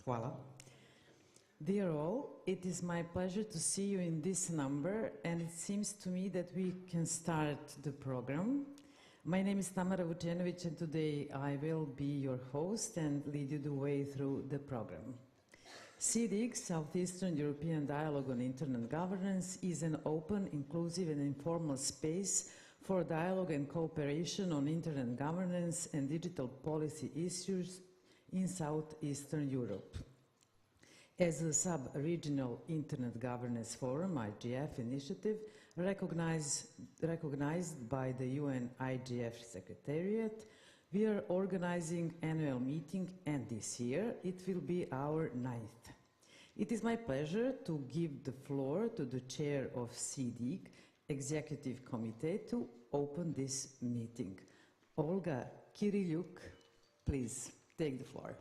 Hvala. Dear all, it is my pleasure to see you in this number, and it seems to me that we can start the program. My name is Tamara Vučenović, and today I will be your host and lead you the way through the program. SEEDIG, Southeastern European Dialogue on Internet Governance, is an open, inclusive and informal space for dialogue and cooperation on internet governance and digital policy issues in Southeastern Europe. As a sub-regional Internet Governance Forum, IGF initiative, recognized by the UN IGF Secretariat, we are organizing annual meeting, and this year it will be our 9th. It is my pleasure to give the floor to the chair of SEEDIG Executive Committee to open this meeting. Olga Kirilyuk, please take the floor.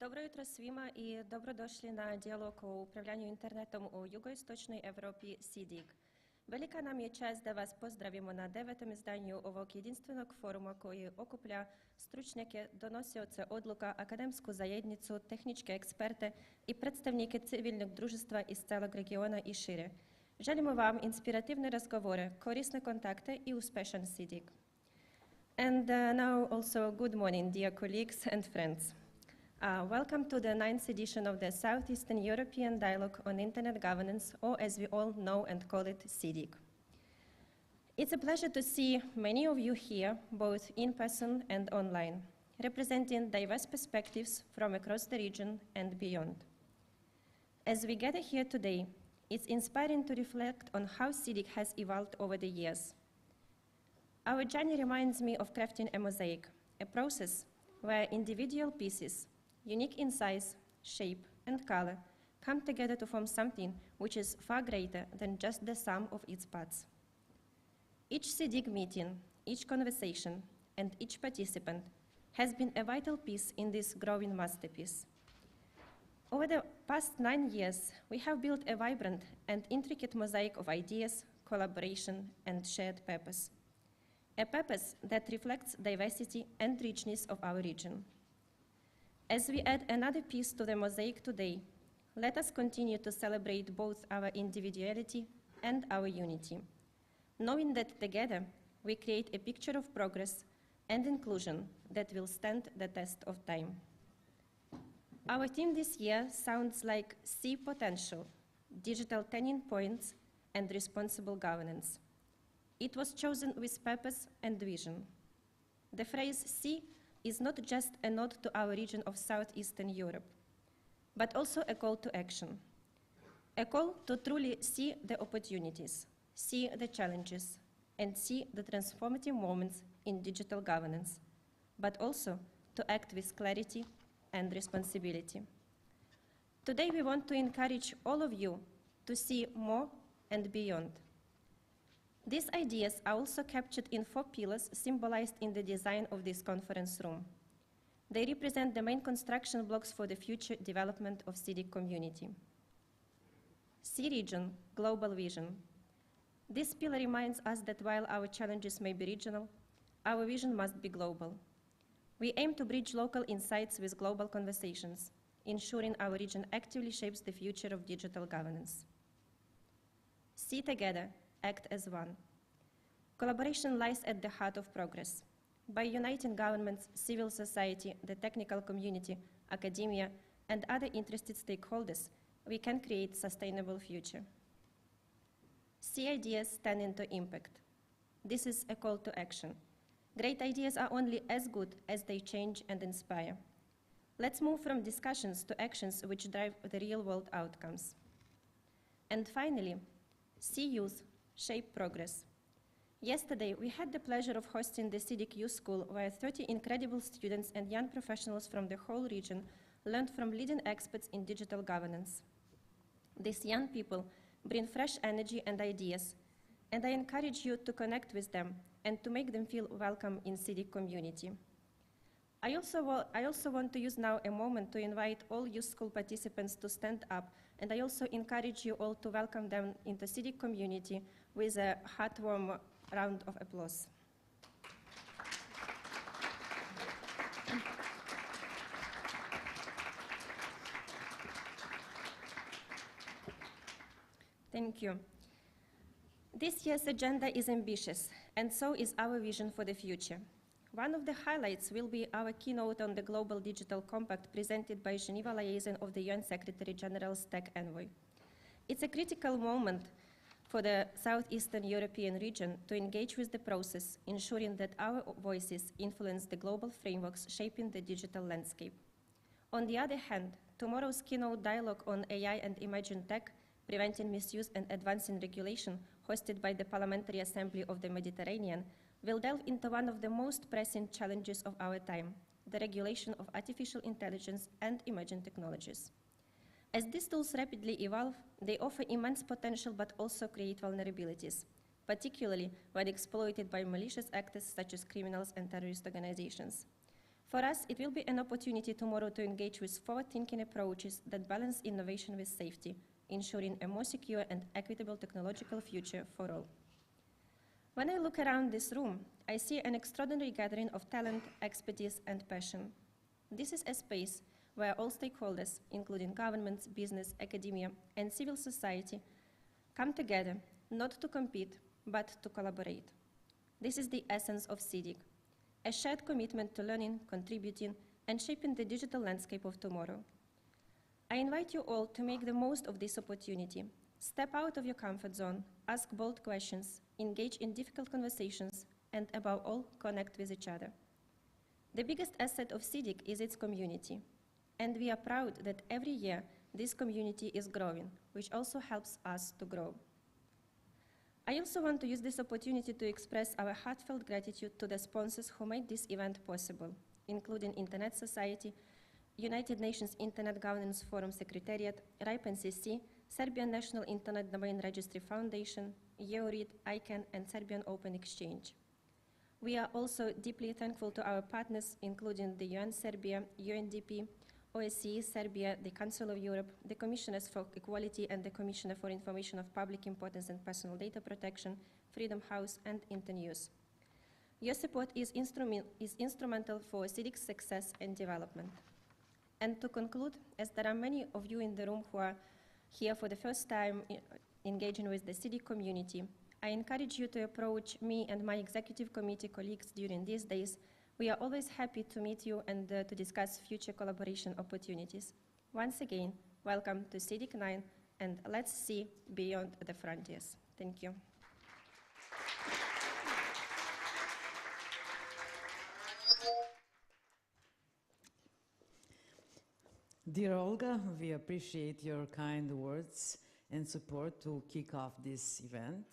Dobro jutro svima i dobrodošli na dijalog o upravljanju internetom u jugoistočnoj Europi SEEDIG. Velika nam je čast da vas pozdravimo na 9. izdanju ovog jedinstvenog foruma koji okuplja stručnjake, donosioce odluka, akademsku zajednicu, tehničke eksperte i predstavnike civilnog društva iz celog regiona i šire. Želimo vam inspirativne razgovore, korisne kontakte i uspešan SEEDIG. And now also good morning, dear colleagues and friends. Welcome to the 9th edition of the Southeastern European Dialogue on Internet Governance, or as we all know and call it, SEEDIG. It's a pleasure to see many of you here, both in person and online, representing diverse perspectives from across the region and beyond. As we gather here today, it's inspiring to reflect on how SEEDIG has evolved over the years. Our journey reminds me of crafting a mosaic, a process where individual pieces, unique in size, shape, and color, come together to form something which is far greater than just the sum of its parts. Each SEEDIG meeting, each conversation, and each participant has been a vital piece in this growing masterpiece. Over the past 9 years, we have built a vibrant and intricate mosaic of ideas, collaboration, and shared purpose. A purpose that reflects diversity and richness of our region. As we add another piece to the mosaic today, let us continue to celebrate both our individuality and our unity, knowing that together we create a picture of progress and inclusion that will stand the test of time. Our theme this year sounds like See Potential, Digital Turning Points, and Responsible Governance. It was chosen with purpose and vision. The phrase "see" is not just a nod to our region of Southeastern Europe, but also a call to action. A call to truly see the opportunities, see the challenges, and see the transformative moments in digital governance, but also to act with clarity and responsibility. Today we want to encourage all of you to see more and beyond. These ideas are also captured in 4 pillars symbolized in the design of this conference room. They represent the main construction blocks for the future development of SEEDIG community. See region, global vision. This pillar reminds us that while our challenges may be regional, our vision must be global. We aim to bridge local insights with global conversations, ensuring our region actively shapes the future of digital governance. See together, act as one. Collaboration lies at the heart of progress. By uniting governments, civil society, the technical community, academia, and other interested stakeholders, we can create a sustainable future. See ideas turn into impact. This is a call to action. Great ideas are only as good as they change and inspire. Let's move from discussions to actions which drive the real-world outcomes. And finally, see youth, shape progress. Yesterday, we had the pleasure of hosting the SEEDIG Youth School, where 30 incredible students and young professionals from the whole region learned from leading experts in digital governance. These young people bring fresh energy and ideas, and I encourage you to connect with them and to make them feel welcome in SEEDIG community. I also want to use now a moment to invite all youth school participants to stand up, and I also encourage you all to welcome them into SEEDIG community with a heartwarming round of applause. Thank you. This year's agenda is ambitious, and so is our vision for the future. One of the highlights will be our keynote on the Global Digital Compact presented by Geneva Liaison of the UN Secretary General's Tech Envoy. It's a critical moment for the Southeastern European region to engage with the process, ensuring that our voices influence the global frameworks shaping the digital landscape. On the other hand, tomorrow's keynote dialogue on AI and emerging tech, preventing misuse and advancing regulation, hosted by the Parliamentary Assembly of the Mediterranean, will delve into one of the most pressing challenges of our time, the regulation of artificial intelligence and emerging technologies. As these tools rapidly evolve, they offer immense potential but also create vulnerabilities, particularly when exploited by malicious actors such as criminals and terrorist organizations. For us, it will be an opportunity tomorrow to engage with forward-thinking approaches that balance innovation with safety, ensuring a more secure and equitable technological future for all. When I look around this room, I see an extraordinary gathering of talent, expertise, and passion. This is a space where all stakeholders, including governments, business, academia, and civil society, come together not to compete, but to collaborate. This is the essence of SEEDIG, a shared commitment to learning, contributing, and shaping the digital landscape of tomorrow. I invite you all to make the most of this opportunity. Step out of your comfort zone, ask bold questions, engage in difficult conversations, and above all, connect with each other. The biggest asset of SEEDIG is its community, and we are proud that every year this community is growing, which also helps us to grow. I also want to use this opportunity to express our heartfelt gratitude to the sponsors who made this event possible, including Internet Society, United Nations Internet Governance Forum Secretariat, RIPE NCC, Serbian National Internet Domain Registry Foundation, EUREAD, ICANN, and Serbian Open Exchange. We are also deeply thankful to our partners, including the UN Serbia, UNDP, OSCE Serbia, the Council of Europe, the Commissioners for Equality, and the Commissioner for Information of Public Importance and Personal Data Protection, Freedom House, and Internews. Your support is instrumental for SEEDIG's success and development. And to conclude, as there are many of you in the room who are here for the first time engaging with the SEEDIG community, I encourage you to approach me and my executive committee colleagues during these days. We are always happy to meet you and to discuss future collaboration opportunities. Once again, welcome to SEEDIG 9, and let's see beyond the frontiers. Thank you. Dear Olga, we appreciate your kind words and support to kick off this event.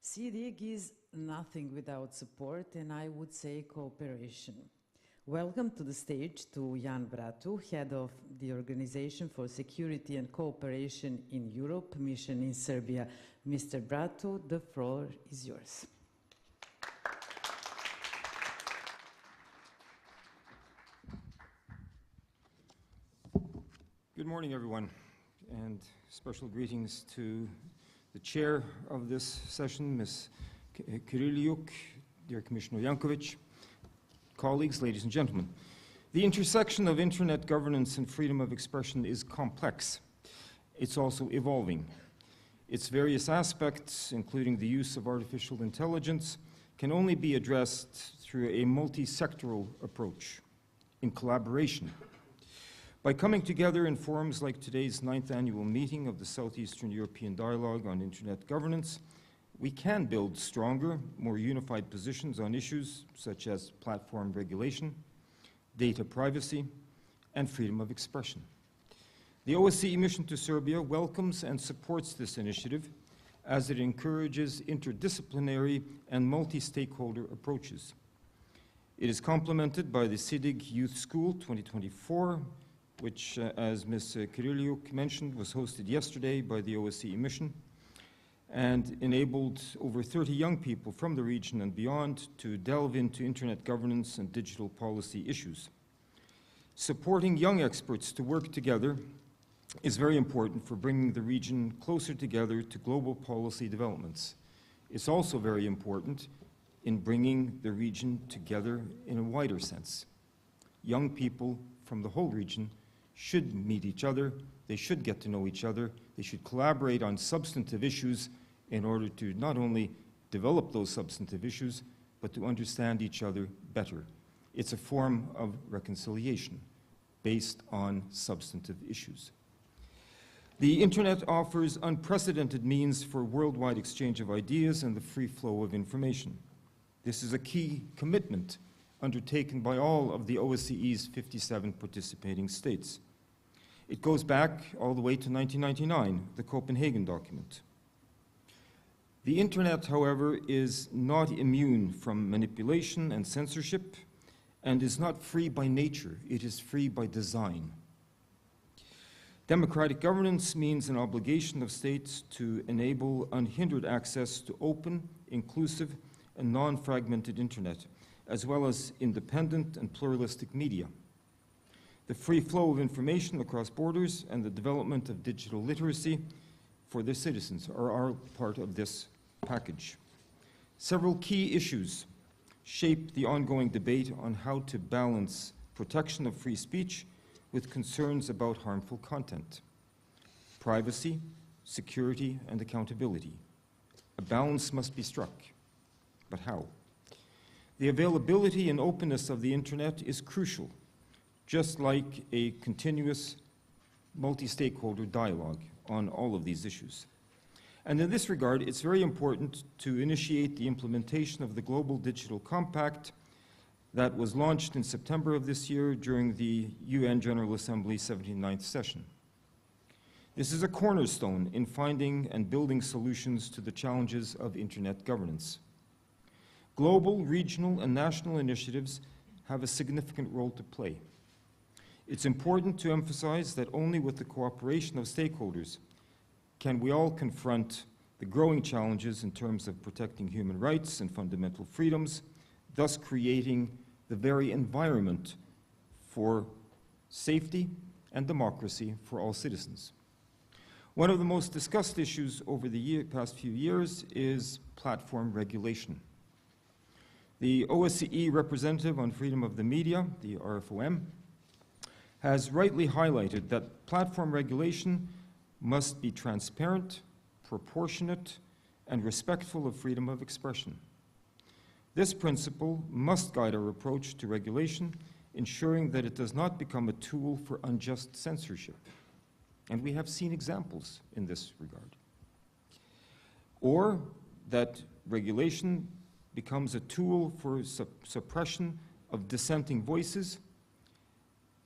SEEDIG is nothing without support, and I would say cooperation. Welcome to the stage to Jan Bratu, head of the Organization for Security and Cooperation in Europe, mission in Serbia. Mr. Bratu, the floor is yours. Good morning, everyone, and special greetings to the chair of this session, Ms. Kiriliuk, dear Commissioner Jankovic, colleagues, ladies and gentlemen. The intersection of internet governance and freedom of expression is complex. It's also evolving. Its various aspects, including the use of artificial intelligence, can only be addressed through a multi-sectoral approach, in collaboration. By coming together in forums like today's 9th annual meeting of the Southeastern European Dialogue on Internet Governance, we can build stronger, more unified positions on issues such as platform regulation, data privacy, and freedom of expression. The OSCE mission to Serbia welcomes and supports this initiative as it encourages interdisciplinary and multi-stakeholder approaches. It is complemented by the SEEDIG Youth School 2024, which, as Ms. Kiriliuk mentioned, was hosted yesterday by the OSCE mission and enabled over 30 young people from the region and beyond to delve into internet governance and digital policy issues. Supporting young experts to work together is very important for bringing the region closer together to global policy developments. It's also very important in bringing the region together in a wider sense. Young people from the whole region should meet each other, They should get to know each other. They should collaborate on substantive issues in order to not only develop those substantive issues, but to understand each other better. It's a form of reconciliation based on substantive issues. The Internet offers unprecedented means for worldwide exchange of ideas and the free flow of information. This is a key commitment undertaken by all of the OSCE's 57 participating states. It goes back all the way to 1999, the Copenhagen document. The Internet, however, is not immune from manipulation and censorship, and is not free by nature. It is free by design. Democratic governance means an obligation of states to enable unhindered access to open, inclusive, and non-fragmented Internet, as well as independent and pluralistic media. The free flow of information across borders and the development of digital literacy for their citizens are part of this package. Several key issues shape the ongoing debate on how to balance protection of free speech with concerns about harmful content. Privacy, security, and accountability. A balance must be struck. But how? The availability and openness of the Internet is crucial, just like a continuous multi-stakeholder dialogue on all of these issues. And in this regard, it's very important to initiate the implementation of the Global Digital Compact that was launched in September of this year during the UN General Assembly's 79th session. This is a cornerstone in finding and building solutions to the challenges of Internet governance. Global, regional, and national initiatives have a significant role to play. It's important to emphasize that only with the cooperation of stakeholders can we all confront the growing challenges in terms of protecting human rights and fundamental freedoms, thus creating the very environment for safety and democracy for all citizens. One of the most discussed issues over the past few years is platform regulation. The OSCE representative on freedom of the media, the RFOM, has rightly highlighted that platform regulation must be transparent, proportionate, and respectful of freedom of expression. This principle must guide our approach to regulation, ensuring that it does not become a tool for unjust censorship. And we have seen examples in this regard. Or that regulation becomes a tool for suppression of dissenting voices,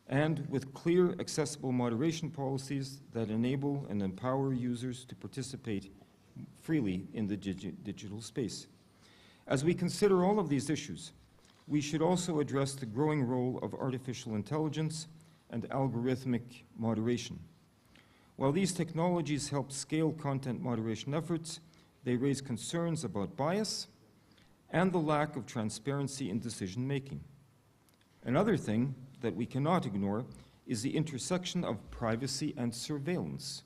and with clear, accessible moderation policies that enable and empower users to participate freely in the digital space. As we consider all of these issues, we should also address the growing role of artificial intelligence and algorithmic moderation. While these technologies help scale content moderation efforts, they raise concerns about bias and the lack of transparency in decision-making. Another thing that we cannot ignore is the intersection of privacy and surveillance,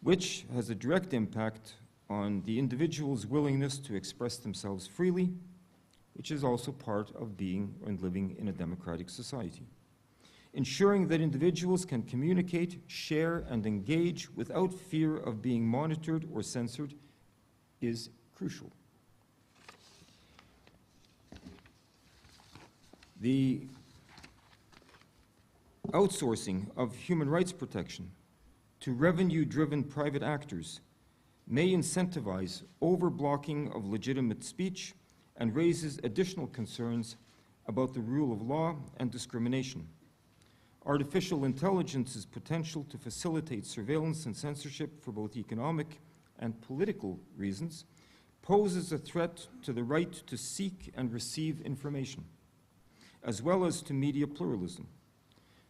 which has a direct impact on the individual's willingness to express themselves freely, which is also part of being and living in a democratic society. Ensuring that individuals can communicate, share, and engage without fear of being monitored or censored is crucial. The outsourcing of human rights protection to revenue-driven private actors may incentivize over-blocking of legitimate speech and raises additional concerns about the rule of law and discrimination. Artificial intelligence's potential to facilitate surveillance and censorship for both economic and political reasons poses a threat to the right to seek and receive information, as well as to media pluralism.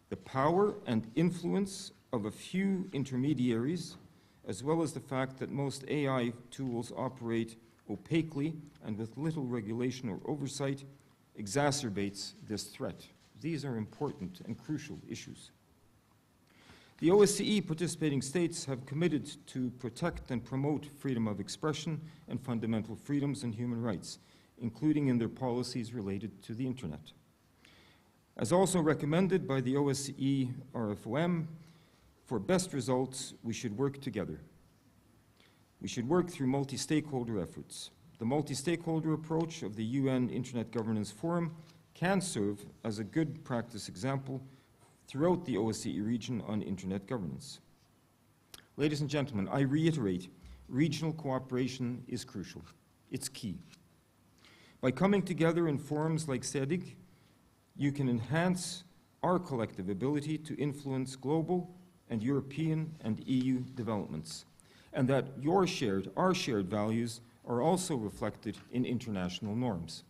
The power and influence of a few intermediaries, as well as the fact that most AI tools operate opaquely and with little regulation or oversight, exacerbates this threat. These are important and crucial issues. The OSCE participating states have committed to protect and promote freedom of expression and fundamental freedoms and human rights, including in their policies related to the Internet. As also recommended by the OSCE RFOM, for best results, we should work together. We should work through multi-stakeholder efforts. The multi-stakeholder approach of the UN Internet Governance Forum can serve as a good practice example throughout the OSCE region on internet governance. Ladies and gentlemen, I reiterate, regional cooperation is crucial. It's key. By coming together in forums like SEEDIG, you can enhance our collective ability to influence global and European and EU developments, and that our shared values are also reflected in international norms.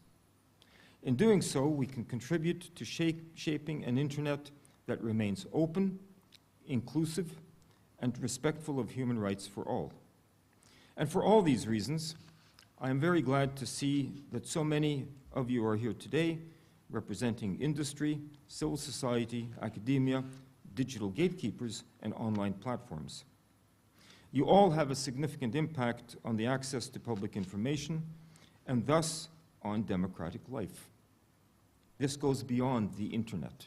In doing so, we can contribute to shaping an internet that remains open, inclusive, and respectful of human rights for all. And for all these reasons, I am very glad to see that so many of you are here today representing industry, civil society, academia, digital gatekeepers, and online platforms. You all have a significant impact on the access to public information and thus on democratic life. This goes beyond the internet.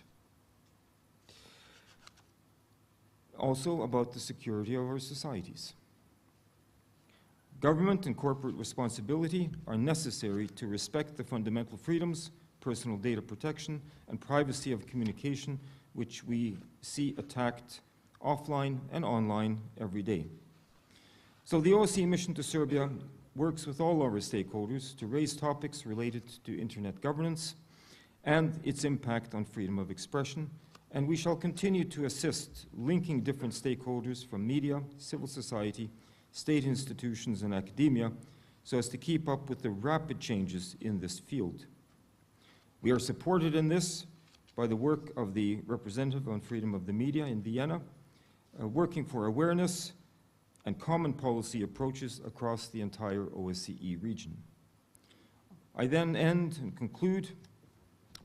Also about the security of our societies. Government and corporate responsibility are necessary to respect the fundamental freedoms, personal data protection, and privacy of communication, which we see attacked offline and online every day. So the OSCE mission to Serbia works with all our stakeholders to raise topics related to internet governance and its impact on freedom of expression, and we shall continue to assist linking different stakeholders from media, civil society, state institutions, and academia so as to keep up with the rapid changes in this field. We are supported in this by the work of the representative on freedom of the media in Vienna, working for awareness and common policy approaches across the entire OSCE region. I then end and conclude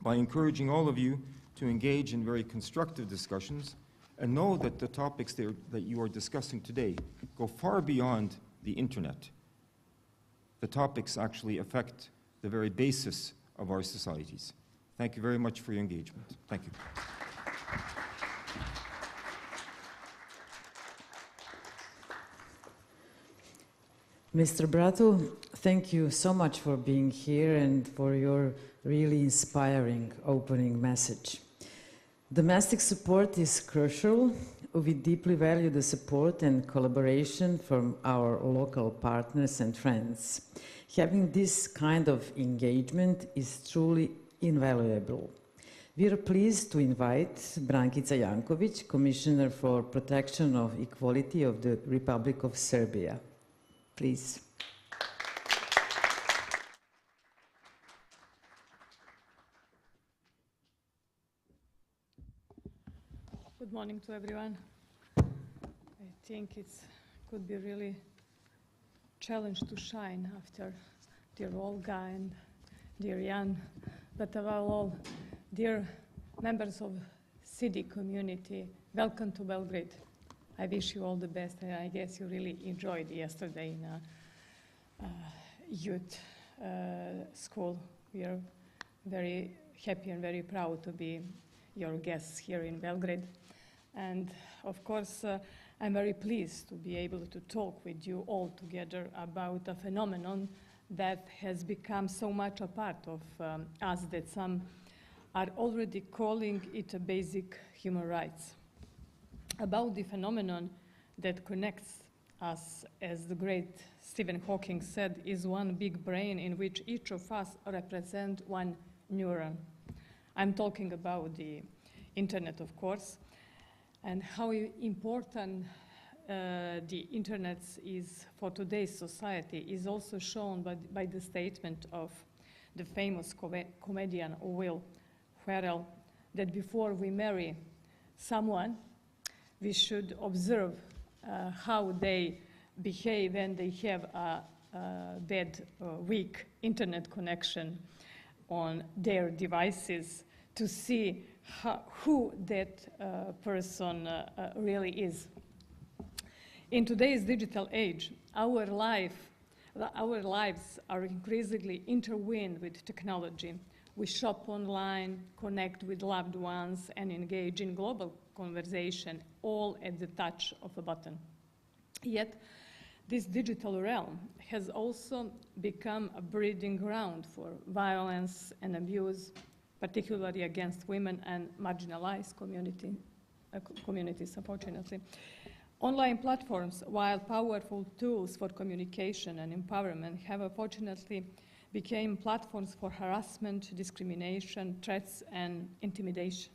by encouraging all of you to engage in very constructive discussions and know that the topics that you are discussing today go far beyond the internet. The topics actually affect the very basis of our societies. Thank you very much for your engagement. Thank you. Mr. Bratu, thank you so much for being here and for your really inspiring opening message. Domestic support is crucial. We deeply value the support and collaboration from our local partners and friends. Having this kind of engagement is truly invaluable. We are pleased to invite Brankica Janković, Commissioner for Protection of Equality of the Republic of Serbia. Please. Good morning to everyone. I think it could be really challenge to shine after dear Olga and dear Jan, but above all, dear members of SEEDIG community, welcome to Belgrade. I wish you all the best, and I guess you really enjoyed yesterday in a youth school. We are very happy and very proud to be your guests here in Belgrade. And of course, I'm very pleased to be able to talk with you all together about a phenomenon that has become so much a part of us that some are already calling it a basic human rights. About the phenomenon that connects us, as the great Stephen Hawking said, is one big brain in which each of us represent one neuron. I'm talking about the internet, of course, and how important the internet is for today's society is also shown by the statement of the famous comedian Will Ferrell, that before we marry someone, we should observe how they behave when they have a bad, weak internet connection on their devices to see who that person really is. In today's digital age, our lives are increasingly intertwined with technology. we shop online, connect with loved ones, and engage in global conversation, all at the touch of a button. Yet, this digital realm has also become a breeding ground for violence and abuse, particularly against women and marginalized communities, unfortunately. Online platforms, while powerful tools for communication and empowerment, have unfortunately become platforms for harassment, discrimination, threats, and intimidation.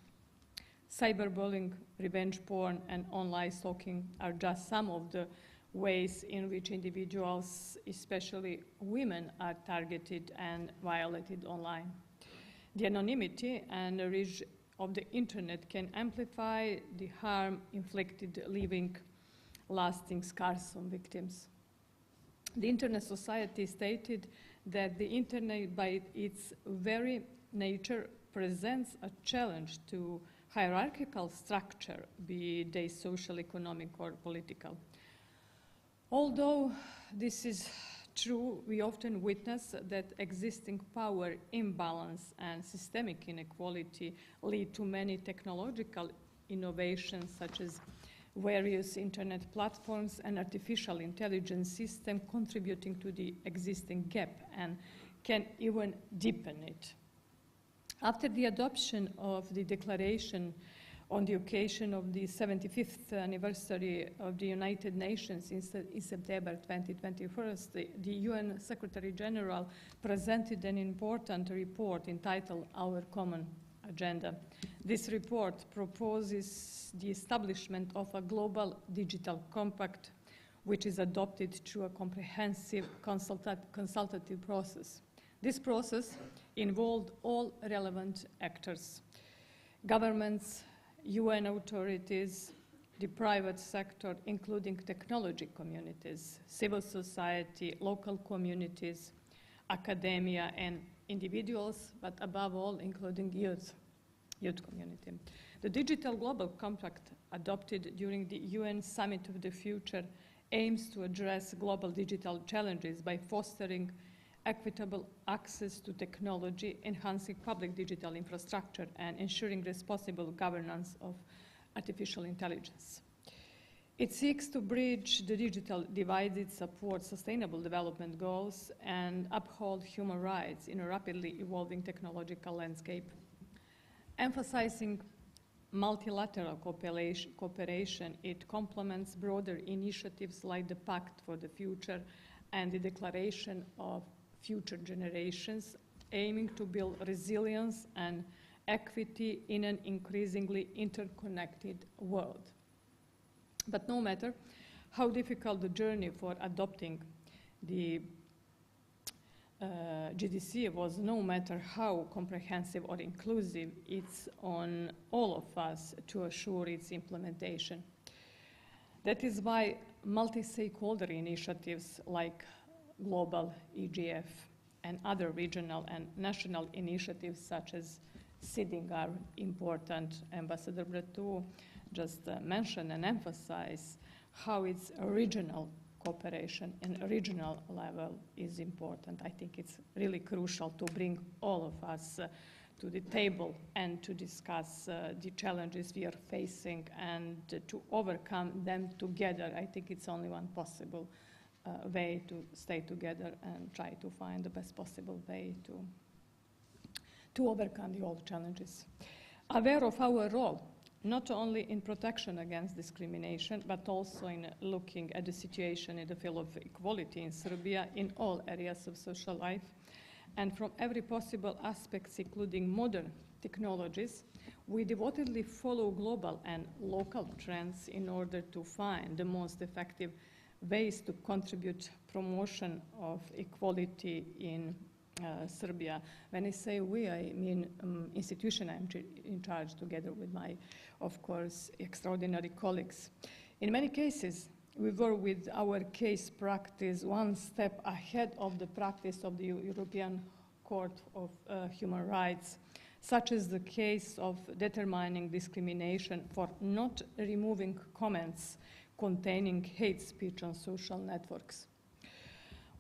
Cyberbullying, revenge porn, and online stalking are just some of the ways in which individuals, especially women, are targeted and violated online. The anonymity and the reach of the internet can amplify the harm inflicted, leaving lasting scars on victims. The Internet Society stated that the internet by its very nature presents a challenge to hierarchical structure, be they social, economic, or political. Although this is true, we often witness that existing power imbalance and systemic inequality lead to many technological innovations such as various internet platforms and artificial intelligence systems contributing to the existing gap and can even deepen it. After the adoption of the declaration on the occasion of the 75th anniversary of the United Nations in September 2021, the UN Secretary General presented an important report entitled Our Common Agenda. This report proposes the establishment of a global digital compact, which is adopted through a comprehensive consultative process. This process involved all relevant actors, governments, UN authorities, the private sector, including technology communities, civil society, local communities, academia, and individuals, but above all, including youth community. The Digital Global Compact, adopted during the UN Summit of the Future, aims to address global digital challenges by fostering equitable access to technology, enhancing public digital infrastructure, and ensuring responsible governance of artificial intelligence. It seeks to bridge the digital divide, support sustainable development goals, and uphold human rights in a rapidly evolving technological landscape. Emphasizing multilateral cooperation, it complements broader initiatives like the Pact for the Future and the Declaration of Future Generations, aiming to build resilience and equity in an increasingly interconnected world. But no matter how difficult the journey for adopting the GDC was, no matter how comprehensive or inclusive, it's on all of us to assure its implementation. That is why multi-stakeholder initiatives like Global EGF and other regional and national initiatives such as SEEDIG are important. Ambassador Bretou just mentioned and emphasized how its regional cooperation and regional level is important. I think it's really crucial to bring all of us to the table and to discuss the challenges we are facing and to overcome them together. I think it's only one possible way to stay together and try to find the best possible way to overcome the old challenges. Aware of our role, not only in protection against discrimination, but also in looking at the situation in the field of equality in Serbia in all areas of social life, and from every possible aspects, including modern technologies, we devotedly follow global and local trends in order to find the most effective ways to contribute promotion of equality in Serbia. When I say we, I mean institution I'm in charge together with my, of course, extraordinary colleagues. In many cases, we were with our case practice one step ahead of the practice of the European Court of Human Rights, such as the case of determining discrimination for not removing comments containing hate speech on social networks.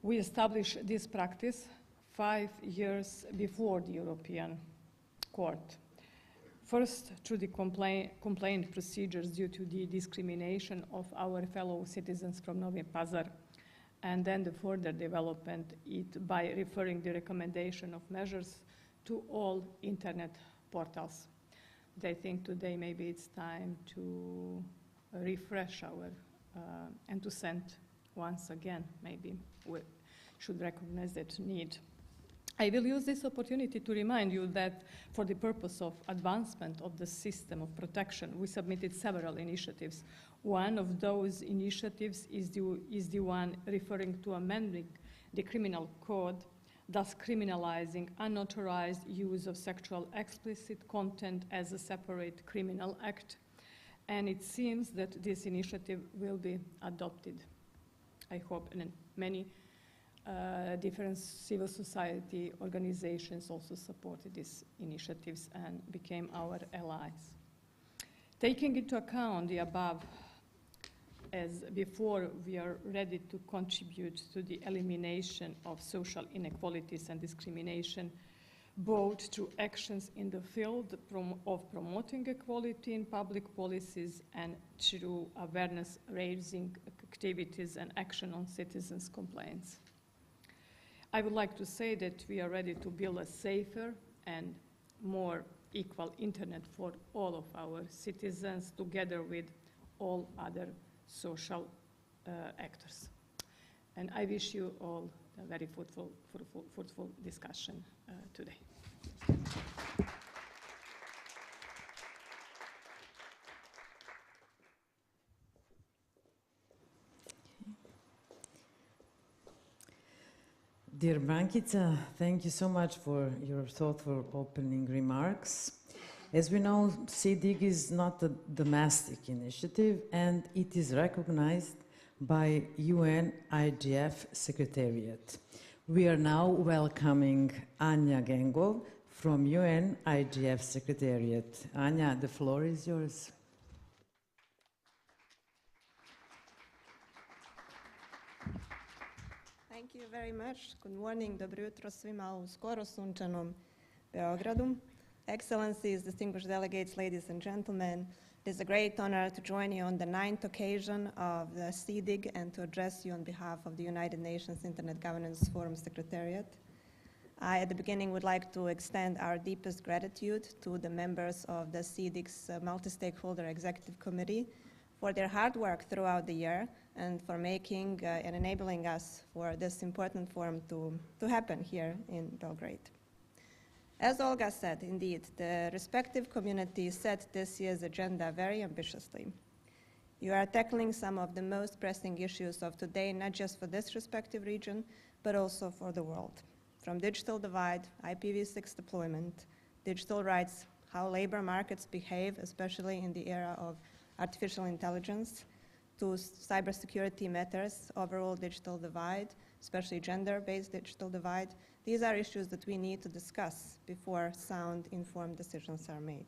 We established this practice 5 years before the European Court. First, through the complaint procedures due to the discrimination of our fellow citizens from Novi Pazar, and then the further development by referring the recommendation of measures to all internet portals. I think today maybe it's time to refresh our and to send once again, maybe we should recognize that need. I will use this opportunity to remind you that for the purpose of advancement of the system of protection, we submitted several initiatives. One of those initiatives is the one referring to amending the criminal code, thus criminalizing unauthorized use of sexual explicit content as a separate criminal act. And it seems that this initiative will be adopted, I hope, and many different civil society organizations also supported these initiatives and became our allies. Taking into account the above, as before, we are ready to contribute to the elimination of social inequalities and discrimination, both through actions in the field of promoting equality in public policies and through awareness-raising activities and action on citizens' complaints. I would like to say that we are ready to build a safer and more equal internet for all of our citizens, together with all other social actors. And I wish you all a very fruitful discussion today. Dear Brankica, thank you so much for your thoughtful opening remarks. As we know, SEEDIG is not a domestic initiative, and it is recognized by UN IGF Secretariat. We are now welcoming Anja Gengol from UN IGF Secretariat. Anja, the floor is yours. Thank you very much. Good morning, dobro jutro svima u skoro sunčanom Beogradu. Excellencies, distinguished delegates, ladies and gentlemen, it is a great honor to join you on the 9th occasion of the SEEDIG and to address you on behalf of the United Nations Internet Governance Forum Secretariat. I, at the beginning, would like to extend our deepest gratitude to the members of the SEEDIG's Multi-Stakeholder Executive Committee for their hard work throughout the year and for making and enabling us for this important forum to happen here in Belgrade. As Olga said, indeed, the respective communities set this year's agenda very ambitiously. You are tackling some of the most pressing issues of today, not just for this respective region, but also for the world. From digital divide, IPv6 deployment, digital rights, how labor markets behave, especially in the era of artificial intelligence, to cybersecurity matters, overall digital divide, especially gender-based digital divide. These are issues that we need to discuss before sound, informed decisions are made.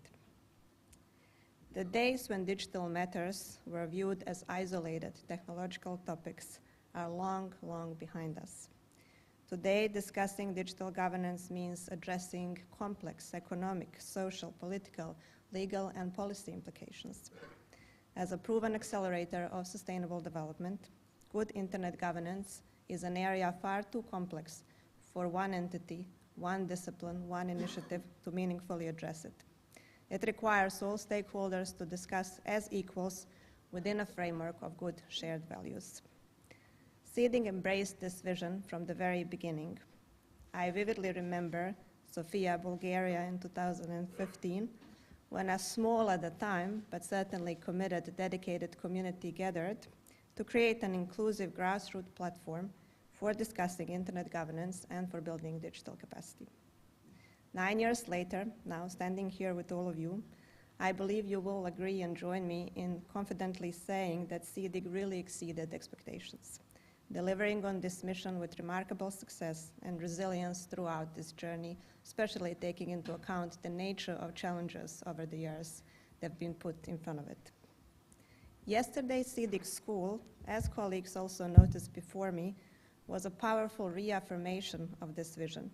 The days when digital matters were viewed as isolated technological topics are long, long behind us. Today, discussing digital governance means addressing complex economic, social, political, legal, and policy implications. As a proven accelerator of sustainable development, good internet governance is an area far too complex for one entity, one discipline, one initiative to meaningfully address it. It requires all stakeholders to discuss as equals within a framework of good shared values. SEEDIG embraced this vision from the very beginning. I vividly remember Sofia, Bulgaria in 2015, when a small at the time, but certainly committed, dedicated community gathered to create an inclusive grassroots platform for discussing internet governance and for building digital capacity. 9 years later, now standing here with all of you, I believe you will agree and join me in confidently saying that SEEDIG really exceeded expectations, delivering on this mission with remarkable success and resilience throughout this journey, especially taking into account the nature of challenges over the years that have been put in front of it. Yesterday's SEEDIG school, as colleagues also noticed before me, was a powerful reaffirmation of this vision.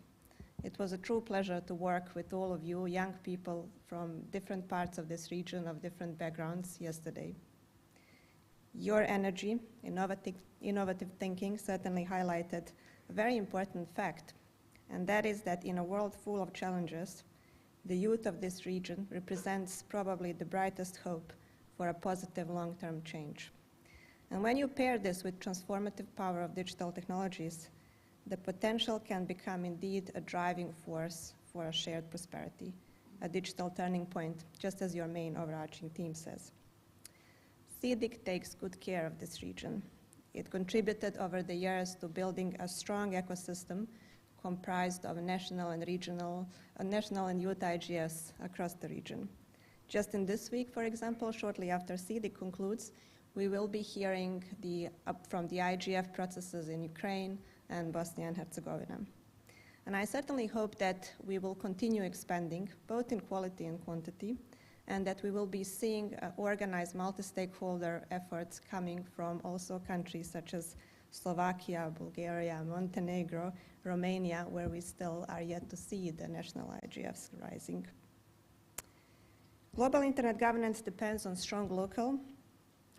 It was a true pleasure to work with all of you, young people from different parts of this region, of different backgrounds, yesterday. Your energy, innovative thinking certainly highlighted a very important fact, and that is that in a world full of challenges, the youth of this region represents probably the brightest hope for a positive long-term change. And when you pair this with transformative power of digital technologies, the potential can become indeed a driving force for a shared prosperity, a digital turning point, just as your main overarching theme says. SEEDIG takes good care of this region. It contributed over the years to building a strong ecosystem comprised of national and youth IGFs across the region. Just in this week, for example, shortly after SEEDIG concludes, we will be hearing from the IGF processes in Ukraine and Bosnia and Herzegovina. And I certainly hope that we will continue expanding, both in quality and quantity, and that we will be seeing organized multi-stakeholder efforts coming from also countries such as Slovakia, Bulgaria, Montenegro, Romania, where we still are yet to see the national IGFs rising. Global internet governance depends on strong local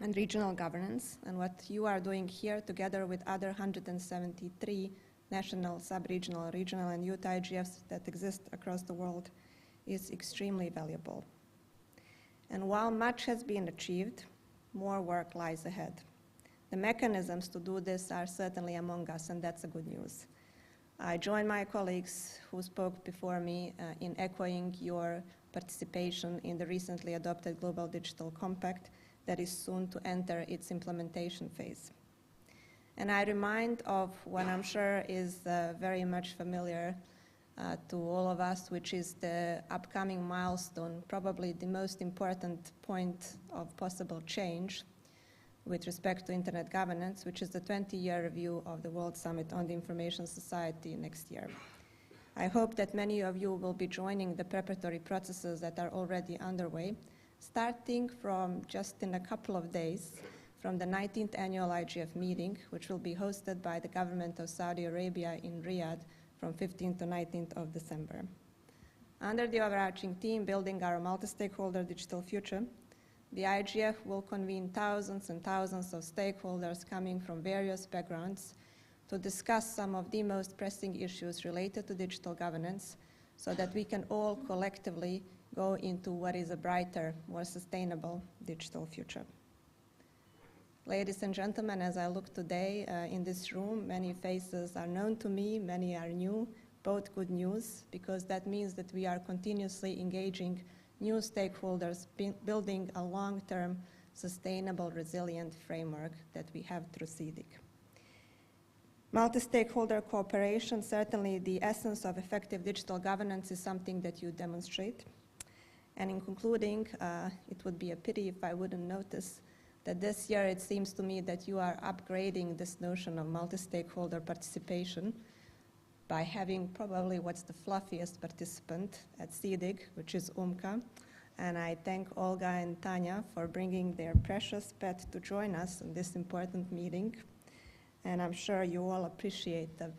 and regional governance, and what you are doing here together with other 173 national, sub-regional, regional, and youth IGFs that exist across the world is extremely valuable. And while much has been achieved, more work lies ahead. The mechanisms to do this are certainly among us, and that's a good news. I join my colleagues who spoke before me in echoing your participation in the recently adopted Global Digital Compact that is soon to enter its implementation phase. And I remind of what I'm sure is very much familiar to all of us, which is the upcoming milestone, probably the most important point of possible change with respect to internet governance, which is the 20-year review of the World Summit on the Information Society next year. I hope that many of you will be joining the preparatory processes that are already underway, starting from just in a couple of days from the 19th Annual IGF Meeting, which will be hosted by the government of Saudi Arabia in Riyadh from 15th to 19th of December. Under the overarching theme, Building Our Multi-Stakeholder Digital Future, the IGF will convene thousands and thousands of stakeholders coming from various backgrounds to discuss some of the most pressing issues related to digital governance so that we can all collectively go into what is a brighter, more sustainable digital future. Ladies and gentlemen, as I look today in this room, many faces are known to me, many are new, both good news, because that means that we are continuously engaging new stakeholders, building a long-term, sustainable, resilient framework that we have through SEEDIG. Multi-stakeholder cooperation, certainly the essence of effective digital governance, is something that you demonstrate. And in concluding, it would be a pity if I wouldn't notice that this year it seems to me that you are upgrading this notion of multi-stakeholder participation by having probably what's the fluffiest participant at SEEDIG, which is UMCA. And I thank Olga and Tanya for bringing their precious pet to join us in this important meeting. And I'm sure you all appreciate the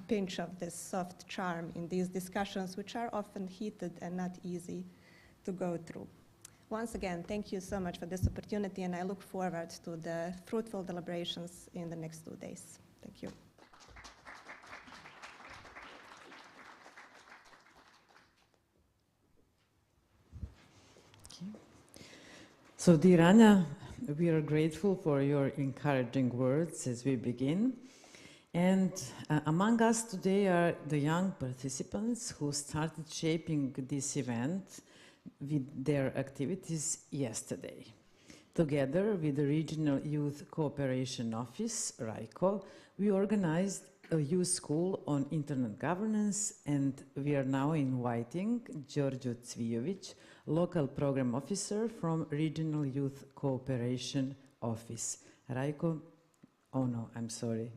pinch of this soft charm in these discussions, which are often heated and not easy to go through. Once again, thank you so much for this opportunity, and I look forward to the fruitful deliberations in the next 2 days. Thank you. Okay. So, dear Anja, we are grateful for your encouraging words as we begin. And among us today are the young participants who started shaping this event with their activities yesterday. Together with the Regional Youth Cooperation Office, RYCO, we organized a youth school on internet governance, and we are now inviting Đorđe Cvijović, local program officer from Regional Youth Cooperation Office. RYCO, oh no, I'm sorry.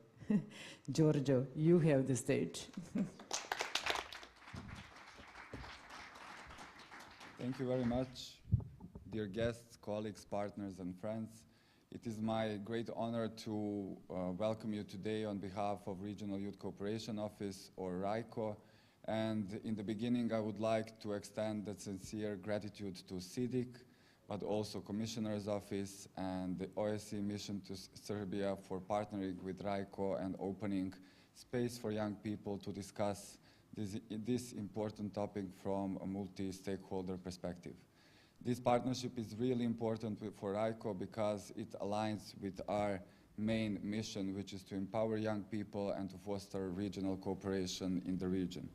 Đorđe, you have the stage. Thank you very much, dear guests, colleagues, partners, and friends. It is my great honor to welcome you today on behalf of Regional Youth Cooperation Office, or RYCO. And in the beginning, I would like to extend a sincere gratitude to SEEDIG, but also Commissioner's Office and the OSCE mission to Serbia for partnering with RYCO and opening space for young people to discuss this important topic from a multi-stakeholder perspective. This partnership is really important for RYCO because it aligns with our main mission, which is to empower young people and to foster regional cooperation in the region.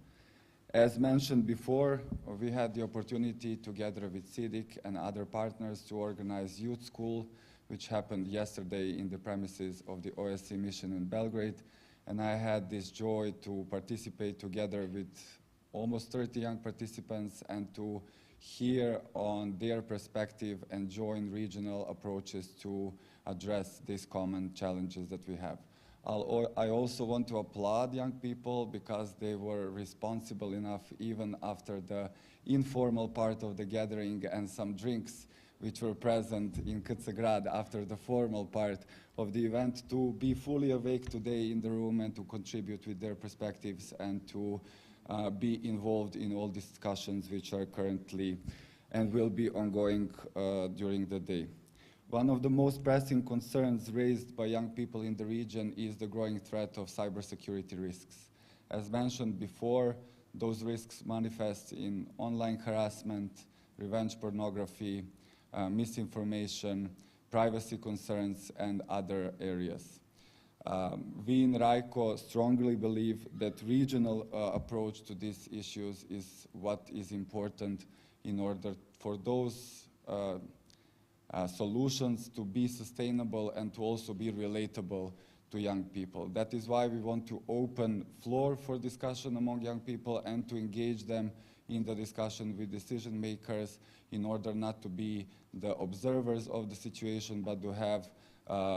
As mentioned before, we had the opportunity together with SEEDIG and other partners to organize Youth School, which happened yesterday in the premises of the OSCE mission in Belgrade. And I had this joy to participate together with almost 30 young participants and to hear on their perspective and join regional approaches to address these common challenges that we have. I also want to applaud young people because they were responsible enough, even after the informal part of the gathering and some drinks which were present in Krcgrad after the formal part of the event, to be fully awake today in the room and to contribute with their perspectives and to be involved in all discussions which are currently and will be ongoing during the day. One of the most pressing concerns raised by young people in the region is the growing threat of cybersecurity risks. As mentioned before, those risks manifest in online harassment, revenge pornography, misinformation, privacy concerns, and other areas. We in RYCO strongly believe that regional approach to these issues is what is important in order for those solutions to be sustainable and to also be relatable to young people. That is why we want to open floor for discussion among young people and to engage them in the discussion with decision makers in order not to be the observers of the situation, but to have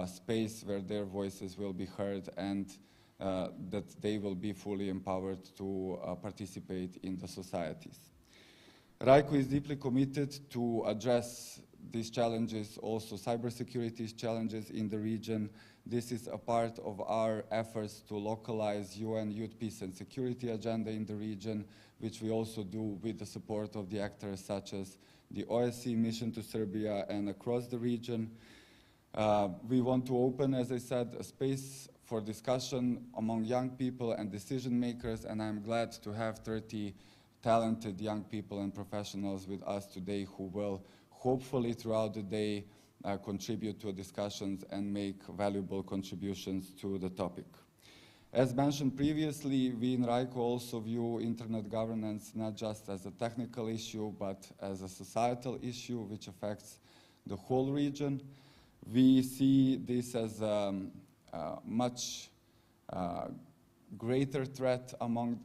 space where their voices will be heard and that they will be fully empowered to participate in the societies. RYCO is deeply committed to address these challenges, also cybersecurity challenges in the region. This is a part of our efforts to localize UN Youth Peace and Security agenda in the region, which we also do with the support of the actors such as the OSCE mission to Serbia and across the region. We want to open, as I said, a space for discussion among young people and decision makers, and I'm glad to have 30 talented young people and professionals with us today who will hopefully throughout the day contribute to discussions and make valuable contributions to the topic. As mentioned previously, we in RYCO also view internet governance not just as a technical issue, but as a societal issue which affects the whole region. We see this as a much greater threat among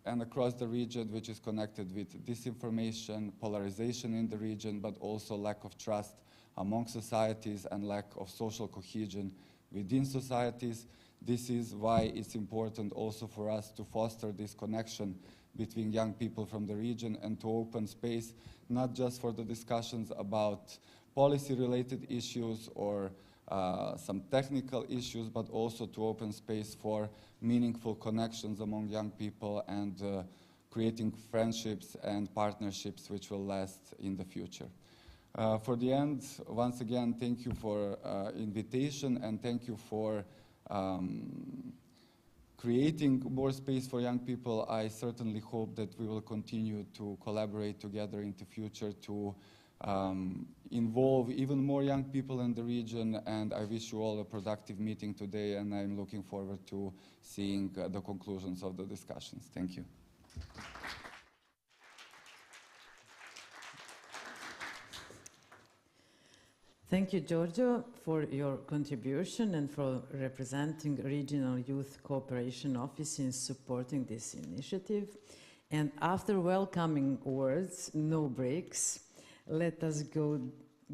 and across the region, which is connected with disinformation, polarization in the region, but also lack of trust among societies and lack of social cohesion within societies. This is why it's important also for us to foster this connection between young people from the region and to open space, not just for the discussions about policy-related issues or some technical issues, but also to open space for meaningful connections among young people and creating friendships and partnerships which will last in the future. For the end, once again, thank you for invitation and thank you for creating more space for young people. I certainly hope that we will continue to collaborate together in the future to involve even more young people in the region, and I wish you all a productive meeting today, and I'm looking forward to seeing the conclusions of the discussions. Thank you. Thank you, Giorgio, for your contribution and for representing Regional Youth Cooperation Office in supporting this initiative. And after welcoming words, no breaks, let us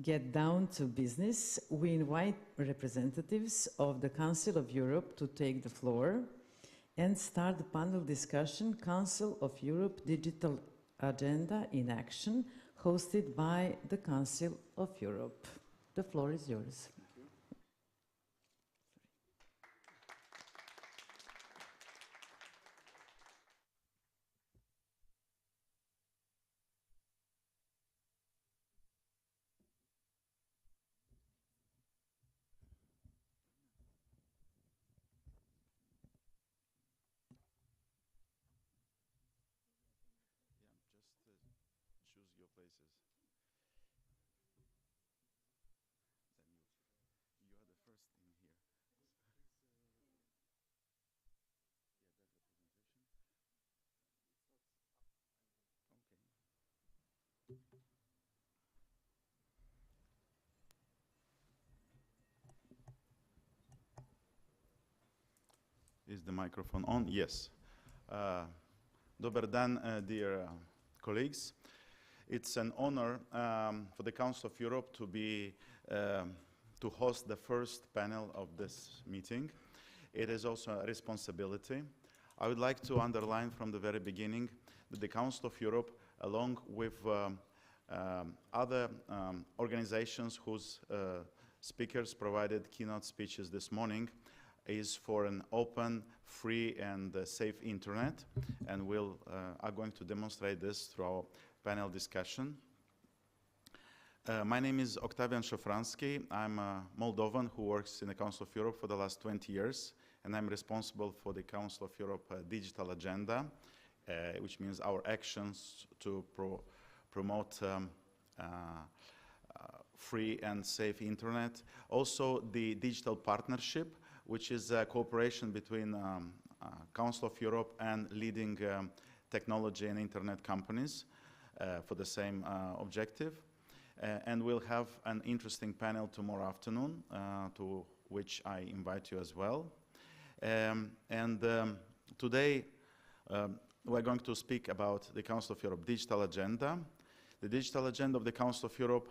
get down to business. We invite representatives of the Council of Europe to take the floor and start the panel discussion, Council of Europe Digital Agenda in Action, hosted by the Council of Europe. The floor is yours. places. Then you are the first in here. Is the microphone on? Yes. Dobar dan, dear colleagues. It's an honor for the Council of Europe to be to host the first panel of this meeting. It is also a responsibility. I would like to underline from the very beginning that the Council of Europe, along with other organizations whose speakers provided keynote speeches this morning, is for an open, free, and safe internet, and are going to demonstrate this through our panel discussion. My name is Octavian Shofransky. I'm a Moldovan who works in the Council of Europe for the last 20 years, and I'm responsible for the Council of Europe digital agenda, which means our actions to promote free and safe internet. Also, the digital partnership, which is a cooperation between Council of Europe and leading technology and internet companies for the same objective. And we'll have an interesting panel tomorrow afternoon, to which I invite you as well. Today, we're going to speak about the Council of Europe digital agenda. The digital agenda of the Council of Europe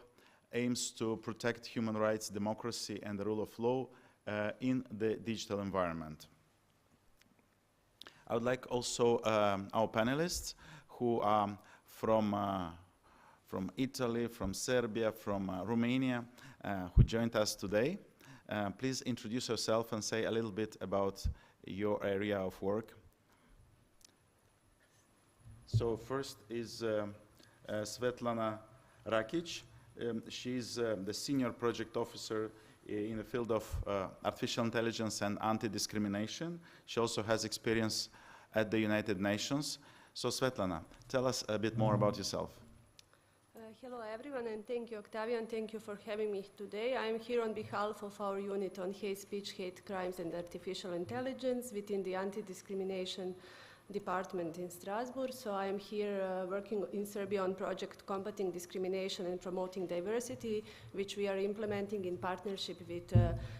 aims to protect human rights, democracy, and the rule of law in the digital environment. I would like also our panelists who are from Italy, from Serbia, from Romania, who joined us today. Please introduce yourself and say a little bit about your area of work. So first is Svetlana Rakic. She's the Senior Project Officer in the field of artificial intelligence and anti-discrimination. She also has experience at the United Nations. So Svetlana, tell us a bit more about yourself. Hello everyone, and thank you, Octavian. Thank you for having me today. I'm here on behalf of our unit on hate speech, hate crimes, and artificial intelligence within the anti-discrimination department in Strasbourg. So I'm here working in Serbia on project combating discrimination and promoting diversity, which we are implementing in partnership with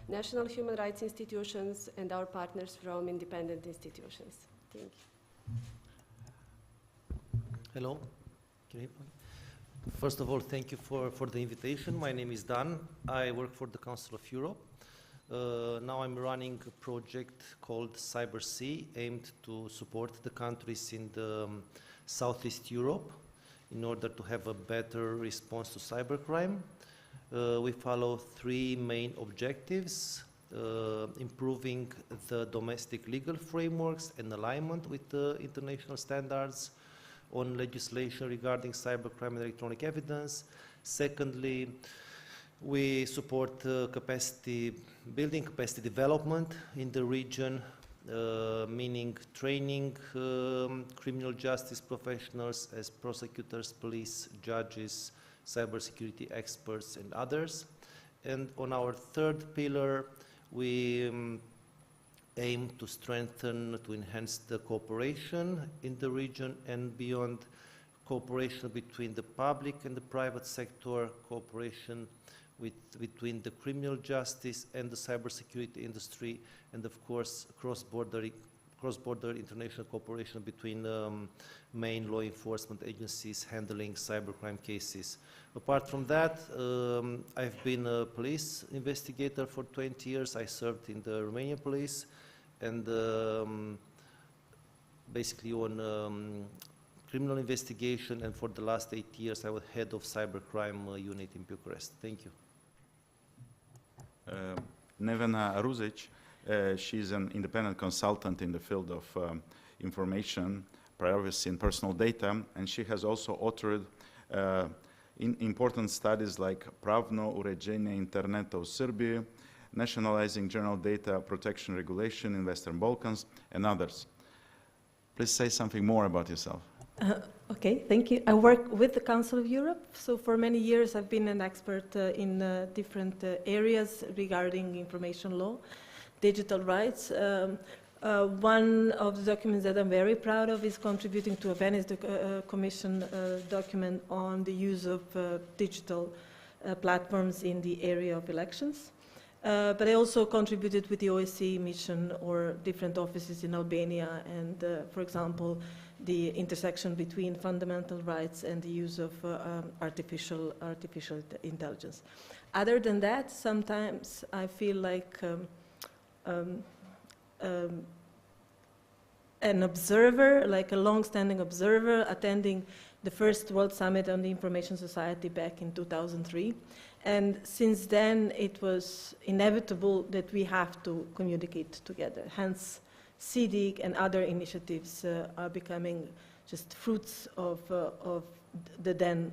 national human rights institutions and our partners from independent institutions. Thank you. Hello. Can you hear me? First of all, thank you for the invitation. My name is Dan. I work for the Council of Europe. Now I'm running a project called CyberSea, aimed to support the countries in the Southeast Europe in order to have a better response to cybercrime. We follow three main objectives: improving the domestic legal frameworks and alignment with the international standards on legislation regarding cybercrime and electronic evidence. Secondly, we support capacity building, capacity development in the region, meaning training criminal justice professionals as prosecutors, police, judges, cybersecurity experts, and others. And on our third pillar, we aim to strengthen, to enhance the cooperation in the region and beyond, cooperation between the public and the private sector, cooperation between the criminal justice and the cybersecurity industry, and of course cross-border international cooperation between main law enforcement agencies handling cybercrime cases. Apart from that, I've been a police investigator for 20 years. I served in the Romanian police, and basically on criminal investigation, and for the last 8 years I was head of cybercrime unit in Bucharest. Thank you. Nevena Ruzic, she's an independent consultant in the field of information, privacy and personal data, and she has also authored important studies like Pravno uređenje interneta u Serbia, Nationalizing General Data Protection Regulation in Western Balkans, and others. Please say something more about yourself. Okay, thank you. I work with the Council of Europe, so for many years I've been an expert in different areas regarding information law, digital rights. One of the documents that I'm very proud of is contributing to a Venice Commission document on the use of digital platforms in the area of elections. But I also contributed with the OSCE mission or different offices in Albania and, for example, the intersection between fundamental rights and the use of artificial intelligence. Other than that, sometimes I feel like an observer, like a long-standing observer, attending the first World Summit on the Information Society back in 2003. And since then, it was inevitable that we have to communicate together. Hence, SEEDIG and other initiatives are becoming just fruits of the then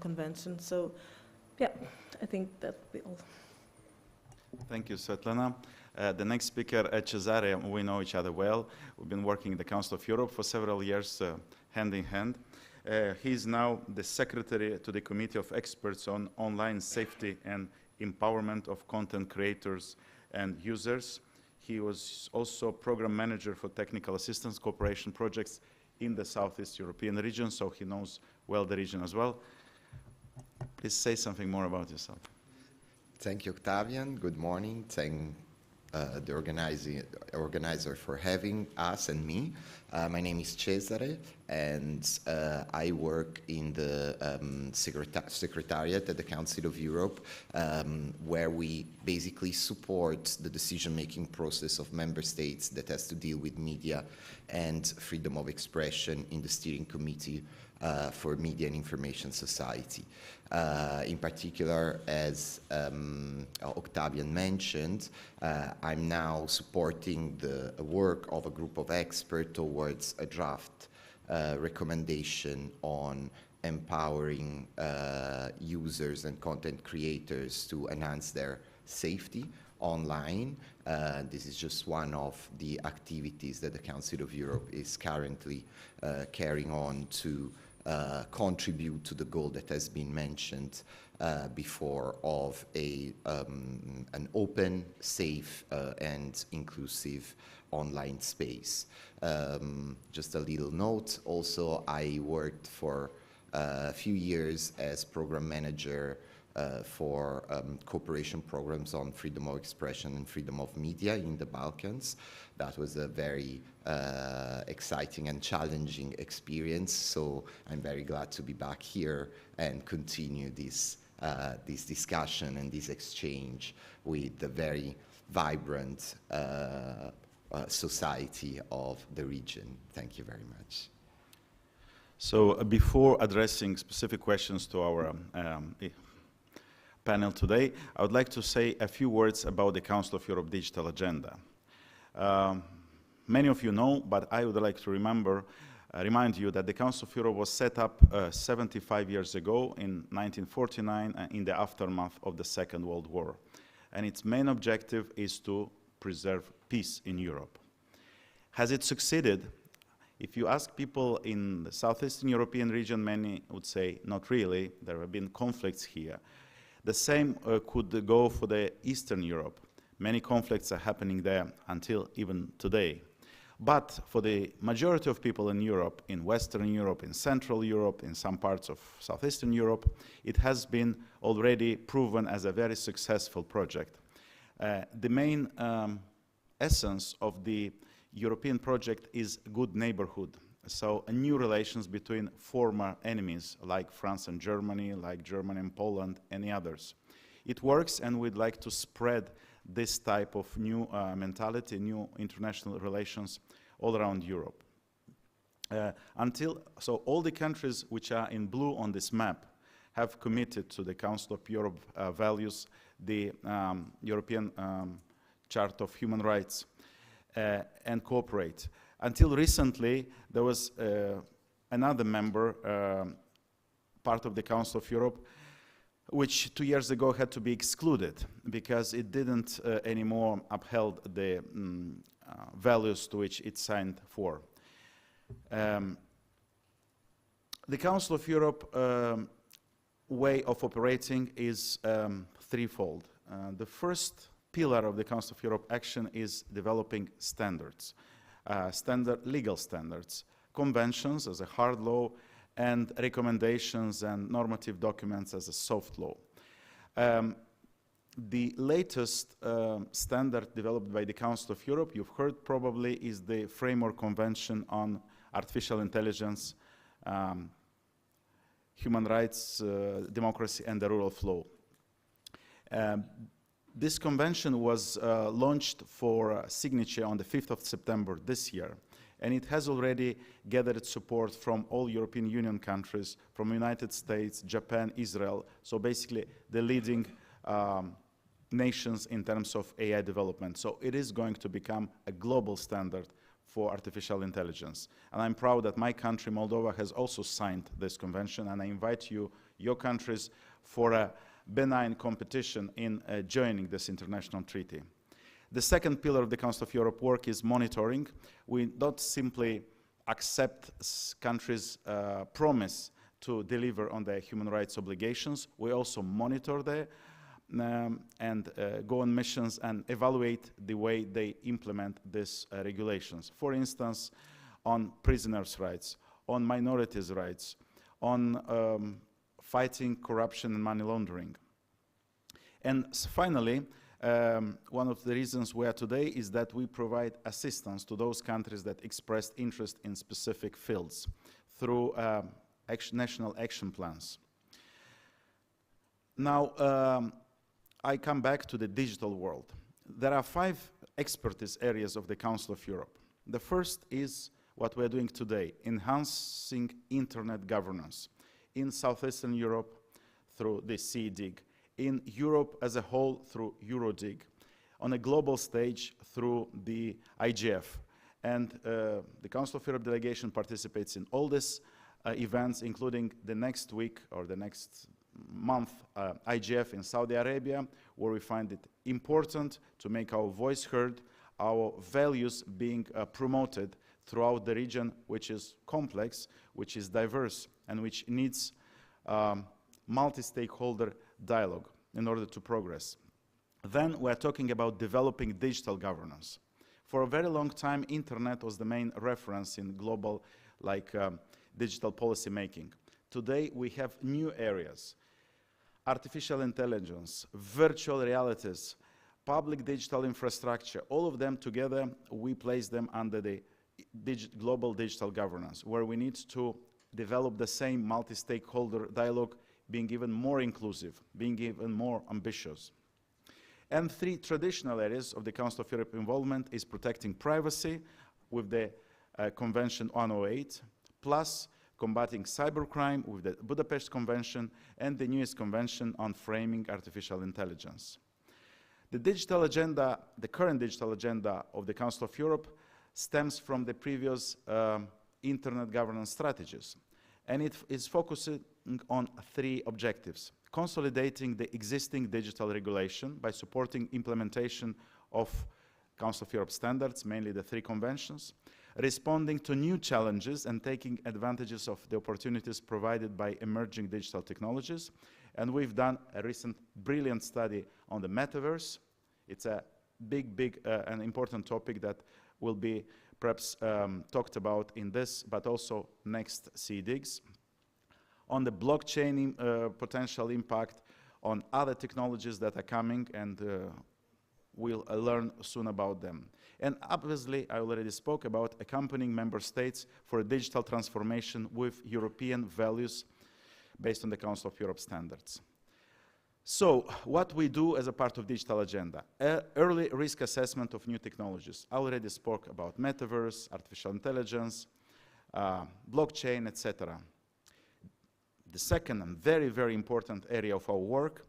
convention. So, yeah, I think that will be all. Thank you, Svetlana. The next speaker, Cesare, we know each other well. We've been working in the Council of Europe for several years, hand in hand. He is now the secretary to the Committee of Experts on Online Safety and Empowerment of Content Creators and Users. He was also program manager for technical assistance cooperation projects in the Southeast European region, so he knows well the region as well. Please say something more about yourself. Thank you, Octavian. Good morning. Thank the organizer for having us and me. My name is Cesare, and I work in the Secretariat at the Council of Europe, where we basically support the decision-making process of member states that has to deal with media and freedom of expression in the Steering Committee for Media and Information Society. In particular, as Octavian mentioned, I'm now supporting the work of a group of experts towards a draft recommendation on empowering users and content creators to enhance their safety online. This is just one of the activities that the Council of Europe is currently carrying on to contribute to the goal that has been mentioned before of an open, safe, and inclusive online space. Just a little note, also I worked for a few years as program manager for cooperation programs on freedom of expression and freedom of media in the Balkans. That was a very exciting and challenging experience, so I'm very glad to be back here and continue this discussion and this exchange with the very vibrant society of the region. Thank you very much. So before addressing specific questions to our panel today, I would like to say a few words about the Council of Europe Digital Agenda. Many of you know, but I would like to remind you that the Council of Europe was set up 75 years ago in 1949 in the aftermath of the Second World War. And its main objective is to preserve peace in Europe. Has it succeeded? If you ask people in the Southeastern European region, many would say not really. There have been conflicts here. The same could go for the Eastern Europe. Many conflicts are happening there until even today. But for the majority of people in Europe, in Western Europe, in Central Europe, in some parts of Southeastern Europe, it has been already proven as a very successful project. The main essence of the European project is good neighborhood. So new relations between former enemies like France and Germany, like Germany and Poland, and others. It works, and we'd like to spread this type of new mentality, new international relations all around Europe. So all the countries which are in blue on this map have committed to the Council of Europe values, the European Charter of Human Rights, and cooperate. Until recently, there was another member, part of the Council of Europe, which 2 years ago had to be excluded because it didn't anymore upheld the values to which it signed for. The Council of Europe way of operating is threefold. The first pillar of the Council of Europe action is developing standards, legal standards, conventions as a hard law, and recommendations and normative documents as a soft law. The latest standard developed by the Council of Europe, you've heard probably, is the Framework Convention on Artificial Intelligence, Human Rights, Democracy, and the Rule of Law. This convention was launched for signature on the 5th of September this year, and it has already gathered support from all European Union countries, from United States, Japan, Israel, so basically the leading nations in terms of AI development. So it is going to become a global standard for artificial intelligence. And I'm proud that my country, Moldova, has also signed this convention, and I invite you, your countries, for a benign competition in joining this international treaty. The second pillar of the Council of Europe work is monitoring. We don't simply accept countries' promise to deliver on their human rights obligations. We also monitor them and go on missions and evaluate the way they implement these regulations. For instance, on prisoners' rights, on minorities' rights, on fighting corruption and money laundering. And finally, one of the reasons we are today is that we provide assistance to those countries that expressed interest in specific fields through national action plans. Now, I come back to the digital world. There are 5 expertise areas of the Council of Europe. The first is what we're doing today, enhancing internet governance in Southeastern Europe through the SEEDIG, in Europe as a whole through EuroDig, on a global stage through the IGF. And the Council of Europe delegation participates in all these events, including the next week or the next month IGF in Saudi Arabia, where we find it important to make our voice heard, our values being promoted throughout the region, which is complex, which is diverse, and which needs multi-stakeholder dialogue in order to progress. Then we're talking about developing digital governance. For a very long time, internet was the main reference in global digital policy making. Today we have new areas: artificial intelligence, virtual realities, public digital infrastructure. All of them together, we place them under the global digital governance, where we need to develop the same multi-stakeholder dialogue, being even more inclusive, being even more ambitious. And 3 traditional areas of the Council of Europe involvement is protecting privacy with the Convention 108, plus combating cybercrime with the Budapest Convention and the newest Convention on Framing Artificial Intelligence. The digital agenda, the current digital agenda of the Council of Europe, stems from the previous internet governance strategies. And it is focusing on 3 objectives: consolidating the existing digital regulation by supporting implementation of Council of Europe standards, mainly the 3 conventions, responding to new challenges and taking advantages of the opportunities provided by emerging digital technologies. And we've done a recent brilliant study on the metaverse. It's a big and important topic that will be perhaps talked about in this, but also next SEEDIGs. On the blockchain potential impact, on other technologies that are coming, and we'll learn soon about them. And obviously, I already spoke about accompanying member states for a digital transformation with European values based on the Council of Europe standards. So, what we do as a part of digital agenda? Early risk assessment of new technologies. I already spoke about metaverse, artificial intelligence, blockchain, etc. The second and very important area of our work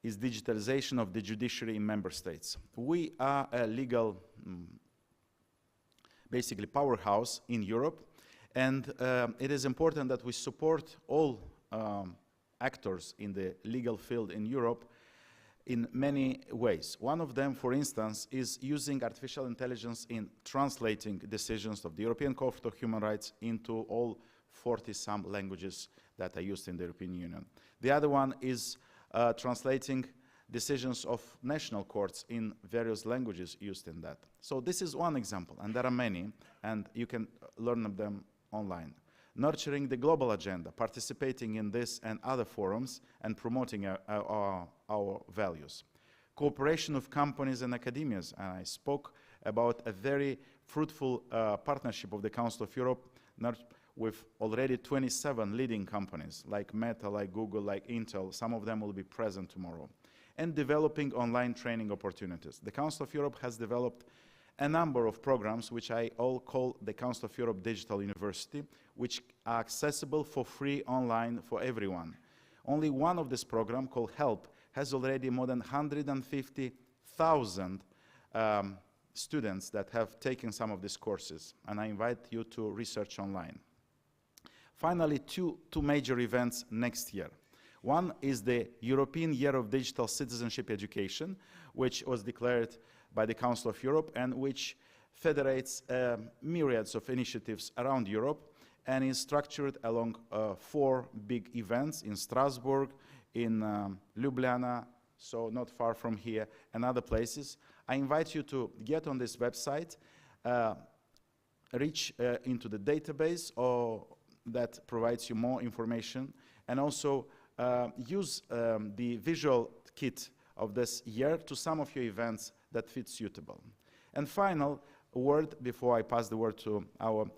is digitalization of the judiciary in member states. We are a legal, basically powerhouse in Europe, and it is important that we support all actors in the legal field in Europe in many ways. One of them, for instance, is using artificial intelligence in translating decisions of the European Court of Human Rights into all 40-some languages that are used in the European Union. The other one is translating decisions of national courts in various languages used in that. So this is one example, and there are many, and you can learn of them online. Nurturing the global agenda, participating in this and other forums, and promoting our values. Cooperation with companies and academias, and I spoke about a very fruitful partnership of the Council of Europe with already 27 leading companies like Meta, like Google, like Intel. Some of them will be present tomorrow. And developing online training opportunities. The Council of Europe has developed a number of programs which I all call the Council of Europe Digital University, which are accessible for free online for everyone. Only one of this program, called HELP, has already more than 150,000 students that have taken some of these courses, and I invite you to research online. Finally, two major events next year. One is the European Year of Digital Citizenship Education, which was declared by the Council of Europe and which federates myriads of initiatives around Europe and is structured along 4 big events in Strasbourg, in Ljubljana, so not far from here, and other places. I invite you to get on this website, reach into the database that provides you more information, and also use the visual kit of this year to some of your events that fit suitable. And final word, before I pass the word to our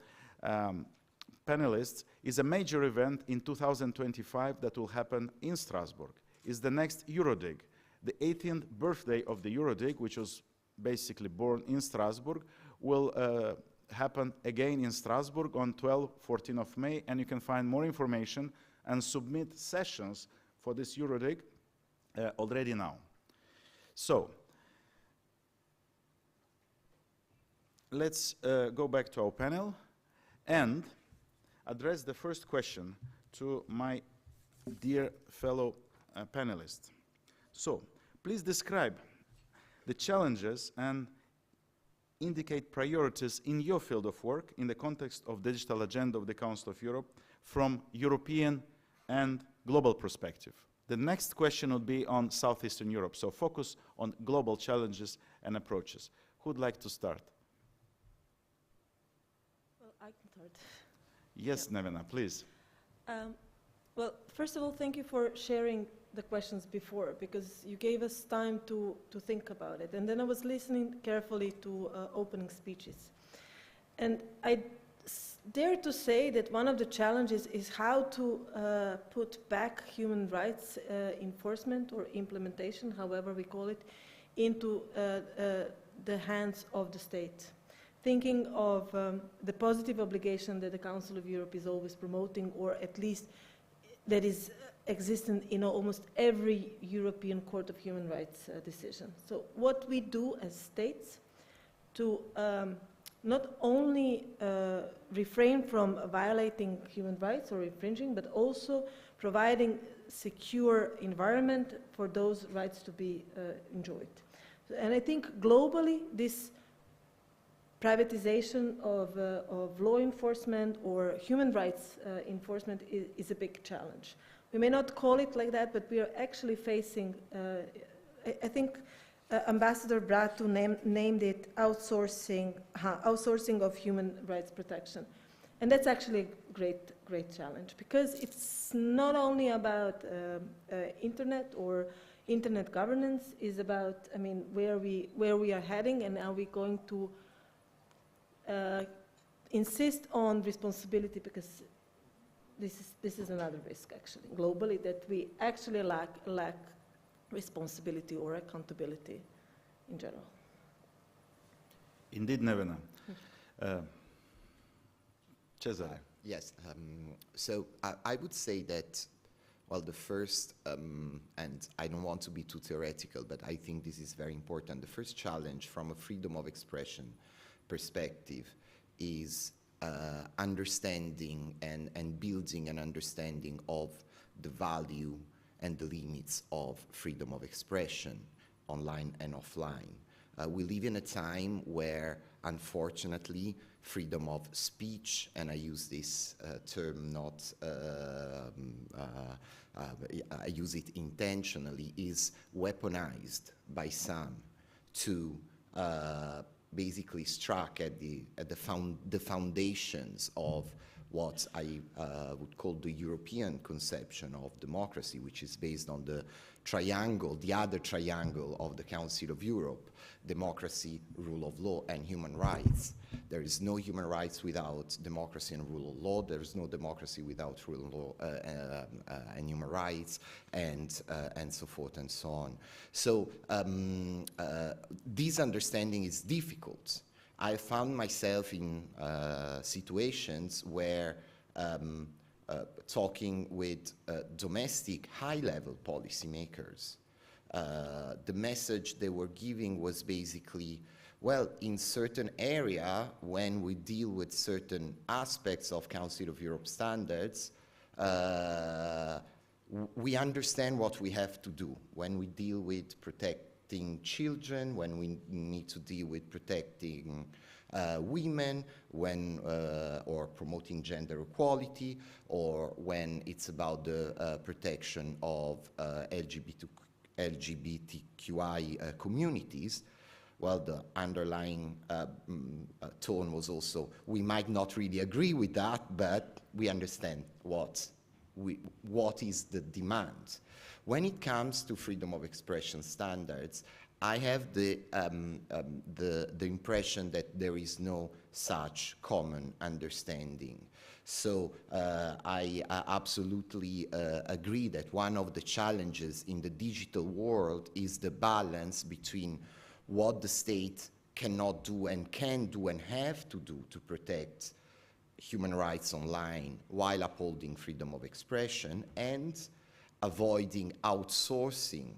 panelists, is a major event in 2025 that will happen in Strasbourg. Is the next EuroDig. The 18th birthday of the EuroDig, which was basically born in Strasbourg, will happen again in Strasbourg on 12-14 of May, and you can find more information and submit sessions for this EuroDig already now. So, let's go back to our panel and address the first question to my dear fellow panelists. So, please describe the challenges and indicate priorities in your field of work in the context of digital agenda of the Council of Europe from European and global perspective. The next question would be on Southeastern Europe, so focus on global challenges and approaches. Who would like to start? Well, I can start. Yes, yeah. Nevena, please. Well, first of all, thank you for sharing the questions before, because you gave us time to think about it. And then I was listening carefully to opening speeches. And I dare to say that one of the challenges is how to put back human rights enforcement or implementation, however we call it, into the hands of the state. Thinking of the positive obligation that the Council of Europe is always promoting, or at least that is existent in almost every European Court of Human Rights decision. So what we do as states to not only refrain from violating human rights or infringing, but also providing secure environment for those rights to be enjoyed. And I think globally this privatization of law enforcement or human rights enforcement is a big challenge. We may not call it like that, but we are actually facing, I think Ambassador Bratu named it outsourcing of human rights protection. And that's actually a great challenge, because it's not only about internet or internet governance, is about, I mean, where we are heading, and are we going to insist on responsibility, because this is another risk actually globally, that we actually lack responsibility or accountability in general. Indeed, Nevena. Cesare. Yes, so I would say that, well, the first, and I don't want to be too theoretical, but I think this is very important. The first challenge from a freedom of expression perspective is understanding and building an understanding of the value and the limits of freedom of expression online and offline. We live in a time where unfortunately, freedom of speech, and I use this term not, I use it intentionally, is weaponized by some to basically struck at the foundations of what I would call the European conception of democracy, which is based on the triangle, the other triangle of the Council of Europe: democracy, rule of law, and human rights. There is no human rights without democracy and rule of law. There is no democracy without rule of law and human rights, and so forth and so on. So this understanding is difficult. I found myself in situations where talking with domestic high-level policymakers, the message they were giving was basically, well, in certain area, when we deal with certain aspects of Council of Europe standards, we understand what we have to do when we deal with protecting children, when we need to deal with protecting women, when or promoting gender equality, or when it's about the protection of LGBTQI communities. Well, the underlying tone was also, we might not really agree with that, but we understand what is the demand. When it comes to freedom of expression standards, I have the impression that there is no such common understanding. So I absolutely agree that one of the challenges in the digital world is the balance between what the state cannot do and can do and have to do to protect human rights online while upholding freedom of expression, and avoiding outsourcing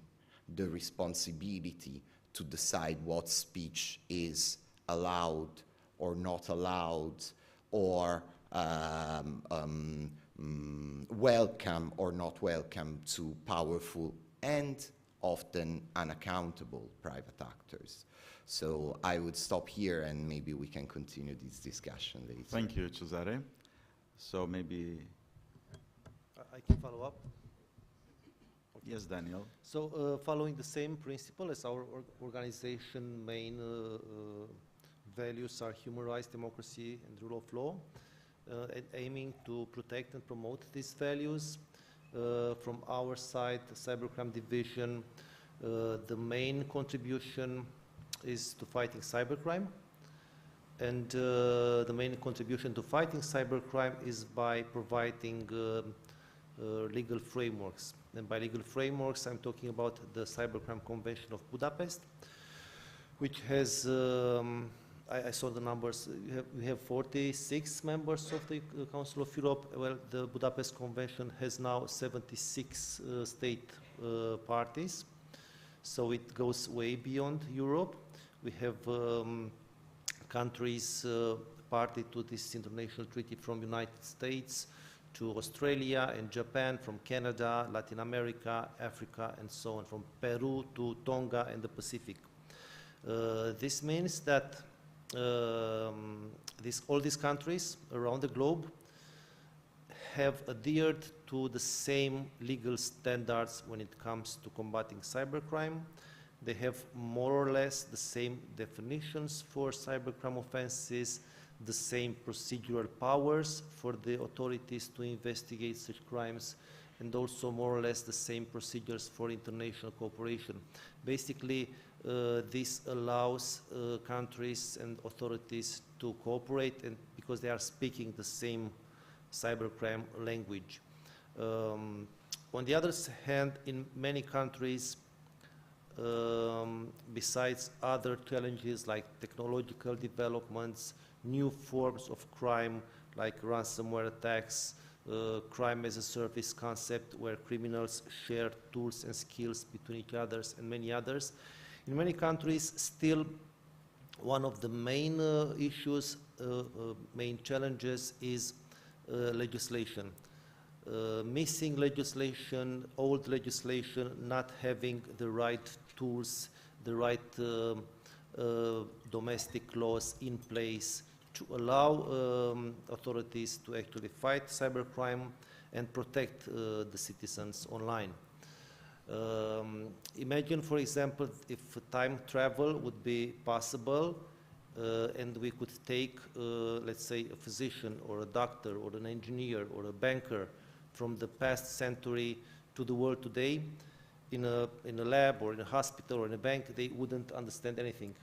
the responsibility to decide what speech is allowed or not allowed, or welcome or not welcome to powerful and often unaccountable private actors. So I would stop here, and maybe we can continue this discussion later. Thank you, Cesare. So maybe I can follow up. Yes, Daniel. So following the same principle as our organization, main values are human rights, democracy, and rule of law, and aiming to protect and promote these values. From our side, the Cybercrime Division, the main contribution is to fighting cybercrime. And the main contribution to fighting cybercrime is by providing legal frameworks. And by legal frameworks, I'm talking about the Cybercrime Convention of Budapest, which has, I saw the numbers, we have 46 members of the Council of Europe. Well, the Budapest Convention has now 76 state parties, so it goes way beyond Europe. We have countries party to this international treaty from United States to Australia and Japan, from Canada, Latin America, Africa, and so on, from Peru to Tonga and the Pacific. This means that all these countries around the globe have adhered to the same legal standards when it comes to combating cybercrime. They have more or less the same definitions for cybercrime offenses, the same procedural powers for the authorities to investigate such crimes, and also more or less the same procedures for international cooperation. Basically, this allows countries and authorities to cooperate, and because they are speaking the same cybercrime language. On the other hand, in many countries, besides other challenges like technological developments, new forms of crime like ransomware attacks, crime as a service concept where criminals share tools and skills between each other, and many others. In many countries, still one of the main issues, main challenges is legislation. Missing legislation, old legislation, not having the right tools, the right domestic laws in place to allow authorities to actually fight cybercrime and protect the citizens online. Imagine, for example, if time travel would be possible and we could take, let's say, a physician or a doctor or an engineer or a banker from the past century to the world today. In a lab or in a hospital or in a bank, they wouldn't understand anything.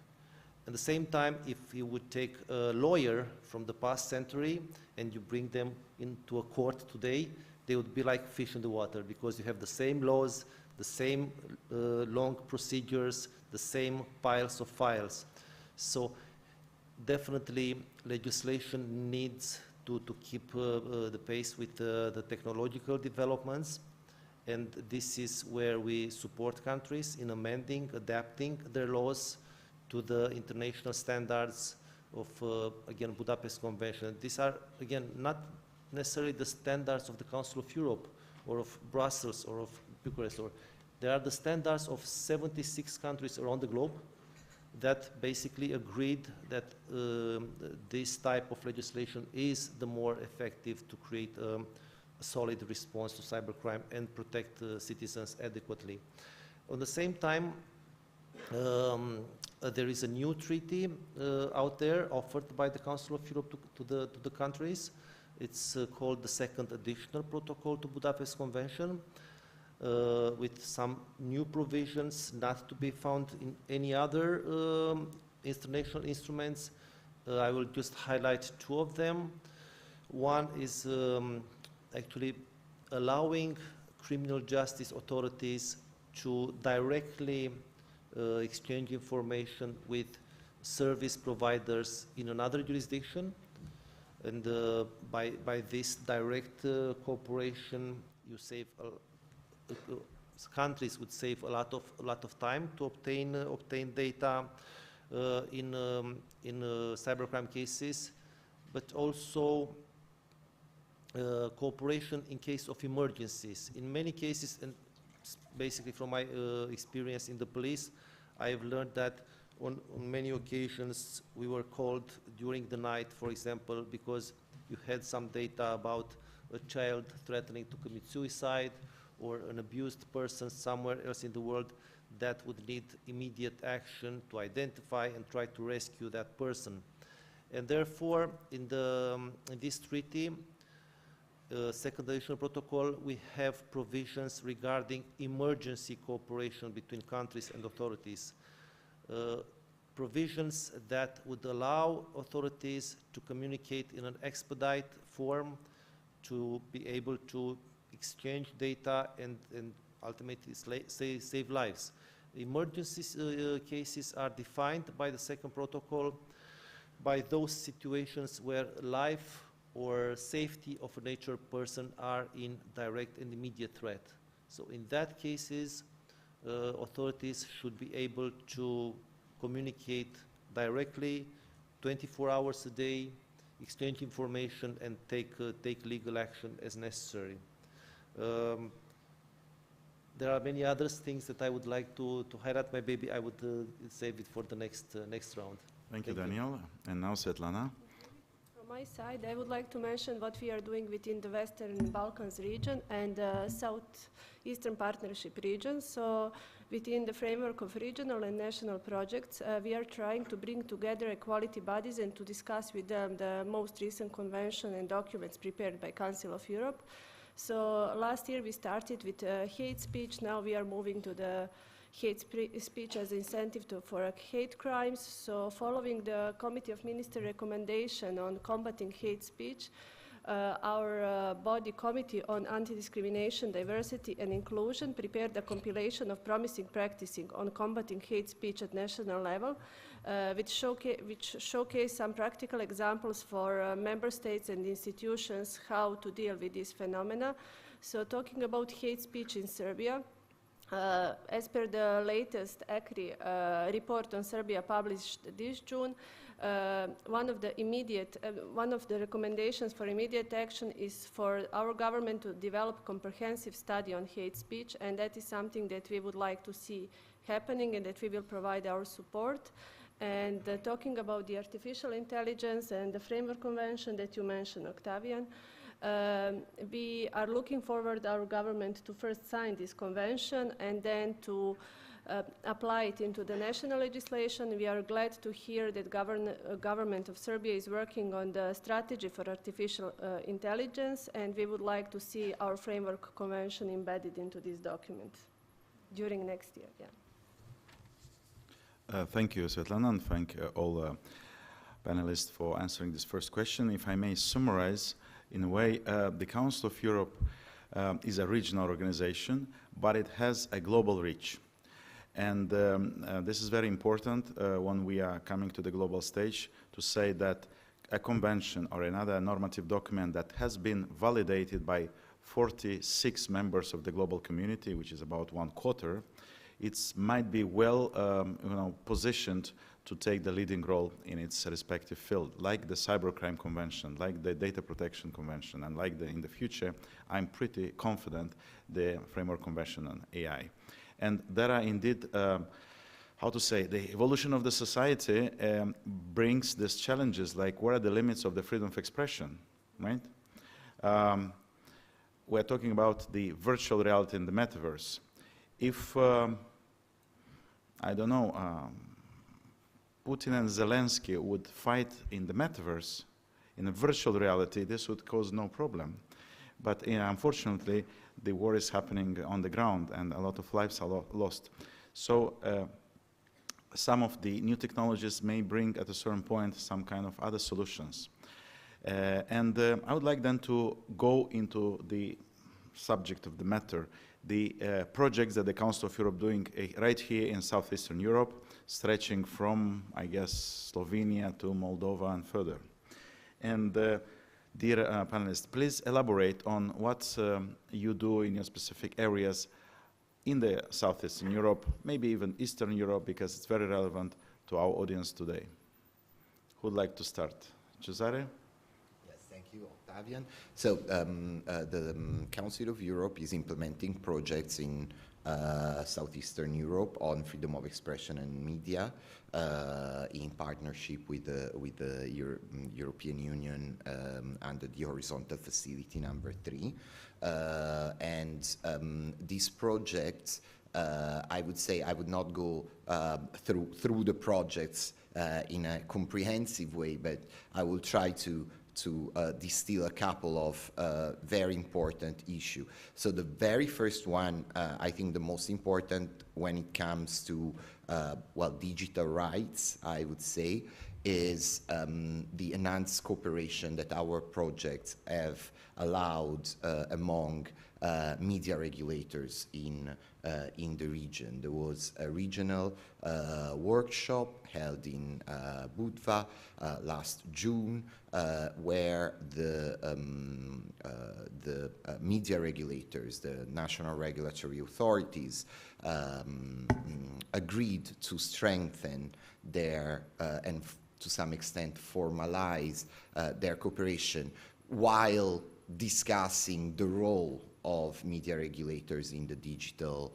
At the same time, if you would take a lawyer from the past century and you bring them into a court today, they would be like fish in the water, because you have the same laws, the same long procedures, the same piles of files. So definitely legislation needs to keep the pace with the technological developments. And this is where we support countries in amending, adapting their laws to the international standards of, again, Budapest Convention. These are, again, not necessarily the standards of the Council of Europe or of Brussels or of Bucharest. They are the standards of 76 countries around the globe that basically agreed that this type of legislation is the more effective to create a solid response to cybercrime and protect citizens adequately. At the same time, there is a new treaty out there offered by the Council of Europe to the countries. It's called the Second Additional Protocol to Budapest Convention, with some new provisions not to be found in any other international instruments. I will just highlight two of them. One is actually allowing criminal justice authorities to directly exchange information with service providers in another jurisdiction. And by this direct cooperation, you save countries would save a lot of time to obtain data in cybercrime cases, but also cooperation in case of emergencies. In many cases, and basically from my experience in the police, I have learned that on many occasions we were called during the night, for example, because you had some data about a child threatening to commit suicide or an abused person somewhere else in the world that would need immediate action to identify and try to rescue that person. And therefore, in this treaty, Second Additional Protocol, we have provisions regarding emergency cooperation between countries and authorities. Provisions that would allow authorities to communicate in an expedite form, to be able to exchange data and ultimately save lives. Emergency cases are defined by the second protocol by those situations where life or safety of a nature person are in direct and immediate threat. So in that cases, authorities should be able to communicate directly, 24 hours a day, exchange information, and take legal action as necessary. There are many other things that I would like to highlight. Maybe I would save it for the next round. Thank you, Daniel. And now Svetlana. From my side, I would like to mention what we are doing within the Western Balkans region and Southeastern Partnership region. So within the framework of regional and national projects, we are trying to bring together equality bodies and to discuss with them the most recent convention and documents prepared by Council of Europe. So last year we started with hate speech. Now we are moving to the hate speech as incentive for hate crimes. So following the Committee of Ministers recommendation on combating hate speech, our body Committee on Anti-Discrimination, Diversity and Inclusion prepared a compilation of promising practices on combating hate speech at national level, which showcase some practical examples for member states and institutions how to deal with this phenomena. So talking about hate speech in Serbia, as per the latest ECRI report on Serbia published this June, one of the recommendations for immediate action is for our government to develop comprehensive study on hate speech, and that is something that we would like to see happening and that we will provide our support. And talking about the artificial intelligence and the framework convention that you mentioned, Octavian, we are looking forward our government to first sign this convention and then to apply it into the national legislation. We are glad to hear that government of Serbia is working on the strategy for artificial intelligence, and we would like to see our framework convention embedded into this document during next year. Yeah. Thank you, Svetlana, and thank all panelists for answering this first question. If I may summarize, in a way, the Council of Europe is a regional organization, but it has a global reach. And this is very important when we are coming to the global stage to say that a convention or another normative document that has been validated by 46 members of the global community, which is about 1/4, it might be well positioned to take the leading role in its respective field, like the Cybercrime Convention, like the Data Protection Convention, and like in the future, I'm pretty confident, the Framework Convention on AI. And there are indeed, how to say, the evolution of the society brings these challenges, like what are the limits of the freedom of expression, right? We're talking about the virtual reality in the metaverse. If, I don't know, Putin and Zelensky would fight in the metaverse, in a virtual reality, this would cause no problem. But unfortunately, the war is happening on the ground and a lot of lives are lost. So some of the new technologies may bring at a certain point some kind of other solutions. And I would like then to go into the subject of the matter, the projects that the Council of Europe doing right here in Southeastern Europe, stretching from, I guess, Slovenia to Moldova and further. And dear panelists, please elaborate on what you do in your specific areas in the Southeastern Europe, maybe even Eastern Europe, because it's very relevant to our audience today. Who would like to start? Cesare? Yes, thank you, Octavian. So the Council of Europe is implementing projects in Southeastern Europe on freedom of expression and media in partnership with the European Union under the Horizontal Facility number 3. And these projects, I would say, I would not go through the projects in a comprehensive way, but I will try to distill a couple of very important issues. So the very first one, I think the most important when it comes to, well, digital rights, I would say, is the enhanced cooperation that our projects have allowed among media regulators in the region. There was a regional workshop held in Budva last June, where the media regulators, the national regulatory authorities, agreed to strengthen their and to some extent formalize their cooperation while discussing the role of media regulators in the digital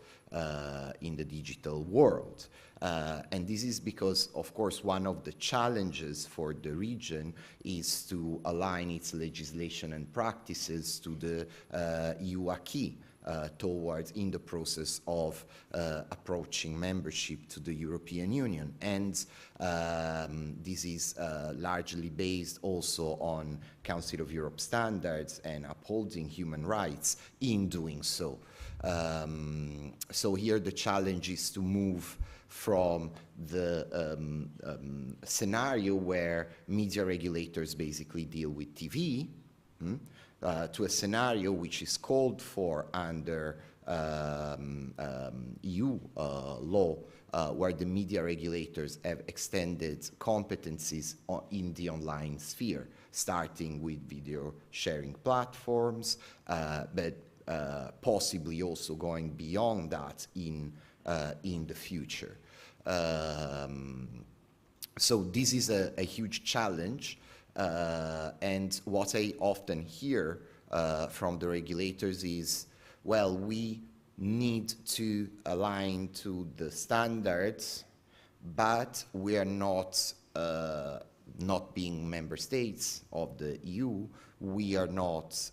world. And this is because, of course, one of the challenges for the region is to align its legislation and practices to the EU acquis towards in the process of approaching membership to the European Union. And this is largely based also on Council of Europe standards and upholding human rights in doing so. So here the challenge is to move from the scenario where media regulators basically deal with TV, to a scenario which is called for under EU law, where the media regulators have extended competencies in the online sphere, starting with video sharing platforms, but possibly also going beyond that in the future. So this is a huge challenge. And what I often hear from the regulators is, well, we need to align to the standards, but we are not, not being member states of the EU, we are not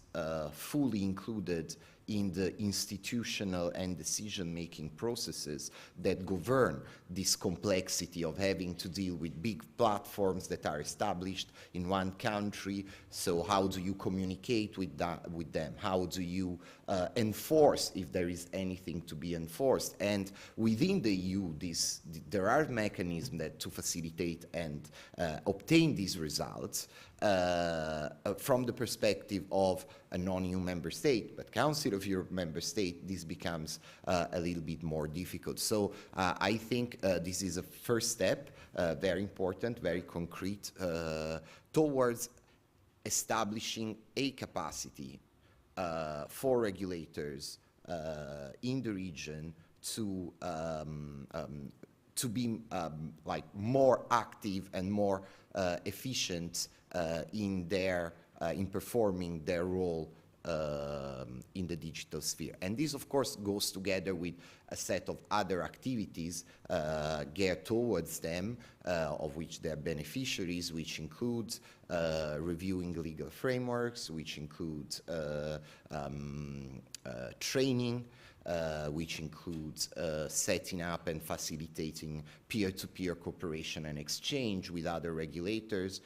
fully included in the institutional and decision-making processes that govern this complexity of having to deal with big platforms that are established in one country. So how do you communicate with them? How do you enforce if there is anything to be enforced? And within the EU, there are mechanisms that to facilitate and obtain these results. From the perspective of a non-EU member state, but Council of Europe member state, this becomes a little bit more difficult. So I think this is a first step, very important, very concrete, towards establishing a capacity for regulators in the region to be like more active and more efficient in performing their role in the digital sphere. And this, of course, goes together with a set of other activities geared towards them, of which they're beneficiaries, which includes reviewing legal frameworks, which includes training, which includes setting up and facilitating peer-to-peer cooperation and exchange with other regulators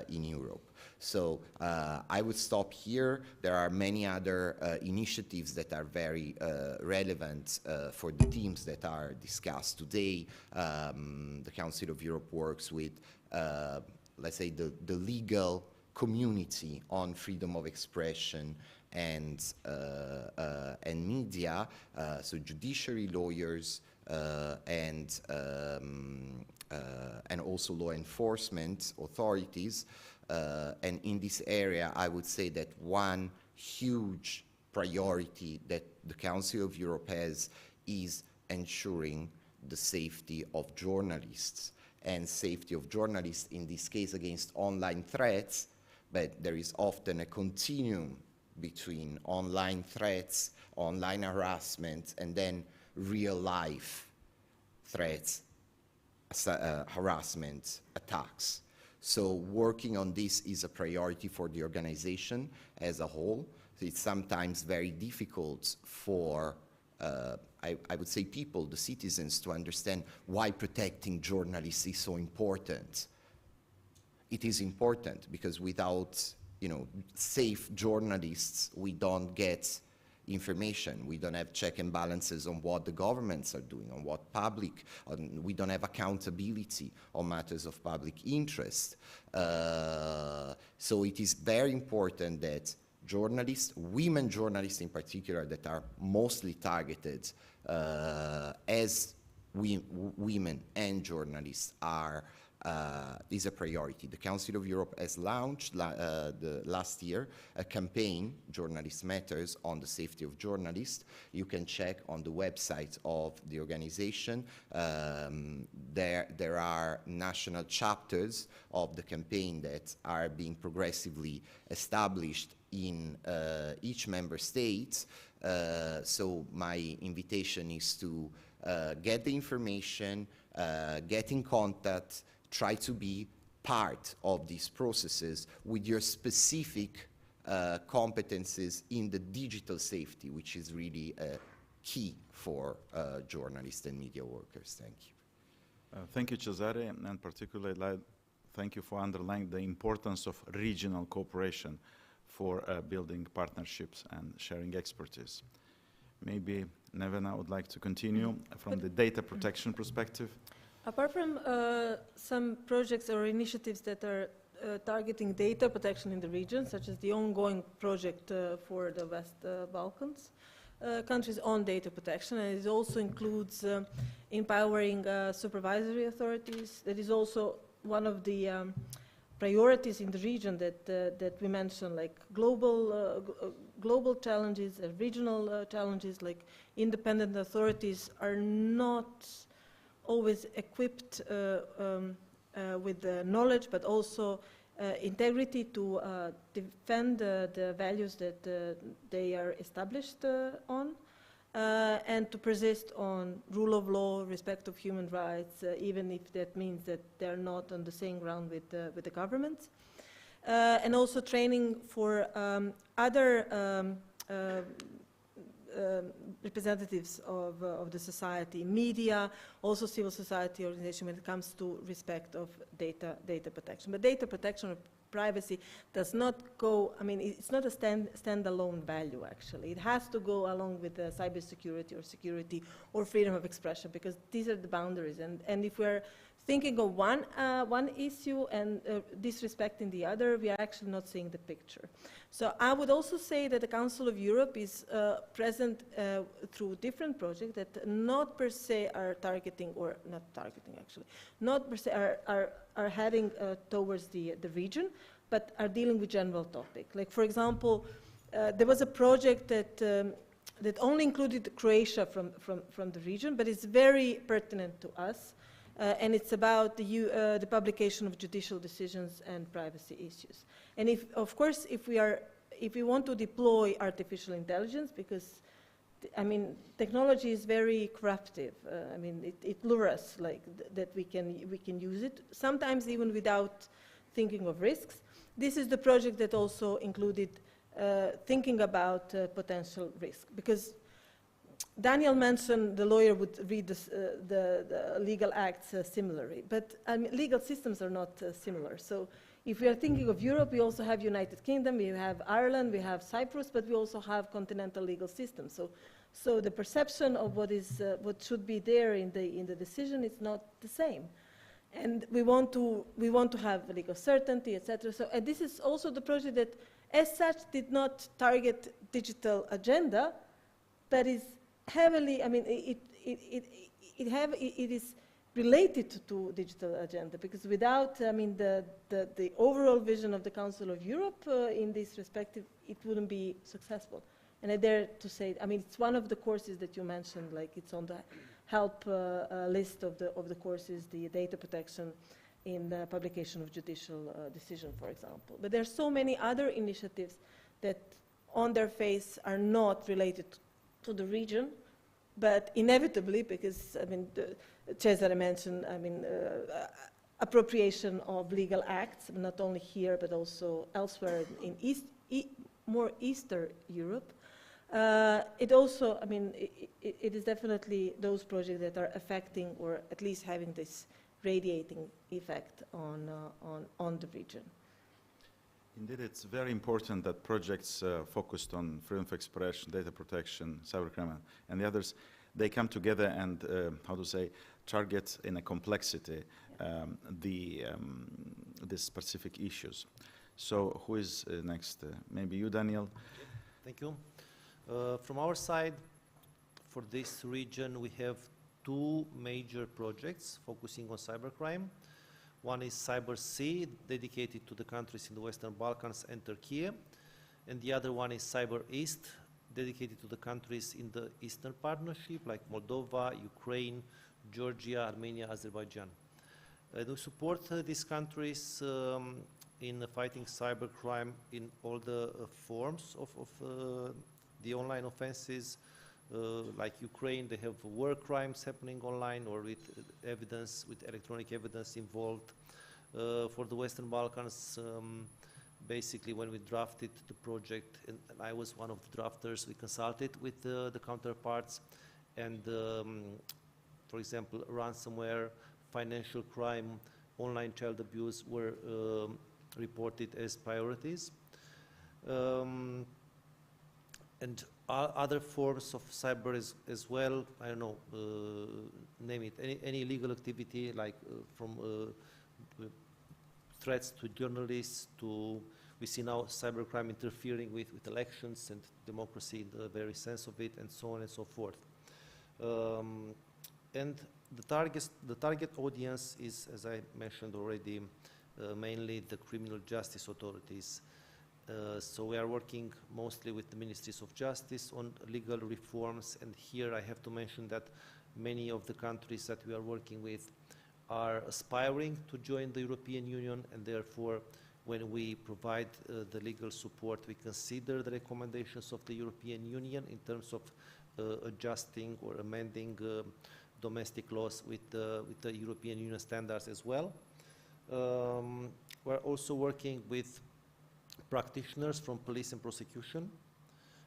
in Europe. So I would stop here. There are many other initiatives that are very relevant for the themes that are discussed today. The Council of Europe works with, let's say, the legal community on freedom of expression and media, so judiciary, lawyers, and also law enforcement authorities. And in this area, I would say that one huge priority that the Council of Europe has is ensuring the safety of journalists, and safety of journalists in this case against online threats, but there is often a continuum between online threats, online harassment, and then real-life threats, harassment, attacks. So working on this is a priority for the organization as a whole. So it's sometimes very difficult for, I would say, people, the citizens, to understand why protecting journalists is so important. It is important because without safe journalists, we don't get information. We don't have check and balances on what the governments are doing, on what we don't have accountability on matters of public interest. So it is very important that journalists, women journalists in particular, that are mostly targeted as women and journalists is a priority. The Council of Europe has launched last year a campaign, Journalist Matters, on the safety of journalists. You can check on the website of the organization. There are national chapters of the campaign that are being progressively established in each member state. So my invitation is to get the information, get in contact, try to be part of these processes with your specific competences in the digital safety, which is really key for journalists and media workers. Thank you. Thank you, Cesare, and particularly thank you for underlining the importance of regional cooperation for building partnerships and sharing expertise. Maybe Nevena would like to continue from the data protection perspective. Apart from some projects or initiatives that are targeting data protection in the region, such as the ongoing project for the West Balkans countries on data protection, and it also includes empowering supervisory authorities. That is also one of the priorities in the region that we mentioned, like global challenges, regional challenges, like independent authorities are not always equipped with the knowledge, but also integrity to defend the values that they are established on. and to persist on rule of law, respect of human rights, even if that means that they're not on the same ground with the government. And also training for other representatives of the society, media, also civil society organization when it comes to respect of data protection. But data protection or privacy does not go, I mean, it's not a standalone value actually. It has to go along with cybersecurity or security or freedom of expression, because these are the boundaries. And if we're thinking of one issue and disrespecting the other, we are actually not seeing the picture. So I would also say that the Council of Europe is present through different projects that not per se are targeting, or not targeting actually, not per se are heading towards the region, but are dealing with general topic. Like for example, there was a project that only included Croatia from the region, but it's very pertinent to us. And it's about the publication of judicial decisions and privacy issues. And of course, if we want to deploy artificial intelligence, because I mean, technology is very corruptive. I mean, it lures us like that we can use it, sometimes even without thinking of risks. This is the project that also included thinking about potential risk, because Daniel mentioned the lawyer would read the legal acts similarly, but I mean, legal systems are not similar. So if we are thinking of Europe, we also have United Kingdom, we have Ireland, we have Cyprus, but we also have continental legal systems. So the perception of what should be there in the decision is not the same. And we want to have legal certainty, etc. So, and this is also the project that, as such, did not target digital agenda, but is heavily, I mean, it is related to digital agenda, because without, I mean, the overall vision of the Council of Europe in this respect, it wouldn't be successful. And I dare to say, I mean, it's one of the courses that you mentioned, like it's on the help list of the courses, the data protection in the publication of judicial decision, for example. But there are so many other initiatives that on their face are not related to the region, but inevitably, because I mean, Cesare mentioned, I mean, appropriation of legal acts, not only here but also elsewhere in more Eastern Europe. It also, I mean, it is definitely those projects that are affecting, or at least having this radiating effect on the region. Indeed, it's very important that projects focused on freedom of expression, data protection, cybercrime, and the others, they come together and, how to say, target in a complexity the specific issues. So who is next? Maybe you, Daniel? Thank you. From our side, for this region, we have two major projects focusing on cybercrime. One is CyberSea, dedicated to the countries in the Western Balkans and Turkey. And the other one is Cyber East, dedicated to the countries in the Eastern Partnership, like Moldova, Ukraine, Georgia, Armenia, Azerbaijan. We support these countries in fighting cybercrime in all the forms of the online offenses. Like Ukraine, they have war crimes happening online, or with evidence, with electronic evidence involved. For the Western Balkans, basically when we drafted the project, and I was one of the drafters, we consulted with the counterparts, and for example, ransomware, financial crime, online child abuse were reported as priorities. And other forms of cyber as well, I don't know, name it, any illegal activity, like from threats to journalists to, we see now cybercrime interfering with elections and democracy in the very sense of it, and so on and so forth. And the target audience is, as I mentioned already, mainly the criminal justice authorities. So we are working mostly with the ministries of justice on legal reforms, and here I have to mention that many of the countries that we are working with are aspiring to join the European Union, and therefore when we provide the legal support, we consider the recommendations of the European Union in terms of adjusting or amending domestic laws with the European Union standards as well. We're also working with practitioners from police and prosecution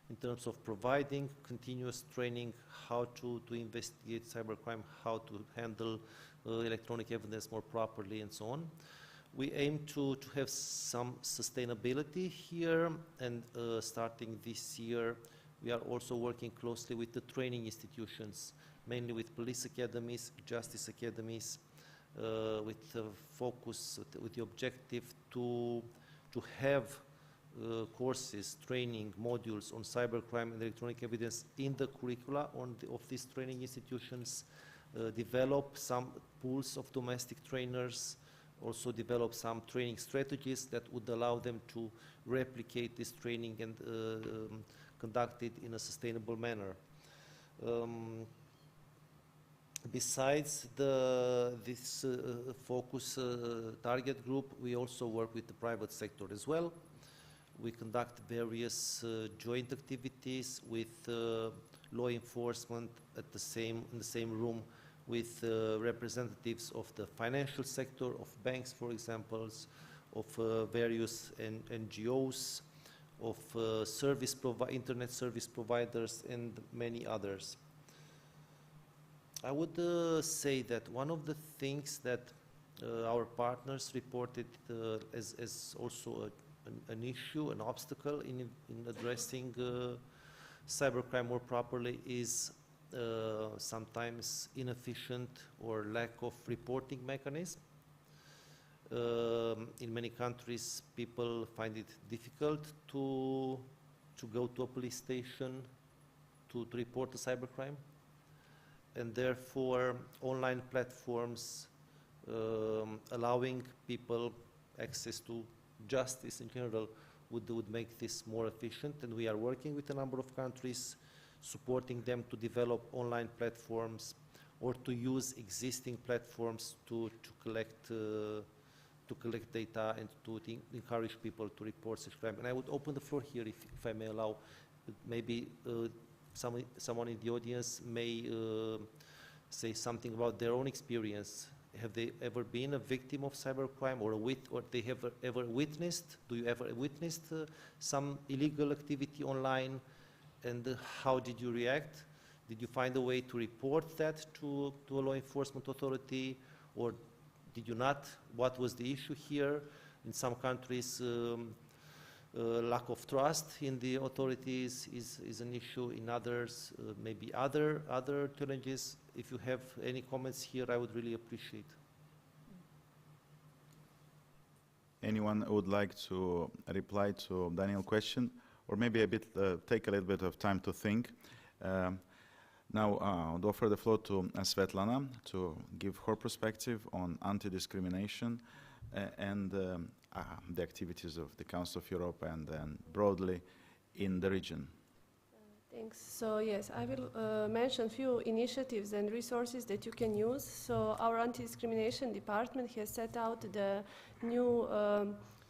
in terms of providing continuous training how to investigate cybercrime, how to handle electronic evidence more properly, and so on. We aim to have some sustainability here, and starting this year, we are also working closely with the training institutions, mainly with police academies, justice academies, with the focus, with the objective to have courses, training, modules on cybercrime and electronic evidence in the curricula of these training institutions, develop some pools of domestic trainers, also develop some training strategies that would allow them to replicate this training and conduct it in a sustainable manner. Besides this focus target group, we also work with the private sector as well. We conduct various joint activities with law enforcement in the same room with representatives of the financial sector, of banks, for example, of various NGOs, of internet service providers, and many others. I would say that one of the things that our partners reported as also an issue, an obstacle in addressing cybercrime more properly is sometimes inefficient or lack of reporting mechanism. In many countries, people find it difficult to go to a police station to report a cybercrime, and therefore online platforms allowing people access to justice in general would make this more efficient, and we are working with a number of countries, supporting them to develop online platforms or to use existing platforms to collect data and to encourage people to report such crime. And I would open the floor here, if I may allow. Maybe someone in the audience may say something about their own experience. Have they ever been a victim of cybercrime, or they have ever witnessed? Do you ever witnessed some illegal activity online? And how did you react? Did you find a way to report that to a law enforcement authority, or did you not? What was the issue here? In some countries, lack of trust in the authorities is an issue. In others, maybe other challenges. If you have any comments here, I would really appreciate. Anyone would like to reply to Daniel's question? Or maybe take a little bit of time to think. Now, I'll offer the floor to Svetlana to give her perspective on anti-discrimination and the activities of the Council of Europe and then broadly in the region. Thanks. So yes, I will mention a few initiatives and resources that you can use. So our anti-discrimination department has set out the new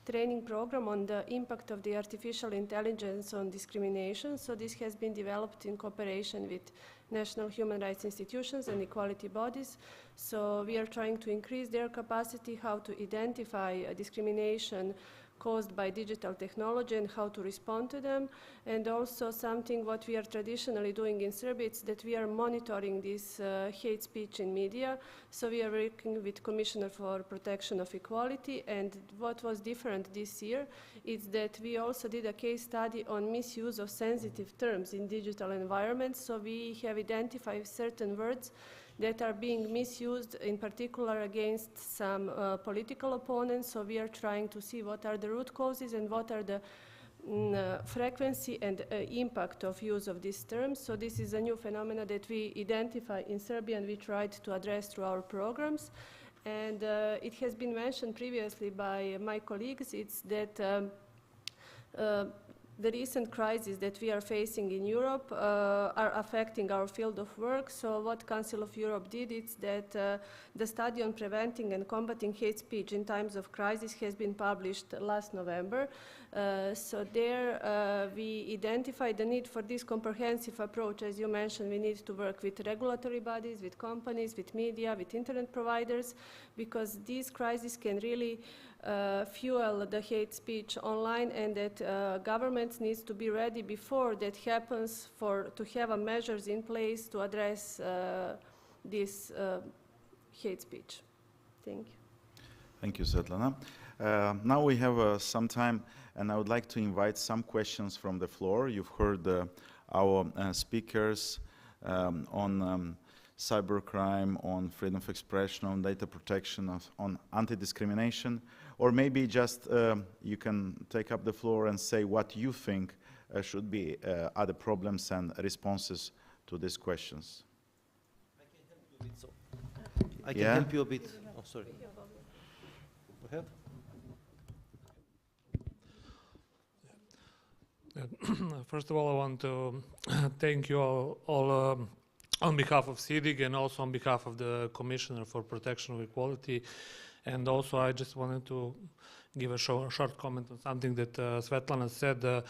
training program on the impact of the artificial intelligence on discrimination. So this has been developed in cooperation with national human rights institutions and equality bodies. So we are trying to increase their capacity, how to identify discrimination caused by digital technology and how to respond to them. And also something what we are traditionally doing in Serbia is that we are monitoring this hate speech in media. So we are working with Commissioner for Protection of Equality, and what was different this year is that we also did a case study on misuse of sensitive terms in digital environments. So we have identified certain words that are being misused, in particular against some political opponents. So we are trying to see what are the root causes and what are the frequency and impact of use of these terms. So this is a new phenomenon that we identify in Serbia and we tried to address through our programs. And it has been mentioned previously by my colleagues, it's that the recent crises that we are facing in Europe are affecting our field of work. So what Council of Europe did is that the study on preventing and combating hate speech in times of crisis has been published last November. So there we identified the need for this comprehensive approach. As you mentioned, we need to work with regulatory bodies, with companies, with media, with internet providers, because these crises can really fuel the hate speech online, and that governments needs to be ready before that happens to have measures in place to address this hate speech. Thank you. Thank you, Svetlana. Now we have some time, and I would like to invite some questions from the floor. You've heard our speakers on cybercrime, on freedom of expression, on data protection, on anti-discrimination, or maybe just you can take up the floor and say what you think should be other problems and responses to these questions. I can help you a bit. Oh, sorry. Go ahead. First of all, I want to thank you all on behalf of SEEDIG and also on behalf of the Commissioner for Protection of Equality. And also I just wanted to give a short comment on something that Svetlana said.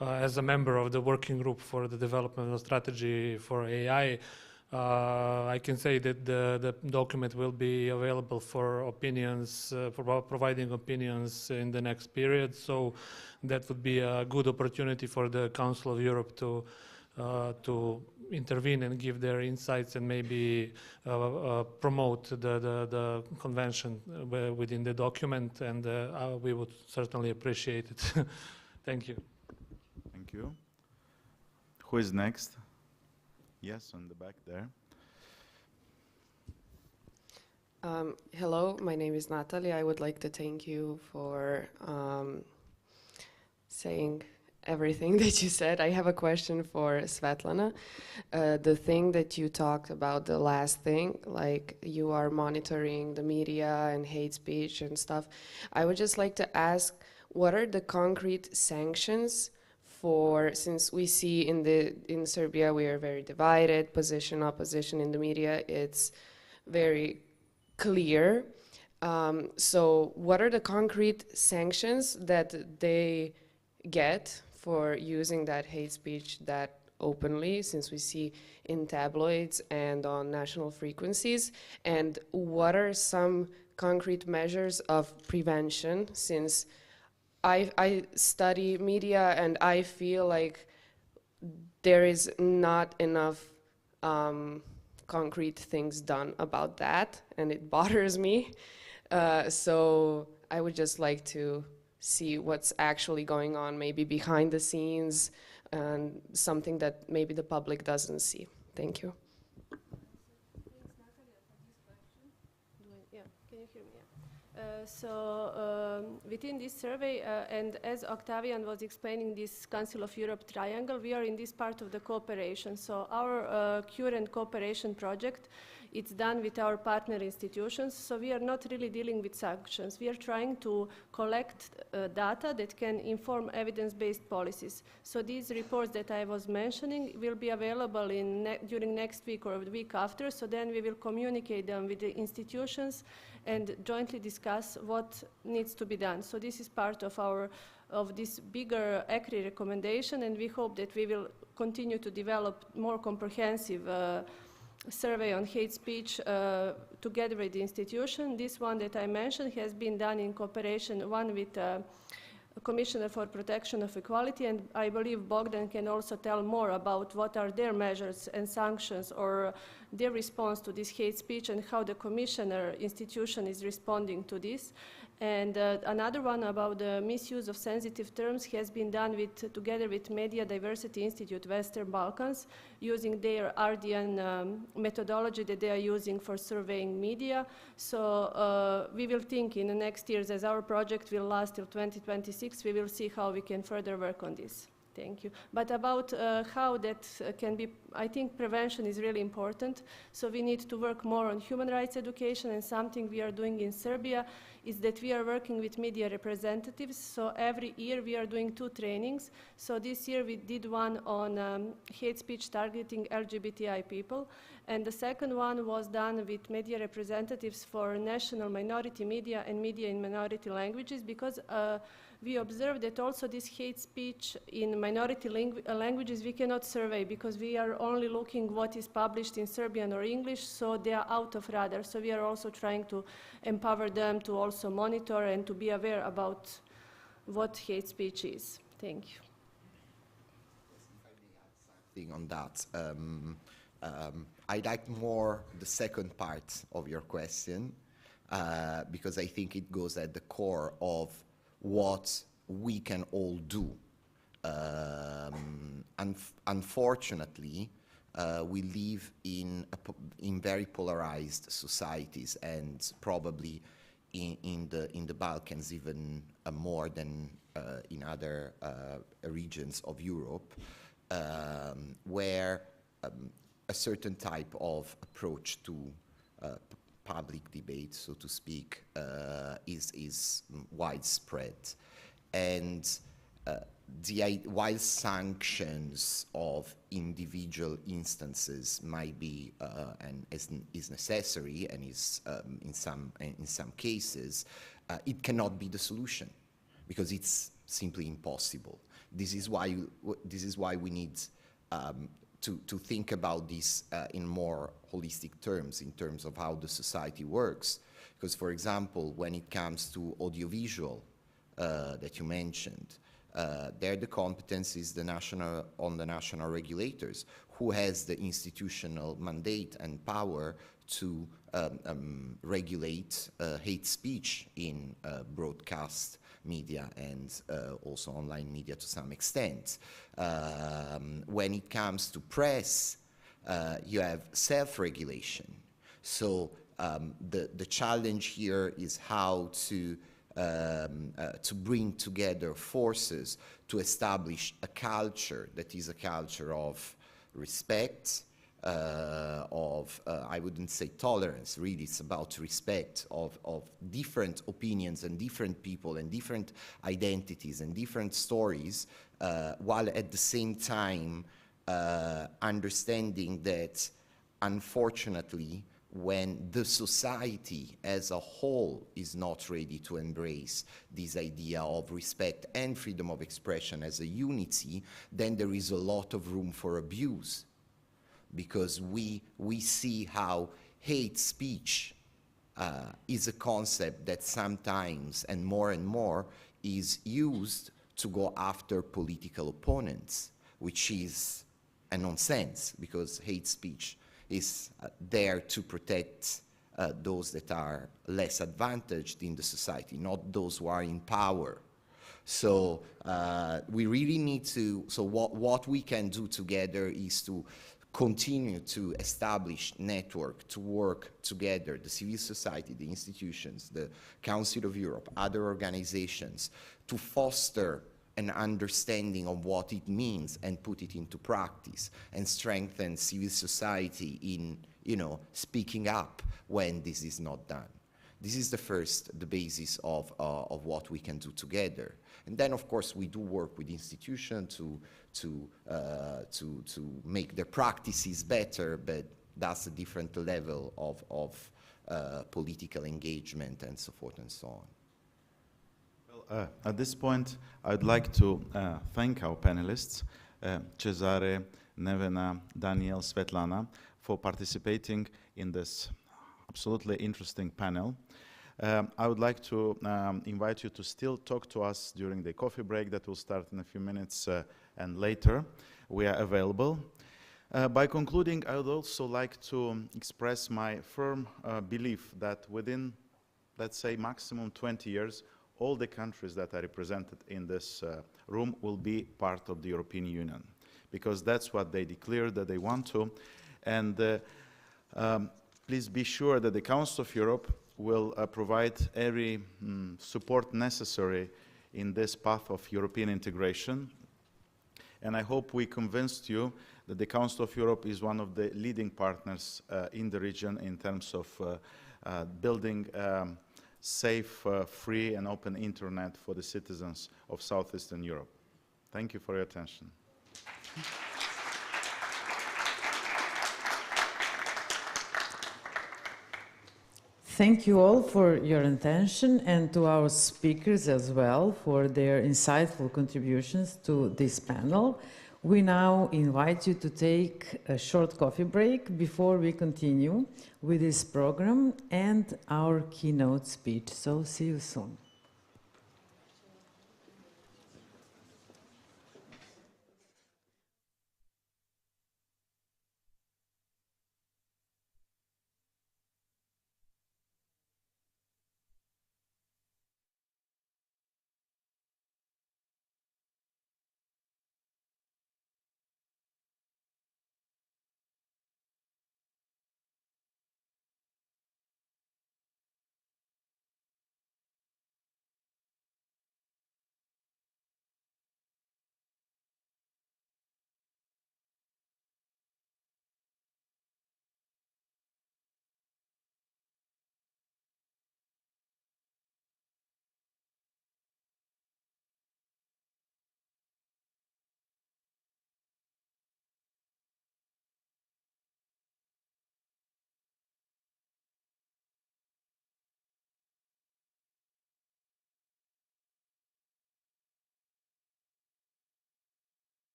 As a member of the working group for the development of strategy for AI, I can say that the document will be available for opinions, for providing opinions in the next period. So that would be a good opportunity for the Council of Europe to intervene and give their insights and maybe promote the convention within the document, and we would certainly appreciate it. Thank you. Thank you. Who is next? Yes, on the back there. Hello, my name is Natalia. I would like to thank you for saying everything that you said. I have a question for Svetlana. The thing that you talked about, the last thing, like you are monitoring the media and hate speech and stuff. I would just like to ask, what are the concrete sanctions for, since we see in Serbia we are very divided, position, opposition in the media, it's very clear. So what are the concrete sanctions that they get for using that hate speech that openly, since we see in tabloids and on national frequencies? And what are some concrete measures of prevention, since I study media and I feel like there is not enough concrete things done about that, and it bothers me. So I would just like to see what's actually going on, maybe behind the scenes, and something that maybe the public doesn't see. Thank you. Within this survey, and as Octavian was explaining this Council of Europe triangle, we are in this part of the cooperation. So our current cooperation project, it's done with our partner institutions. So we are not really dealing with sanctions. We are trying to collect data that can inform evidence-based policies. So these reports that I was mentioning will be available during next week or the week after. So then we will communicate them with the institutions and jointly discuss what needs to be done. So this is part of this bigger ECRI recommendation, and we hope that we will continue to develop more comprehensive survey on hate speech together with the institution. This one that I mentioned has been done in cooperation, one with Commissioner for Protection of Equality, and I believe Bogdan can also tell more about what are their measures and sanctions or their response to this hate speech and how the Commissioner institution is responding to this. And another one about the misuse of sensitive terms has been done together with Media Diversity Institute Western Balkans, using their RDN methodology that they are using for surveying media. So we will think in the next years, as our project will last till 2026, we will see how we can further work on this. Thank you. But about how that can be, I think prevention is really important. So we need to work more on human rights education, and something we are doing in Serbia is that we are working with media representatives. So every year we are doing 2 trainings. So this year we did one on hate speech targeting LGBTI people. And the second one was done with media representatives for national minority media and media in minority languages, because we observed that also this hate speech in minority languages we cannot survey, because we are only looking what is published in Serbian or English, so they are out of radar. So we are also trying to empower them to also monitor and to be aware about what hate speech is. Thank you. On that, I like more the second part of your question, because I think it goes at the core of what we can all do. Unfortunately, we live in very polarized societies, and probably in the Balkans even more than in other regions of Europe, where a certain type of approach to public debate, so to speak, is widespread. And while sanctions of individual instances might be and is necessary and is in some cases, it cannot be the solution, because it's simply impossible. This is why we need to think about this in more holistic terms, in terms of how the society works. Because, for example, when it comes to audiovisual that you mentioned, there the competence is on the national regulators, who has the institutional mandate and power to regulate hate speech in broadcast media and also online media to some extent. When it comes to press, you have self-regulation. So the challenge here is how to bring together forces to establish a culture that is a culture of respect, I wouldn't say tolerance, really it's about respect of different opinions and different people and different identities and different stories, while at the same time understanding that, unfortunately, when the society as a whole is not ready to embrace this idea of respect and freedom of expression as a unity, then there is a lot of room for abuse. Because we see how hate speech is a concept that sometimes and more is used to go after political opponents, which is a nonsense, because hate speech is there to protect those that are less advantaged in the society, not those who are in power. So we really need to, so what we can do together is to continue to establish network, to work together, the civil society, the institutions, the Council of Europe, other organizations, to foster an understanding of what it means and put it into practice, and strengthen civil society in, speaking up when this is not done. This is the basis of what we can do together. And then, of course, we do work with institutions to make their practices better, but that's a different level of political engagement and so forth and so on. Well, at this point, I'd like to thank our panelists, Cesare, Nevena, Daniel, Svetlana, for participating in this absolutely interesting panel. I would like to invite you to still talk to us during the coffee break that will start in a few minutes and later. We are available. By concluding, I would also like to express my firm belief that within, let's say, maximum 20 years, all the countries that are represented in this room will be part of the European Union, because that's what they declared that they want to. And please be sure that the Council of Europe will provide every support necessary in this path of European integration. And I hope we convinced you that the Council of Europe is one of the leading partners in the region in terms of building safe, free and open internet for the citizens of Southeastern Europe. Thank you for your attention. Thank you all for your attention and to our speakers as well for their insightful contributions to this panel. We now invite you to take a short coffee break before we continue with this program and our keynote speech. So see you soon.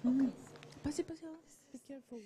Pazi, be careful.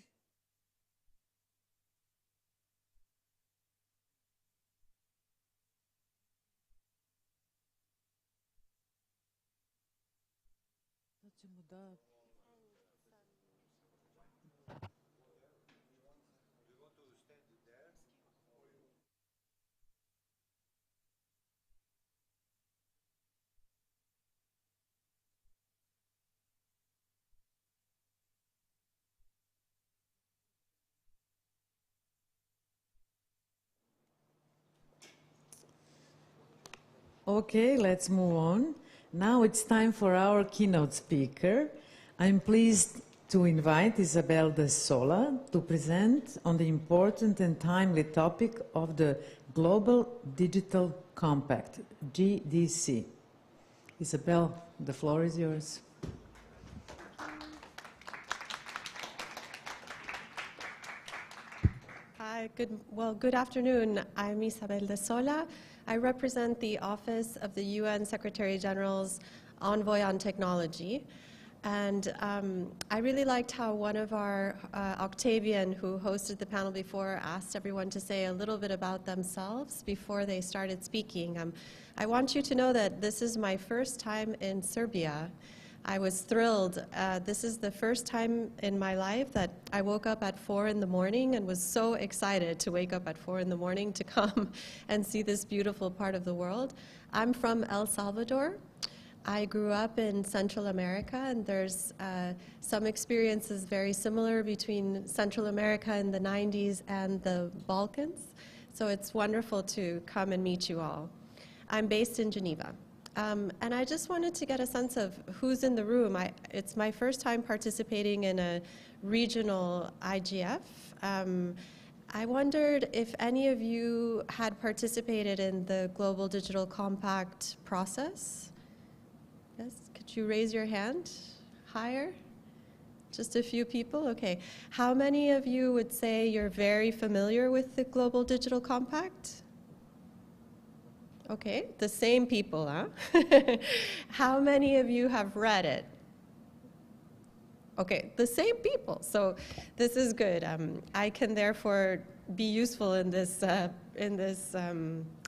Okay, let's move on. Now it's time for our keynote speaker. I'm pleased to invite Isabel de Sola to present on the important and timely topic of the Global Digital Compact, GDC. Isabel, the floor is yours. Hi, good afternoon. I'm Isabel de Sola. I represent the Office of the UN Secretary General's Envoy on Technology. And I really liked how one of our, Octavian, who hosted the panel before, asked everyone to say a little bit about themselves before they started speaking. I want you to know that this is my first time in Serbia. I was thrilled. This is the first time in my life that I woke up at 4 in the morning and was so excited to wake up at 4 in the morning to come and see this beautiful part of the world. I'm from El Salvador. I grew up in Central America, and there's some experiences very similar between Central America in the 90s and the Balkans. So it's wonderful to come and meet you all. I'm based in Geneva. And I just wanted to get a sense of who's in the room. It's my first time participating in a regional IGF. I wondered if any of you had participated in the Global Digital Compact process. Yes, could you raise your hand higher? Just a few people? Okay. How many of you would say you're very familiar with the Global Digital Compact? Okay, the same people, huh? How many of you have read it? Okay, the same people. So this is good. I can therefore be useful in this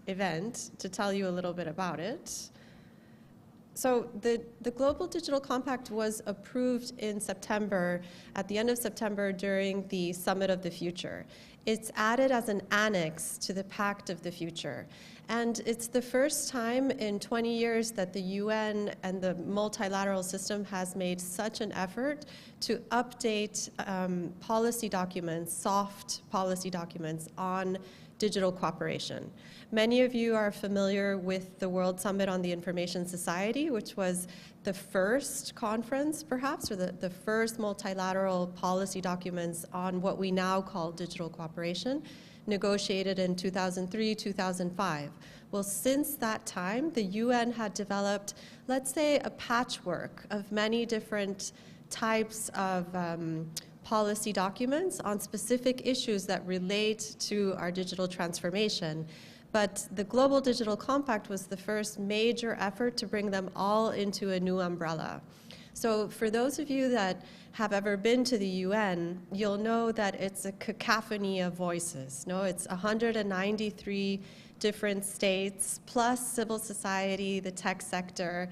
event to tell you a little bit about it. So the Global Digital Compact was approved in September, at the end of September, during the Summit of the Future. It's added as an annex to the Pact of the Future. And it's the first time in 20 years that the UN and the multilateral system has made such an effort to update policy documents, soft policy documents on digital cooperation. Many of you are familiar with the World Summit on the Information Society, which was the first conference, perhaps, or the first multilateral policy documents on what we now call digital cooperation, negotiated in 2003, 2005. Well, since that time, the UN had developed, let's say, a patchwork of many different types of policy documents on specific issues that relate to our digital transformation. But the Global Digital Compact was the first major effort to bring them all into a new umbrella. So for those of you that have ever been to the UN, you'll know that it's a cacophony of voices. No, it's 193 different states, plus civil society, the tech sector,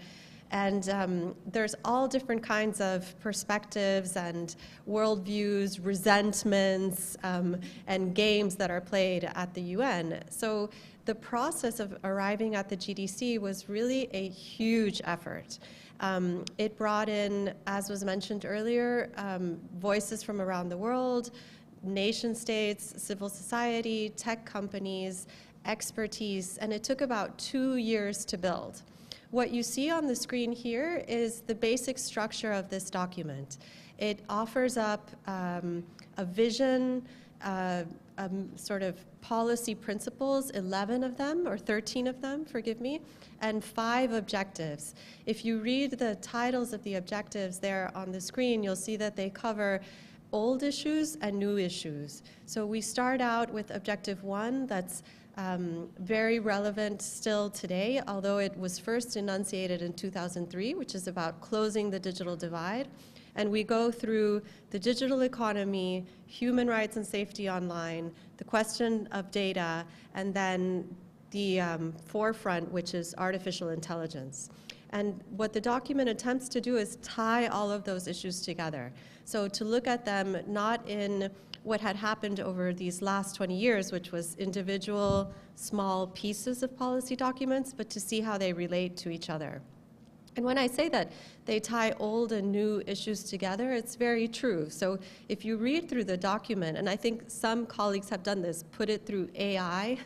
and there's all different kinds of perspectives and worldviews, resentments, and games that are played at the UN. So the process of arriving at the GDC was really a huge effort. It brought in, as was mentioned earlier, voices from around the world, nation states, civil society, tech companies, expertise, and it took about 2 years to build. What you see on the screen here is the basic structure of this document. It offers up a vision, sort of policy principles, 11 of them, or 13 of them, forgive me, and 5 objectives. If you read the titles of the objectives there on the screen, you'll see that they cover old issues and new issues. So we start out with objective 1, that's very relevant still today, although it was first enunciated in 2003, which is about closing the digital divide. And we go through the digital economy, human rights and safety online, the question of data, and then the forefront, which is artificial intelligence. And what the document attempts to do is tie all of those issues together. So to look at them not in what had happened over these last 20 years, which was individual small pieces of policy documents, but to see how they relate to each other. And when I say that they tie old and new issues together, it's very true. So if you read through the document, and I think some colleagues have done this, put it through AI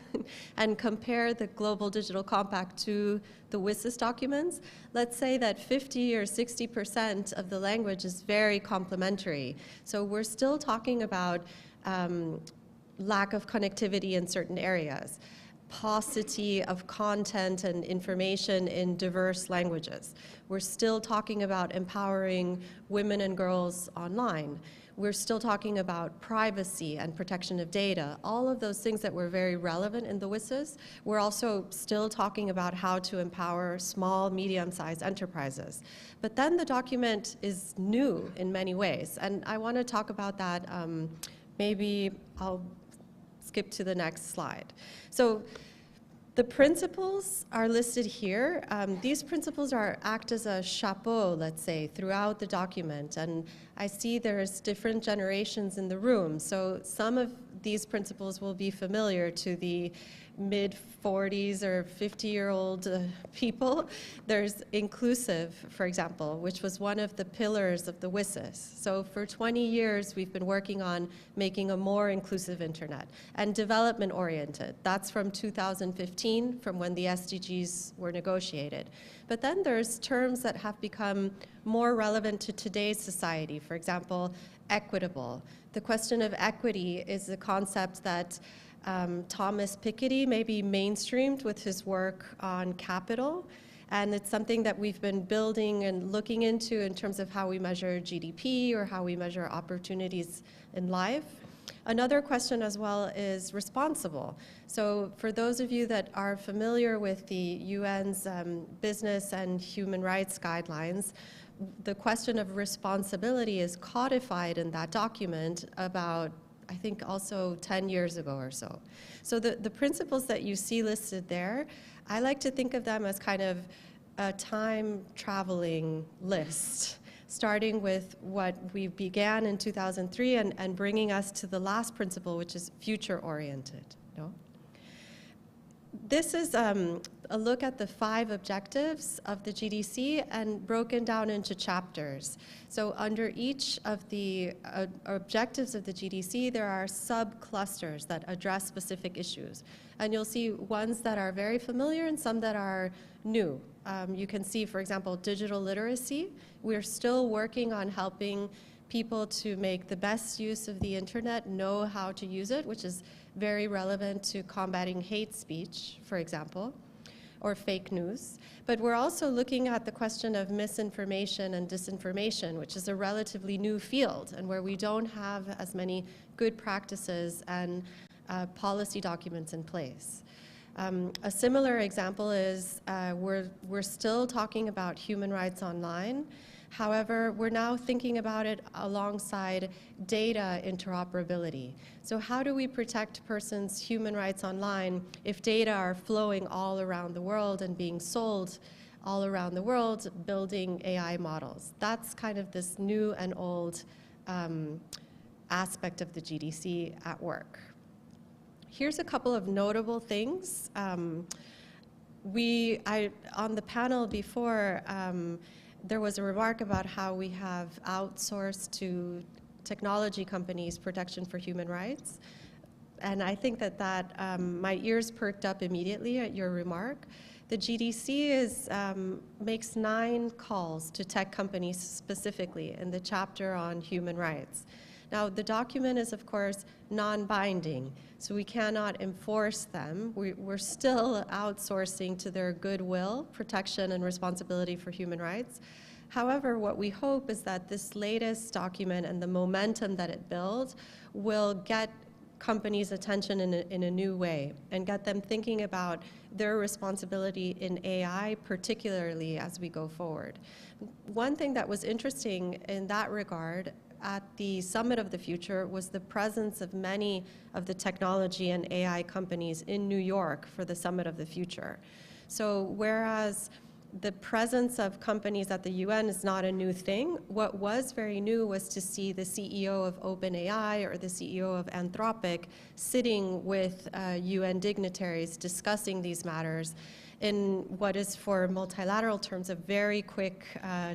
and compare the Global Digital Compact to the WSIS documents, let's say that 50 or 60% of the language is very complementary. So we're still talking about lack of connectivity in certain areas, paucity of content and information in diverse languages. We're still talking about empowering women and girls online. We're still talking about privacy and protection of data. All of those things that were very relevant in the WSIS. We're also still talking about how to empower small, medium-sized enterprises. But then the document is new in many ways, and I want to talk about that. Maybe I'll skip to the next slide. So the principles are listed here. These principles act as a chapeau, let's say, throughout the document. And I see there's different generations in the room. So some of these principles will be familiar to the mid-40s or 50-year-old people. There's inclusive, for example, which was one of the pillars of the WSIS. So for 20 years, we've been working on making a more inclusive internet, and development-oriented. That's from 2015, from when the SDGs were negotiated. But then there's terms that have become more relevant to today's society. For example, equitable. The question of equity is a concept that Thomas Piketty maybe mainstreamed with his work on capital, and it's something that we've been building and looking into in terms of how we measure GDP or how we measure opportunities in life. Another question as well is responsible. So for those of you that are familiar with the UN's business and human rights guidelines, the question of responsibility is codified in that document about, I think, also 10 years ago or so. So the principles that you see listed there, I like to think of them as kind of a time-traveling list, starting with what we began in 2003 and bringing us to the last principle, which is future-oriented. No? This is a look at the 5 objectives of the GDC and broken down into chapters. So under each of the objectives of the GDC, there are sub-clusters that address specific issues. And you'll see ones that are very familiar and some that are new. You can see, for example, digital literacy. We're still working on helping people to make the best use of the internet, know how to use it, which is very relevant to combating hate speech, for example, or fake news. But we're also looking at the question of misinformation and disinformation, which is a relatively new field and where we don't have as many good practices and policy documents in place. A similar example is we're still talking about human rights online. However, we're now thinking about it alongside data interoperability. So how do we protect persons' human rights online if data are flowing all around the world and being sold all around the world, building AI models? That's kind of this new and old aspect of the GDC at work. Here's a couple of notable things. On the panel before, there was a remark about how we have outsourced to technology companies protection for human rights. And I think that my ears perked up immediately at your remark. The GDC makes 9 calls to tech companies specifically in the chapter on human rights. Now, the document is, of course, non-binding, so we cannot enforce them. We're still outsourcing to their goodwill, protection, and responsibility for human rights. However, what we hope is that this latest document and the momentum that it builds will get companies' attention in a new way and get them thinking about their responsibility in AI, particularly as we go forward. One thing that was interesting in that regard at the Summit of the Future was the presence of many of the technology and AI companies in New York for the Summit of the Future. So whereas the presence of companies at the UN is not a new thing, what was very new was to see the CEO of OpenAI or the CEO of Anthropic sitting with UN dignitaries discussing these matters in what is, for multilateral terms, a very quick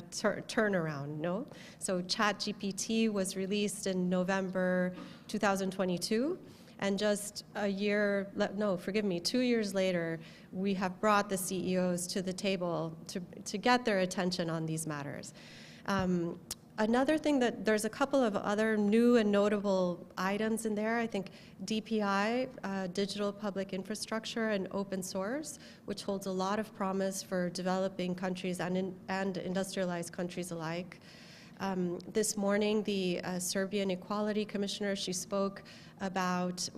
turnaround, no? So ChatGPT was released in November 2022, and just 2 years later, we have brought the CEOs to the table to get their attention on these matters. Another thing that there's a couple of other new and notable items in there. I think DPI, digital public infrastructure, and open source, which holds a lot of promise for developing countries and industrialized countries alike. This morning, the Serbian Equality Commissioner, she spoke about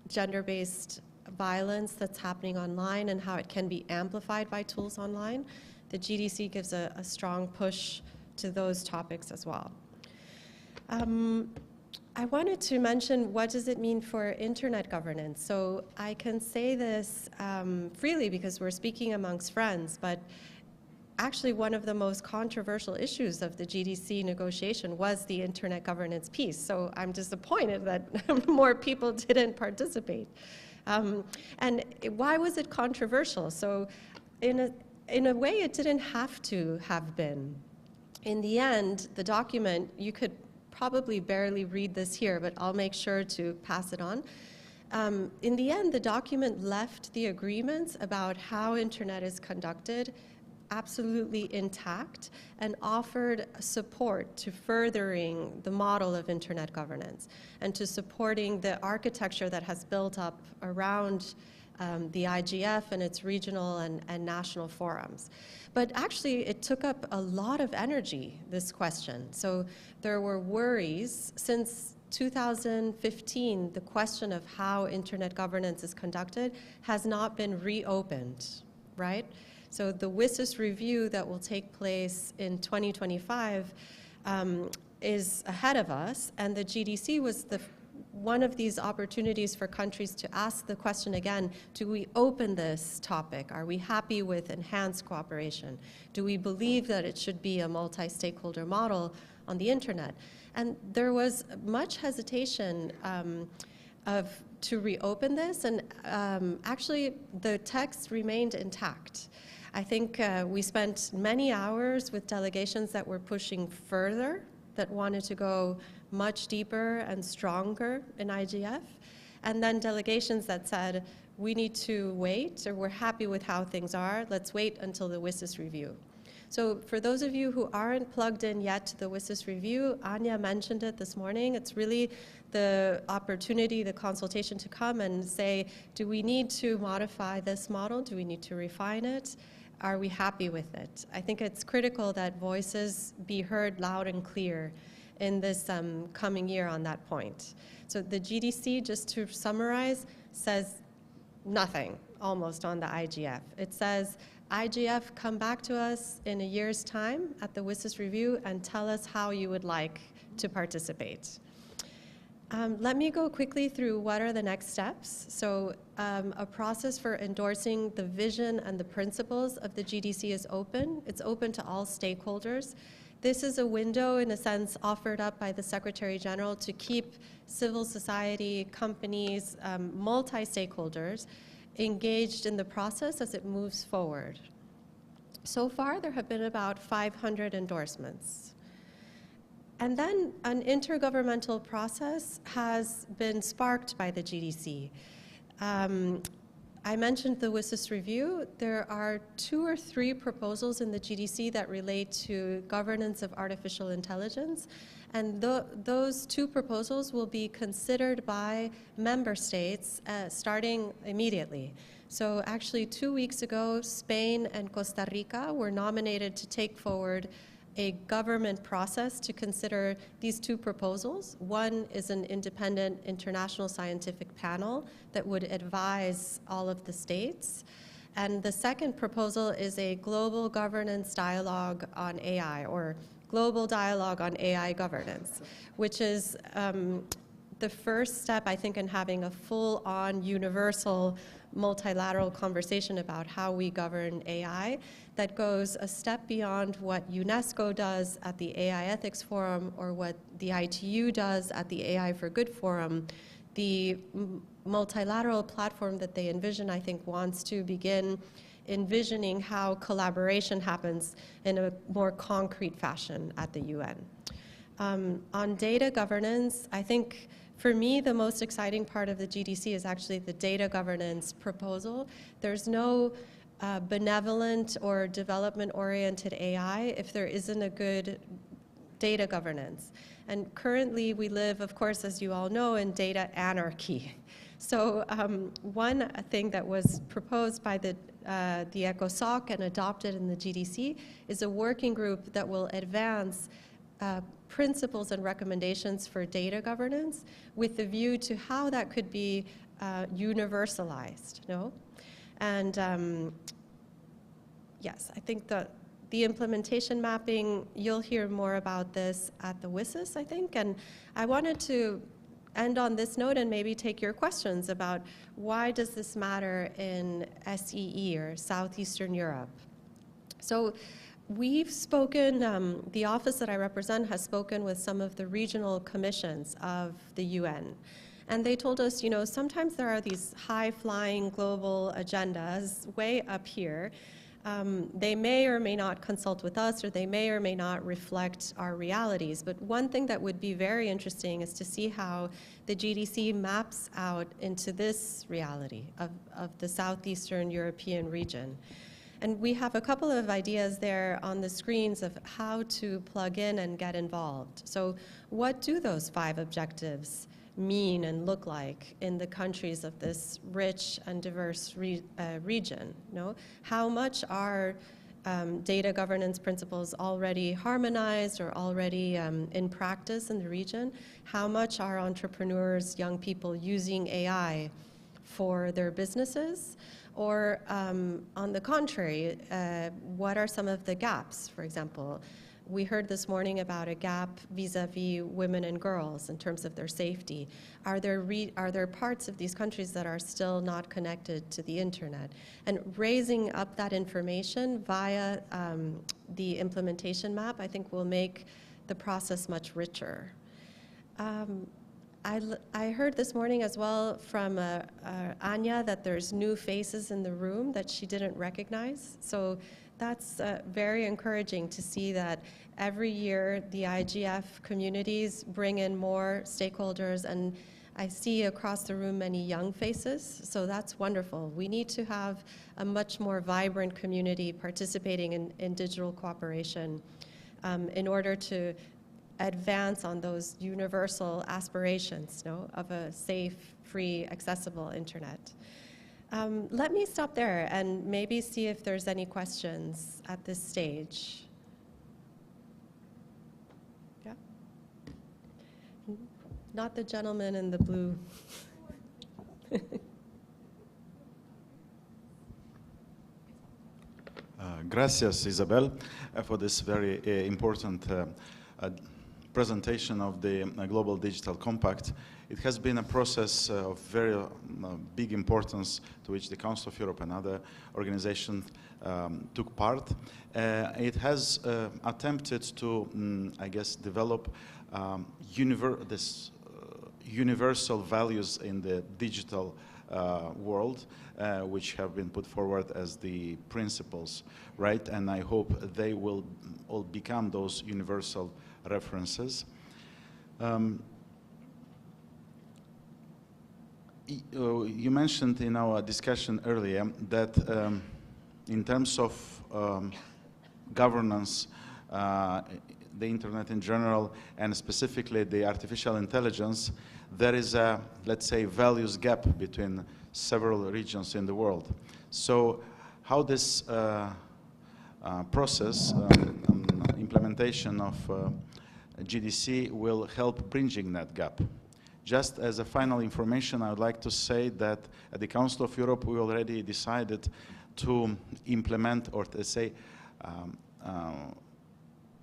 gender-based violence that's happening online and how it can be amplified by tools online. The GDC gives a strong push to those topics as well. I wanted to mention, what does it mean for internet governance? So I can say this freely because we're speaking amongst friends, but actually one of the most controversial issues of the GDC negotiation was the internet governance piece. So I'm disappointed that more people didn't participate. And why was it controversial? So in a way, it didn't have to have been. In the end, the document, you could probably barely read this here, but I'll make sure to pass it on. In the end, the document left the agreements about how internet is conducted absolutely intact and offered support to furthering the model of internet governance and to supporting the architecture that has built up around the IGF and its regional and national forums. But actually, it took up a lot of energy, this question. So there were worries. Since 2015, the question of how internet governance is conducted has not been reopened, right? So the WSIS review that will take place in 2025 is ahead of us, and the GDC was one of these opportunities for countries to ask the question again, do we open this topic? Are we happy with enhanced cooperation? Do we believe that it should be a multi-stakeholder model on the internet? And there was much hesitation to reopen this, and actually the text remained intact. I think we spent many hours with delegations that were pushing further, that wanted to go much deeper and stronger in IGF, and then delegations that said, we need to wait, or we're happy with how things are, let's wait until the WSIS review. So for those of you who aren't plugged in yet to the WSIS review, Anya mentioned it this morning, it's really the opportunity, the consultation to come and say, do we need to modify this model? Do we need to refine it? Are we happy with it? I think it's critical that voices be heard loud and clear in this coming year on that point. So the GDC, just to summarize, says nothing almost on the IGF. It says, IGF, come back to us in a year's time at the WSIS review and tell us how you would like to participate. Let me go quickly through what are the next steps. So a process for endorsing the vision and the principles of the GDC is open. It's open to all stakeholders. This is a window, in a sense, offered up by the Secretary General to keep civil society, companies, multi-stakeholders engaged in the process as it moves forward. So far, there have been about 500 endorsements. And then an intergovernmental process has been sparked by the GDC. I mentioned the WSIS review. There are 2 or 3 proposals in the GDC that relate to governance of artificial intelligence. And those 2 proposals will be considered by member states starting immediately. So actually 2 weeks ago, Spain and Costa Rica were nominated to take forward a government process to consider these two proposals. One is an independent international scientific panel that would advise all of the states. And the second proposal is a global governance dialogue on AI, or global dialogue on AI governance, which is the first step, I think, in having a full-on universal multilateral conversation about how we govern AI that goes a step beyond what UNESCO does at the AI Ethics Forum or what the ITU does at the AI for Good Forum. The multilateral platform that they envision, I think, wants to begin envisioning how collaboration happens in a more concrete fashion at the UN. On data governance, I think for me, the most exciting part of the GDC is actually the data governance proposal. There's no benevolent or development-oriented AI if there isn't a good data governance. And currently, we live, of course, as you all know, in data anarchy. So one thing that was proposed by the ECOSOC and adopted in the GDC is a working group that will advance principles and recommendations for data governance with the view to how that could be universalized, no? And yes, I think the implementation mapping, you'll hear more about this at the WSIS, I think, and I wanted to end on this note and maybe take your questions about why does this matter in SEE, or Southeastern Europe. So we've spoken, the office that I represent has spoken with some of the regional commissions of the UN. And they told us, you know, sometimes there are these high-flying global agendas way up here. They may or may not consult with us, or they may or may not reflect our realities. But one thing that would be very interesting is to see how the GDC maps out into this reality of the Southeastern European region. And we have a couple of ideas there on the screens of how to plug in and get involved. So what do those 5 objectives mean and look like in the countries of this rich and diverse region? No? How much are data governance principles already harmonized or already in practice in the region? How much are entrepreneurs, young people using AI for their businesses? Or on the contrary, what are some of the gaps, for example? We heard this morning about a gap vis-a-vis women and girls in terms of their safety. Are there parts of these countries that are still not connected to the internet? And raising up that information via the implementation map, I think, will make the process much richer. I heard this morning as well from Anya that there's new faces in the room that she didn't recognize. So that's very encouraging to see that every year the IGF communities bring in more stakeholders, and I see across the room many young faces, so that's wonderful. We need to have a much more vibrant community participating in digital cooperation in order to advance on those universal aspirations, no, of a safe, free, accessible internet. Let me stop there and maybe see if there's any questions at this stage. Yeah? Not the gentleman in the blue. Gracias, Isabel, for this very important presentation of the Global Digital Compact. It has been a process of very big importance to which the Council of Europe and other organizations took part. It has attempted to, I guess, develop universal values in the digital world, which have been put forward as the principles, right? And I hope they will all become those universal references. You mentioned in our discussion earlier that in terms of governance, the internet in general, and specifically the artificial intelligence, there is a, let's say, values gap between several regions in the world. So how this process, implementation of GDC will help bridging that gap. Just as a final information, I would like to say that at the Council of Europe, we already decided to implement, or to say,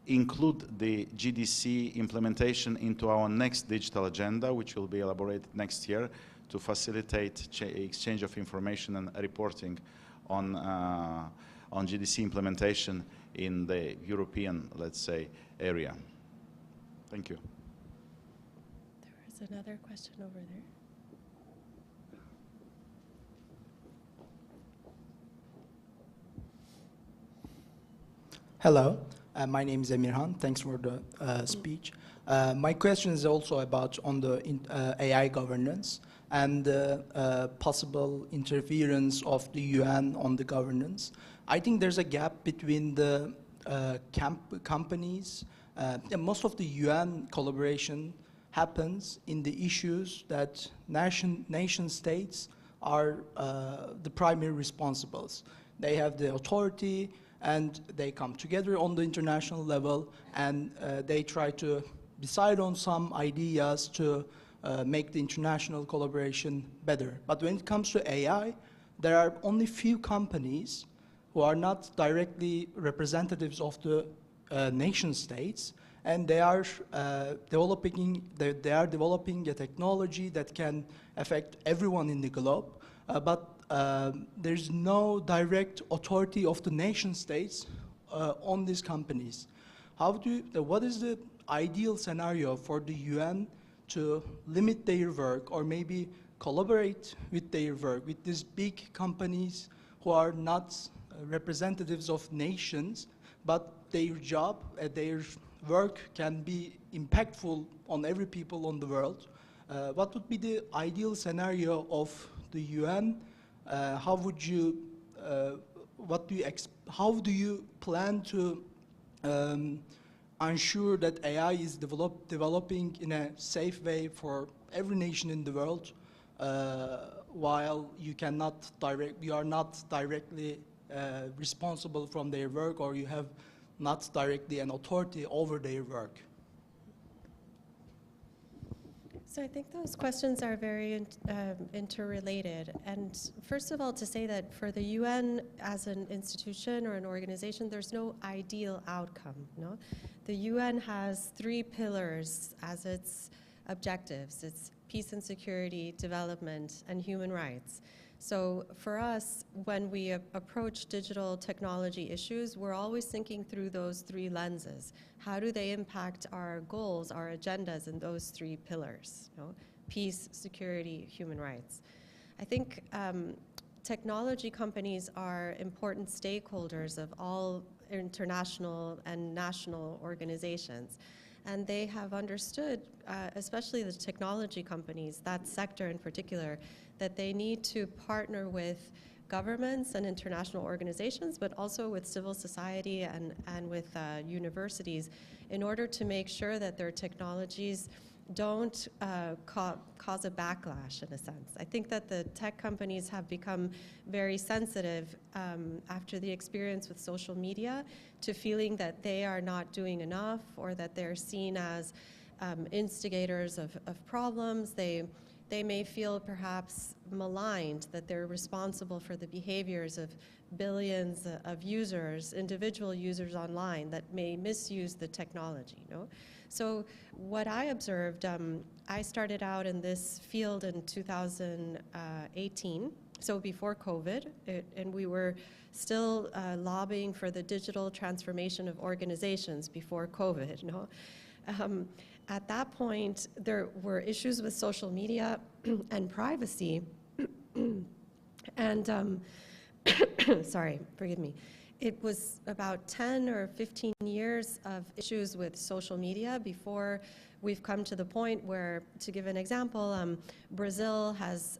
include the GDC implementation into our next digital agenda, which will be elaborated next year to facilitate exchange of information and reporting on GDC implementation in the European, let's say, area. Thank you. There was another question over there. Hello, my name is Emirhan. Thanks for the speech. My question is also about on the AI governance and the possible interference of the UN on the governance. I think there's a gap between the companies. Most of the UN collaboration happens in the issues that nation states are the primary responsibles. They have the authority, and they come together on the international level, and they try to decide on some ideas to make the international collaboration better. But when it comes to AI, there are only few companies who are not directly representatives of the nation states, and they are developing a technology that can affect everyone in the globe. But there's no direct authority of the nation states on these companies. What is the ideal scenario for the UN to limit their work, or maybe collaborate with their work with these big companies who are not representatives of nations, but their job, their work can be impactful on every people on the world? What would be the ideal scenario of the UN? How do you plan to ensure that AI is developing in a safe way for every nation in the world, while you are not directly responsible from their work, or you have not directly an authority over their work? So I think those questions are very interrelated. And first of all, to say that for the UN as an institution or an organization, there's no ideal outcome. No? The UN has 3 pillars as its objectives. It's peace and security, development, and human rights. So for us, when we approach digital technology issues, we're always thinking through those 3 lenses. How do they impact our goals, our agendas in those 3 pillars? You know, peace, security, human rights. I think technology companies are important stakeholders of all international and national organizations. And they have understood, especially the technology companies, that sector in particular, that they need to partner with governments and international organizations, but also with civil society and with universities in order to make sure that their technologies don't cause a backlash, in a sense. I think that the tech companies have become very sensitive after the experience with social media to feeling that they are not doing enough, or that they're seen as instigators of problems. They may feel perhaps maligned, that they're responsible for the behaviors of billions of users, individual users online that may misuse the technology. No? So what I observed, I started out in this field in 2018, so before COVID, and we were still lobbying for the digital transformation of organizations before COVID. No? At that point, there were issues with social media and privacy, and sorry, forgive me. It was about 10 or 15 years of issues with social media before we've come to the point where, to give an example, Brazil has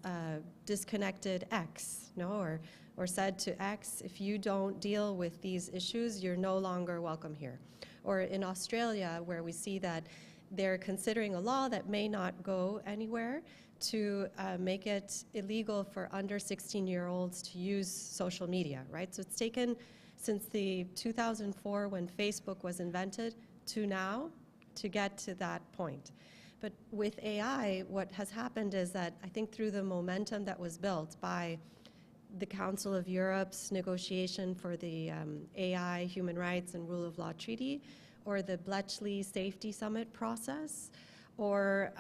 disconnected X, no, or said to X, if you don't deal with these issues, you're no longer welcome here. Or in Australia, where we see that they're considering a law that may not go anywhere, to make it illegal for under 16-year-olds to use social media, right? So it's taken since the 2004 when Facebook was invented to now to get to that point. But with AI, what has happened is that I think through the momentum that was built by the Council of Europe's negotiation for the AI, Human Rights and Rule of Law Treaty, or the Bletchley Safety Summit process, or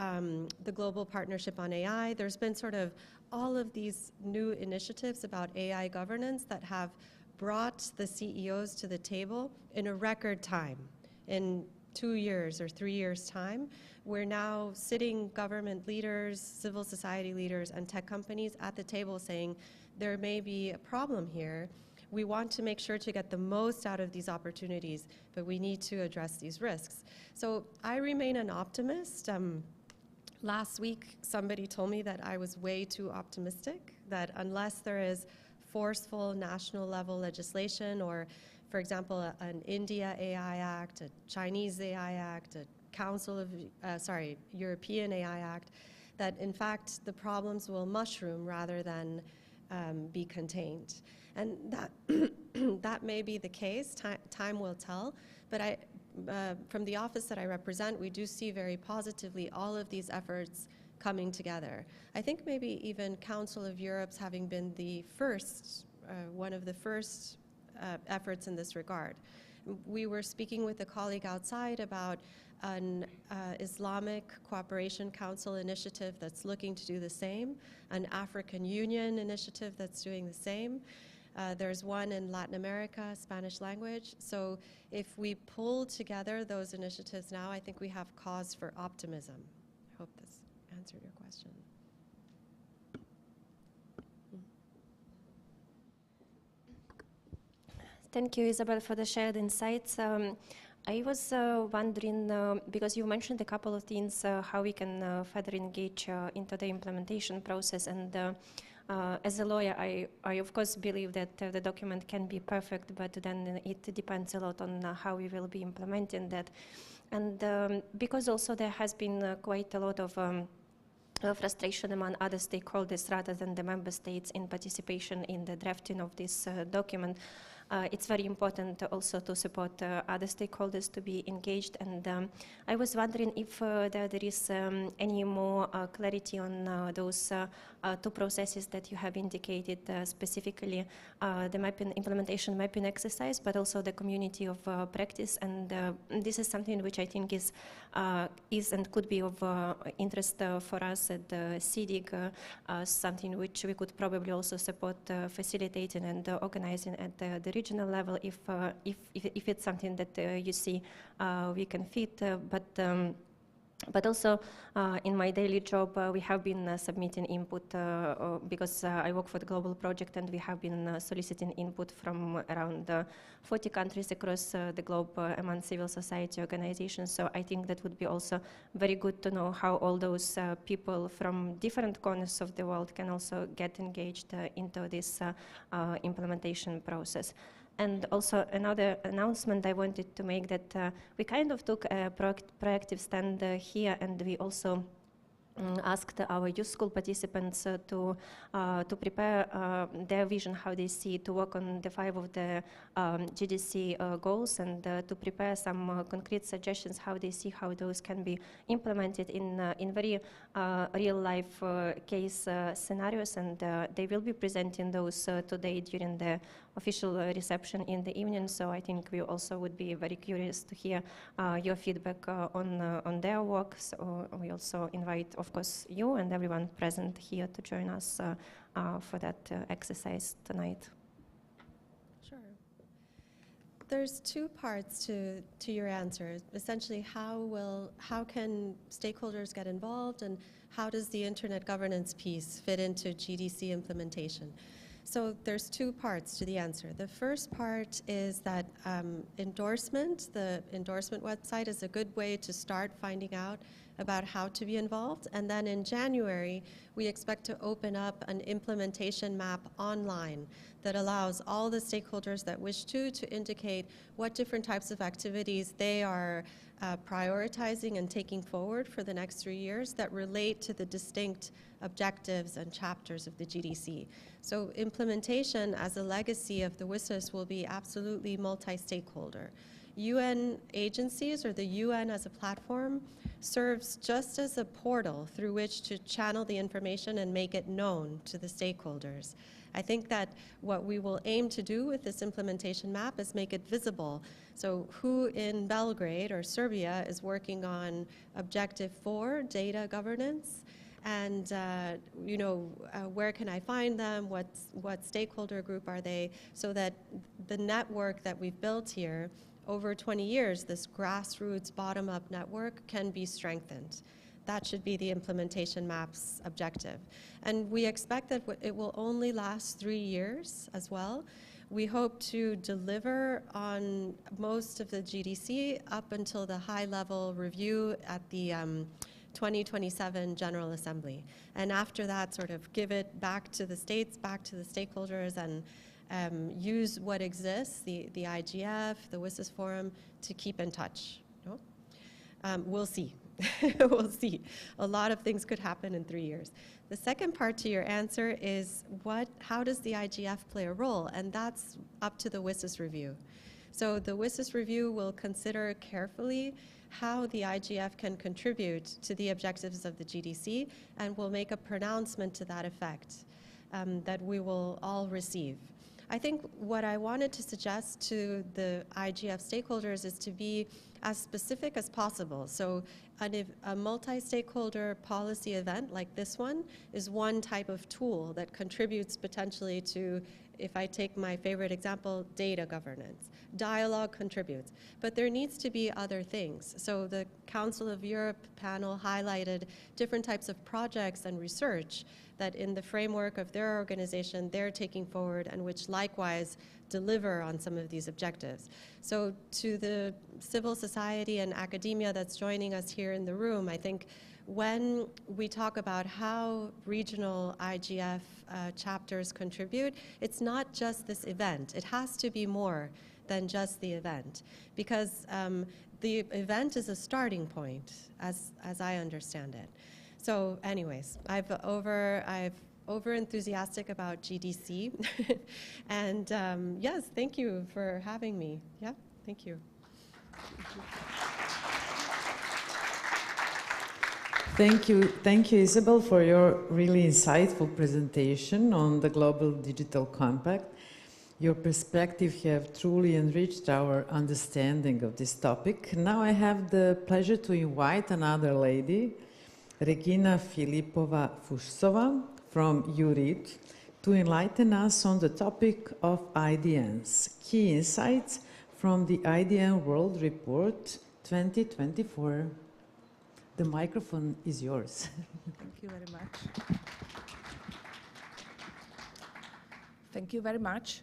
the Global Partnership on AI, there's been sort of all of these new initiatives about AI governance that have brought the CEOs to the table in a record time. In 2 years or 3 years' time, we're now sitting government leaders, civil society leaders, and tech companies at the table saying, there may be a problem here. We want to make sure to get the most out of these opportunities, but we need to address these risks. So I remain an optimist. Last week, somebody told me that I was way too optimistic, that unless there is forceful national level legislation or, for example, an India AI Act, a Chinese AI Act, a European AI Act, that in fact the problems will mushroom rather than be contained. And that, that may be the case, time will tell, but from the office that I represent, we do see very positively all of these efforts coming together. I think maybe even Council of Europe's having been the first, one of the first efforts in this regard. We were speaking with a colleague outside about an Islamic Cooperation Council initiative that's looking to do the same, an African Union initiative that's doing the same. There's one in Latin America, Spanish language. So if we pull together those initiatives now, I think we have cause for optimism. I hope this answered your question. Thank you, Isabel, for the shared insights. I was wondering, because you mentioned a couple of things, how we can further engage into the implementation process. And as a lawyer, I of course believe that the document can be perfect, but then it depends a lot on how we will be implementing that. And because also there has been quite a lot of frustration among other stakeholders rather than the member states in participation in the drafting of this document. It's very important also to support other stakeholders to be engaged. And I was wondering if there is any more clarity on those two processes that you have indicated, specifically the implementation mapping exercise, but also the community of practice. And this is something which I think is and could be of interest for us at SEEDIG, something which we could probably also support facilitating and organizing at the regional level if it's something that you see we can fit. But also in my daily job, we have been submitting input because I work for the global project, and we have been soliciting input from around 40 countries across the globe among civil society organizations. So I think that would be also very good to know how all those people from different corners of the world can also get engaged into this implementation process. And also another announcement I wanted to make, that we kind of took a proactive stand here, and we also asked our youth school participants to prepare their vision, how they see to work on the 5 of the GDC goals, and to prepare some concrete suggestions how they see how those can be implemented in very real-life case scenarios. And they will be presenting those today during the official reception in the evening. So I think we also would be very curious to hear your feedback on their work. So we also invite, of course, you and everyone present here to join us for that exercise tonight. Sure. There's 2 parts to your answer. Essentially, how can stakeholders get involved, and how does the internet governance piece fit into GDC implementation? So there's 2 parts to the answer. The first part is that the endorsement website is a good way to start finding out about how to be involved. And then in January, we expect to open up an implementation map online that allows all the stakeholders that wish to indicate what different types of activities they are prioritizing and taking forward for the next 3 years that relate to the distinct objectives and chapters of the GDC. So implementation as a legacy of the WSIS will be absolutely multi-stakeholder. UN agencies, or the UN as a platform, serves just as a portal through which to channel the information and make it known to the stakeholders. I think that what we will aim to do with this implementation map is make it visible. So who in Belgrade or Serbia is working on Objective 4, data governance, and where can I find them, what stakeholder group are they, so that the network that we've built here over 20 years, this grassroots bottom-up network, can be strengthened. That should be the implementation map's objective. And we expect that it will only last 3 years as well. We hope to deliver on most of the GDC up until the high-level review at the 2027 General Assembly. And after that, sort of give it back to the states, back to the stakeholders, and use what exists, the IGF, the WSIS Forum, to keep in touch. No? We'll see. We'll see. A lot of things could happen in 3 years. The second part to your answer is how does the IGF play a role? And that's up to the WSIS review. So the WSIS review will consider carefully how the IGF can contribute to the objectives of the GDC, and will make a pronouncement to that effect that we will all receive. I think what I wanted to suggest to the IGF stakeholders is to be as specific as possible. So a multi-stakeholder policy event like this one is one type of tool that contributes potentially to, if I take my favorite example, data governance. Dialogue contributes, but there needs to be other things. So the Council of Europe panel highlighted different types of projects and research that in the framework of their organization they're taking forward, and which likewise deliver on some of these objectives. So to the civil society and academia that's joining us here in the room, I think when we talk about how regional IGF chapters contribute, it's not just this event. It has to be more than just the event, because the event is a starting point, as I understand it. So anyways, I've over-enthusiastic about GDC. And yes, thank you for having me. Yeah, thank you. Thank you, Isabel, for your really insightful presentation on the Global Digital Compact. Your perspective have truly enriched our understanding of this topic. Now I have the pleasure to invite another lady, Regina Filipova-Fušsova from URID, to enlighten us on the topic of IDNs, key insights from the IDN World Report 2024. The microphone is yours. Thank you very much. Thank you very much.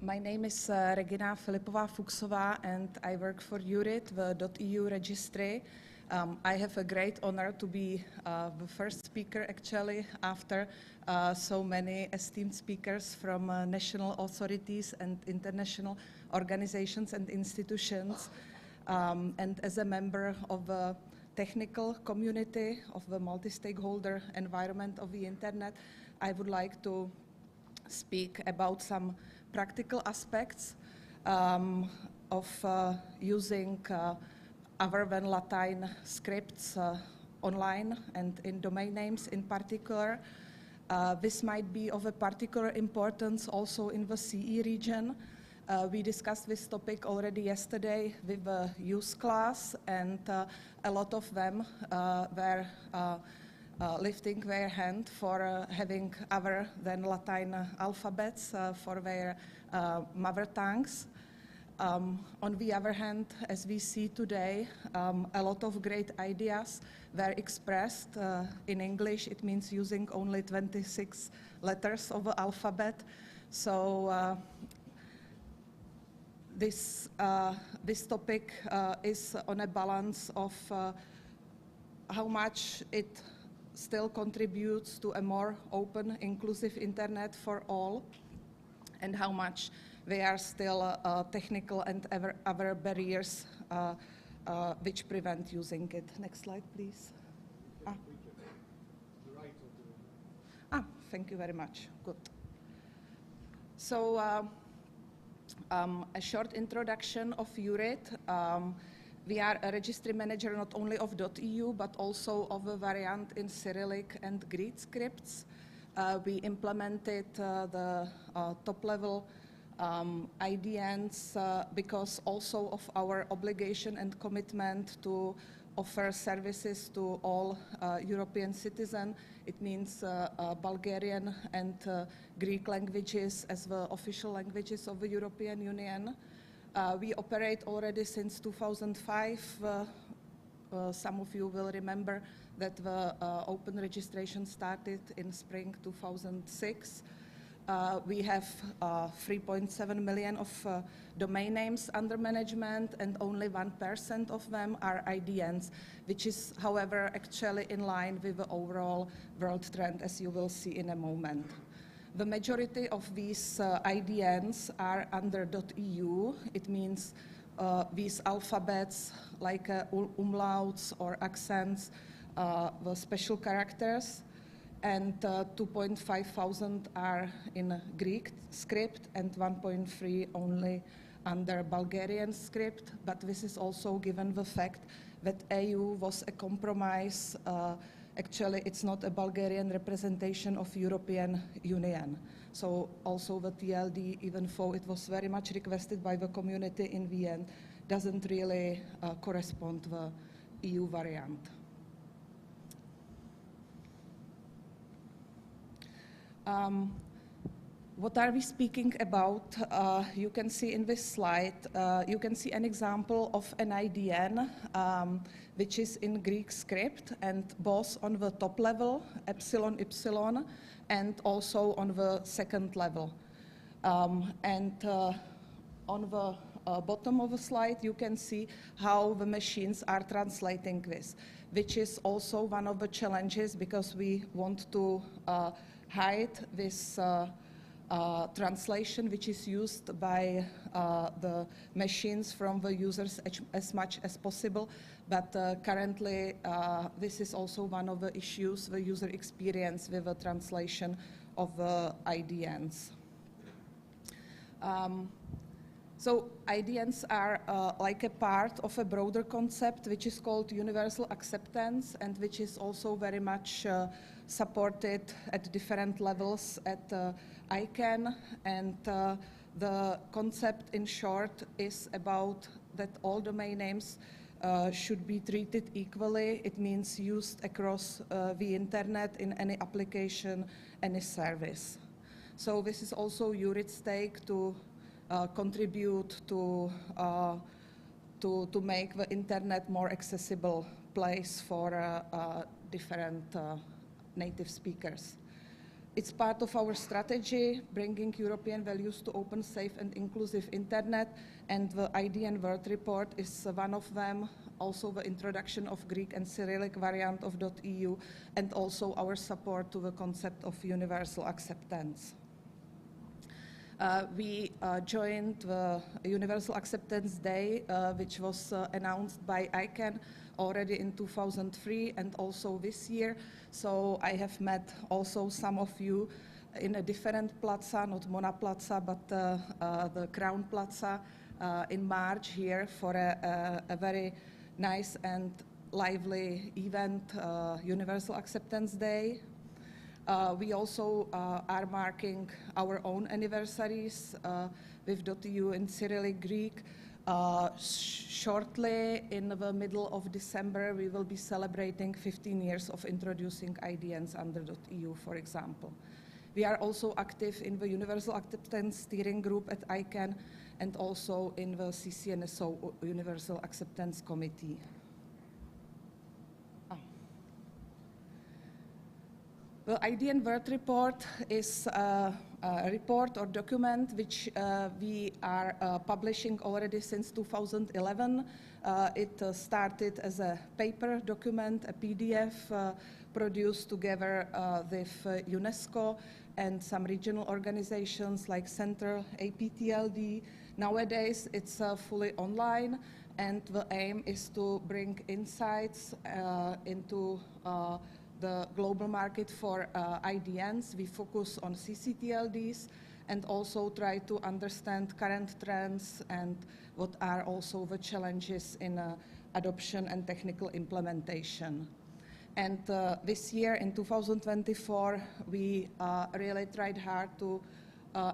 My name is Regina Filipová-Fuchsová, and I work for URID, the .eu registry. I have a great honor to be the first speaker, actually, after so many esteemed speakers from national authorities and international organizations and institutions. And as a member of the technical community of the multi-stakeholder environment of the Internet, I would like to speak about some practical aspects of using other than Latin scripts online and in domain names in particular. This might be of a particular importance also in the CE region. We discussed this topic already yesterday with the youth class, and a lot of them were lifting their hand for having other than Latin alphabets for their mother tongues. On the other hand, as we see today, a lot of great ideas were expressed in English. It means using only 26 letters of the alphabet. So this topic is on a balance of how much it still contributes to a more open, inclusive internet for all, and how much there are still technical and other barriers which prevent using it. Next slide, please. Thank you very much. Good. So a short introduction of URIT. We are a registry manager not only of .eu, but also of a variant in Cyrillic and Greek scripts. We implemented the top-level IDNs because also of our obligation and commitment to offer services to all European citizens. It means Bulgarian and Greek languages as the official languages of the European Union. We operate already since 2005. Some of you will remember that the open registration started in spring 2006. We have 3.7 million of domain names under management, and only 1% of them are IDNs, which is, however, actually in line with the overall world trend, as you will see in a moment. The majority of these IDNs are under .eu. It means these alphabets like umlauts or accents, the special characters, and 2,500 are in Greek script and 1.3 only under Bulgarian script. But this is also given the fact that EU was a compromise. Actually, it's not a Bulgarian representation of European Union. So also the TLD, even though it was very much requested by the community in the end, doesn't really correspond to the EU variant. What are we speaking about? You can see in this slide, you can see an example of an IDN, which is in Greek script, and both on the top level, epsilon, epsilon, and also on the second level. On the bottom of the slide, you can see how the machines are translating this, which is also one of the challenges because we want to hide this translation which is used by the machines from the users as much as possible. But currently, this is also one of the issues, the user experience with the translation of the IDNs. So IDNs are like a part of a broader concept which is called universal acceptance, and which is also very much supported at different levels at ICANN. And the concept in short is about that all domain names should be treated equally. It means used across the internet in any application, any service. So this is also URIT's stake to contribute to make the internet more accessible place for different native speakers. It's part of our strategy, bringing European values to open, safe, and inclusive internet, and the IDN World Report is one of them. Also the introduction of Greek and Cyrillic variant of .eu, and also our support to the concept of universal acceptance. We joined the Universal Acceptance Day, which was announced by ICANN already in 2003 and also this year. So I have met also some of you in a different plaza, not Mona Plaza, but the Crown Plaza in March here for a very nice and lively event, Universal Acceptance Day. We also are marking our own anniversaries with .eu in Cyrillic Greek. Shortly, in the middle of December, we will be celebrating 15 years of introducing IDNs under .eu, for example. We are also active in the Universal Acceptance Steering Group at ICANN and also in the CCNSO Universal Acceptance Committee. The IDN World Report is report or document which we are publishing already since 2011. It started as a paper document, a PDF produced together with UNESCO and some regional organizations like Center APTLD. Nowadays it's fully online, and the aim is to bring insights into the global market for IDNs. We focus on CCTLDs and also try to understand current trends and what are also the challenges in adoption and technical implementation. And this year, in 2024, we really tried hard to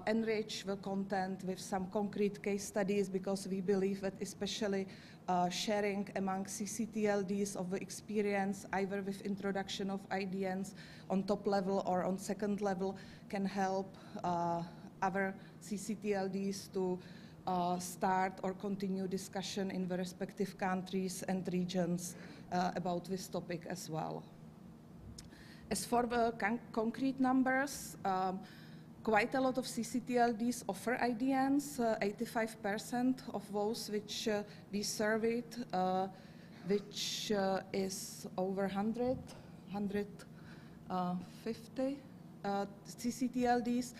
enrich the content with some concrete case studies, because we believe that especially sharing among CCTLDs of the experience, either with introduction of IDNs on top level or on second level, can help other CCTLDs to start or continue discussion in the respective countries and regions about this topic as well. As for the concrete numbers, quite a lot of CCTLDs offer IDNs, 85% of those which we surveyed, which is over 150 CCTLDs.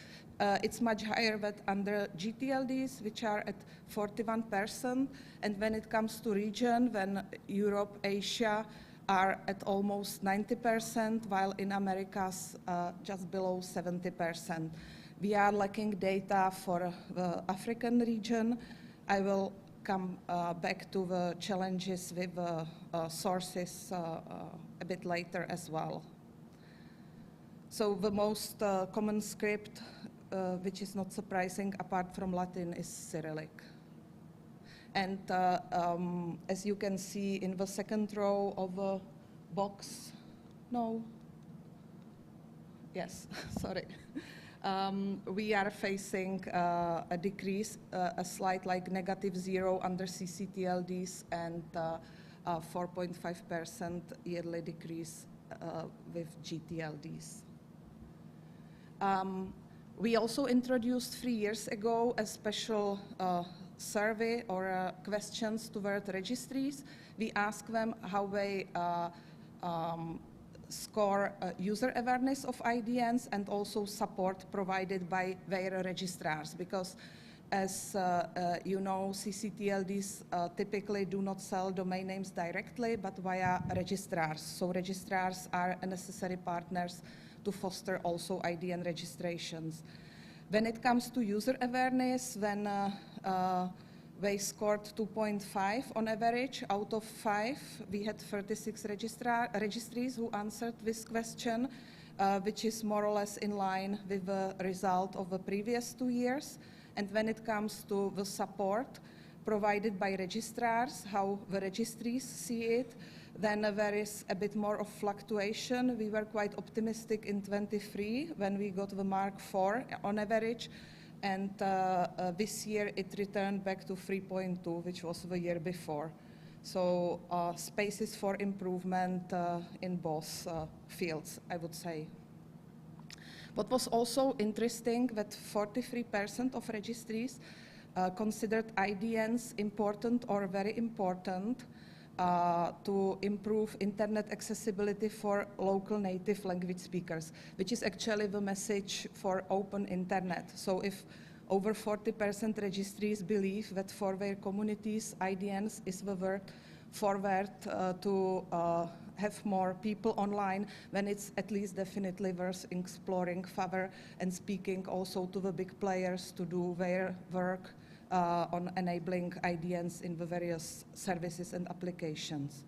It's much higher than under GTLDs, which are at 41%. And when it comes to region, then Europe, Asia are at almost 90%, while in Americas just below 70%. We are lacking data for the African region. I will come back to the challenges with sources a bit later as well. So the most common script, which is not surprising apart from Latin, is Cyrillic. And as you can see in the second row of the box, no, yes, sorry. We are facing a decrease, a slight like -0 under CCTLDs, and 4.5% yearly decrease with GTLDs. We also introduced 3 years ago a special survey or questions toward registries. We ask them how they score user awareness of IDNs and also support provided by their registrars, because as you know, CCTLDs typically do not sell domain names directly, but via registrars. So registrars are necessary partners to foster also IDN registrations. When it comes to user awareness, then they scored 2.5 on average out of 5. We had 36 registries who answered this question, which is more or less in line with the result of the previous 2 years. And when it comes to the support provided by registrars, how the registries see it, then there is a bit more of fluctuation. We were quite optimistic in 23 when we got the mark 4 on average. And this year it returned back to 3.2, which was the year before. So spaces for improvement in both fields, I would say. What was also interesting, that 43% of registries considered IDNs important or very important to improve internet accessibility for local native language speakers, which is actually the message for open internet. So if over 40% registries believe that for their communities, IDNs is the word forward to have more people online, then it's at least definitely worth exploring further and speaking also to the big players to do their work on enabling IDNs in the various services and applications.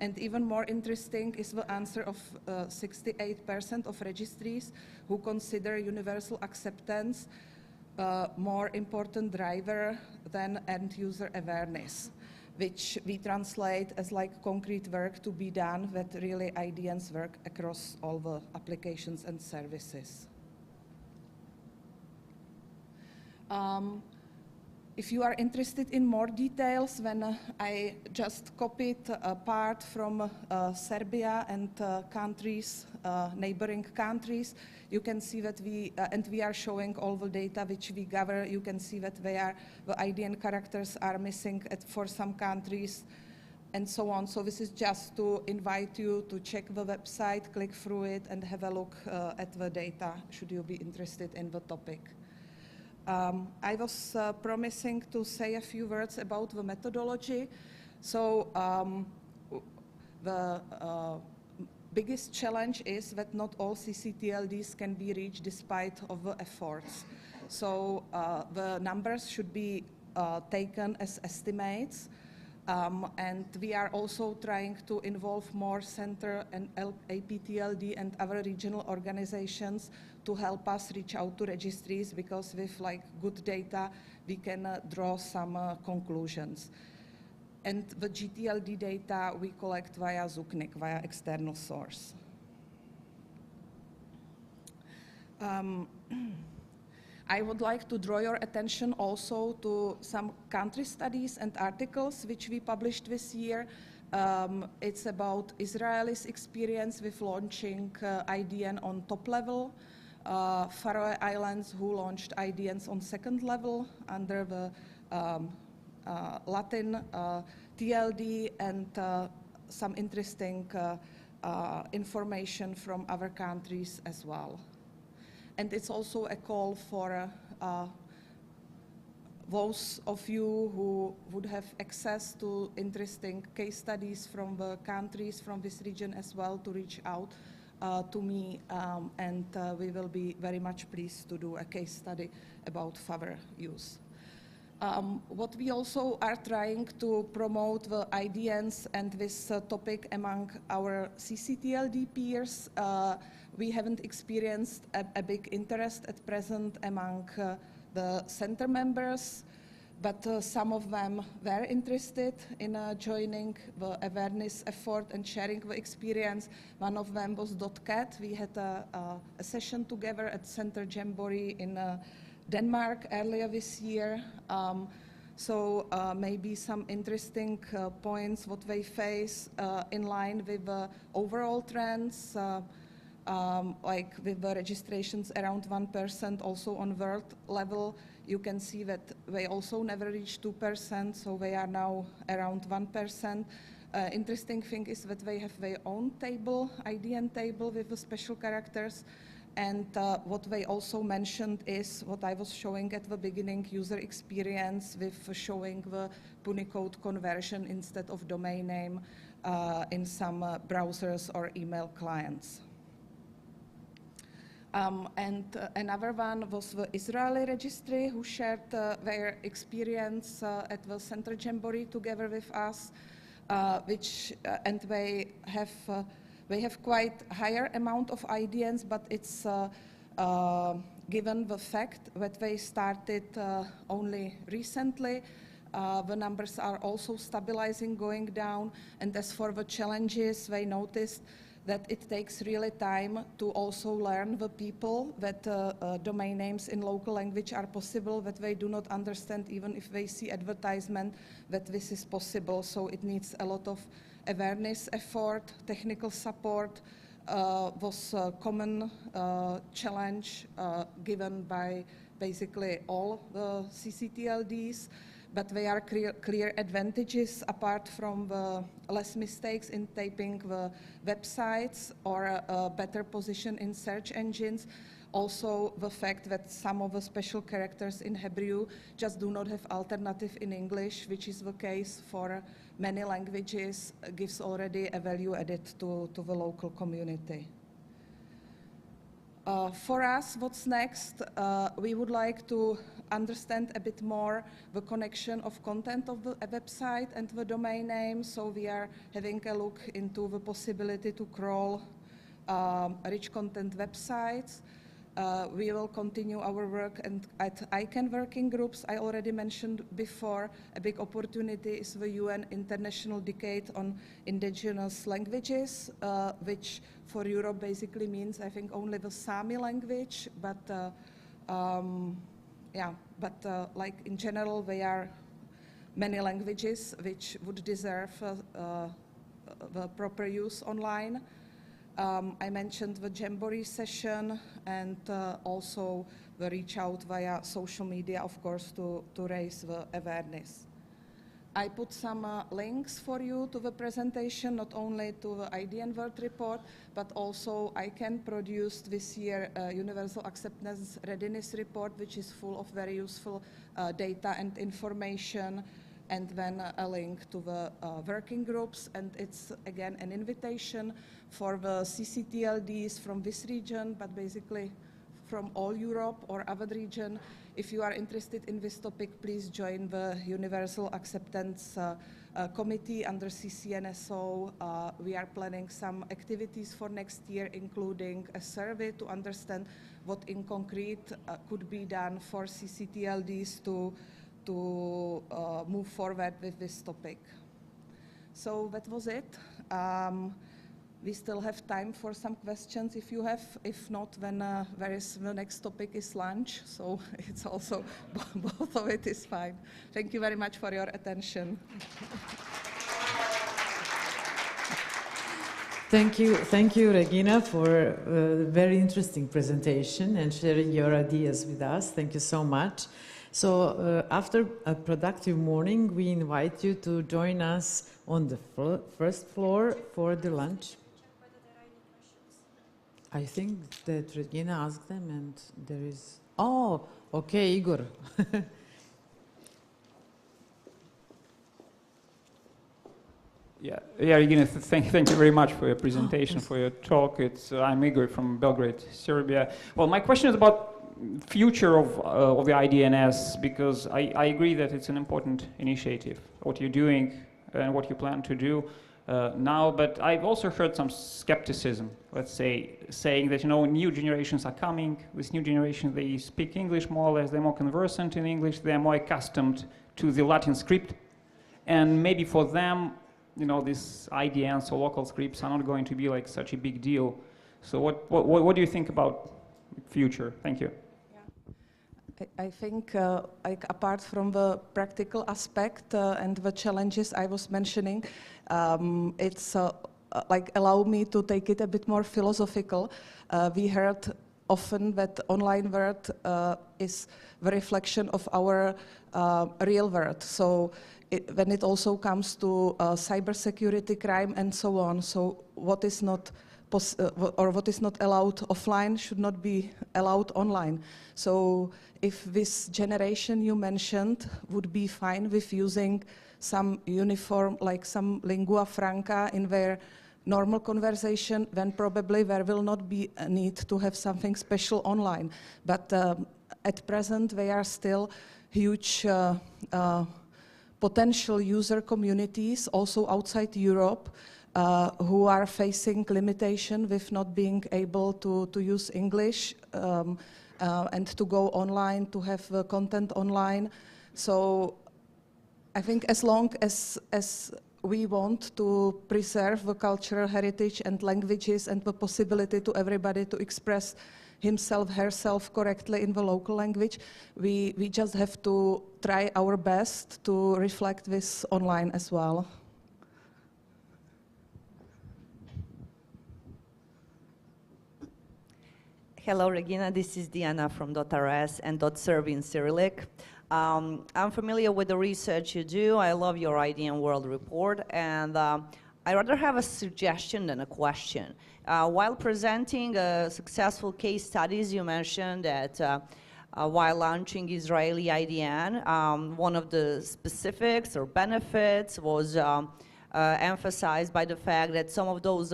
And even more interesting is the answer of 68% of registries who consider universal acceptance more important driver than end-user awareness, which we translate as like concrete work to be done, that really IDNs work across all the applications and services. If you are interested in more details, when I just copied a part from Serbia and countries, neighboring countries, you can see that we are showing all the data which we gather. You can see that the IDN characters are missing for some countries, and so on. So this is just to invite you to check the website, click through it, and have a look at the data, should you be interested in the topic. I was promising to say a few words about the methodology. So the biggest challenge is that not all CCTLDs can be reached despite of the efforts. So the numbers should be taken as estimates. And we are also trying to involve more center and APTLD and other regional organizations to help us reach out to registries, because with good data, we can draw some conclusions. And the GTLD data we collect via ZUCNIC, via external source. I would like to draw your attention also to some country studies and articles which we published this year. It's about Israel's experience with launching IDN on top level, Faroe Islands who launched IDNs on second level under the Latin TLD, and some interesting information from other countries as well. And it's also a call for those of you who would have access to interesting case studies from the countries from this region as well to reach out to me, and we will be very much pleased to do a case study about FAVR use. What we also are trying to promote the IDNs and this topic among our CCTLD peers. We haven't experienced a big interest at present among the center members, but some of them were interested in joining the awareness effort and sharing the experience. One of them was .cat. We had a session together at Center Jamboree in Denmark earlier this year. So maybe some interesting points what they face in line with the overall trends, like with the registrations around 1%, also on world level. You can see that they also never reached 2%, so they are now around 1%. Interesting thing is that they have their own table, IDN table with the special characters. And what they also mentioned is what I was showing at the beginning, user experience with showing the Punicode conversion instead of domain name in some browsers or email clients. And another one was the Israeli registry, who shared their experience at the Center Jamboree together with us, and they have quite higher amount of IDNs, but it's given the fact that they started only recently. The numbers are also stabilizing, going down, and as for the challenges, they noticed that it takes really time to also learn the people that domain names in local language are possible, that they do not understand even if they see advertisement that this is possible. So it needs a lot of awareness effort. Technical support was a common challenge given by basically all the CCTLDs, but there are clear advantages apart from the less mistakes in typing the websites or a better position in search engines. Also the fact that some of the special characters in Hebrew just do not have alternative in English, which is the case for many languages, gives already a value added to the local community. For us, what's next? We would like to understand a bit more the connection of content of the website and the domain name. So we are having a look into the possibility to crawl rich content websites. We will continue our work at ICANN working groups. I already mentioned before, a big opportunity is the UN International Decade on Indigenous Languages, which for Europe basically means, I think, only the Sami language, but yeah, but like in general, there are many languages which would deserve the proper use online. I mentioned the Jamboree session and also the reach out via social media, of course, to raise the awareness. I put some links for you to the presentation, not only to the IDN World Report, but also I can produce this year a Universal Acceptance Readiness Report, which is full of very useful data and information, and then a link to the working groups. And it's, again, an invitation for the CCTLDs from this region, but basically from all Europe or other region. If you are interested in this topic, please join the Universal Acceptance Committee under CCNSO. We are planning some activities for next year, including a survey to understand what in concrete could be done for CCTLDs to move forward with this topic. So that was it. We still have time for some questions if you have. If not, then the next topic is lunch. So it's also, both of it is fine. Thank you very much for your attention. Thank you, Regina, for a very interesting presentation and sharing your ideas with us. Thank you so much. So after a productive morning, we invite you to join us on the first floor for the lunch. I think that Regina asked them and there is... Oh, okay, Igor. Yeah, Regina, thank you very much for your presentation, for your talk. I'm Igor from Belgrade, Serbia. Well, my question is about future of the IDNS, because I agree that it's an important initiative, what you're doing and what you plan to do now, but I've also heard some skepticism, let's say, saying that, new generations are coming. This new generation, they speak English more or less, they're more conversant in English, they're more accustomed to the Latin script, and maybe for them, these IDNs or local scripts are not going to be like such a big deal. So what do you think about future? Thank you. I think, apart from the practical aspect and the challenges I was mentioning, it's allow me to take it a bit more philosophical. We heard often that online world is the reflection of our real world. So when it also comes to cybersecurity crime and so on, so what is not what is not allowed offline should not be allowed online. So if this generation you mentioned would be fine with using some uniform, like some lingua franca in their normal conversation, then probably there will not be a need to have something special online. But at present, there are still huge potential user communities, also outside Europe, who are facing limitation with not being able to use English and to go online, to have content online. So I think as long as we want to preserve the cultural heritage and languages and the possibility to everybody to express himself, herself correctly in the local language, we just have to try our best to reflect this online as well. Hello, Regina. This is Diana from .rs and .serb in Cyrillic. I'm familiar with the research you do. I love your IDN World Report, and I rather have a suggestion than a question. While presenting successful case studies, you mentioned that while launching Israeli IDN, one of the specifics or benefits was emphasized by the fact that some of those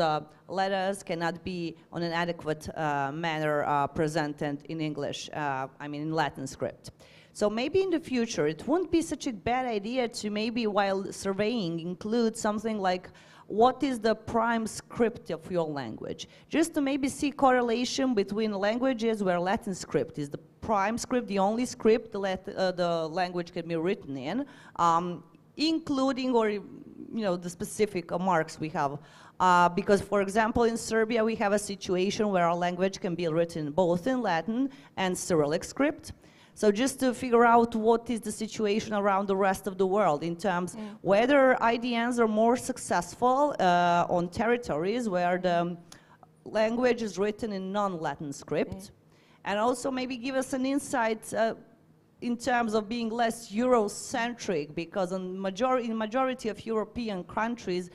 letters cannot be on an adequate manner presented in English, in Latin script. So maybe in the future, it wouldn't be such a bad idea to maybe, while surveying, include something like, what is the prime script of your language? Just to maybe see correlation between languages where Latin script is the prime script, the only script the language can be written in, including or the specific marks we have. Because, for example, in Serbia, we have a situation where our language can be written both in Latin and Cyrillic script. So just to figure out what is the situation around the rest of the world in terms whether IDNs are more successful on territories where the language is written in non-Latin script, and also maybe give us an insight in terms of being less Eurocentric, because in majority of European countries,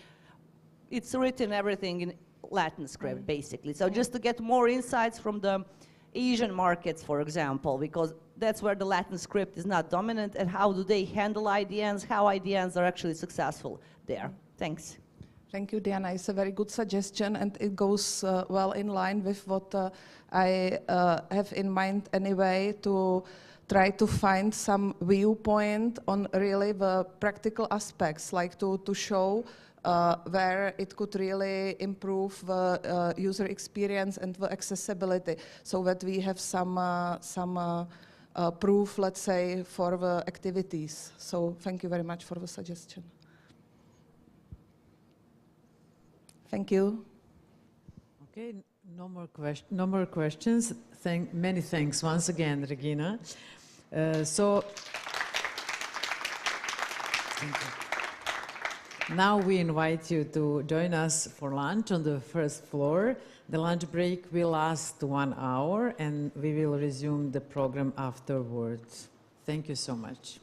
it's written everything in Latin script, basically. So just to get more insights from the Asian markets, for example, because that's where the Latin script is not dominant, and how do they handle IDNs, how IDNs are actually successful there. Thanks. Thank you, Diana. It's a very good suggestion, and it goes well in line with what I have in mind anyway, to try to find some viewpoint on really the practical aspects, like to show where it could really improve the user experience and the accessibility, so that we have some proof, let's say, for the activities. So thank you very much for the suggestion. Thank you. Okay, no more questions. Many thanks once again, Regina. Now we invite you to join us for lunch on the first floor. The lunch break will last 1 hour, and we will resume the program afterwards. Thank you so much.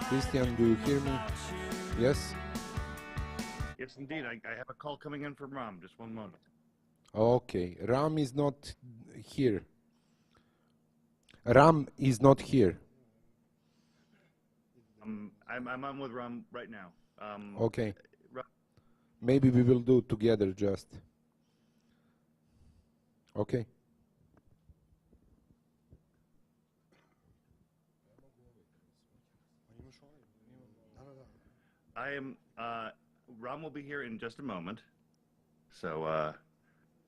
Christian, do you hear me? Yes? Yes, indeed. I have a call coming in from Ram. Just one moment. Okay. Ram is not here. Ram is not here. I'm on with Ram right now. Okay. Ram, Maybe we will do together just. Okay. Ram will be here in just a moment. So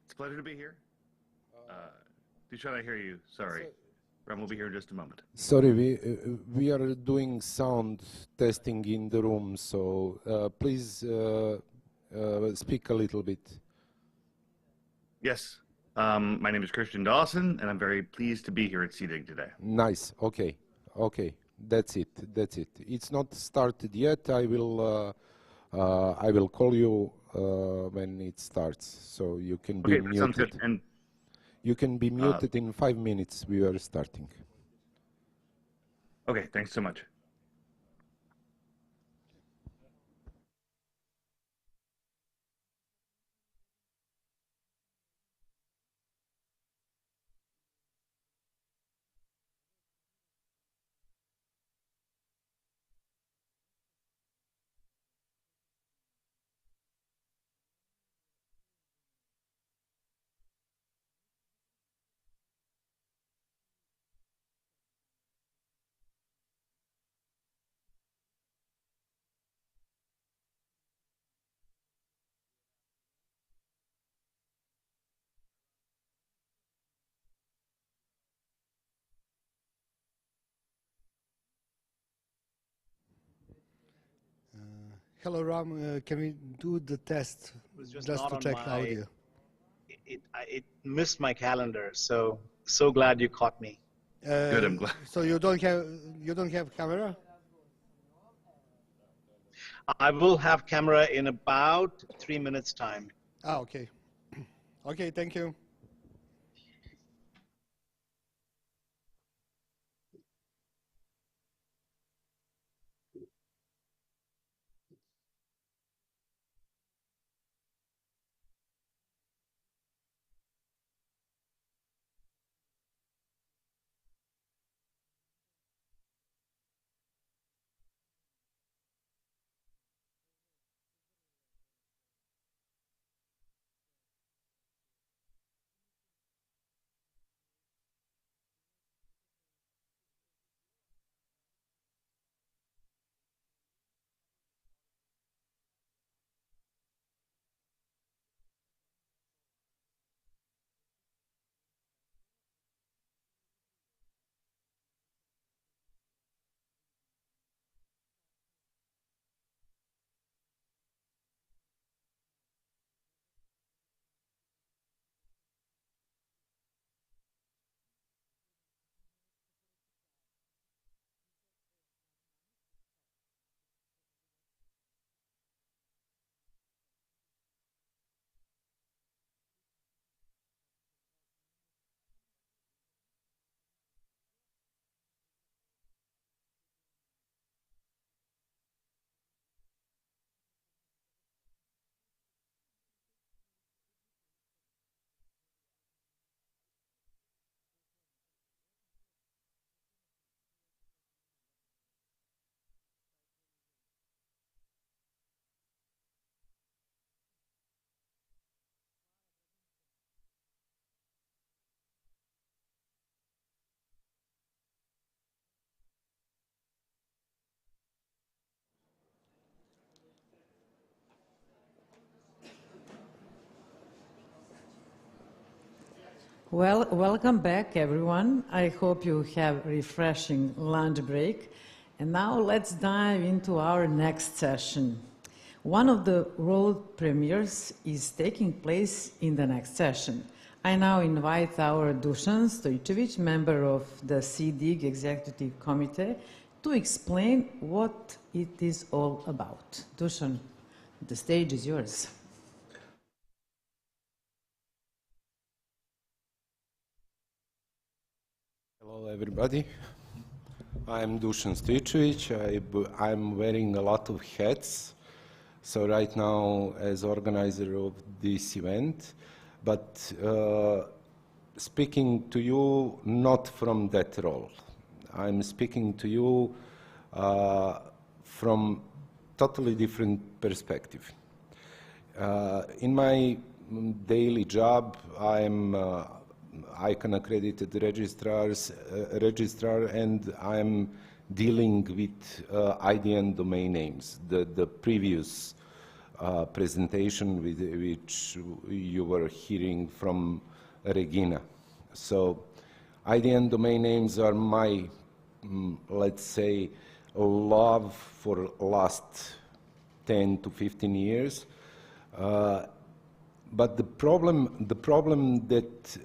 it's a pleasure to be here. Dushan, I hear you. Sorry. Ram will be here in just a moment. Sorry, we are doing sound testing in the room, so please speak a little bit. Yes. My name is Christian Dawson, and I'm very pleased to be here at SEEDIG today. Nice. Okay. Okay. That's it. That's it. It's not started yet. I will call you when it starts, so you can be Okay, that sounds good. muted. And you can be muted in 5 minutes. We are starting. okay, thanks so much. Hello, Ram. Can we do the test just to check the audio? It missed my calendar, so glad you caught me. Good, I'm glad. So you don't have camera? I will have camera in about 3 minutes' time. Ah, okay. Okay, thank you. Well, welcome back, everyone. I hope you have a refreshing lunch break. And now let's dive into our next session. One of the world premieres is taking place in the next session. I now invite our Dusan Stojcevic, member of the SEEDIG Executive Committee, to explain what it is all about. Dusan, the stage is yours. Hello, everybody. I'm Dusan Stoičević. I'm wearing a lot of hats. So right now, as organizer of this event, but speaking to you not from that role. I'm speaking to you from totally different perspective. In my daily job, I'm ICANN accredited registrar, and I'm dealing with IDN domain names. The previous presentation with which you were hearing from Regina. So IDN domain names are my, let's say, love for last 10 to 15 years. But the problem that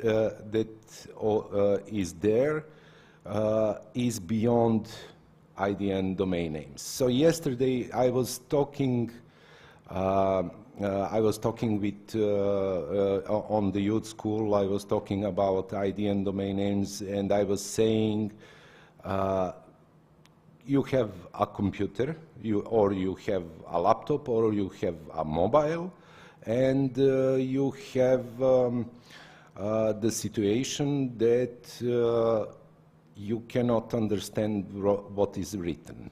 is there is beyond IDN domain names. So yesterday I was talking with on the youth school. I was talking about IDN domain names, and I was saying you have a computer, or you have a laptop, or you have a mobile, and you have the situation that you cannot understand what is written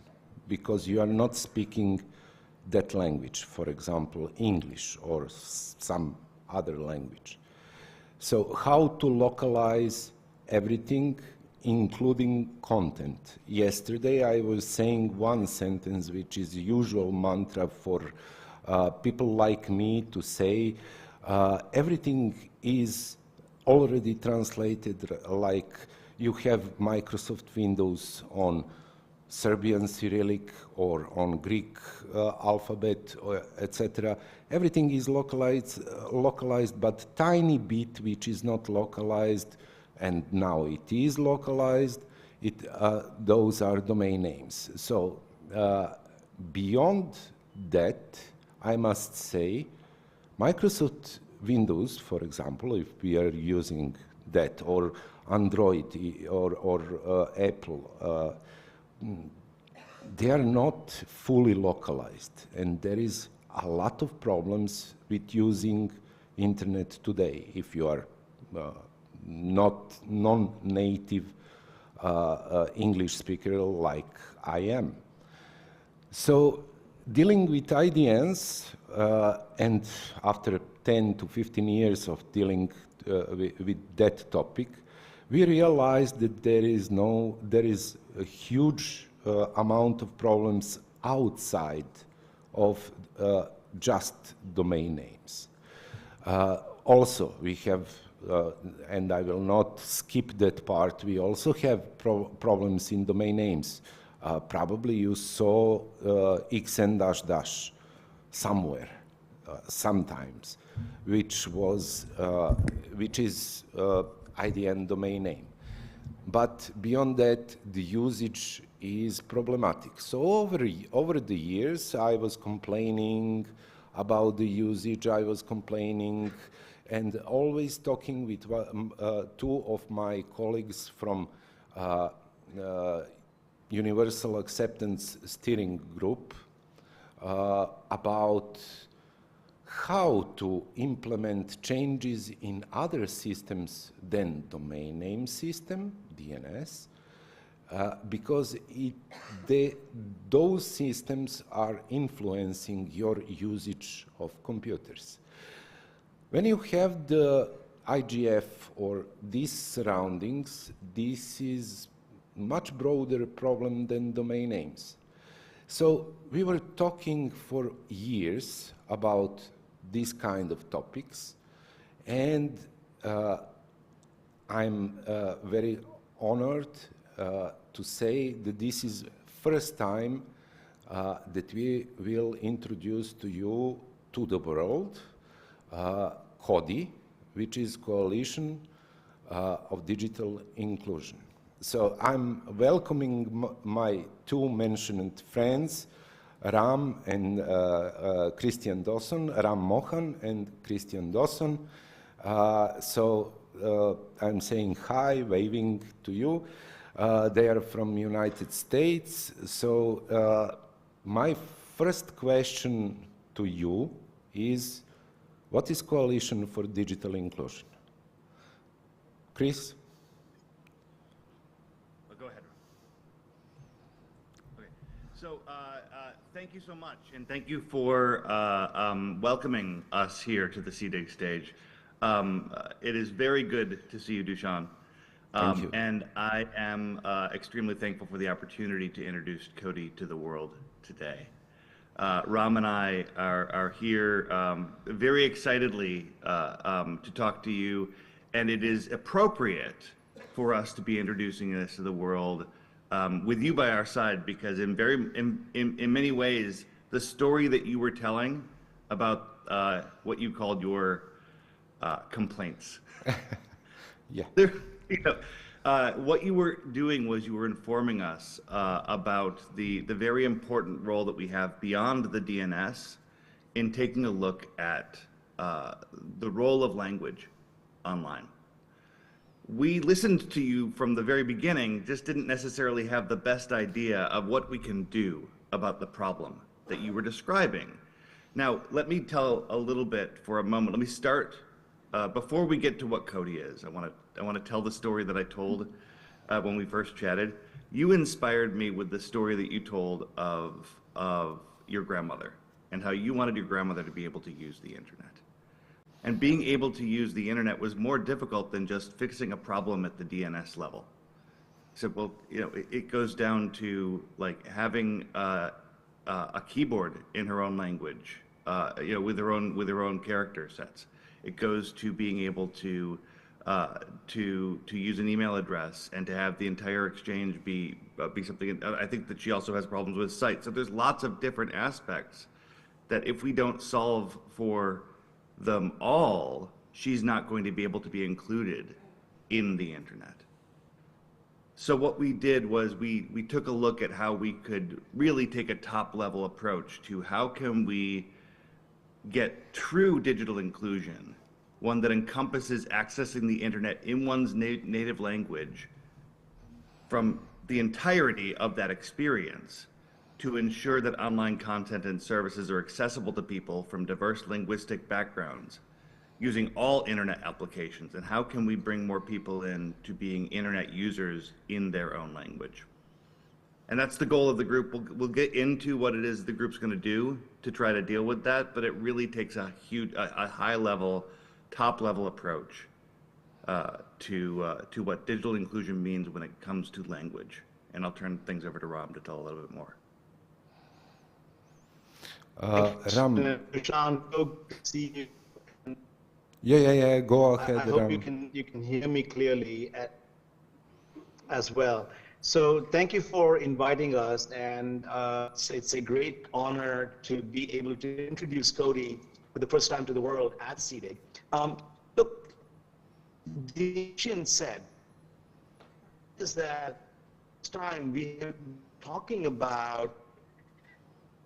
because you are not speaking that language, for example, English or some other language. So how to localize everything, including content? Yesterday I was saying one sentence which is the usual mantra for people like me to say, everything is already translated, like you have Microsoft Windows on Serbian Cyrillic or on Greek alphabet, etc. Everything is localized, but tiny bit which is not localized, and now it is localized, those are domain names. So beyond that, I must say, Microsoft Windows, for example, if we are using that, or Android or Apple, they are not fully localized, and there is a lot of problems with using internet today if you are not non-native English speaker like I am. So dealing with IDNs, and after 10 to 15 years of dealing with that topic, we realized that there is a huge amount of problems outside of just domain names. Also, we have, and I will not skip that part, we also have problems in domain names. Probably you saw xn-dash somewhere, sometimes, which is IDN domain name. But beyond that, the usage is problematic. So over the years, I was complaining about the usage, I was complaining, and always talking with two of my colleagues from Universal Acceptance Steering Group about how to implement changes in other systems than domain name system, DNS, because those systems are influencing your usage of computers. When you have the IGF or these surroundings, this is much broader problem than domain names. So we were talking for years about these kind of topics, and I'm very honored to say that this is first time that we will introduce to you, to the world, CODI, which is Coalition of Digital Inclusion. So I'm welcoming my two mentioned friends, Ram and Christian Dawson, Ram Mohan and Christian Dawson. So I'm saying hi, waving to you. They are from United States. So my first question to you is, what is Coalition for Digital Inclusion? Chris? Go ahead. Okay. So thank you so much, and thank you for welcoming us here to the SEEDIG stage. It is very good to see you, Dushan. Thank you. And I am extremely thankful for the opportunity to introduce Cody to the world today. Ram and I are here very excitedly to talk to you, and it is appropriate for us to be introducing this to the world with you by our side, because in many ways, the story that you were telling about what you called your complaints. Yeah. What you were doing was you were informing us about the very important role that we have beyond the DNS in taking a look at the role of language online. We listened to you from the very beginning, just didn't necessarily have the best idea of what we can do about the problem that you were describing. Now, let me tell a little bit for a moment. Let me start before we get to what Cody is. I want to tell the story that I told when we first chatted. You inspired me with the story that you told of your grandmother and how you wanted your grandmother to be able to use the internet. And being able to use the internet was more difficult than just fixing a problem at the DNS level. So, well, it goes down to like having a keyboard in her own language, with her own character sets. It goes to being able to use an email address and to have the entire exchange be something. I think that she also has problems with sites. So there's lots of different aspects that if we don't solve for them all, she's not going to be able to be included in the internet. So what we did was we took a look at how we could really take a top-level approach to how can we get true digital inclusion, one that encompasses accessing the internet in one's native language from the entirety of that experience, to ensure that online content and services are accessible to people from diverse linguistic backgrounds using all internet applications. And how can we bring more people in to being internet users in their own language? And that's the goal of the group. We'll get into what it is the group's going to do to try to deal with that, but it really takes a high-level, top-level approach to what digital inclusion means when it comes to language. And I'll turn things over to Ram to tell a little bit more. Ram. Dushan, good to see you. Yeah. Go ahead, I hope Ram. you can hear me clearly as well. So thank you for inviting us, and it's a great honor to be able to introduce Cody for the first time to the world at SEEDIG. Look, the Asian said is that this time we are talking about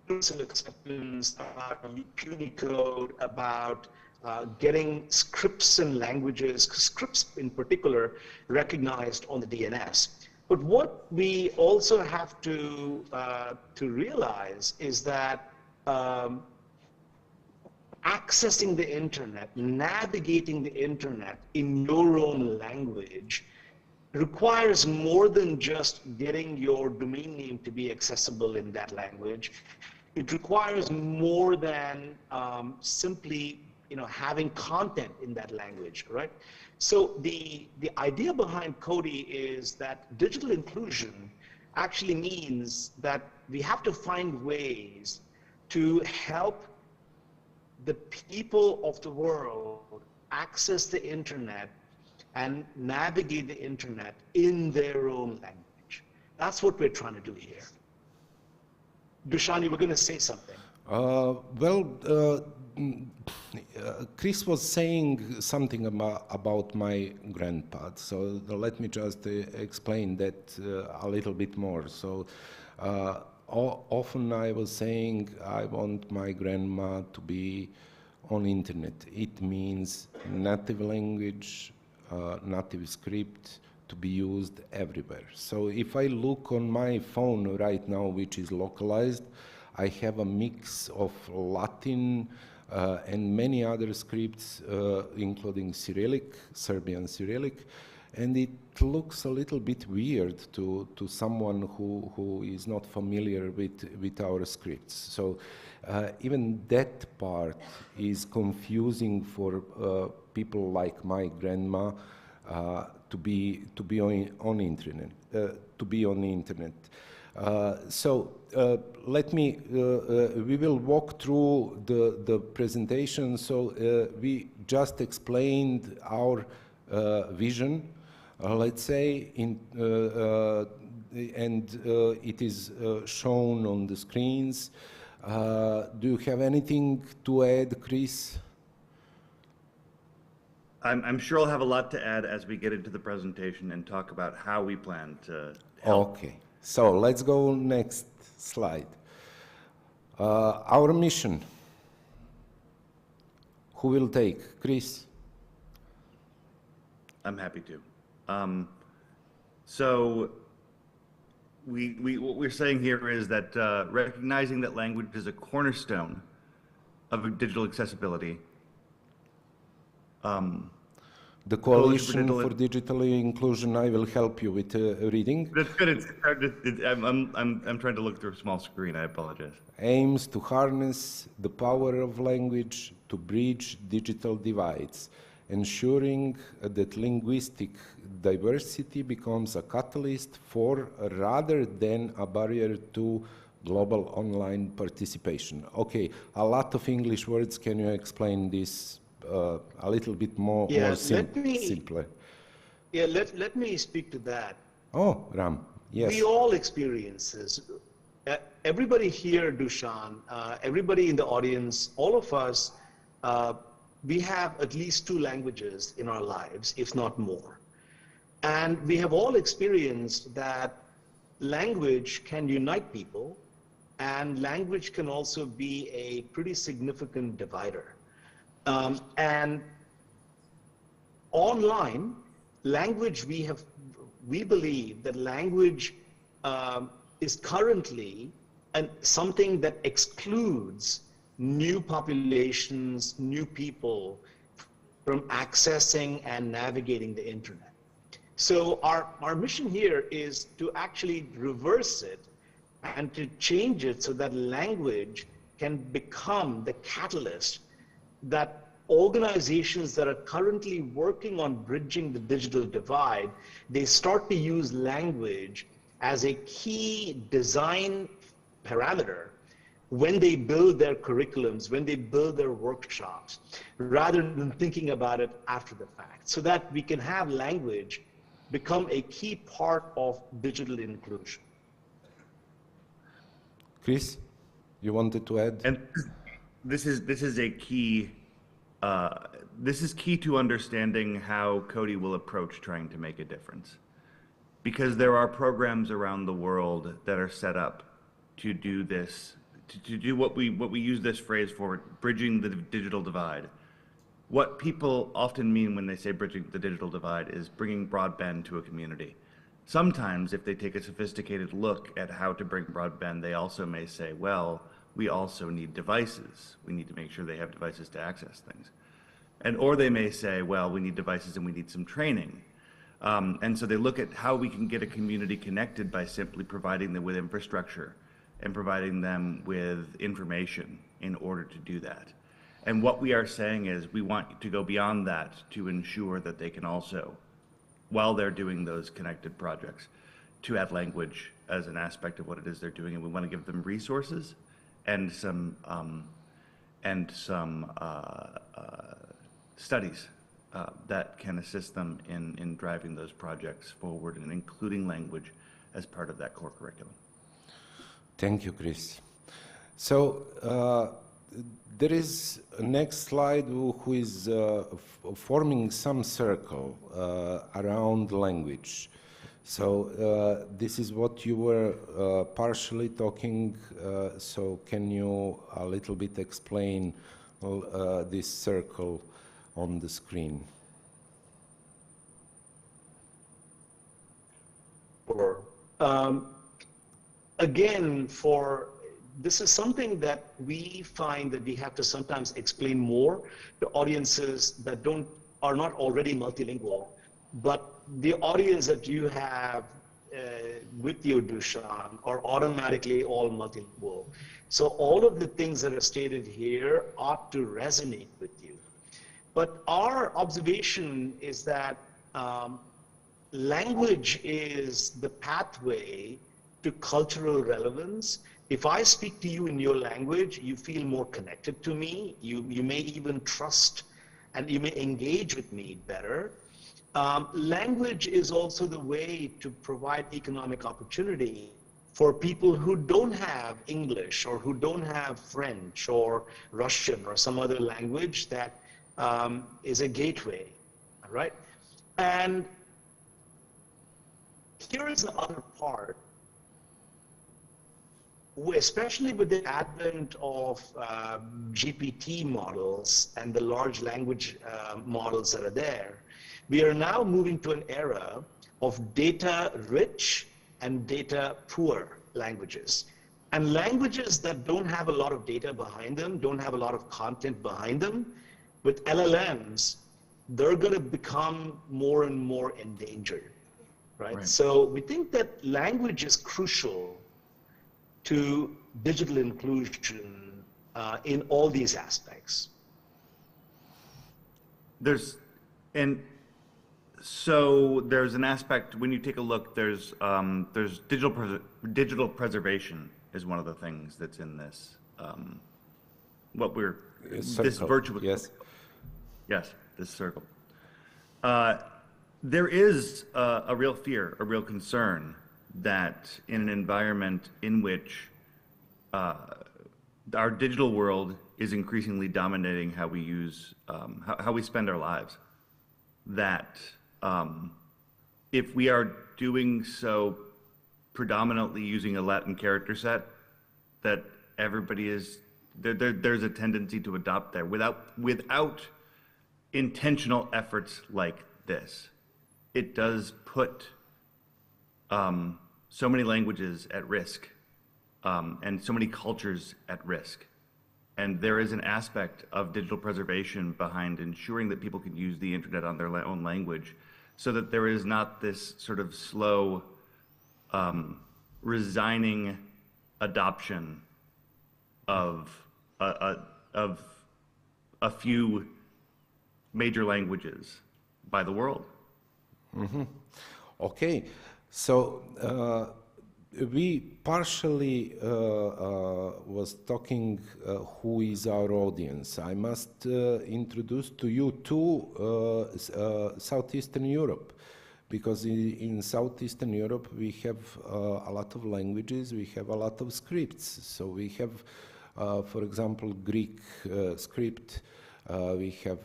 universal acceptance, about Unicode, about getting scripts and languages, scripts in particular, recognized on the DNS. But what we also have to realize is that accessing the internet, navigating the internet in your own language requires more than just getting your domain name to be accessible in that language. It requires more than simply having content in that language, right? So the idea behind Cody is that digital inclusion actually means that we have to find ways to help the people of the world access the internet and navigate the internet in their own language. That's what we're trying to do here. Dushan, you were going to say something. Chris was saying something about my grandpa, so let me just explain that a little bit more. So often I was saying I want my grandma to be on internet. It means native language, native script, to be used everywhere. So if I look on my phone right now, which is localized, I have a mix of Latin and many other scripts, including Cyrillic, Serbian Cyrillic, and it looks a little bit weird to someone who is not familiar with our scripts. So even that part is confusing for people like my grandma to be on internet. So let me. We will walk through the presentation. So we just explained our vision. Let's say, and it is shown on the screens. Do you have anything to add, Chris? I'm sure I'll have a lot to add as we get into the presentation and talk about how we plan to help. Okay, so let's go next slide. Our mission. Who will take? Chris? I'm happy to. So what we're saying here is that recognizing that language is a cornerstone of digital accessibility. The Coalition for Digital Inclusion, I will help you with reading. That's good. I'm trying to look through a small screen. I apologize. Aims to harness the power of language to bridge digital divides, ensuring that linguistic diversity becomes a catalyst for rather than a barrier to global online participation. Okay, a lot of English words. Can you explain this a little bit more simpler? Yeah, let me speak to that. Oh, Ram, yes. We all experience this. Everybody here, Dushan, everybody in the audience, all of us, we have at least 2 languages in our lives, if not more. And we have all experienced that language can unite people, and language can also be a pretty significant divider. And online, language, we believe that language is currently something that excludes new populations, new people from accessing and navigating the internet. So our mission here is to actually reverse it and to change it so that language can become the catalyst that organizations that are currently working on bridging the digital divide, they start to use language as a key design parameter when they build their curriculums, when they build their workshops, rather than thinking about it after the fact, so that we can have language become a key part of digital inclusion. Chris, you wanted to add? And this is a key. This is key to understanding how Cody will approach trying to make a difference, because there are programs around the world that are set up to do this, to do what we use this phrase for, bridging the digital divide. What people often mean when they say bridging the digital divide is bringing broadband to a community. Sometimes, if they take a sophisticated look at how to bring broadband, they also may say, well, we also need devices. We need to make sure they have devices to access things. Or they may say, well, we need devices and we need some training. And so they look at how we can get a community connected by simply providing them with infrastructure and providing them with information in order to do that. And what we are saying is we want to go beyond that to ensure that they can also, while they're doing those connected projects, to add language as an aspect of what it is they're doing. And we want to give them resources and some studies that can assist them in driving those projects forward and including language as part of that core curriculum. Thank you, Chris. So there is a next slide who is forming some circle around language. So this is what you were partially talking, so can you a little bit explain this circle on the screen? Sure. Again, this is something that we find that we have to sometimes explain more to audiences that are not already multilingual, but the audience that you have with you, Dushan, are automatically all multilingual. So all of the things that are stated here ought to resonate with you. But our observation is that language is the pathway to cultural relevance. If I speak to you in your language, you feel more connected to me. You may even trust and you may engage with me better. Language is also the way to provide economic opportunity for people who don't have English or who don't have French or Russian or some other language that is a gateway, all right? And here is the other part. Especially with the advent of GPT models and the large language models that are there, we are now moving to an era of data-rich and data-poor languages. And languages that don't have a lot of data behind them, don't have a lot of content behind them, with LLMs, they're going to become more and more endangered, right? So we think that language is crucial to digital inclusion in all these aspects. So there's an aspect, when you take a look, there's digital preservation is one of the things that's in this. This virtual, yes, this circle. There is a real fear, a real concern that in an environment in which our digital world is increasingly dominating how we use, how we spend our lives, that if we are doing so predominantly using a Latin character set, that everybody is, there's a tendency to adopt that without intentional efforts like this. It does put so many languages at risk and so many cultures at risk. And there is an aspect of digital preservation behind ensuring that people can use the internet on their own language so that there is not this sort of slow, resigning adoption of a few major languages by the world. Mm-hmm. Okay, so we partially was talking who is our audience. I must introduce to you two Southeastern Europe, because in Southeastern Europe we have a lot of languages, we have a lot of scripts. So we have, for example, Greek script, we have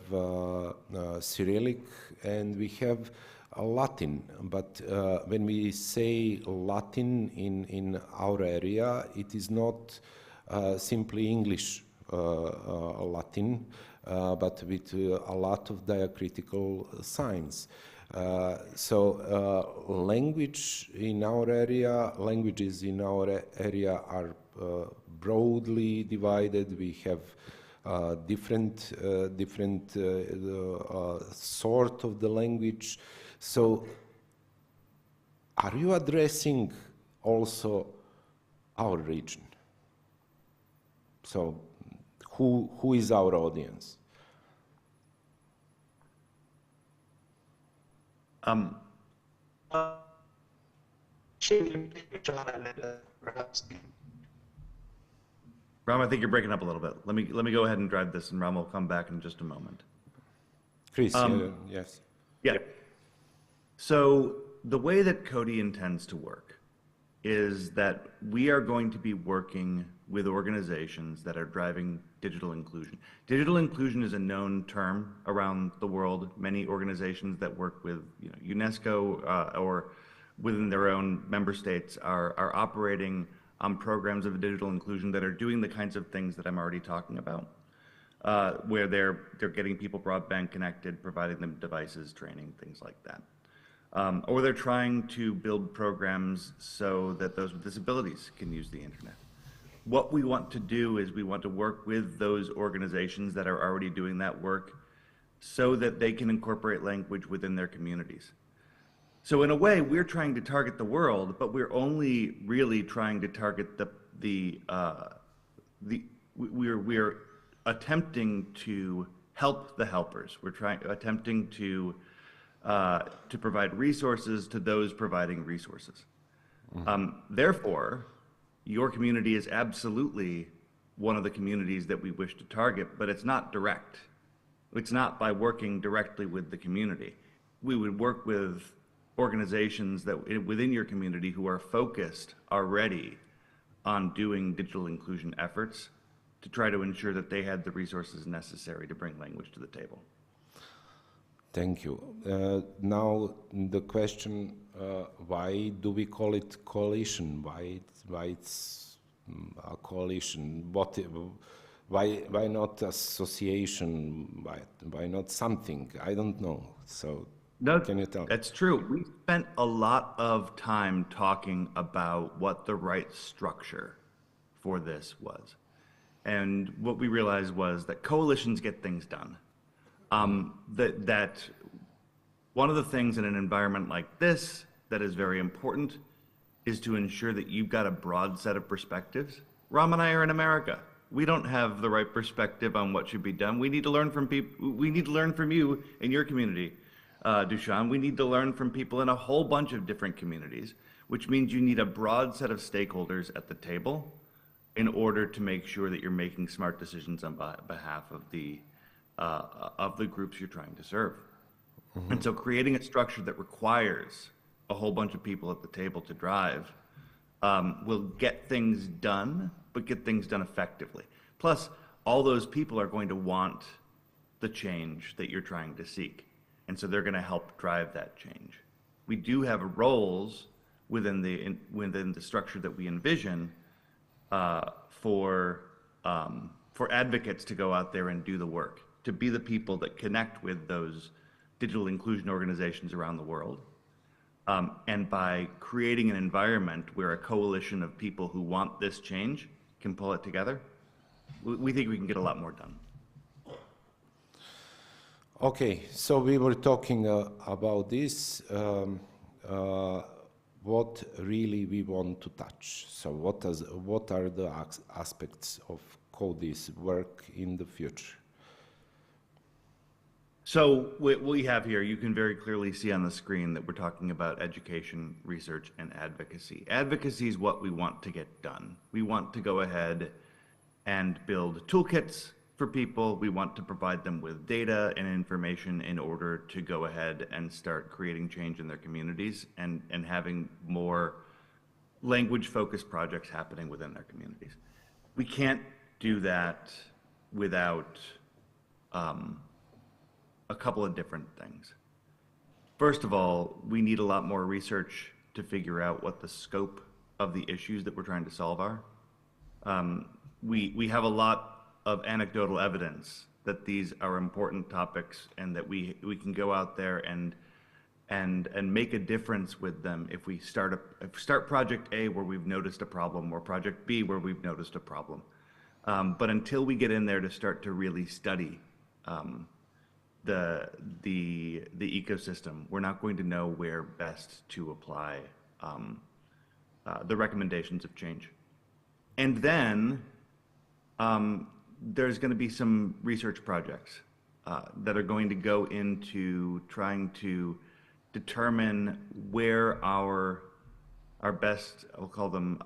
Cyrillic, and we have Latin, but when we say Latin in our area, it is not simply English Latin, but with a lot of diacritical signs. So languages in our area are broadly divided. We have different sort of the language. So, are you addressing also our region? So, who is our audience? Ram, I think you're breaking up a little bit. Let me go ahead and drive this, and Ram will come back in just a moment. Chris, yes. Yeah. So the way that Cody intends to work is that we are going to be working with organizations that are driving digital inclusion. Digital inclusion is a known term around the world. Many organizations that work with UNESCO or within their own member states are operating on programs of digital inclusion that are doing the kinds of things that I'm already talking about, where they're getting people broadband connected, providing them devices, training, things like that. or they're trying to build programs so that those with disabilities can use the internet. What we want to do is we want to work with those organizations that are already doing that work so that they can incorporate language within their communities. So in a way, we're trying to target the world, but we're only really trying to target we're attempting to help the helpers. We're attempting to provide resources to those providing resources. Therefore, your community is absolutely one of the communities that we wish to target, but it's not direct. It's not by working directly with the community. We would work with organizations that within your community who are focused already on doing digital inclusion efforts to try to ensure that they had the resources necessary to bring language to the table. Thank you. Now the question, why do we call it coalition? Why it's a coalition? Why not association? Why not something? I don't know. So can you tell? That's true. We spent a lot of time talking about what the right structure for this was. And what we realized was that coalitions get things done. That one of the things in an environment like this that is very important is to ensure that you've got a broad set of perspectives. Ram and I are in America. We don't have the right perspective on what should be done. We need to learn from people. We need to learn from you in your community, Dushan. We need to learn from people in a whole bunch of different communities, which means you need a broad set of stakeholders at the table in order to make sure that you're making smart decisions on behalf of the groups you're trying to serve. And so creating a structure that requires a whole bunch of people at the table to drive will get things done, but get things done effectively. Plus, all those people are going to want the change that you're trying to seek. And so they're going to help drive that change. We do have roles within the structure that we envision for advocates to go out there and do the work, to be the people that connect with those digital inclusion organizations around the world. And by creating an environment where a coalition of people who want this change can pull it together, we think we can get a lot more done. Okay, so we were talking about this, what really we want to touch. So what are the aspects of CODI's work in the future? So what we have here, you can very clearly see on the screen that we're talking about education, research, and advocacy. Advocacy is what we want to get done. We want to go ahead and build toolkits for people. We want to provide them with data and information in order to go ahead and start creating change in their communities and having more language-focused projects happening within their communities. We can't do that without a couple of different things. First of all, we need a lot more research to figure out what the scope of the issues that we're trying to solve are. We have a lot of anecdotal evidence that these are important topics and that we can go out there and make a difference with them if we start project A where we've noticed a problem, or project B where we've noticed a problem. But until we get in there to start to really study the ecosystem, we're not going to know where best to apply the recommendations of change. And then there's going to be some research projects that are going to go into trying to determine where our best, I'll call them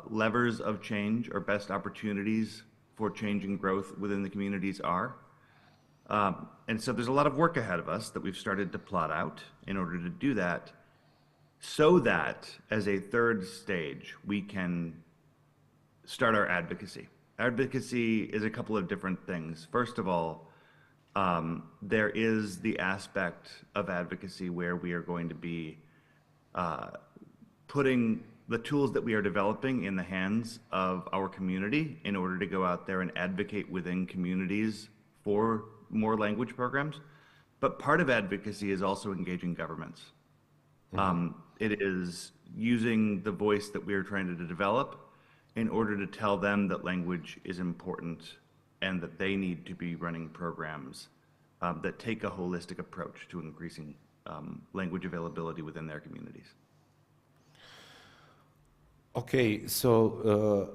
levers of change, or best opportunities for change and growth within the communities are. And so there's a lot of work ahead of us that we've started to plot out in order to do that, so that as a third stage, we can start our advocacy. Advocacy is a couple of different things. First of all, there is the aspect of advocacy where we are going to be putting the tools that we are developing in the hands of our community in order to go out there and advocate within communities for more language programs. But part of advocacy is also engaging governments. It is using the voice that we are trying to develop in order to tell them that language is important and that they need to be running programs that take a holistic approach to increasing language availability within their communities. Okay, so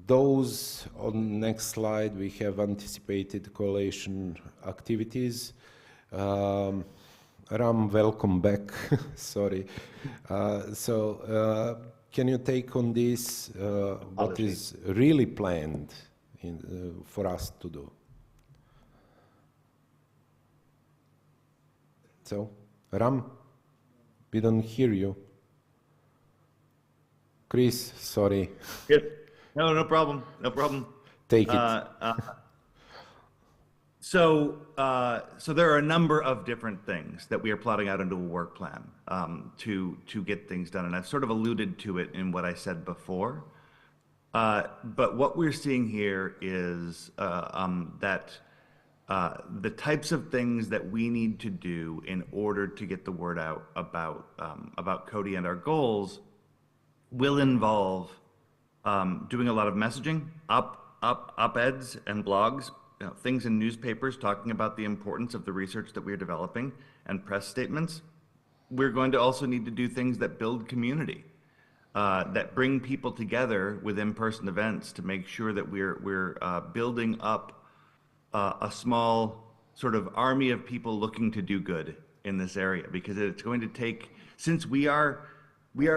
those on next slide, we have anticipated coalition activities. Ram, welcome back. Sorry. Can you take on this what is really planned for us to do? So, Ram, we don't hear you. Chris, sorry. Yes. No problem. No problem. Take it. So there are a number of different things that we are plotting out into a work plan to get things done, and I've sort of alluded to it in what I said before. But what we're seeing here is that the types of things that we need to do in order to get the word out about Cody and our goals will involve doing a lot of messaging, op-eds and blogs, things in newspapers talking about the importance of the research that we're developing, and press statements. We're going to also need to do things that build community, that bring people together with in-person events to make sure that we're building up a small sort of army of people looking to do good in this area, because it's going to take, since we are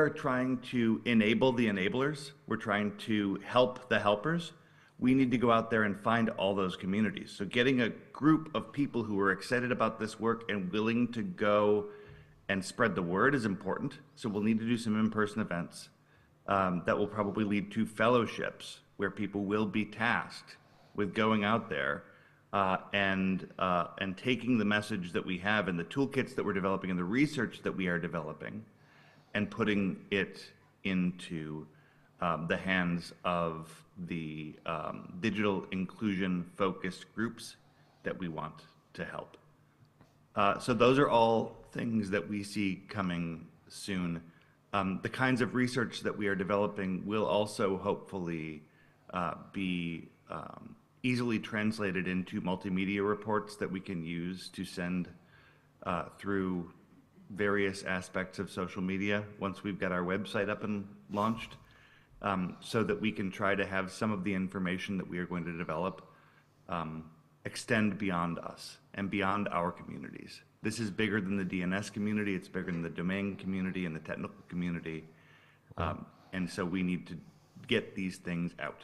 trying to enable the enablers, we're trying to help the helpers, we need to go out there and find all those communities. So getting a group of people who are excited about this work and willing to go and spread the word is important. So we'll need to do some in-person events that will probably lead to fellowships where people will be tasked with going out there and taking the message that we have and the toolkits that we're developing and the research that we are developing and putting it into the hands of the digital inclusion focused groups that we want to help. So those are all things that we see coming soon. The kinds of research that we are developing will also hopefully be easily translated into multimedia reports that we can use to send through various aspects of social media once we've got our website up and launched, so that we can try to have some of the information that we are going to develop extend beyond us and beyond our communities. This is bigger than the DNS community, it's bigger than the domain community and the technical community, and so we need to get these things out.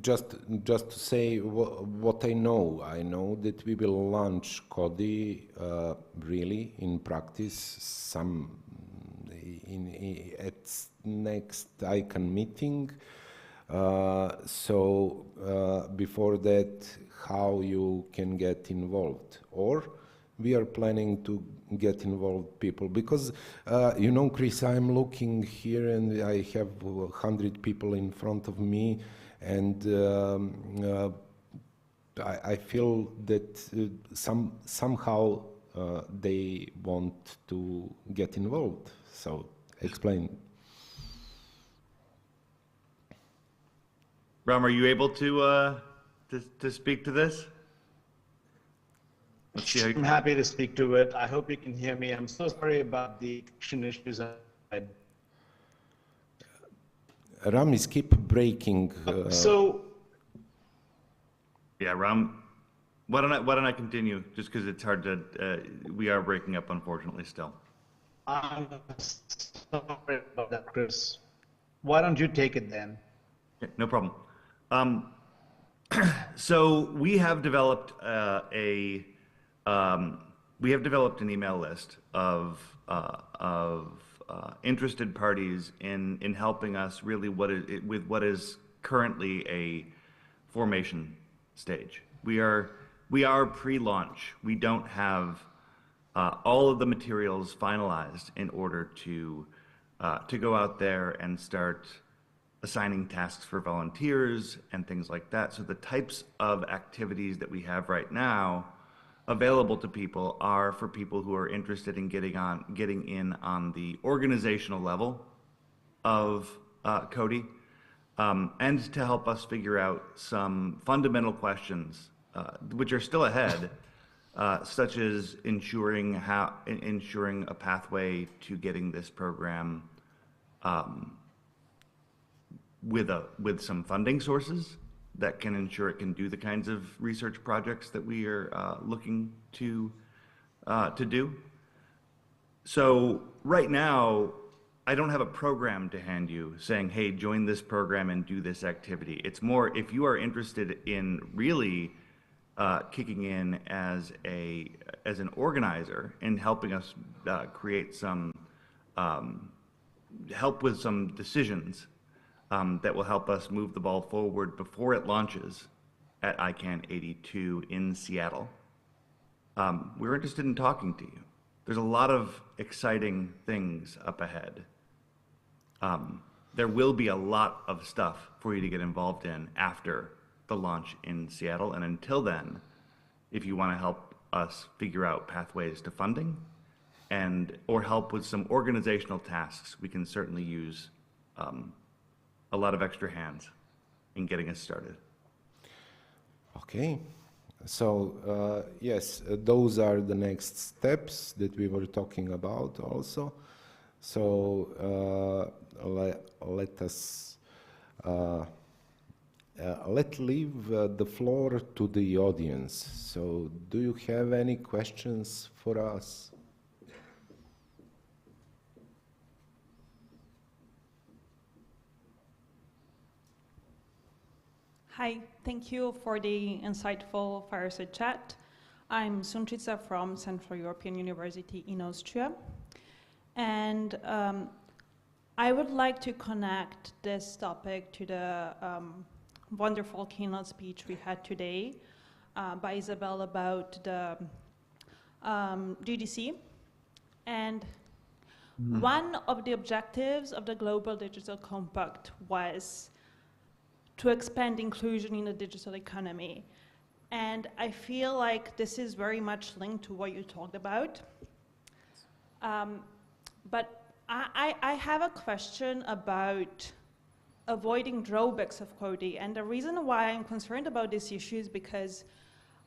Just to say what I know that we will launch Cody really in practice at next ICANN meeting. Before that, how you can get involved, or we are planning to get involved people, because Chris, I'm looking here and I have 100 people in front of me, and I feel that somehow they want to get involved. So explain. Ram, are you able to speak to this? Let's see how I'm happy to speak to it. I hope you can hear me. I'm so sorry about the connection issues. Ram is keep breaking. Yeah, Ram, why don't I continue? Just because it's hard to, we are breaking up, unfortunately, still. I'm sorry about that, Chris. Why don't you take it then? Okay, no problem. So we have developed an email list of interested parties in helping us really with what is currently a formation stage. We are pre-launch. We don't have all of the materials finalized in order to go out there and start assigning tasks for volunteers and things like that. So the types of activities that we have right now available to people are for people who are interested in getting in on the organizational level of Cody, and to help us figure out some fundamental questions which are still ahead, such as ensuring a pathway to getting this program with some funding sources that can ensure it can do the kinds of research projects that we are looking to do. So right now, I don't have a program to hand you saying, hey, join this program and do this activity. It's more, if you are interested in really kicking in as an organizer and helping us create some help with some decisions that will help us move the ball forward before it launches at ICANN 82 in Seattle. We're interested in talking to you. There's a lot of exciting things up ahead. There will be a lot of stuff for you to get involved in after the launch in Seattle. And until then, if you want to help us figure out pathways to funding or help with some organizational tasks, we can certainly use a lot of extra hands in getting us started. Okay. So, yes, those are the next steps that we were talking about also. So, let us leave the floor to the audience. So, do you have any questions for us? Hi, thank you for the insightful fireside chat. I'm Sunčica from Central European University in Austria. And I would like to connect this topic to the wonderful keynote speech we had today by Isabel about the GDC. And one of the objectives of the Global Digital Compact was to expand inclusion in the digital economy. And I feel like this is very much linked to what you talked about. But I have a question about avoiding drawbacks of Cody. And the reason why I'm concerned about this issue is because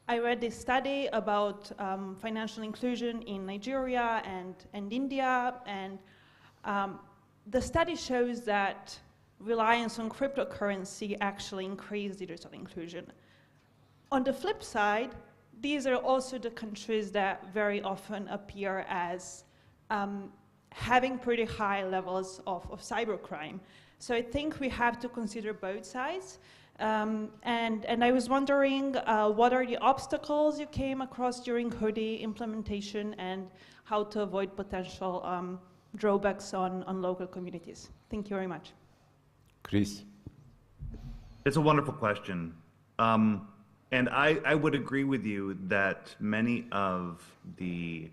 I read this study about financial inclusion in Nigeria and India. And the study shows that reliance on cryptocurrency actually increased digital inclusion. On the flip side, these are also the countries that very often appear as having pretty high levels of cybercrime. So I think we have to consider both sides. And I was wondering, what are the obstacles you came across during Cody implementation and how to avoid potential drawbacks on local communities? Thank you very much. Chris. It's a wonderful question. And I would agree with you that many of the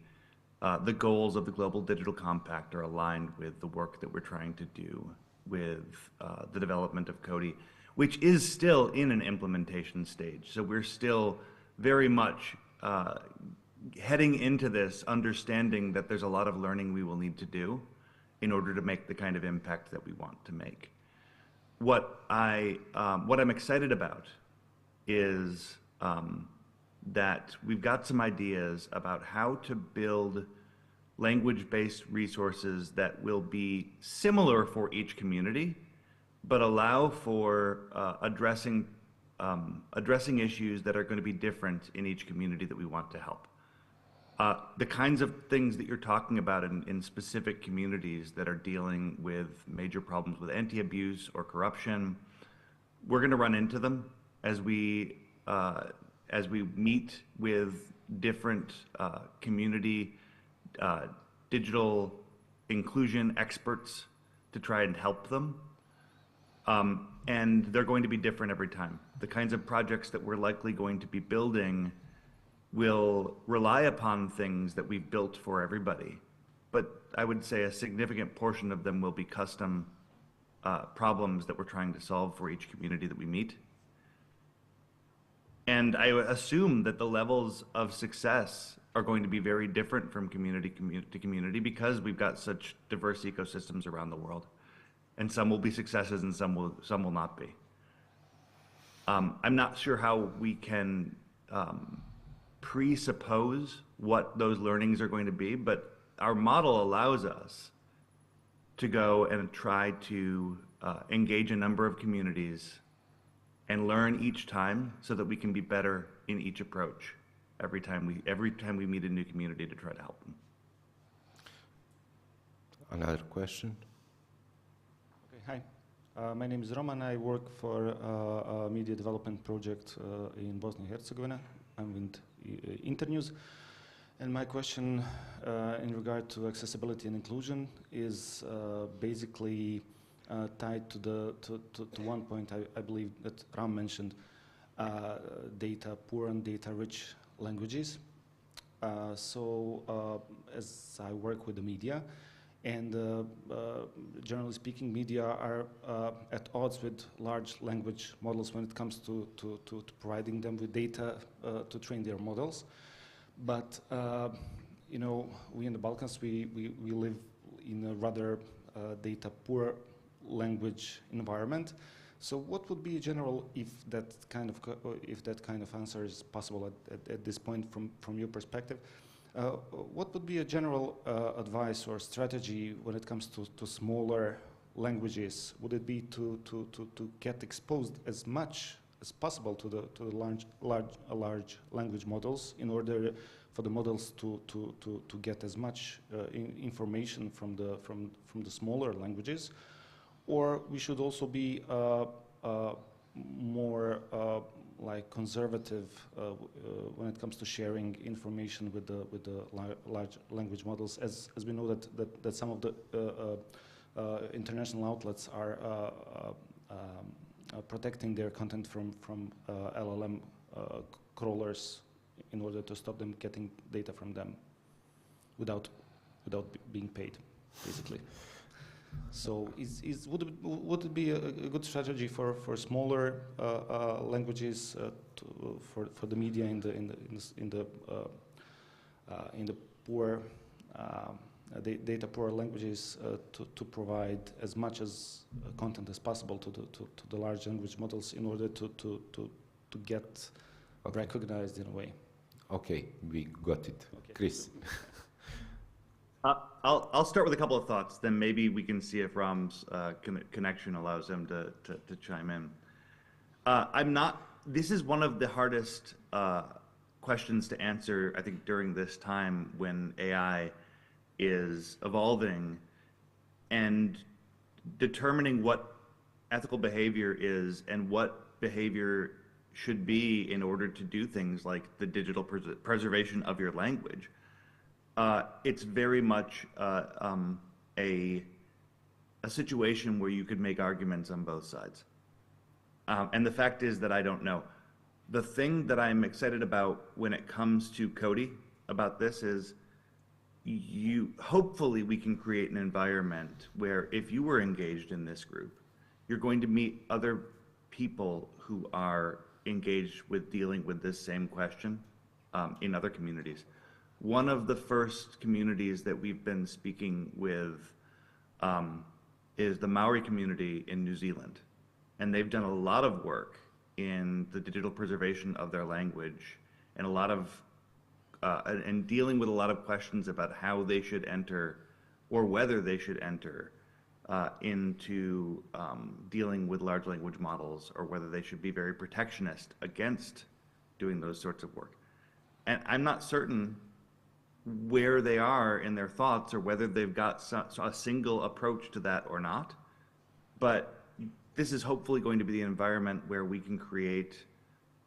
goals of the Global Digital Compact are aligned with the work that we're trying to do with the development of Cody, which is still in an implementation stage. So we're still very much heading into this understanding that there's a lot of learning we will need to do in order to make the kind of impact that we want to make. What I'm excited about is that we've got some ideas about how to build language-based resources that will be similar for each community, but allow for addressing issues that are going to be different in each community that we want to help. The kinds of things that you're talking about in specific communities that are dealing with major problems with anti-abuse or corruption, we're going to run into them as we meet with different community digital inclusion experts to try and help them. And they're going to be different every time. The kinds of projects that we're likely going to be building will rely upon things that we've built for everybody. But I would say a significant portion of them will be custom problems that we're trying to solve for each community that we meet. And I assume that the levels of success are going to be very different from community to community because we've got such diverse ecosystems around the world. And some will be successes and some will not be. I'm not sure how we can presuppose what those learnings are going to be, but our model allows us to go and try to engage a number of communities and learn each time so that we can be better in each approach every time we meet a new community to try to help them. Another question? Okay, hi. My name is Roman. I work for a media development project in Bosnia and Herzegovina. I'm with Internews. And my question in regard to accessibility and inclusion is basically tied to one point I believe that Ram mentioned, data poor and data rich languages. So as I work with the media, and generally speaking, media are at odds with large language models when it comes to providing them with data to train their models. But you know, we in the Balkans, we live in a rather data poor language environment. So what would be a general, if that kind of answer is possible at this point from your perspective, what would be a general advice or strategy when it comes to smaller languages? Would it be to get exposed as much as possible to the large language models in order for the models to get as much information from the smaller languages? Or we should also be more like conservative when it comes to sharing information with the large language models, as we know that some of the international outlets are protecting their content from LLM crawlers in order to stop them getting data from them without being paid, basically. So would it be a good strategy for smaller languages for the media in the poor data poor languages to provide as much as content as possible to the large language models in order to get recognized in a way? Okay, we got it. Okay. Chris. I'll start with a couple of thoughts, then maybe we can see if Ram's connection allows him to chime in. This is one of the hardest questions to answer, I think, during this time when AI is evolving and determining what ethical behavior is and what behavior should be in order to do things like the digital preservation of your language. It's very much a situation where you could make arguments on both sides. And the fact is that I don't know. The thing that I'm excited about when it comes to Cody about this is hopefully we can create an environment where if you were engaged in this group, you're going to meet other people who are engaged with dealing with this same question in other communities. One of the first communities that we've been speaking with is the Maori community in New Zealand. And they've done a lot of work in the digital preservation of their language and a lot of, and dealing with a lot of questions about how they should enter or whether they should enter into dealing with large language models or whether they should be very protectionist against doing those sorts of work. And I'm not certain where they are in their thoughts or whether they've got a single approach to that or not. But this is hopefully going to be the environment where we can create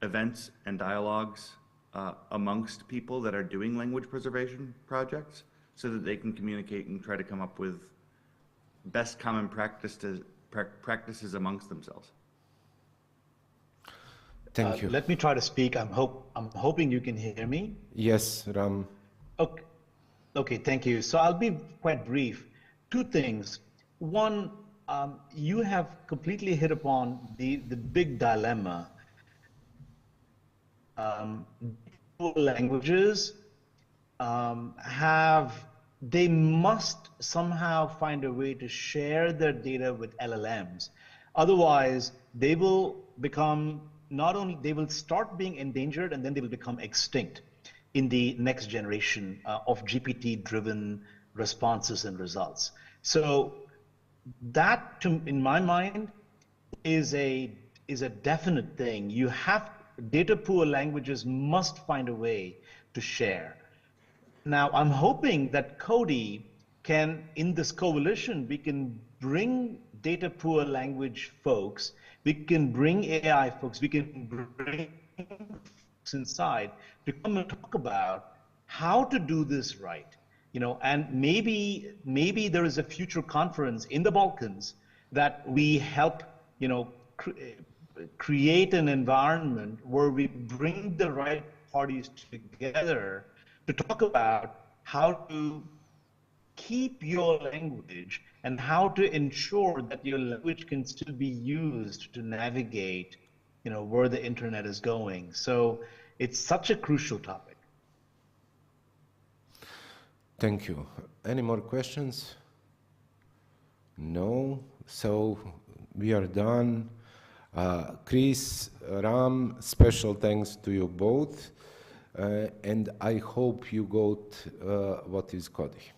events and dialogues amongst people that are doing language preservation projects so that they can communicate and try to come up with best common practices amongst themselves. Thank you. Let me try to speak. I'm hoping you can hear me. Yes, Ram. Okay, thank you. So I'll be quite brief. Two things. One, you have completely hit upon the big dilemma languages they must somehow find a way to share their data with LLMs. Otherwise, they will become they will start being endangered, and then they will become extinct in the next generation of GPT-driven responses and results. So that, in my mind, is a definite thing. Data poor languages must find a way to share. Now, I'm hoping that Cody can, in this coalition, we can bring data poor language folks, we can bring AI folks, we can bring folks inside to come and talk about how to do this right. And maybe there is a future conference in the Balkans that we help, create an environment where we bring the right parties together to talk about how to keep your language and how to ensure that your language can still be used to navigate, where the internet is going. So it's such a crucial topic. Thank you. Any more questions? No. So we are done. Chris, Ram, special thanks to you both. And I hope you got what is Cody.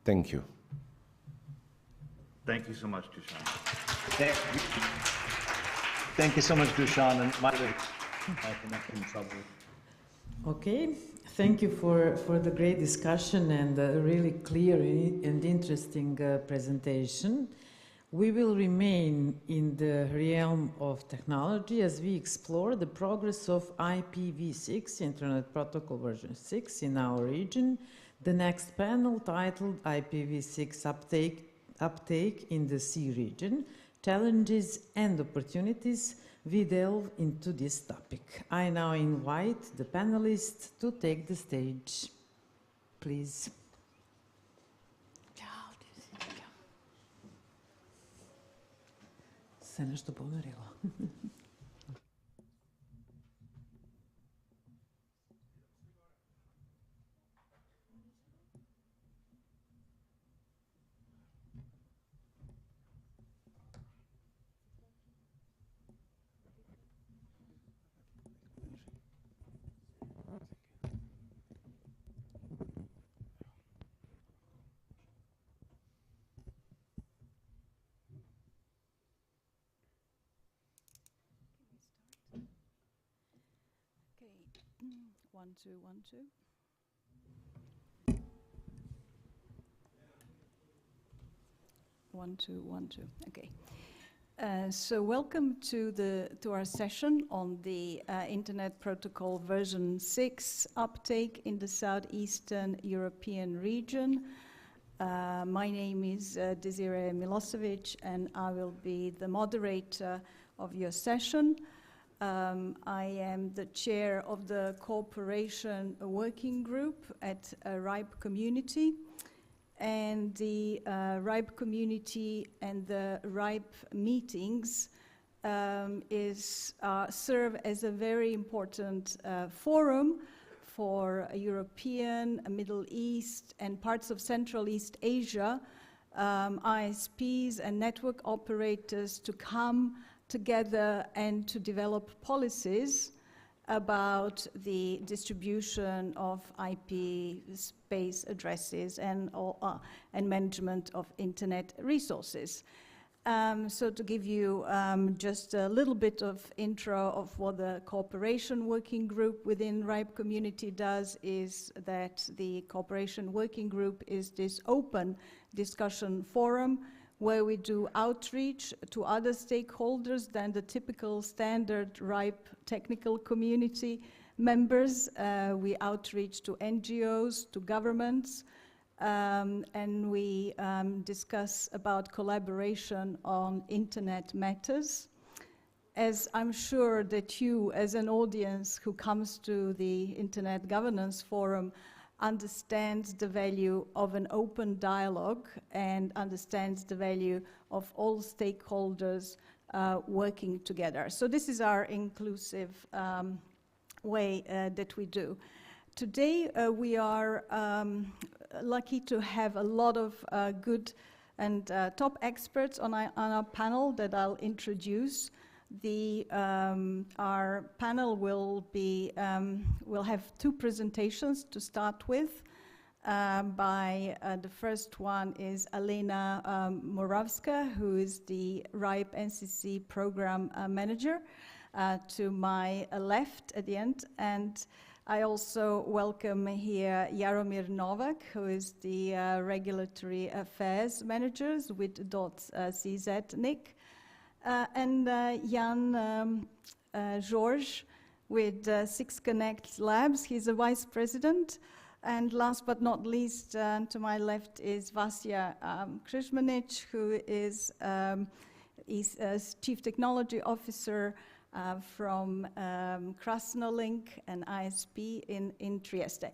Thank you. Thank you so much, Dusan. Thank you so much, Dusan, and my connection trouble. Okay, thank you for the great discussion and a really clear and interesting presentation. We will remain in the realm of technology as we explore the progress of IPv6, Internet Protocol version 6, in our region. The next panel, titled IPv6 Uptake in the C region, Challenges and Opportunities, we delve into this topic. I now invite the panelists to take the stage. Please. Se nešto pomerilo. One, two, 1, 2. 1, 2, 1, 2. Okay. So welcome to our session on the Internet Protocol version 6 uptake in the Southeastern European region. My name is Desiree Milosevic, and I will be the moderator of your session. I am the chair of the Cooperation Working Group at RIPE Community, and the RIPE Community and the RIPE meetings serve as a very important forum for European, Middle East, and parts of Central East Asia, ISPs and network operators to come together and to develop policies about the distribution of IP space addresses and management of internet resources. So to give you just a little bit of intro of what the Cooperation Working Group within RIPE Community does, is that the Cooperation Working Group is this open discussion forum where we do outreach to other stakeholders than the typical standard RIPE technical community members. We outreach to NGOs, to governments, and we discuss about collaboration on internet matters. As I'm sure that you, as an audience who comes to the Internet Governance Forum, understands the value of an open dialogue and understands the value of all stakeholders working together. So this is our inclusive way that we do. Today we are lucky to have a lot of good and top experts on our panel that I'll introduce. Our panel will have two presentations to start with. The first one is Alena Moravska, who is the RIPE NCC program manager, to my left at the end. And I also welcome here Jaromir Novak, who is the regulatory affairs manager with .cz NIC, and Jan George with 6Connect Labs. He's a vice president. And last but not least, to my left is Vasya Krizmanic, who is Chief Technology Officer from Krasnolink, an ISP in Trieste.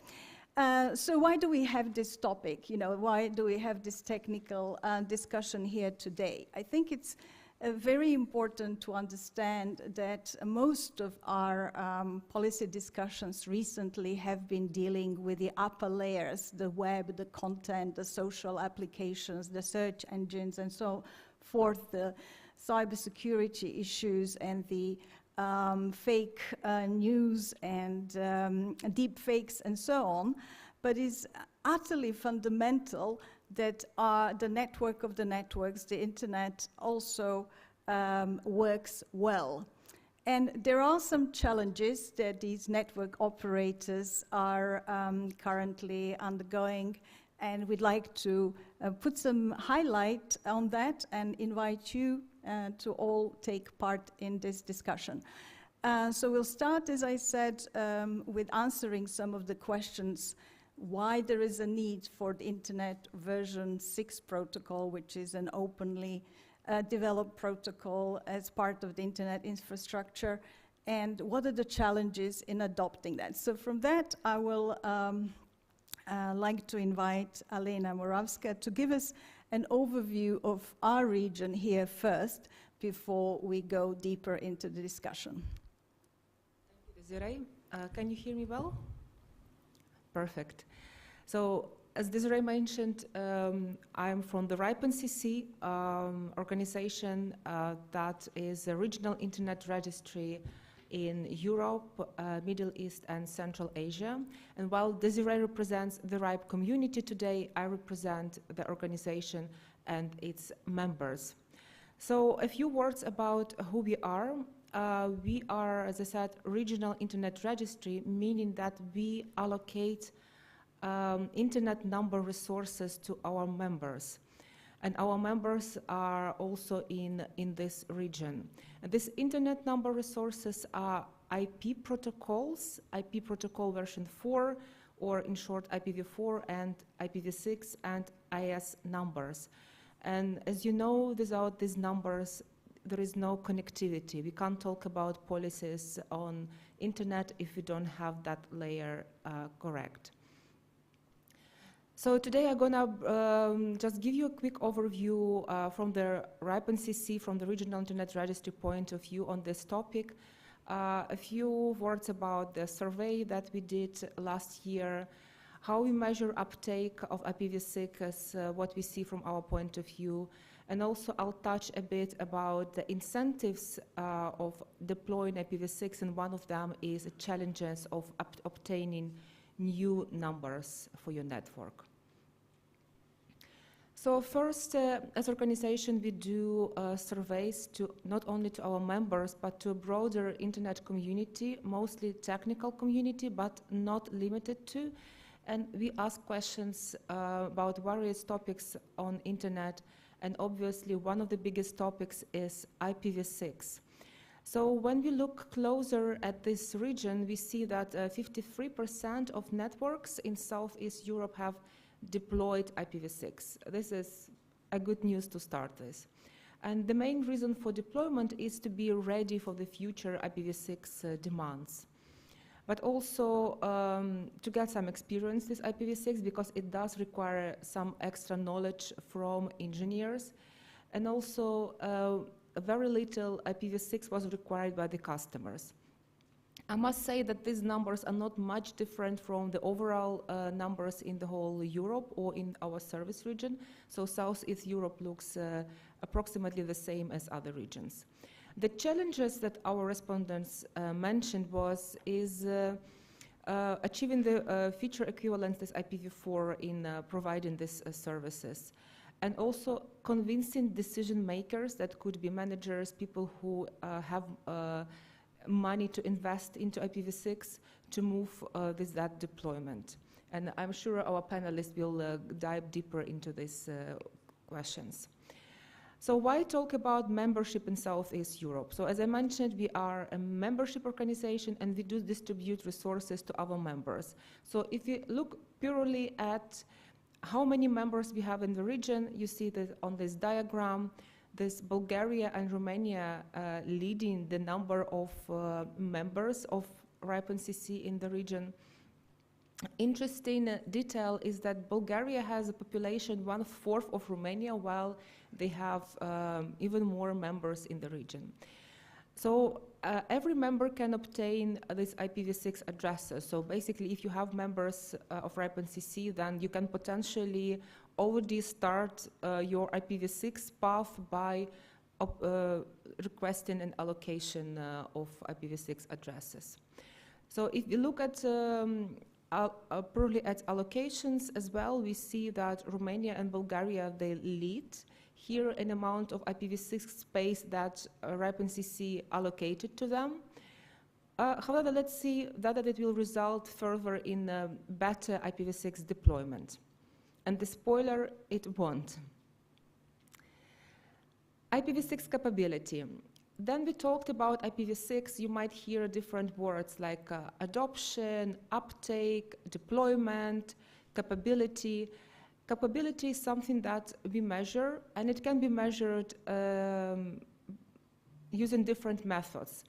So why do we have this topic? Why do we have this technical discussion here today? I think it's very important to understand that most of our policy discussions recently have been dealing with the upper layers, the web, the content, the social applications, the search engines, and so forth, the cybersecurity issues, and the fake news and deep fakes and so on. But it's utterly fundamental that the network of the networks, the internet, also works well. And there are some challenges that these network operators are currently undergoing, and we'd like to put some highlight on that and invite you to all take part in this discussion. So we'll start, as I said, with answering some of the questions why there is a need for the Internet version 6 protocol, which is an openly developed protocol as part of the Internet infrastructure, and what are the challenges in adopting that. So from that, I will like to invite Alena Moravska to give us an overview of our region here first, before we go deeper into the discussion. Thank you, Desiree. Can you hear me well? Perfect. So, as Desiree mentioned, I'm from the RIPE NCC organization that is a regional internet registry in Europe, Middle East, and Central Asia. And while Desiree represents the RIPE community today, I represent the organization and its members. So, a few words about who we are. We are, as I said, regional internet registry, meaning that we allocate internet number resources to our members. And our members are also in this region. And these internet number resources are IP protocols, IP protocol version 4, or in short IPv4 and IPv6 and IS numbers. And as you know, without these numbers, there is no connectivity. We can't talk about policies on internet if we don't have that layer correct. So today I'm gonna just give you a quick overview from the RIPE NCC, from the Regional Internet Registry point of view on this topic. A few words about the survey that we did last year, how we measure uptake of IPv6 as what we see from our point of view, and also I'll touch a bit about the incentives of deploying IPv6, and one of them is the challenges of obtaining new numbers for your network. So first, as an organization, we do surveys to not only to our members, but to a broader internet community, mostly technical community, but not limited to. And we ask questions about various topics on internet. And obviously, one of the biggest topics is IPv6. So when we look closer at this region, we see that 53% of networks in Southeast Europe have deployed IPv6. This is a good news to start this. And the main reason for deployment is to be ready for the future IPv6 demands. But also to get some experience with IPv6, because it does require some extra knowledge from engineers. And also very little IPv6 was required by the customers. I must say that these numbers are not much different from the overall numbers in the whole Europe or in our service region. So Southeast Europe looks approximately the same as other regions. The challenges that our respondents mentioned is achieving the feature equivalence as IPv4 in providing these services, and also convincing decision makers, that could be managers, people who have money to invest into IPv6, to move with that deployment. And I'm sure our panelists will dive deeper into these questions. So why talk about membership in Southeast Europe? So as I mentioned, we are a membership organization and we do distribute resources to our members. So if you look purely at how many members we have in the region, you see that on this diagram, this Bulgaria and Romania leading the number of members of RIPE-NCC in the region. Interesting detail is that Bulgaria has a population 1/4 of Romania, while they have even more members in the region. So every member can obtain these IPv6 addresses. So basically, if you have members of RIPE-NCC, then you can potentially already start your IPv6 path by requesting an allocation of IPv6 addresses. So if you look at purely at allocations as well, we see that Romania and Bulgaria, they lead here an amount of IPv6 space that RIPE-NCC allocated to them. However, let's see that it will result further in better IPv6 deployment. And the spoiler, it won't. IPv6 capability. Then we talked about IPv6. You might hear different words like adoption, uptake, deployment, capability. Capability is something that we measure, and it can be measured using different methods.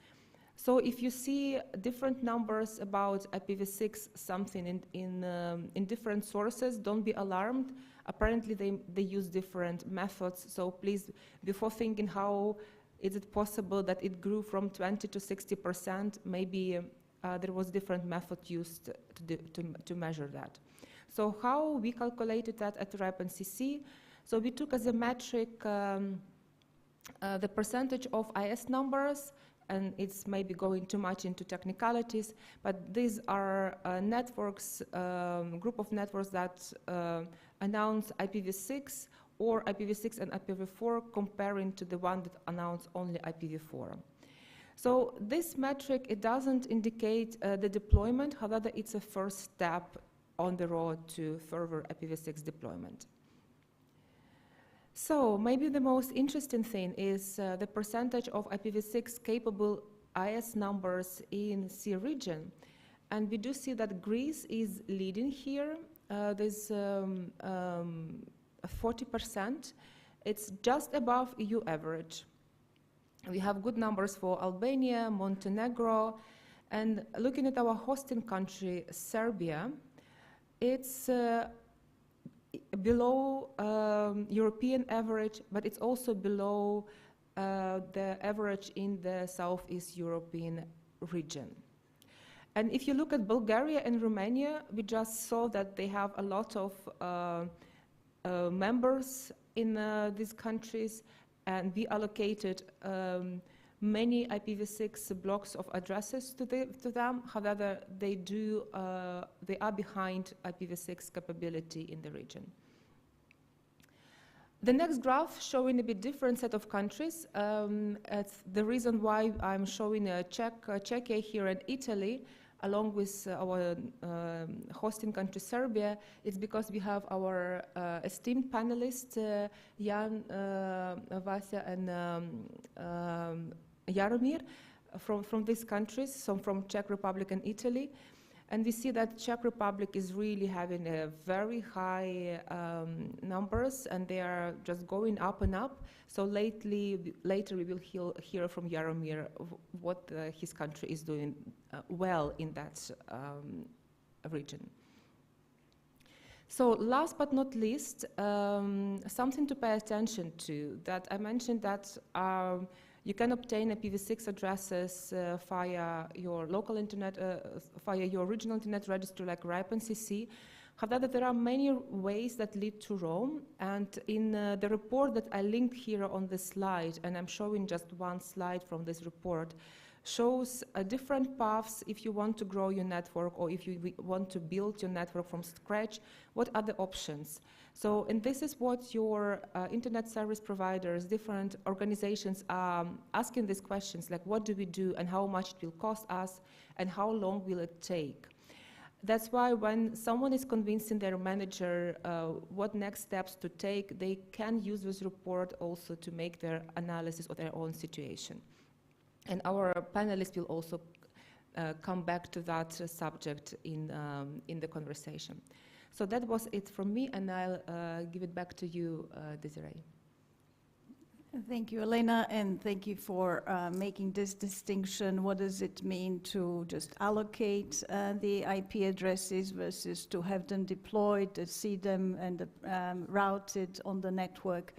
So if you see different numbers about IPv6 something in different sources, don't be alarmed. Apparently they use different methods. So please, before thinking how is it possible that it grew from 20 to 60%, maybe there was different method used to measure that. So how we calculated that at RIPE-NCC? So we took as a metric the percentage of IS numbers, and it's maybe going too much into technicalities, but these are networks, group of networks that announce IPv6 or IPv6 and IPv4, comparing to the one that announce only IPv4. So this metric, it doesn't indicate the deployment, however, it's a first step on the road to further IPv6 deployment. So maybe the most interesting thing is the percentage of IPv6 capable IS numbers in C region. And we do see that Greece is leading here. There's 40%. It's just above EU average. We have good numbers for Albania, Montenegro, and looking at our hosting country, Serbia, it's below European average, but it's also below the average in the Southeast European region. And if you look at Bulgaria and Romania, we just saw that they have a lot of members in these countries, and we allocated many IPv6 blocks of addresses to them. However, they are behind IPv6 capability in the region. The next graph showing a bit different set of countries. It's the reason why I'm showing Czechia here and Italy, along with our hosting country Serbia, is because we have our esteemed panelists, Jan, Vasya, and Jaromir from these countries, so from Czech Republic and Italy. And we see that Czech Republic is really having a very high numbers, and they are just going up and up. So later we will hear from Jaromir what his country is doing well in that region. So last but not least, something to pay attention to, that I mentioned that You can obtain IPv6 addresses via your local internet, via your original internet registry like RIPE-NCC. However, there are many ways that lead to Rome, and in the report that I linked here on this slide, and I'm showing just one slide from this report, shows different paths if you want to grow your network or if you want to build your network from scratch, what are the options? So, and this is what your internet service providers, different organizations are asking these questions, like what do we do and how much it will cost us and how long will it take? That's why when someone is convincing their manager what next steps to take, they can use this report also to make their analysis of their own situation. And our panelists will also come back to that subject in the conversation. So that was it from me, and I'll give it back to you, Desiree. Thank you, Elena, and thank you for making this distinction. What does it mean to just allocate the IP addresses versus to have them deployed, to see them and routed on the network?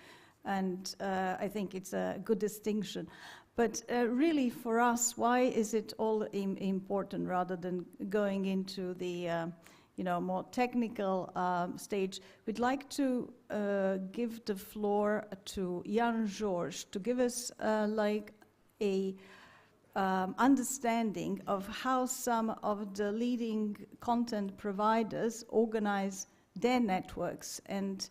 And I think it's a good distinction. But really, for us, why is it all important rather than going into the more technical stage? We'd like to give the floor to Jan George to give us like a understanding of how some of the leading content providers organize their networks. And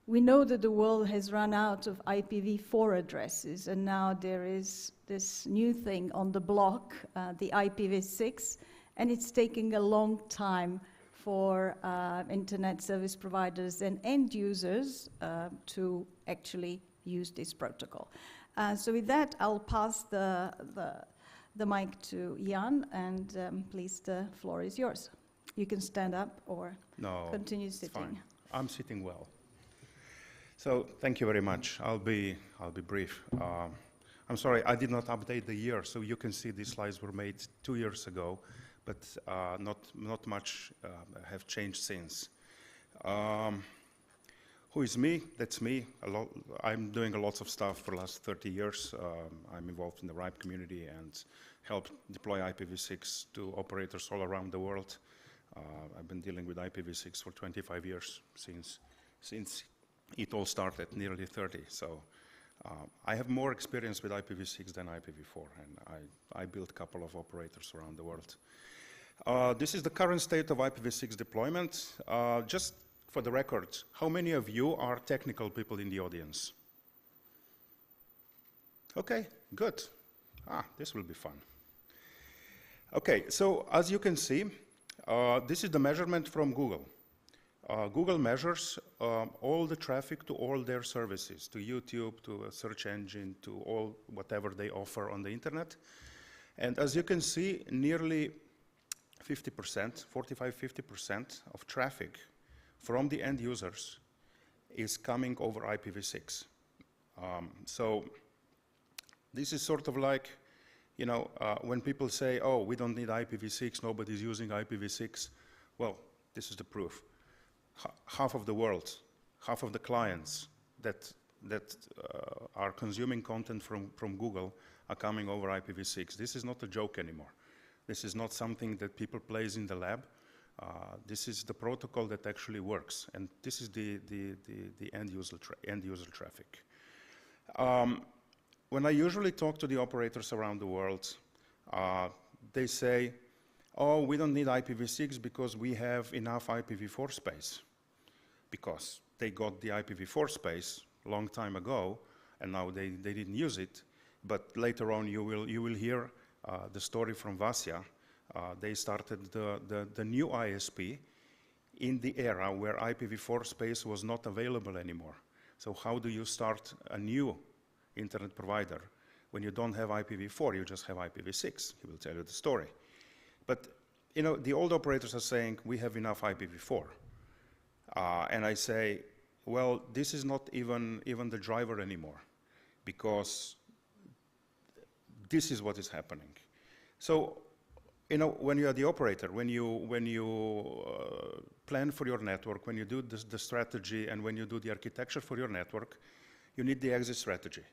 we know that the world has run out of IPv4 addresses, and now there is this new thing on the block, the IPv6, and it's taking a long time for internet service providers and end users to actually use this protocol. So with that, I'll pass the mic to Jan, and please, the floor is yours. You can stand up or continue sitting. Fine. I'm sitting well. So thank you very much. I'll be brief. I'm sorry, I did not update the year, so you can see these slides were made 2 years ago, but not much have changed since. Who is me? That's me. I'm doing a lot of stuff for the last 30 years. I'm involved in the RIPE community and helped deploy IPv6 to operators all around the world. I've been dealing with IPv6 for 25 years since it all started, nearly 30. So I have more experience with IPv6 than IPv4, and I built a couple of operators around the world. This is the current state of IPv6 deployment. Just for the record, how many of you are technical people in the audience? Okay, good. This will be fun. Okay, so as you can see, this is the measurement from Google. Google measures all the traffic to all their services, to YouTube, to a search engine, to all whatever they offer on the internet. And as you can see, nearly 50%, 45-50% of traffic from the end users is coming over IPv6. So this is sort of like, when people say, oh, we don't need IPv6, nobody's using IPv6. Well, this is the proof. Half of the world, half of the clients that are consuming content from Google are coming over IPv6. This is not a joke anymore. This is not something that people place in the lab. This is the protocol that actually works, and this is the end user traffic. When I usually talk to the operators around the world, they say, oh, we don't need IPv6 because we have enough IPv4 space. Because they got the IPv4 space a long time ago, and now they didn't use it. But later on, you will hear the story from Vasya. They started the new ISP in the era where IPv4 space was not available anymore. So how do you start a new internet provider when you don't have IPv4? You just have IPv6. He will tell you the story. But the old operators are saying we have enough IPv4. And I say, well, this is not even the driver anymore, because this is what is happening. So, when you are the operator, when you plan for your network, when you do the strategy, and when you do the architecture for your network, you need the exit strategy.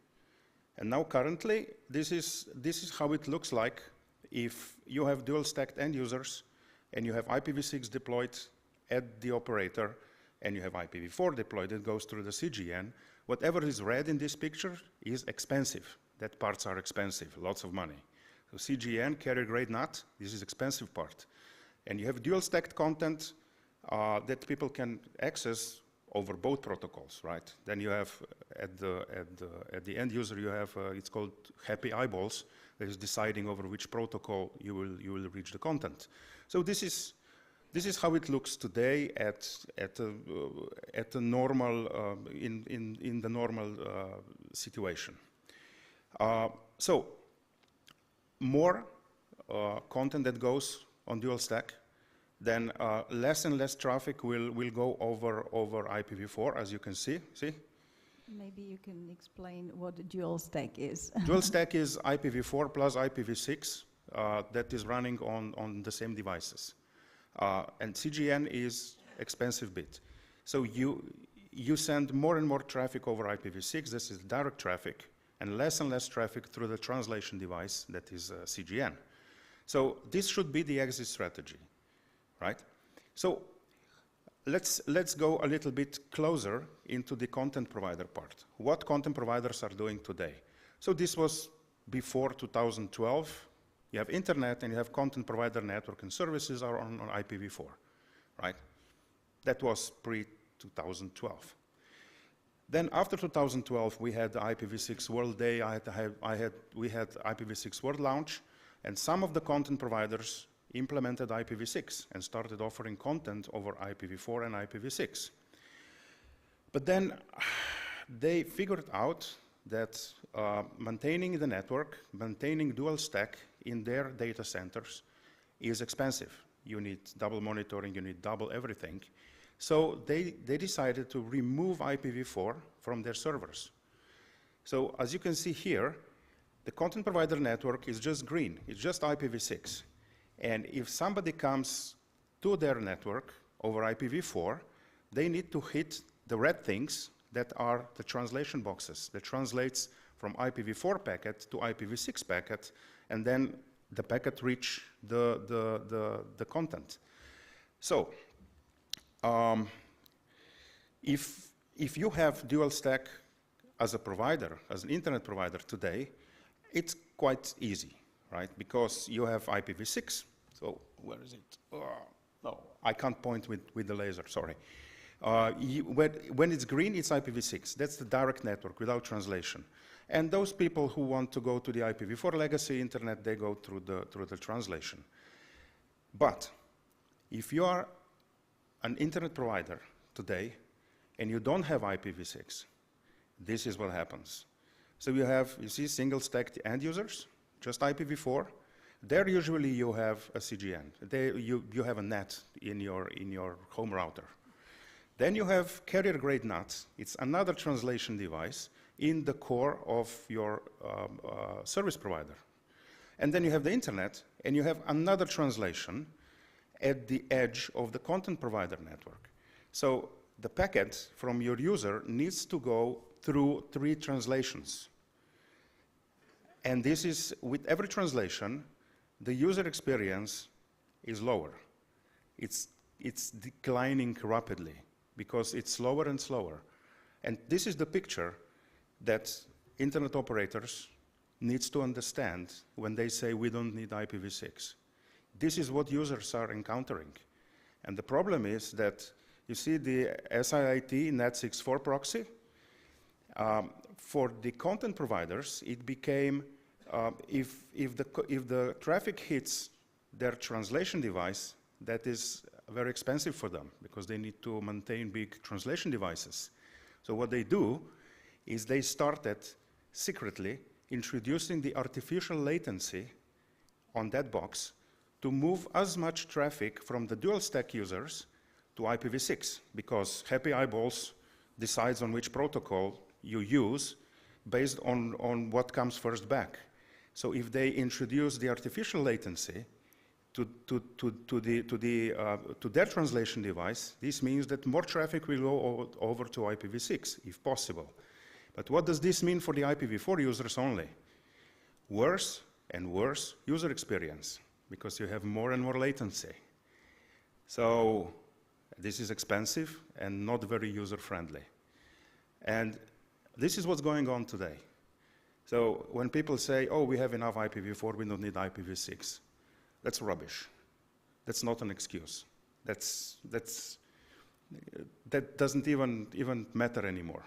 And now currently, this is how it looks like if you have dual stacked end users and you have IPv6 deployed at the operator and you have IPv4 deployed, it goes through the CGN. Whatever is red in this picture is expensive. That parts are expensive, lots of money. So CGN, carrier grade NAT, this is expensive part. And you have dual stacked content that people can access over both protocols, right? Then you have at the end user you have it's called happy eyeballs that is deciding over which protocol you will reach the content. So this is how it looks today at a normal in the normal situation. So more content that goes on dual stack, then less and less traffic will go over IPv4, as you can see. Maybe you can explain what a dual stack is. Dual stack is IPv4 plus IPv6 that is running on the same devices. And CGN is expensive bit. So you send more and more traffic over IPv6, this is direct traffic, and less traffic through the translation device that is CGN. So this should be the exit strategy, right? So let's go a little bit closer into the content provider part. What content providers are doing today? So this was before 2012. You have internet and you have content provider network and services are on IPv4, right? That was pre-2012. Then after 2012, we had the IPv6 World Day, we had IPv6 World Launch, and some of the content providers implemented IPv6 and started offering content over IPv4 and IPv6. But then they figured out that maintaining the network, maintaining dual stack in their data centers is expensive. You need double monitoring, you need double everything. So they decided to remove IPv4 from their servers. So as you can see here, the content provider network is just green, it's just IPv6. And if somebody comes to their network over IPv4, they need to hit the red things that are the translation boxes that translates from IPv4 packet to IPv6 packet, and then the packet reach the content. So if you have dual stack as a provider, as an internet provider today, it's quite easy, right? Because you have IPv6. So where is it? No, I can't point with the laser, sorry. When it's green, it's IPv6. That's the direct network without translation. And those people who want to go to the IPv4 legacy internet, they go through the translation. But if you are an internet provider today and you don't have IPv6, this is what happens. So you see single stacked end users, just IPv4. There usually you have a CGN. You have a NAT in your home router. Then you have carrier grade NAT. It's another translation device in the core of your service provider. And then you have the internet, and you have another translation at the edge of the content provider network. So the packet from your user needs to go through 3 translations. And this is, with every translation, the user experience is lower. It's declining rapidly because it's slower and slower. And this is the picture that internet operators needs to understand when they say we don't need IPv6. This is what users are encountering. And the problem is that you see the SIIT NAT64 proxy. For the content providers, it became if the traffic hits their translation device, that is very expensive for them because they need to maintain big translation devices. So what they do is they started secretly introducing the artificial latency on that box to move as much traffic from the dual stack users to IPv6, because happy eyeballs decides on which protocol you use based on what comes first back. So if they introduce the artificial latency to their translation device, this means that more traffic will go over to IPv6, if possible. But what does this mean for the IPv4 users only? Worse and worse user experience, because you have more and more latency. So this is expensive and not very user-friendly. And this is what's going on today. So when people say, oh, we have enough IPv4, we don't need IPv6, that's rubbish. That's not an excuse. That doesn't even matter anymore.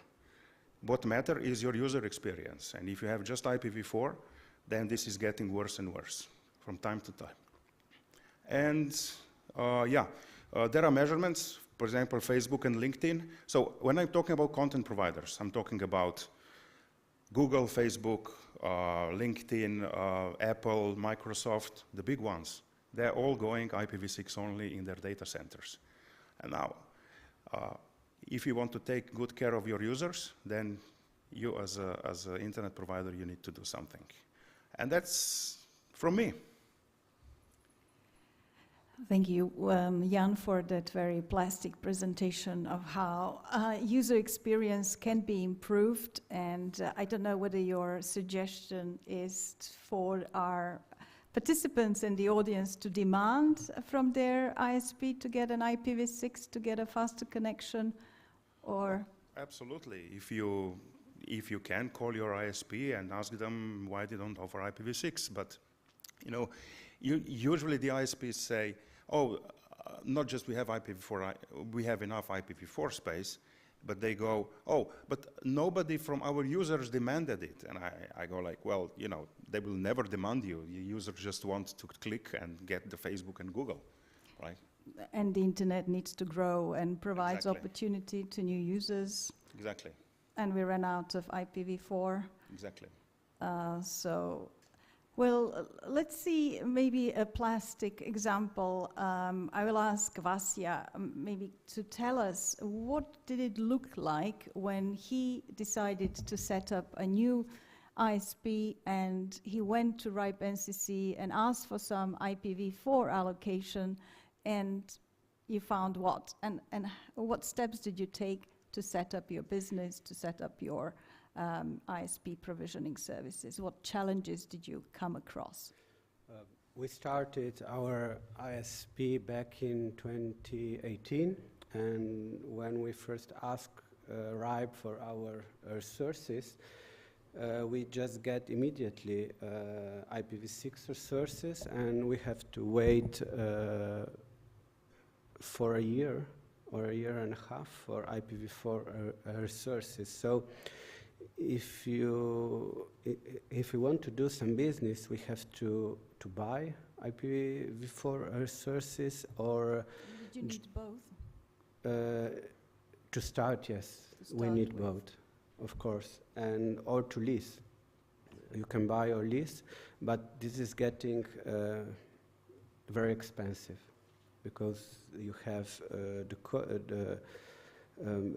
What matters is your user experience. And if you have just IPv4, then this is getting worse and worse from time to time. And there are measurements, for example, Facebook and LinkedIn. So when I'm talking about content providers, I'm talking about Google, Facebook, LinkedIn, Apple, Microsoft, the big ones. They're all going IPv6 only in their data centers. And now, if you want to take good care of your users, then you as an internet provider, you need to do something. And that's from me. Thank you, Jan, for that very plastic presentation of how user experience can be improved. And I don't know whether your suggestion is for our participants in the audience to demand from their ISP to get an IPv6 to get a faster connection, or? Absolutely. If you can, call your ISP and ask them why they don't offer IPv6. But, you know, usually the ISPs say, oh, not just we have IPv4, we have enough IPv4 space, but they go, oh, but nobody from our users demanded it. And I go like, well, you know, they will never demand you. Your users just want to click and get the Facebook and Google, right? And the internet needs to grow and provides Exactly. opportunity to new users. Exactly. And we ran out of IPv4. Exactly. Well, let's see maybe a plastic example. I will ask Vasya maybe to tell us what did it look like when he decided to set up a new ISP and he went to RIPE NCC and asked for some IPv4 allocation, and you found what? And what steps did you take to set up your business, to set up your ISP provisioning services? What challenges did you come across? We started our ISP back in 2018, and when we first asked RIPE for our resources, we just get immediately IPv6 resources, and we have to wait for a year or a year and a half for IPv4 resources. So if you want to do some business, we have to buy IPv4 resources, or did you need both? To start, yes, we need both, of course, and or to lease. You can buy or lease, but this is getting very expensive because you have the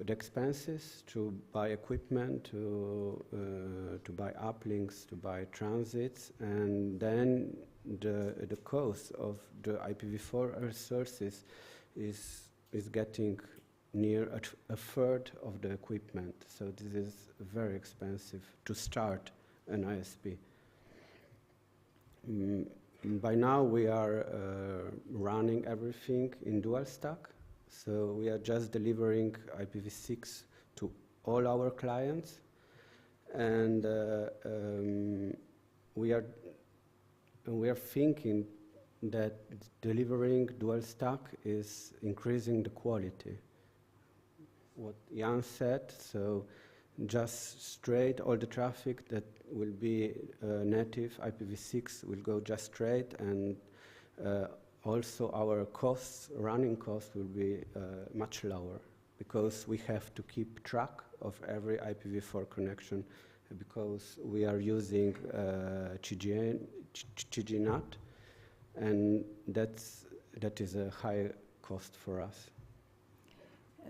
expenses to buy equipment, to buy uplinks, to buy transits, and then the cost of the IPv4 resources is getting near a third of the equipment. So this is very expensive to start an ISP. By now we are running everything in dual stack. So we are just delivering IPv6 to all our clients, and we are thinking that delivering dual stack is increasing the quality. What Jan said, so just straight all the traffic that will be native IPv6 will go just straight, and also our costs, running costs, will be much lower because we have to keep track of every IPv4 connection because we are using GGNAT, and that is a high cost for us.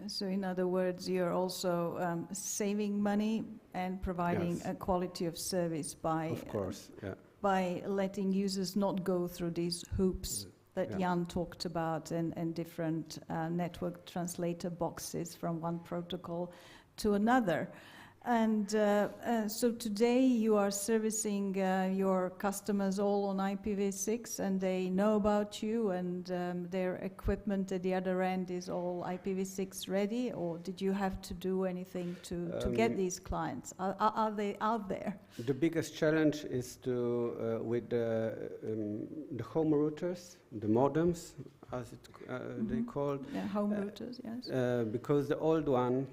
So in other words, you're also saving money and providing a quality of service by, of course, by letting users not go through these hoops that Jan talked about, and different network translator boxes from one protocol to another. And so today you are servicing your customers all on IPv6, and they know about you, and their equipment at the other end is all IPv6 ready, or did you have to do anything to get these clients? Are they out there? The biggest challenge is to with the home routers, the modems, as they called. Yeah, home routers, yes. Because the old one,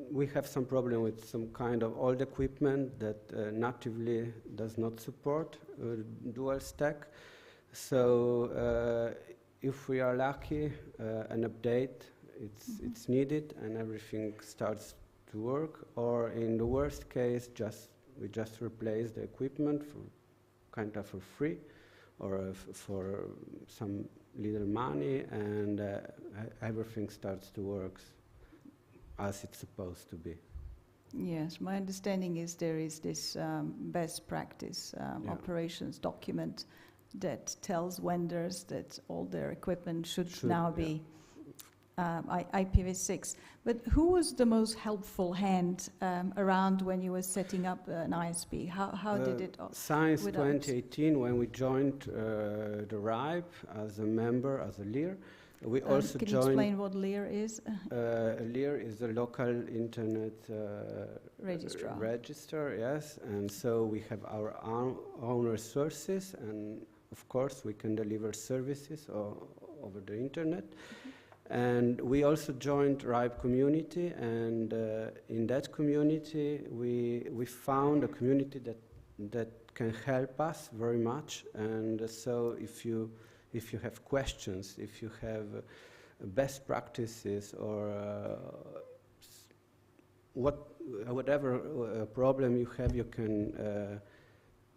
we have some problem with some kind of old equipment that natively does not support dual stack. So if we are lucky, an update it's needed and everything starts to work. Or in the worst case, we just replace the equipment for kind of for free, or for some little money, and everything starts to work as it's supposed to be. Yes, my understanding is there is this best practice operations document that tells vendors that all their equipment should now be IPv6. But who was the most helpful hand around when you were setting up an ISP? How did it? Since 2018, when we joined the RIPE as a member, as a LIR, we also can joined. you explain what LIR is? LIR is the local internet register, yes. And so we have our own resources, and of course we can deliver services over the internet. And we also joined RIPE community, and in that community we found a community that can help us very much. And so if you have questions, if you have best practices, or whatever problem you have, you can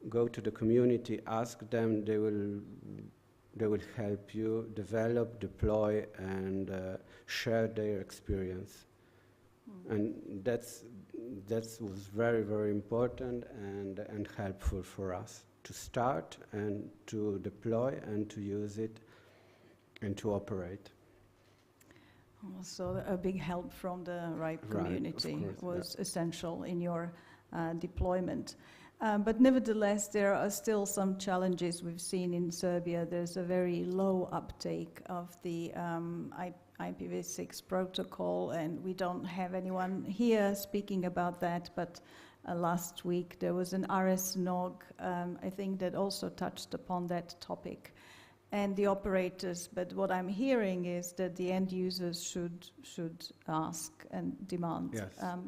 go to the community, ask them. They will help you develop, deploy, and share their experience. And that was very, very important and helpful for us to start and to deploy and to use it and to operate. Also, a big help from the RIPE community was essential in your deployment. But nevertheless, there are still some challenges we've seen in Serbia. There's a very low uptake of the IPv6 protocol, and we don't have anyone here speaking about that, but last week there was an RSNOG, I think, that also touched upon that topic, and the operators. But what I'm hearing is that the end users should ask and demand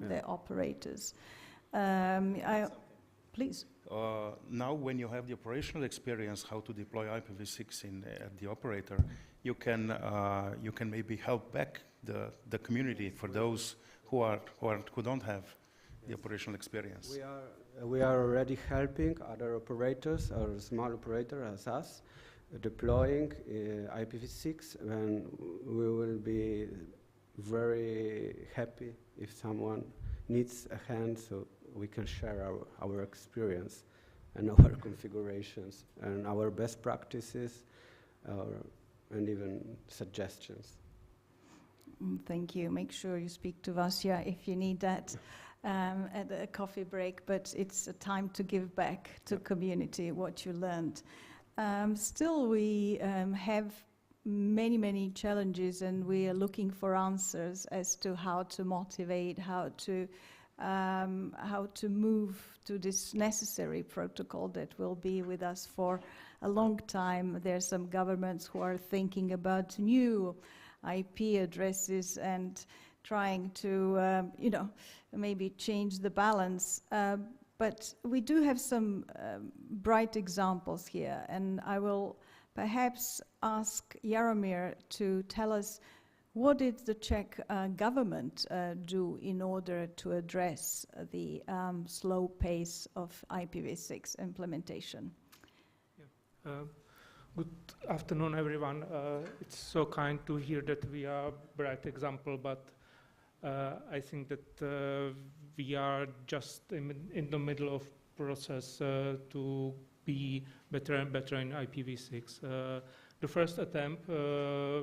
their operators. Please. Now, when you have the operational experience how to deploy IPv6 at the operator, you can maybe help back the community for those who don't have the operational experience. We are already helping other operators, or small operators as us, deploying IPv6, and we will be very happy if someone needs a hand, so we can share our experience and our configurations and our best practices and even suggestions. Thank you. Make sure you speak to Vasya if you need that at a coffee break, but it's a time to give back to community what you learned. Still, we have many challenges, and we are looking for answers as to how to motivate, how to move to this necessary protocol that will be with us for a long time. There are some governments who are thinking about new IP addresses and trying to, maybe change the balance. But we do have some bright examples here, and I will perhaps ask Jaromir to tell us what did the Czech government do in order to address the slow pace of IPv6 implementation? Good afternoon, everyone. It's so kind to hear that we are a bright example, but I think that we are just in the middle of process to be better and better in IPv6. The first attempt,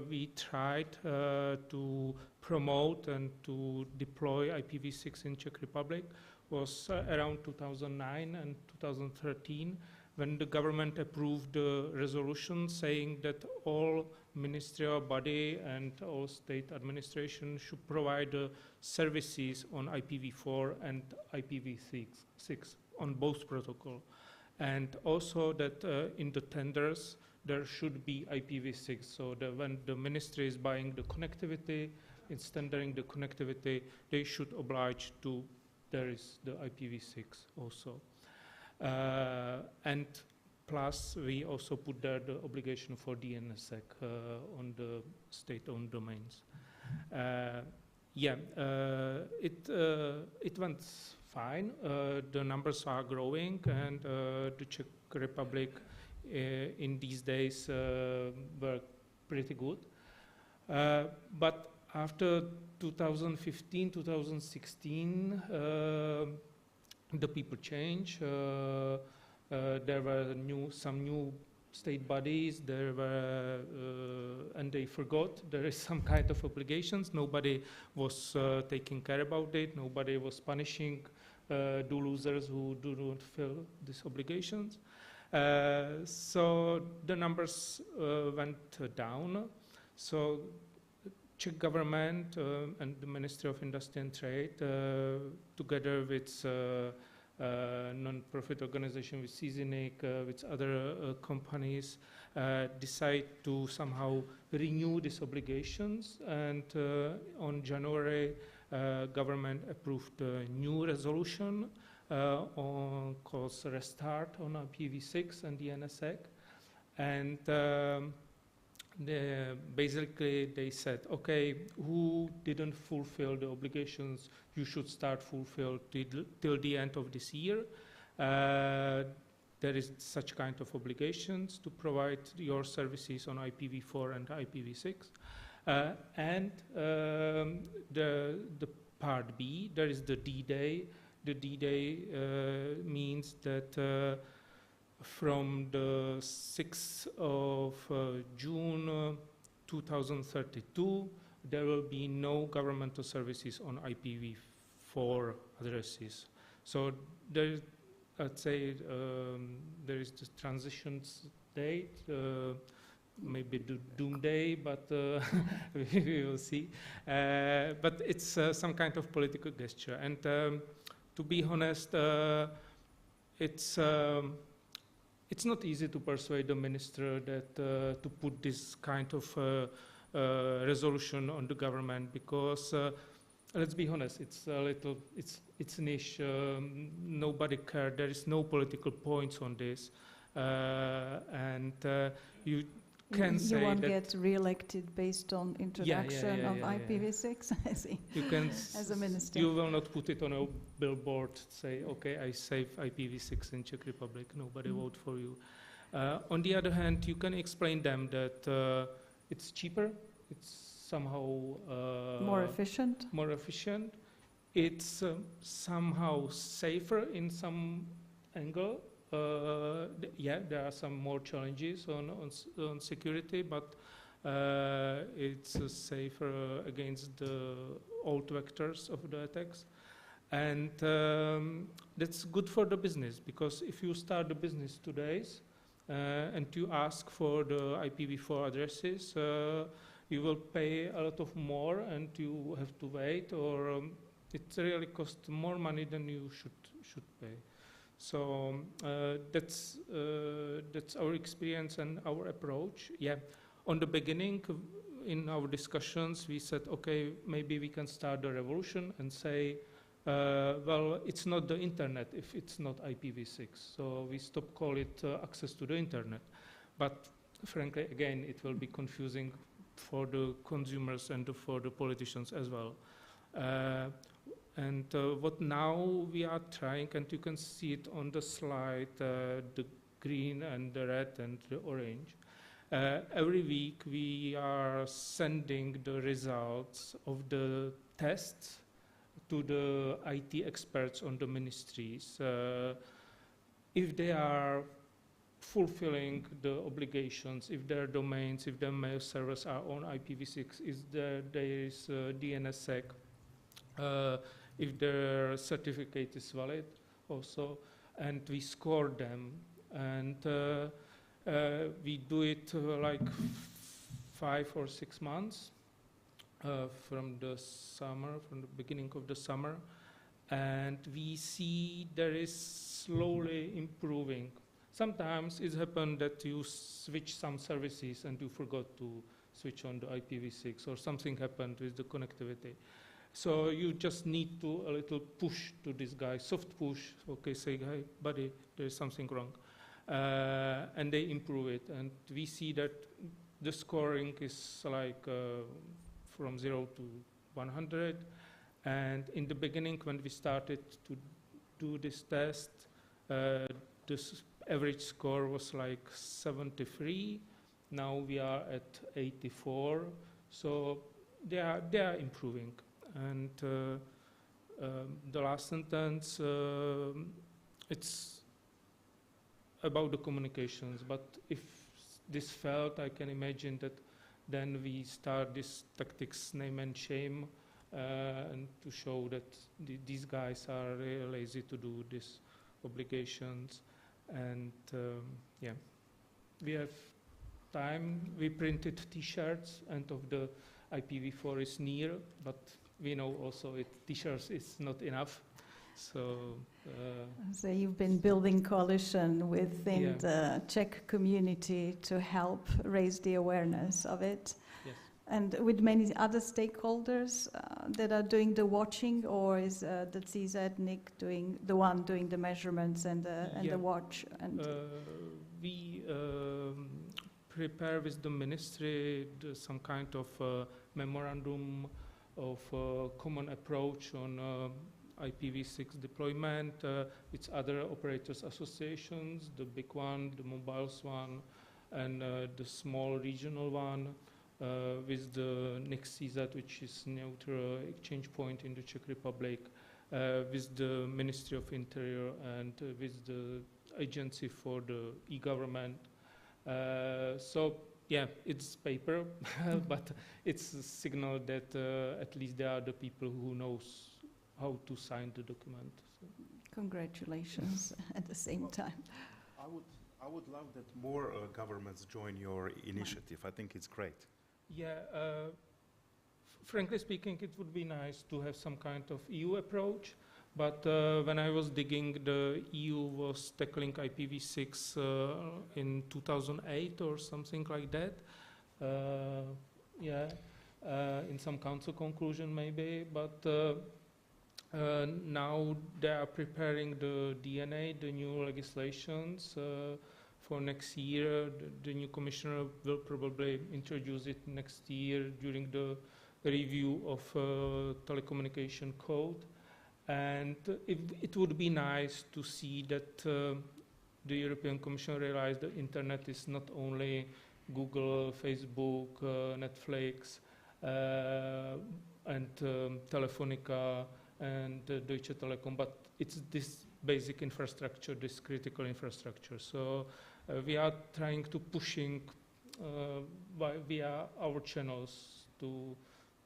we tried to promote and to deploy IPv6 in Czech Republic was around 2009 and 2013, when the government approved the resolution saying that all ministerial body and all state administration should provide services on IPv4 and IPv6 on both protocol. And also that in the tenders, there should be IPv6, so that when the ministry is buying the connectivity, it's tendering the connectivity, they should oblige to, there is the IPv6 also. And plus, we also put there the obligation for DNSSEC on the state-owned domains. It went fine. The numbers are growing, and the Czech Republic in these days were pretty good. But after 2015, 2016, the people change. There were some new state bodies. There were, and they forgot there is some kind of obligations. Nobody was taking care about it. Nobody was punishing the losers who do not fill these obligations. So the numbers went down. So Czech government and the Ministry of Industry and Trade, together with non-profit organization, with SEEDIG, with other companies, decide to somehow renew these obligations. And on January, government approved a new resolution called Restart on IPv6 and DNSSEC. And basically they said, okay, who didn't fulfill the obligations, you should start fulfill till the end of this year. There is such kind of obligations to provide your services on IPv4 and IPv6. And the part B, there is the D-Day. The D-Day means that from the 6th of June 2032, there will be no governmental services on IPv4 addresses. So there, let's say, there is the transition date, maybe the doomsday, but we will see. But it's some kind of political gesture. And to be honest, it's not easy to persuade the minister that to put this kind of resolution on the government, because let's be honest, it's a little, it's niche. Nobody cares. There is no political points on this, and you can say you won't that get re-elected based on introduction of IPv6. I see. You can as a minister. You will not put it on a billboard. Say, okay, I save IPv6 in Czech Republic. Nobody vote for you. On the other hand, you can explain them that it's cheaper. It's somehow more efficient. More efficient. It's somehow safer in some angle. There are some more challenges on security, but it's safer against the old vectors of the attacks. And that's good for the business, because if you start the business today and you ask for the IPv4 addresses, you will pay a lot of more and you have to wait, or it really costs more money than you should pay. So that's our experience and our approach. Yeah, on the beginning, in our discussions, we said, okay, maybe we can start the revolution and say, well, it's not the internet if it's not IPv6. So we stop call it access to the internet. But frankly, again, it will be confusing for the consumers and for the politicians as well. And what now we are trying, and you can see it on the slide, the green and the red and the orange. Every week we are sending the results of the tests to the IT experts on the ministries. If they are fulfilling the obligations, if their domains, if their mail servers are on IPv6, there is DNSSEC, if their certificate is valid also, and we score them. And we do it like 5 or 6 months from the summer, from the beginning of the summer, and we see there is slowly improving. Sometimes it's happened that you switch some services and you forgot to switch on the IPv6, or something happened with the connectivity. So you just need to a little push to this guy, soft push, okay, say, hey, buddy, there's something wrong. And they improve it. And we see that the scoring is like from 0 to 100. And in the beginning, when we started to do this test, this average score was like 73. Now we are at 84. So they are improving. And the last sentence, it's about the communications. But if this failed, I can imagine that then we start this tactics name and shame, and to show that these guys are really lazy to do these obligations. And yeah, we have time. We printed T-shirts, and of the IPv4 is near, but we know also T-shirts is not enough. So you've been building coalition within the Czech community to help raise the awareness of it. Yes. And with many other stakeholders that are doing the watching, or is the CEEDIG doing the measurements and the watch? And we prepare with the ministry some kind of memorandum of common approach on IPv6 deployment with other operators associations, the big one, the mobiles one, and the small regional one, with the next CEEDIG, which is neutral exchange point in the Czech Republic, with the Ministry of Interior, and with the Agency for the e-government. So yeah, it's paper, but it's a signal that at least there are the people who knows how to sign the document. So. Congratulations at the same time. I would love that more governments join your initiative. I think it's great. Yeah, frankly speaking, it would be nice to have some kind of EU approach, but when I was digging, the EU was tackling IPv6 in 2008 or something like that. In some council conclusion maybe, but now they are preparing the DNA, the new legislations for next year. The new commissioner will probably introduce it next year during the review of telecommunication code. And it would be nice to see that the European Commission realized that internet is not only Google, Facebook, Netflix, and Telefonica, and Deutsche Telekom, but it's this basic infrastructure, this critical infrastructure. So we are trying to pushing via our channels to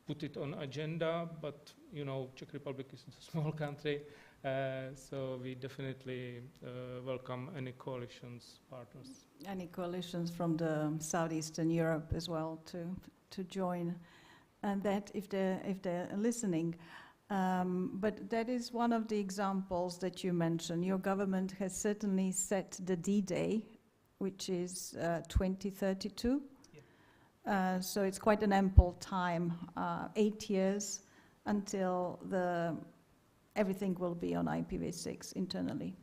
put it on agenda, but you know, Czech Republic is a small country, so we definitely welcome any coalitions partners. Any coalitions from the Southeastern Europe as well to join, and that if they're listening. But that is one of the examples that you mentioned. Your government has certainly set the D-Day, which is 2032. Yeah. So it's quite an ample time, 8 years until everything will be on IPv6 internally.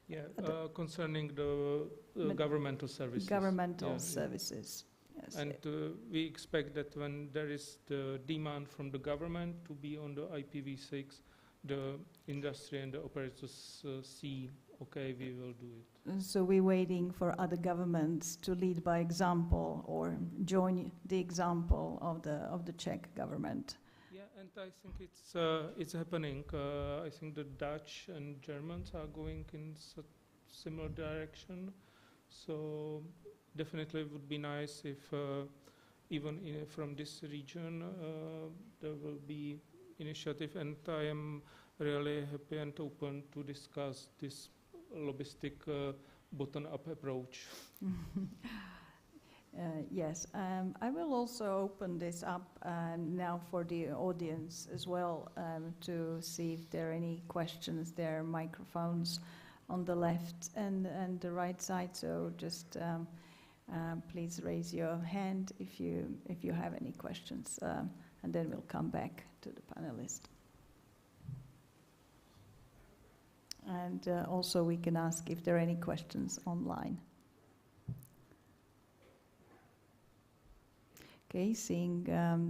Yeah, concerning the governmental services. Governmental services. Yes. And we expect that when there is the demand from the government to be on the IPv6, the industry and the operators see, okay, we will do it. So we're waiting for other governments to lead by example or join the example of the Czech government. Yeah, and I think it's happening. I think the Dutch and Germans are going in similar direction. So definitely it would be nice if even from this region there will be initiative, and I am really happy and open to discuss this lobbyistic bottom-up approach. Yes, I will also open this up now for the audience as well to see if there are any questions. There are microphones on the left and the right side, so just please raise your hand if you have any questions, and then we'll come back to the panelist. And also we can ask if there are any questions online. Okay, seeing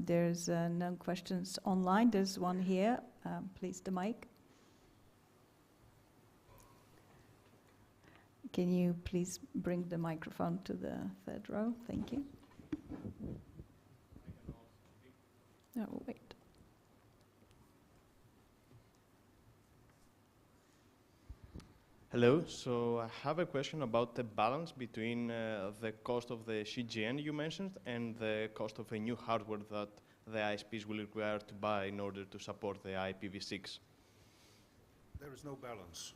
there's no questions online, there's one here. Please, the mic. Can you please bring the microphone to the third row? Thank you. Oh, wait. Hello, so I have a question about the balance between the cost of the CGN you mentioned and the cost of a new hardware that the ISPs will require to buy in order to support the IPv6. There is no balance.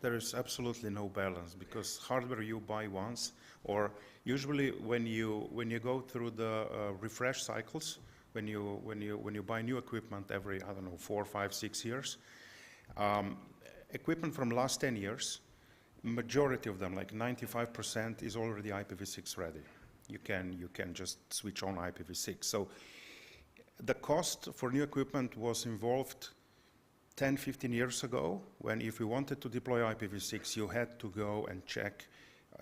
There is absolutely no balance, because hardware you buy once, or usually when you go through the refresh cycles, when you buy new equipment every, I don't know, 4, 5, 6 years, equipment from last 10 years, majority of them, like 95%, is already IPv6 ready. You can just switch on IPv6. So the cost for new equipment was involved 10, 15 years ago, when if you wanted to deploy IPv6, you had to go and check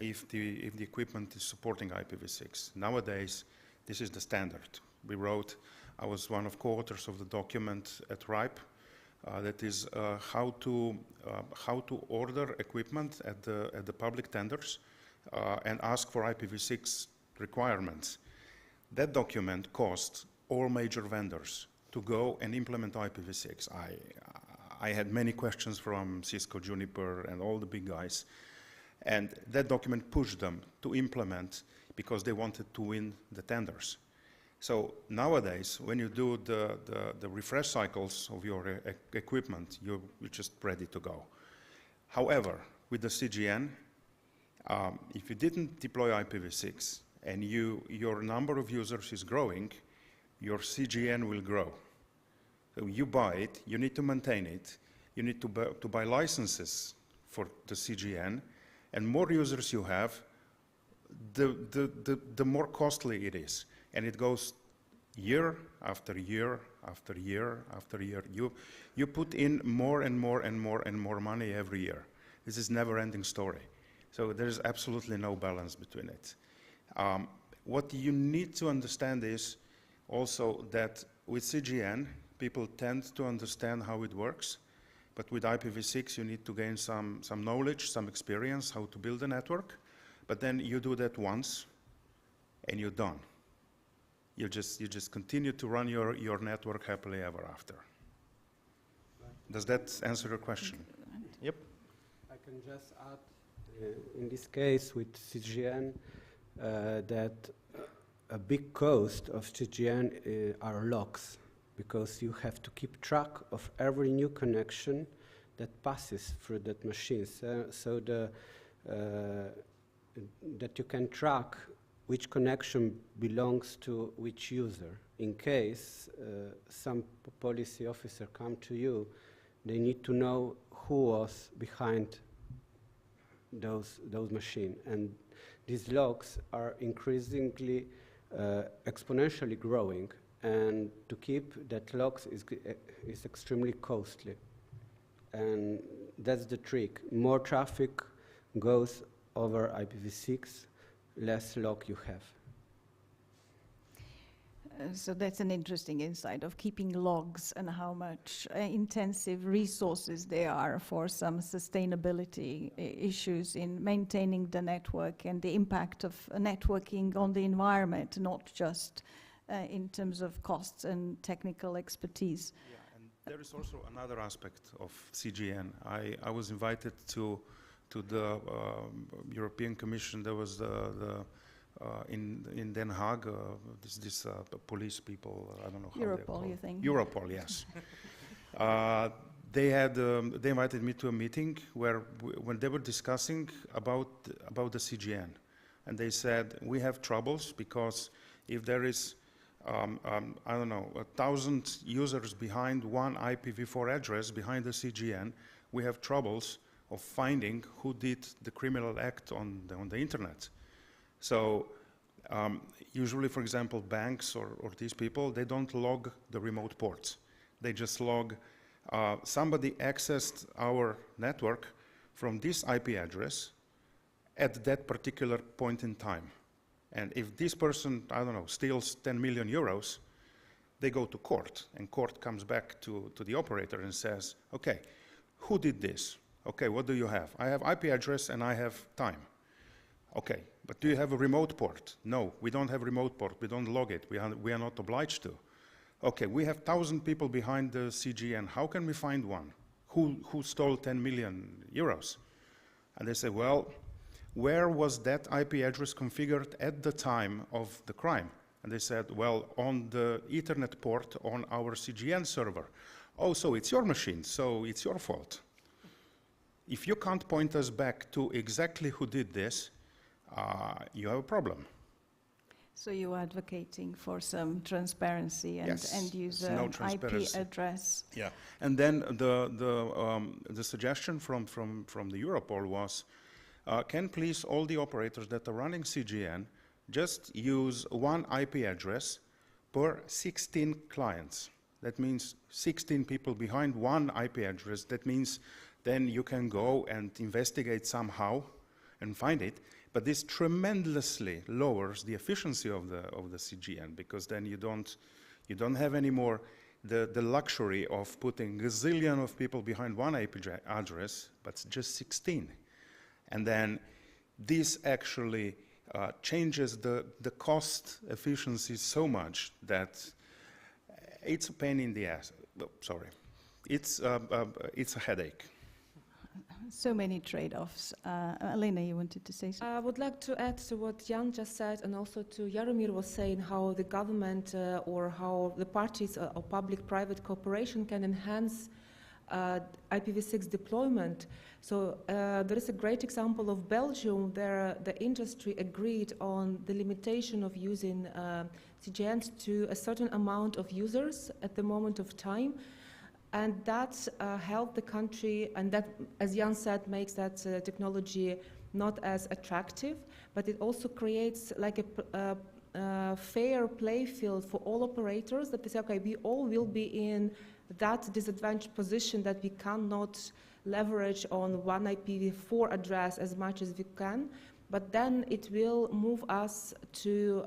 if the equipment is supporting IPv6. Nowadays, this is the standard. I was one of co-authors of the document at RIPE, that is how to order equipment at the public tenders and ask for IPv6 requirements. That document cost all major vendors to go and implement IPv6. I had many questions from Cisco, Juniper, and all the big guys, and that document pushed them to implement because they wanted to win the tenders. So nowadays, when you do the refresh cycles of your equipment, you're just ready to go. However, with the CGN, if you didn't deploy IPv6 and your number of users is growing, your CGN will grow. So you buy it, you need to maintain it, you need to buy licenses for the CGN, and more users you have, the more costly it is. And it goes year after year after year after year. You put in more and more and more and more money every year. This is a never-ending story. So there's absolutely no balance between it. What you need to understand is also that with CGN, people tend to understand how it works, but with IPv6, you need to gain some knowledge, some experience, how to build a network, but then you do that once, and you're done. You just continue to run your network happily ever after. Does that answer your question? Yep. I can just add, in this case with CGN, that a big cost of CGN are logs, because you have to keep track of every new connection that passes through that machine, so that you can track which connection belongs to which user. In case some policy officer come to you, they need to know who was behind those machines. And these logs are increasingly exponentially growing, and to keep that logs is extremely costly. And that's the trick. More traffic goes over IPv6, less log you have. So that's an interesting insight of keeping logs and how much intensive resources there are for some sustainability issues in maintaining the network and the impact of networking on the environment, not just in terms of costs and technical expertise. Yeah, and there is also another aspect of CGN. I was invited to to the European Commission. There was in Den Haag, this police people, I don't know how they're called. Europol, you think? Europol, yes. They invited me to a meeting where when they were discussing about the CGN, and they said, we have troubles because if there is, I don't know, 1,000 users behind one IPv4 address behind the CGN, we have troubles of finding who did the criminal act on the internet. So usually, for example, banks or these people, they don't log the remote ports. They just log somebody accessed our network from this IP address at that particular point in time. And if this person, I don't know, steals 10 million euros, they go to court, and court comes back to the operator and says, okay, who did this? Okay, what do you have? I have IP address and I have time. Okay, but do you have a remote port? No, we don't have remote port. We don't log it. We are not obliged to. Okay, we have 1,000 people behind the CGN. How can we find one? Who stole 10 million euros? And they say, well, where was that IP address configured at the time of the crime? And they said, well, on the Ethernet port on our CGN server. Oh, so it's your machine, so it's your fault. If you can't point us back to exactly who did this, you have a problem. So you're advocating for some transparency and Yes, end user no IP transparency. address. Yeah, and then the suggestion from the Europol was, can please all the operators that are running CGN just use one IP address per 16 clients. That means 16 people behind one IP address. That means then you can go and investigate somehow and find it. But this tremendously lowers the efficiency of the CGN, because then you don't have anymore the luxury of putting a gazillion of people behind one IP address, but just 16. And then this actually changes the cost efficiency so much that it's a pain in the ass. Oh, sorry, it's a headache. So many trade-offs. Elena, you wanted to say something? I would like to add to what Jan just said, and also to Jaromir was saying how the government or how the parties or public-private cooperation can enhance IPv6 deployment. So there is a great example of Belgium where the industry agreed on the limitation of using CGNs to a certain amount of users at the moment of time. And that helped the country, and that, as Jan said, makes that technology not as attractive, but it also creates like a fair play field for all operators, that they say, okay, we all will be in that disadvantaged position that we cannot leverage on one IPv4 address as much as we can, but then it will move us to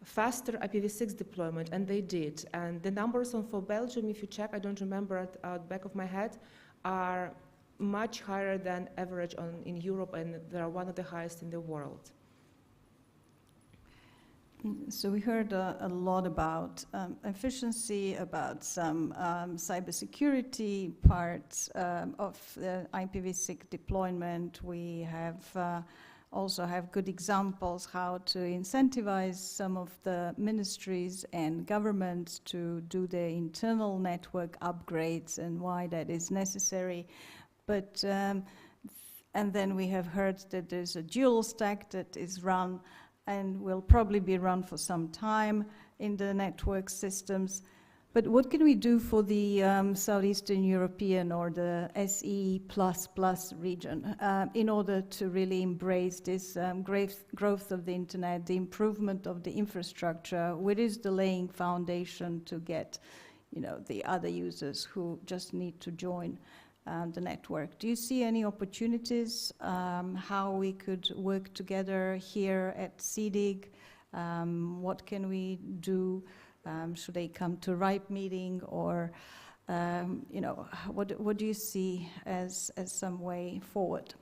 faster IPv6 deployment, and they did. And the numbers for Belgium, if you check, I don't remember at the back of my head, are much higher than average in Europe, and they are one of the highest in the world. So we heard a lot about efficiency, about some cybersecurity parts of the IPv6 deployment. We have also have good examples how to incentivize some of the ministries and governments to do their internal network upgrades and why that is necessary. But and then we have heard that there's a dual stack that is run and will probably be run for some time in the network systems. But what can we do for the Southeastern European or the SE++ region in order to really embrace this growth of the internet, the improvement of the infrastructure? What is the laying foundation to get, the other users who just need to join the network? Do you see any opportunities how we could work together here at SEEDIG? What can we do? Should they come to RIPE meeting, or what do you see as some way forward?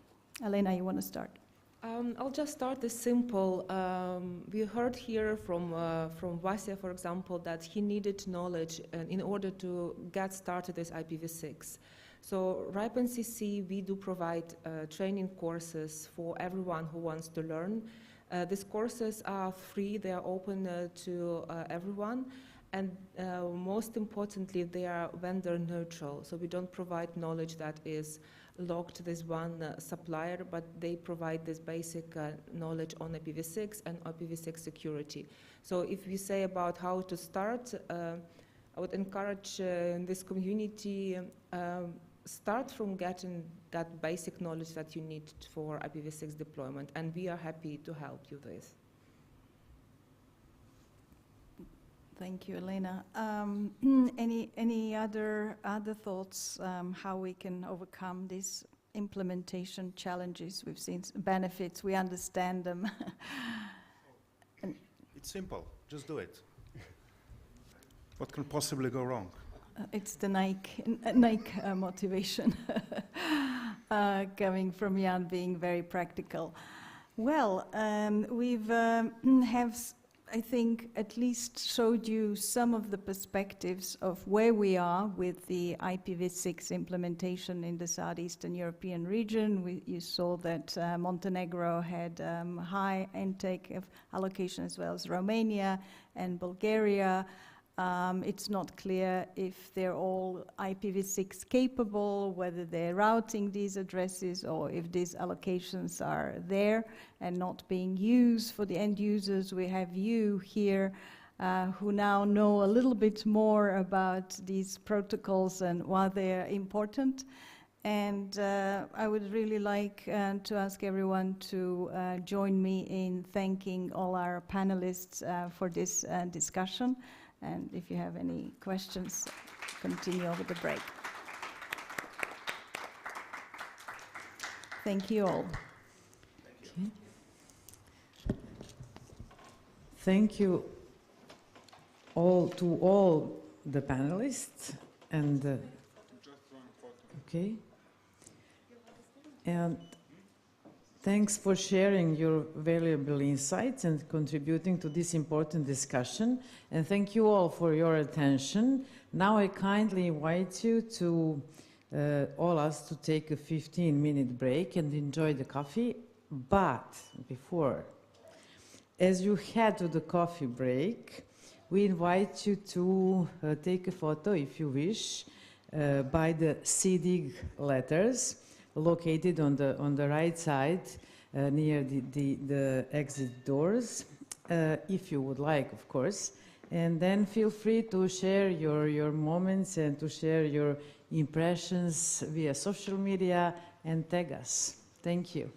Elena, you want to start? I'll just start this simple. We heard here from Vasya, for example, that he needed knowledge in order to get started with IPv6. So Ripen CC, we do provide training courses for everyone who wants to learn. These courses are free, they are open to everyone, and most importantly, they are vendor neutral. So we don't provide knowledge that is locked to this one supplier, but they provide this basic knowledge on IPv6 and IPv6 security. So if we say about how to start, I would encourage this community start from getting that basic knowledge that you need for IPv6 deployment, and we are happy to help you with. Thank you, Elena. Any other thoughts how we can overcome these implementation challenges? We've seen benefits, we understand them. It's simple, just do it. What can possibly go wrong? It's the Nike motivation coming from Jan, being very practical. Well, we've I think, at least showed you some of the perspectives of where we are with the IPv6 implementation in the Southeastern European region. You saw that Montenegro had high intake of allocation, as well as Romania and Bulgaria. It's not clear if they're all IPv6 capable, whether they're routing these addresses, or if these allocations are there and not being used for the end users. We have you here who now know a little bit more about these protocols and why they're important. And I would really like to ask everyone to join me in thanking all our panelists for this discussion. And if you have any questions, continue over the break. Thank you all. Okay. Thank you all to all the panelists and okay. And thanks for sharing your valuable insights and contributing to this important discussion. And thank you all for your attention. Now I kindly invite you to all us to take a 15-minute break and enjoy the coffee. But before, as you head to the coffee break, we invite you to take a photo, if you wish, by the SEEDIG letters located on the right side near the exit doors, if you would like, of course. And then feel free to share your moments and to share your impressions via social media and tag us. Thank you.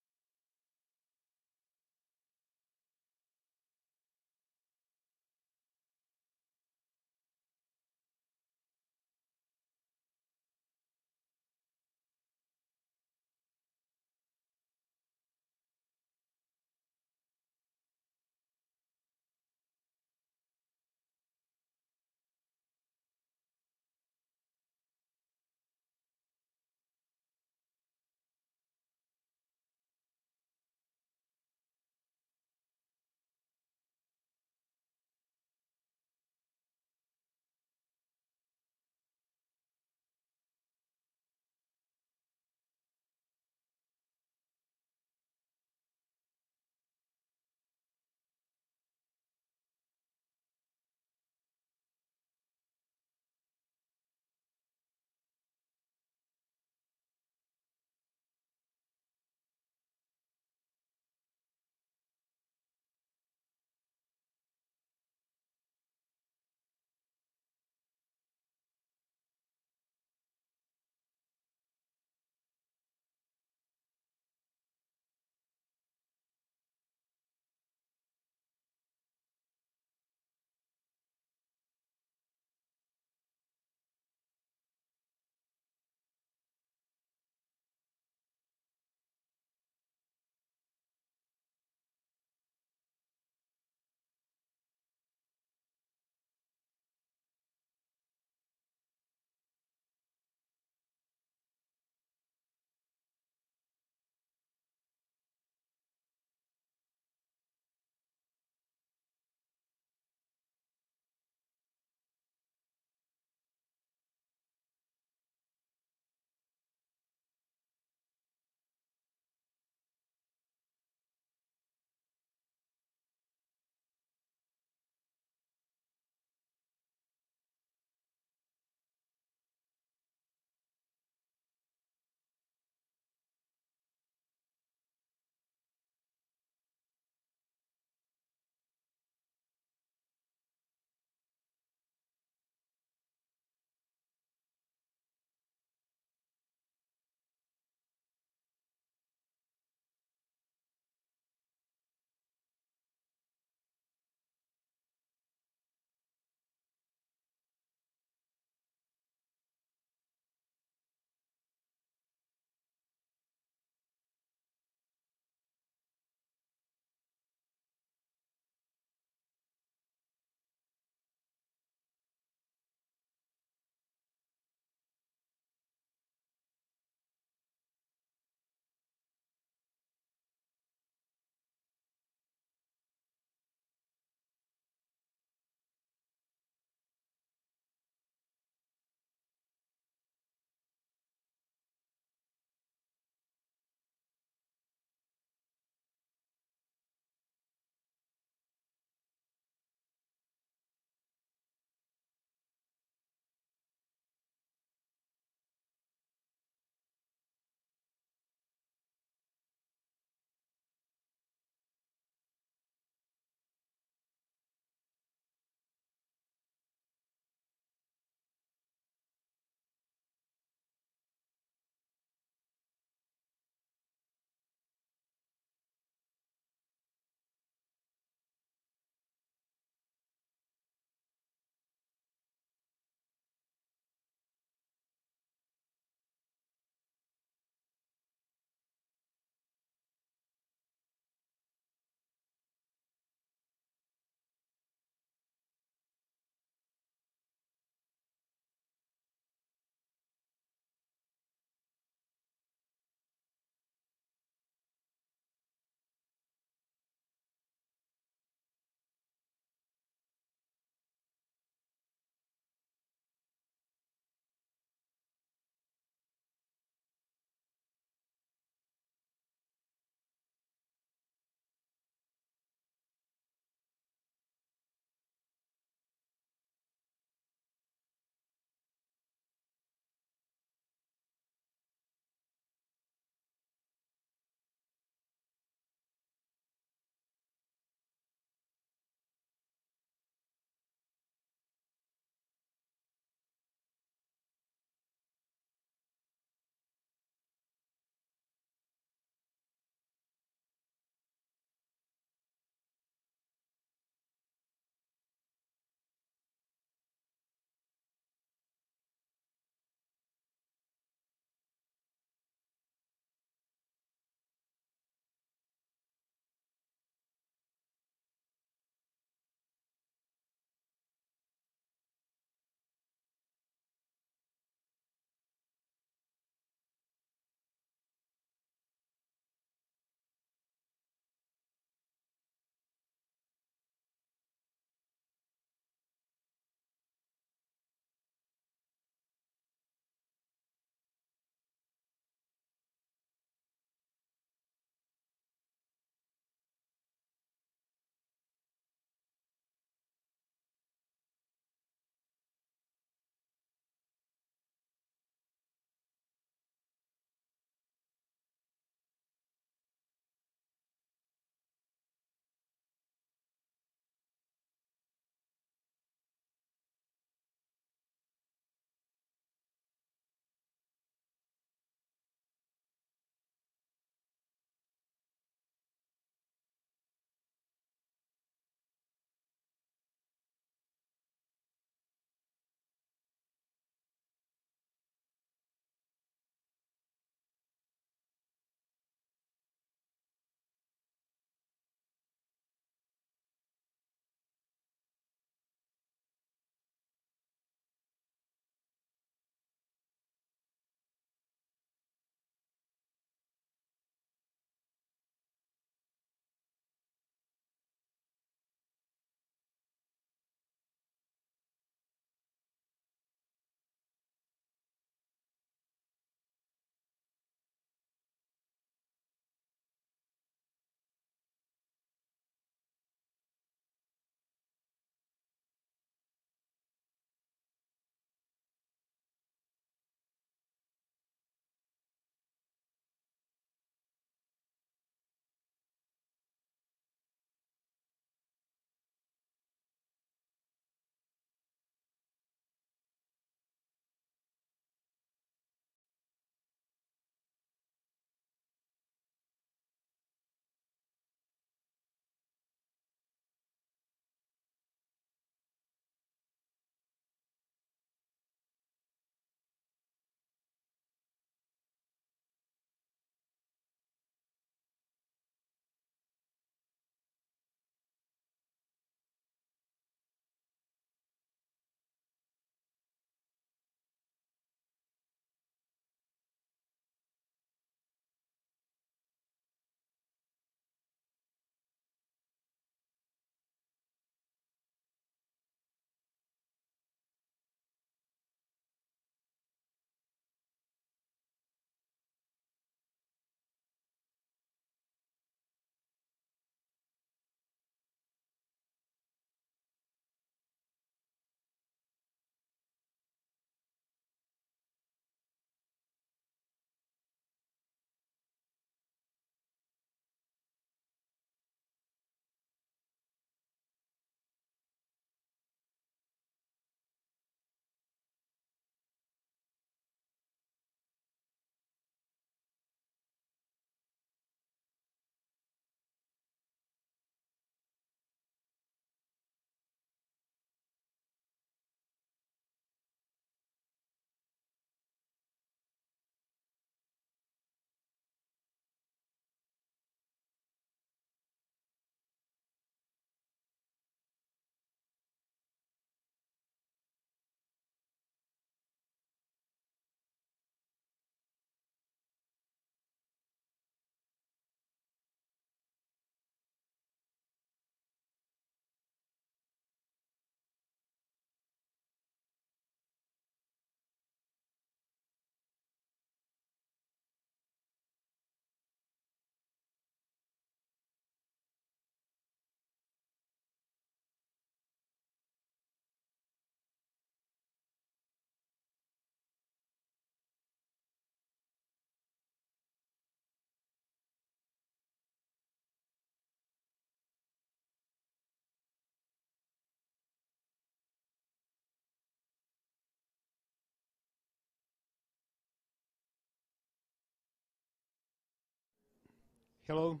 Hello?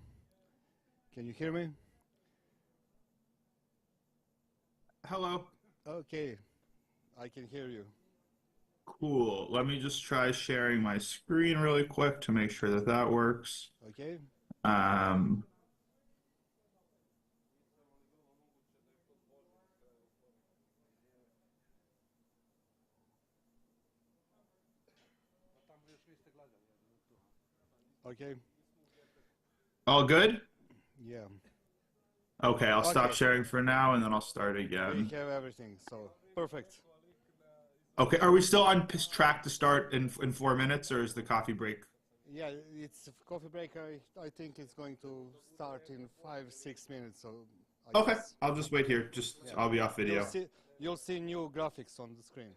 Can you hear me? Hello. Okay, I can hear you. Cool. Let me just try sharing my screen really quick to make sure that that works. Okay. Um, Okay. all good? Yeah. Okay, I'll stop Okay. sharing for now and then I'll start We again. have everything, so perfect. Okay, are we still on track to start in 4 minutes, or is the coffee break? Yeah, it's a coffee break. I think it's going to start in 5-6 minutes. So I Okay, guess. I'll just wait here. I'll be off video. You'll see new graphics on the screen.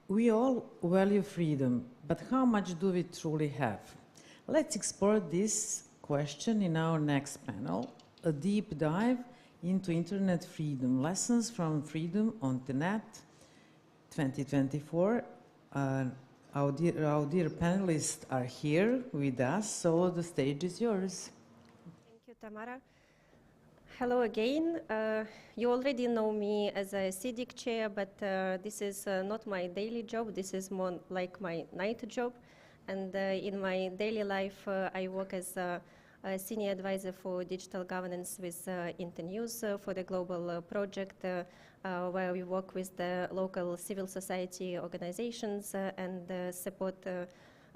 We all value freedom, but how much do we truly have? Let's explore this question in our next panel, a deep dive into internet freedom, lessons from freedom on the net 2024. Our dear panelists are here with us, so the stage is yours. Thank you, Tamara. Hello again. You already know me as a SEEDIG chair, but this is not my daily job. This is more like my night job. And in my daily life, I work as a senior advisor for digital governance with Internews for the global project, where we work with the local civil society organizations and support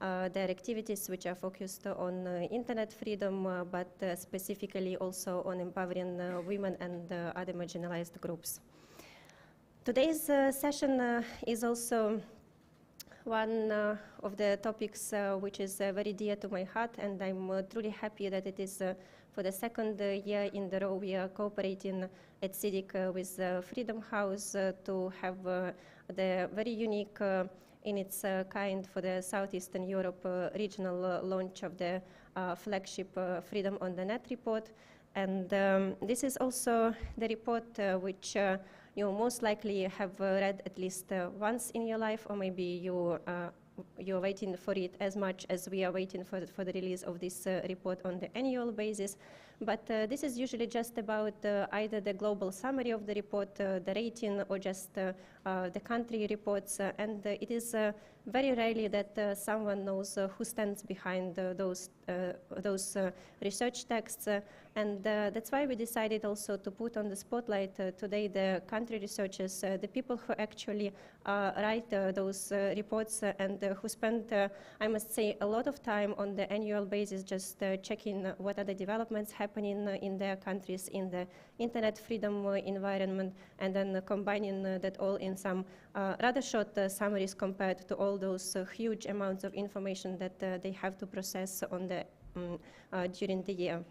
their activities which are focused on internet freedom, but specifically also on empowering women and other marginalized groups. Today's session is also one of the topics which is very dear to my heart, and I'm truly happy that it is for the second year in the row we are cooperating at SEEDIG with Freedom House to have the very unique in its kind for the Southeastern Europe regional launch of the flagship Freedom on the Net report. And this is also the report which you most likely have read at least once in your life, or maybe you're waiting for it as much as we are waiting for the release of this report on the annual basis. But this is usually just about either the global summary of the report, the rating, or just the country reports. And it is very rarely that someone knows who stands behind those research texts. And that's why we decided also to put on the spotlight today the country researchers, the people who actually write those reports and who spend, I must say, a lot of time on the annual basis just checking what are the developments happening in their countries in the internet freedom environment, and then combining that all in some rather short summaries compared to all those huge amounts of information that they have to process on the during the year.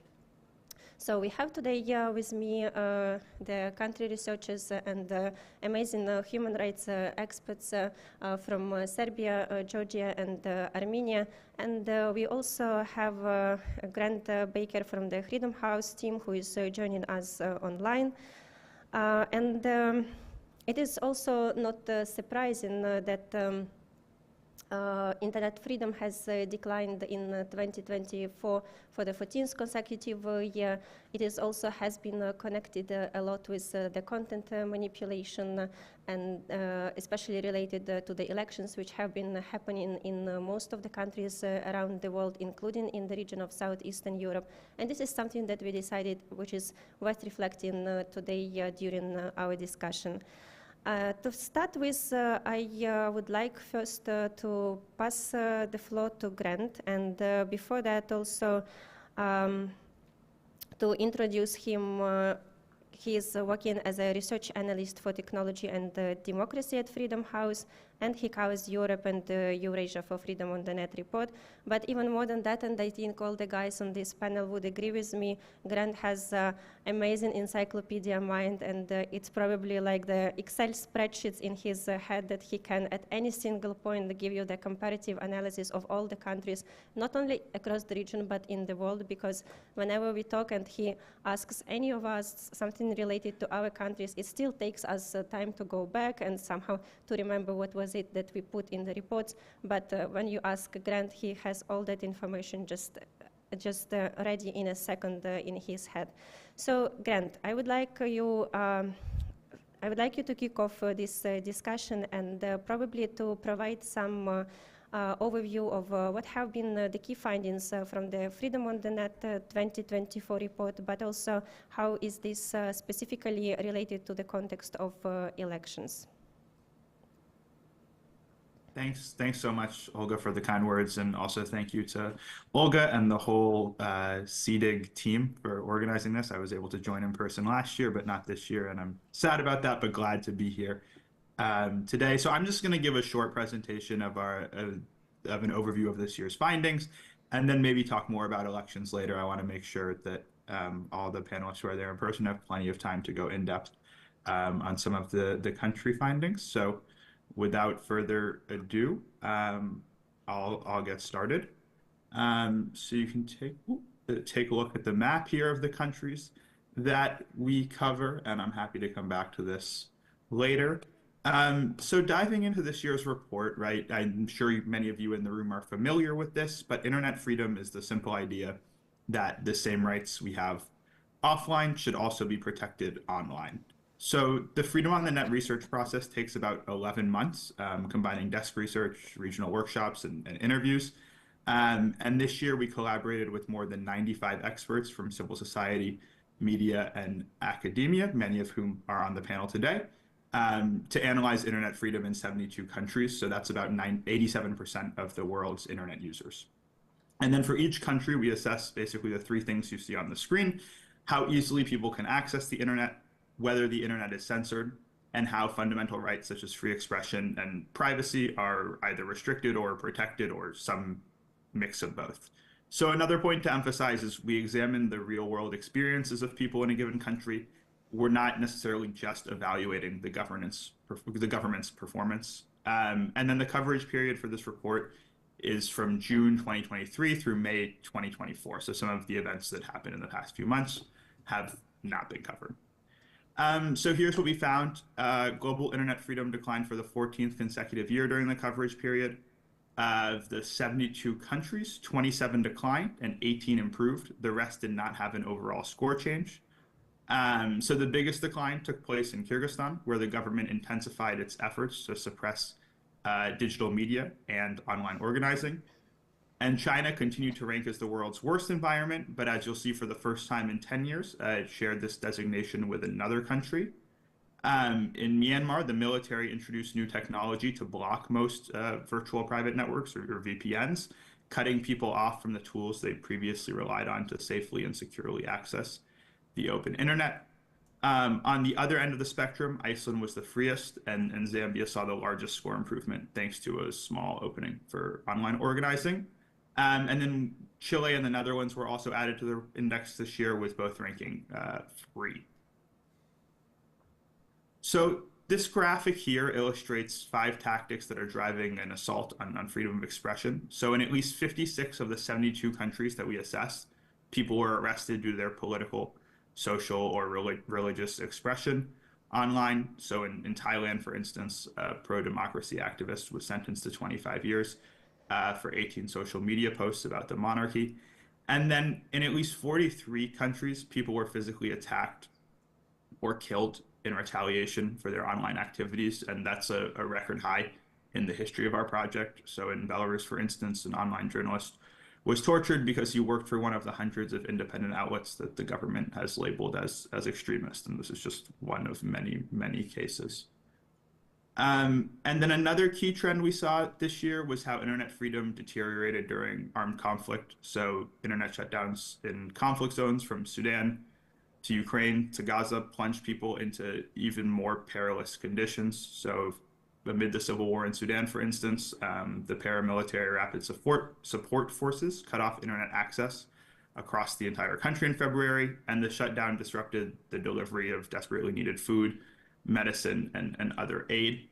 So we have today with me the country researchers and amazing human rights experts from Serbia, Georgia, and Armenia. And we also have Grant Baker from the Freedom House team, who is joining us online. It is also not surprising that internet freedom has declined in 2024 for the 14th consecutive year. It is also has been connected a lot with the content manipulation, and especially related to the elections which have been happening in most of the countries around the world, including in the region of Southeastern Europe. And this is something that we decided which is worth reflecting today during our discussion. To start with, I would like first to pass the floor to Grant, and before that also to introduce him. He is working as a research analyst for technology and democracy at Freedom House, and he covers Europe and Eurasia for Freedom on the Net report. But even more than that, and I think all the guys on this panel would agree with me, Grant has amazing encyclopedia mind, and it's probably like the Excel spreadsheets in his head that he can at any single point give you the comparative analysis of all the countries, not only across the region but in the world, because whenever we talk and he asks any of us something related to our countries, it still takes us time to go back and somehow to remember what was it that we put in the reports. But when you ask Grant, he has all that information just ready in a second in his head. So Grant, I would like you to kick off this discussion and probably to provide some overview of what have been the key findings from the Freedom on the Net 2024 report, but also how is this specifically related to the context of elections. Thanks so much, Olga, for the kind words, and also thank you to Olga and the whole SEEDIG team for organizing this. I was able to join in person last year, but not this year, and I'm sad about that, but glad to be here today. So I'm just going to give a short presentation of an overview of this year's findings, and then maybe talk more about elections later. I want to make sure that all the panelists who are there in person have plenty of time to go in depth on some of the country findings. So without further ado, I'll get started. So you can take a look at the map here of the countries that we cover, and I'm happy to come back to this later. So diving into this year's report, right, I'm sure many of you in the room are familiar with this, but internet freedom is the simple idea that the same rights we have offline should also be protected online. So the Freedom on the Net research process takes about 11 months, combining desk research, regional workshops, and interviews. And this year we collaborated with more than 95 experts from civil society, media, and academia, many of whom are on the panel today, to analyze internet freedom in 72 countries. So that's about 87% of the world's internet users. And then for each country, we assess basically the three things you see on the screen: how easily people can access the internet, whether the internet is censored, and how fundamental rights such as free expression and privacy are either restricted or protected, or some mix of both. So another point to emphasize is we examine the real world experiences of people in a given country. We're not necessarily just evaluating the government's performance. And then the coverage period for this report is from June 2023 through May 2024. So some of the events that happened in the past few months have not been covered. So here's what we found. Global internet freedom declined for the 14th consecutive year during the coverage period. Of the 72 countries, 27 declined and 18 improved. The rest did not have an overall score change. So the biggest decline took place in Kyrgyzstan, where the government intensified its efforts to suppress digital media and online organizing. And China continued to rank as the world's worst environment, but as you'll see, for the first time in 10 years, it shared this designation with another country. In Myanmar, the military introduced new technology to block most virtual private networks, or VPNs, cutting people off from the tools they previously relied on to safely and securely access the open internet. On the other end of the spectrum, Iceland was the freest, and Zambia saw the largest score improvement thanks to a small opening for online organizing. And then Chile and the Netherlands were also added to the index this year, with both ranking 3. So this graphic here illustrates 5 tactics that are driving an assault on freedom of expression. So in at least 56 of the 72 countries that we assessed, people were arrested due to their political, social, or religious expression online. So in Thailand, for instance, a pro-democracy activist was sentenced to 25 years for 18 social media posts about the monarchy. And then in at least 43 countries, people were physically attacked or killed in retaliation for their online activities, and that's a record high in the history of our project. So in Belarus, for instance, an online journalist was tortured because he worked for one of the hundreds of independent outlets that the government has labeled as extremist, and this is just one of many, many cases. And then another key trend we saw this year was how internet freedom deteriorated during armed conflict. So internet shutdowns in conflict zones from Sudan to Ukraine to Gaza plunged people into even more perilous conditions. So amid the civil war in Sudan, for instance, the paramilitary rapid support forces cut off internet access across the entire country in February, and the shutdown disrupted the delivery of desperately needed food, medicine, and other aid.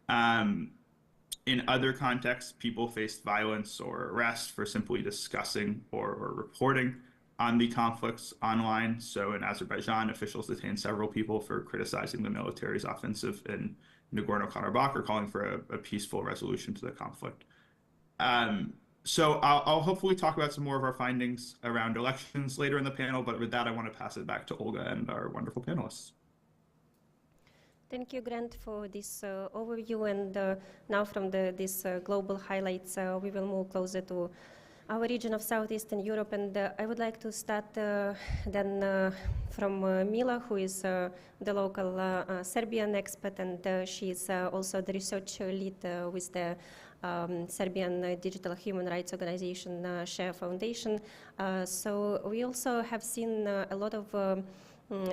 In other contexts, people faced violence or arrest for simply discussing or reporting on the conflicts online. So in Azerbaijan, officials detained several people for criticizing the military's offensive in Nagorno-Karabakh or calling for a peaceful resolution to the conflict. So I'll hopefully talk about some more of our findings around elections later in the panel, but with that, I want to pass it back to Olga and our wonderful panelists. Thank you, Grant, for this overview. And now from these global highlights, we will move closer to our region of Southeastern Europe. And I would like to start then from Mila, who is the local Serbian expert, and she is also the research lead with the Serbian Digital Human Rights Organization, Share Foundation. So we also have seen a lot of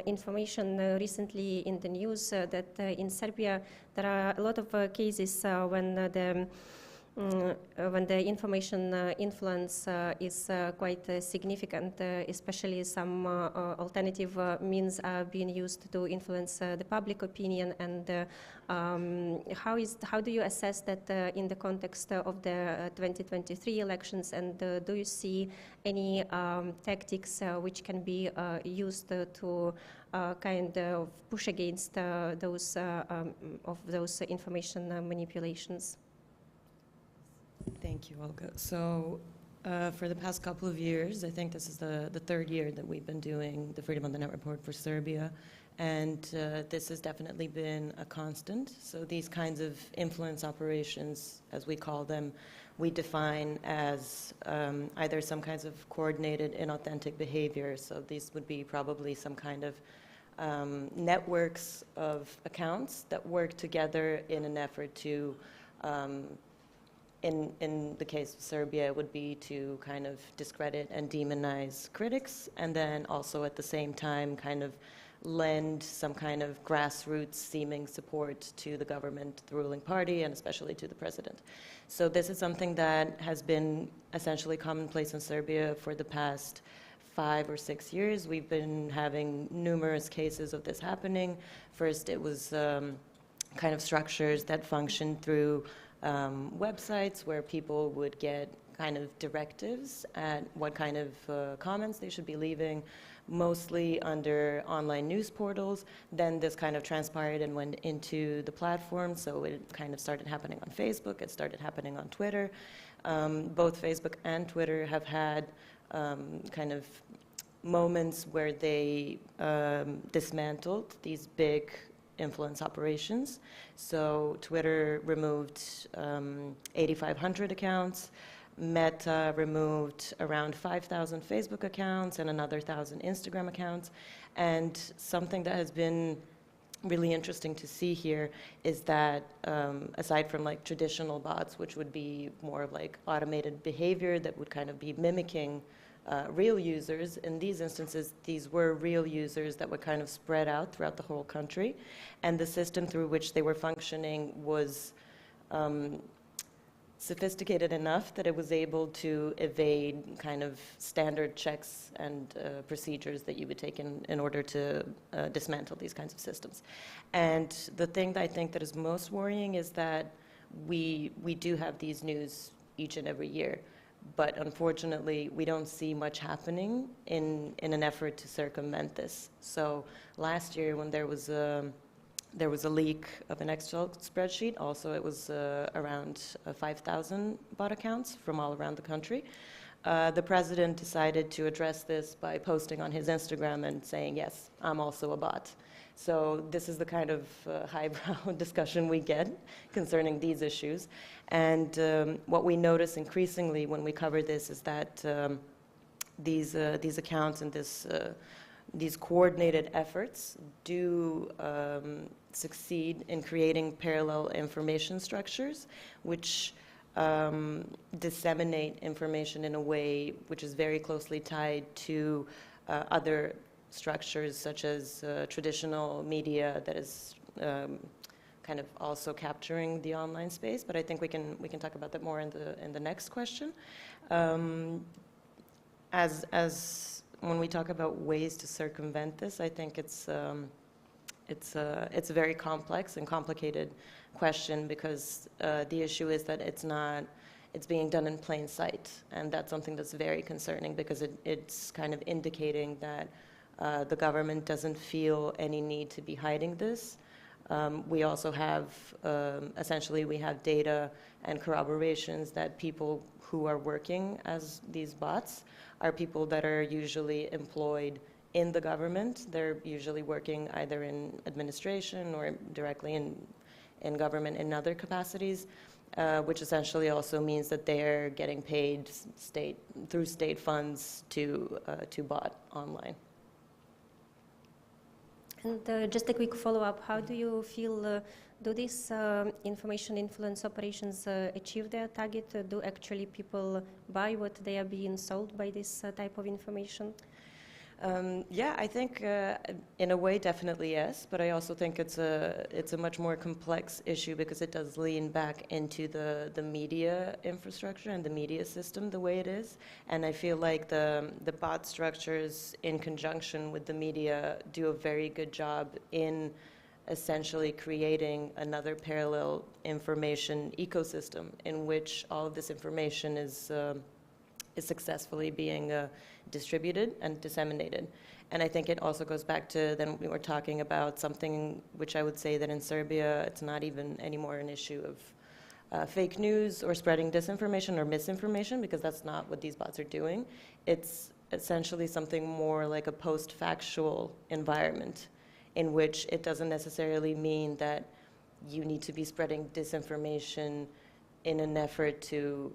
information recently in the news that in Serbia there are a lot of cases when the when the information influence is quite significant, especially some alternative means are being used to influence the public opinion, and how do you assess that in the context of the 2023 elections, and do you see any tactics which can be used to kind of push against those information manipulations? Thank you, Olga. So for the past couple of years, I think this is the third year that we've been doing the Freedom on the Net report for Serbia, and this has definitely been a constant. So these kinds of influence operations, as we call them, we define as either some kinds of coordinated inauthentic behavior. So these would be probably some kind of networks of accounts that work together in an effort to in the case of Serbia, it would be to kind of discredit and demonize critics, and then also at the same time kind of lend some kind of grassroots seeming support to the government, the ruling party, and especially to the president. So this is something that has been essentially commonplace in Serbia for the past 5 or 6 years. We've been having numerous cases of this happening. First, it was kind of structures that functioned through websites where people would get kind of directives at what kind of comments they should be leaving, mostly under online news portals. Then this kind of transpired and went into the platform, so it kind of started happening on Facebook, it started happening on Twitter. Both Facebook and Twitter have had kind of moments where they dismantled these big influence operations. So Twitter removed 8,500 accounts, Meta removed around 5,000 Facebook accounts and another 1,000 Instagram accounts. And something that has been really interesting to see here is that aside from like traditional bots, which would be more of like automated behavior that would kind of be mimicking real users, in these instances, these were real users that were kind of spread out throughout the whole country. And the system through which they were functioning was sophisticated enough that it was able to evade kind of standard checks and procedures that you would take in order to dismantle these kinds of systems. And the thing that I think that is most worrying is that we do have these news each and every year. But unfortunately, we don't see much happening in an effort to circumvent this. So last year, when there was a leak of an Excel spreadsheet, also it was around 5,000 bot accounts from all around the country. The president decided to address this by posting on his Instagram and saying, yes, I'm also a bot. So this is the kind of highbrow discussion we get concerning these issues. And what we notice increasingly when we cover this is that these accounts and these coordinated efforts do succeed in creating parallel information structures, which disseminate information in a way which is very closely tied to other structures such as traditional media that is kind of also capturing the online space. But I think we can talk about that more in the next question. As when we talk about ways to circumvent this, I think it's a very complex and complicated question, because the issue is that it's being done in plain sight, and that's something that's very concerning, because it's kind of indicating that the government doesn't feel any need to be hiding this. We also have, essentially, we have data and corroborations that people who are working as these bots are people that are usually employed in the government. They're usually working either in administration or directly in government in other capacities, which essentially also means that they're getting paid through state funds to bot online. And just a quick follow-up, how do you feel, do these information influence operations achieve their target? Do actually people buy what they are being sold by this type of information? Yeah, I think in a way, definitely yes, but I also think it's a much more complex issue because it does lean back into the media infrastructure and the media system the way it is. And I feel like the bot structures in conjunction with the media do a very good job in essentially creating another parallel information ecosystem in which all of this information is successfully being distributed and disseminated. And I think it also goes back to then we were talking about something which I would say that in Serbia it's not even anymore an issue of fake news or spreading disinformation or misinformation, because that's not what these bots are doing. It's essentially something more like a post-factual environment in which it doesn't necessarily mean that you need to be spreading disinformation in an effort to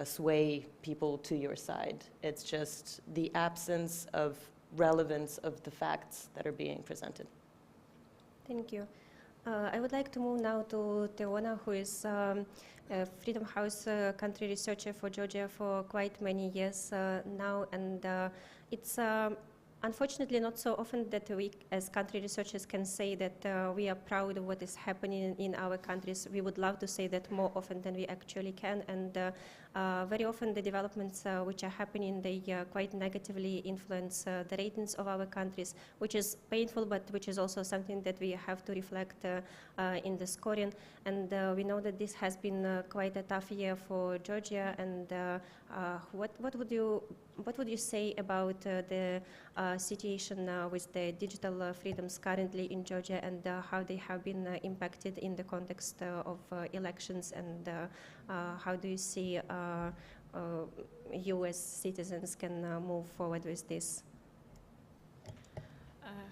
sway people to your side. It's just the absence of relevance of the facts that are being presented. Thank you. I would like to move now to Teona, who is a Freedom House country researcher for Georgia for quite many years now, and it's unfortunately not so often that we as country researchers can say that we are proud of what is happening in our countries. We would love to say that more often than we actually can, and very often the developments which are happening, they quite negatively influence the ratings of our countries, which is painful, but which is also something that we have to reflect in the scoring. And we know that this has been quite a tough year for Georgia, and what would you say about the situation with the digital freedoms currently in Georgia, and how they have been impacted in the context of elections, and how do you see you as citizens can move forward with this?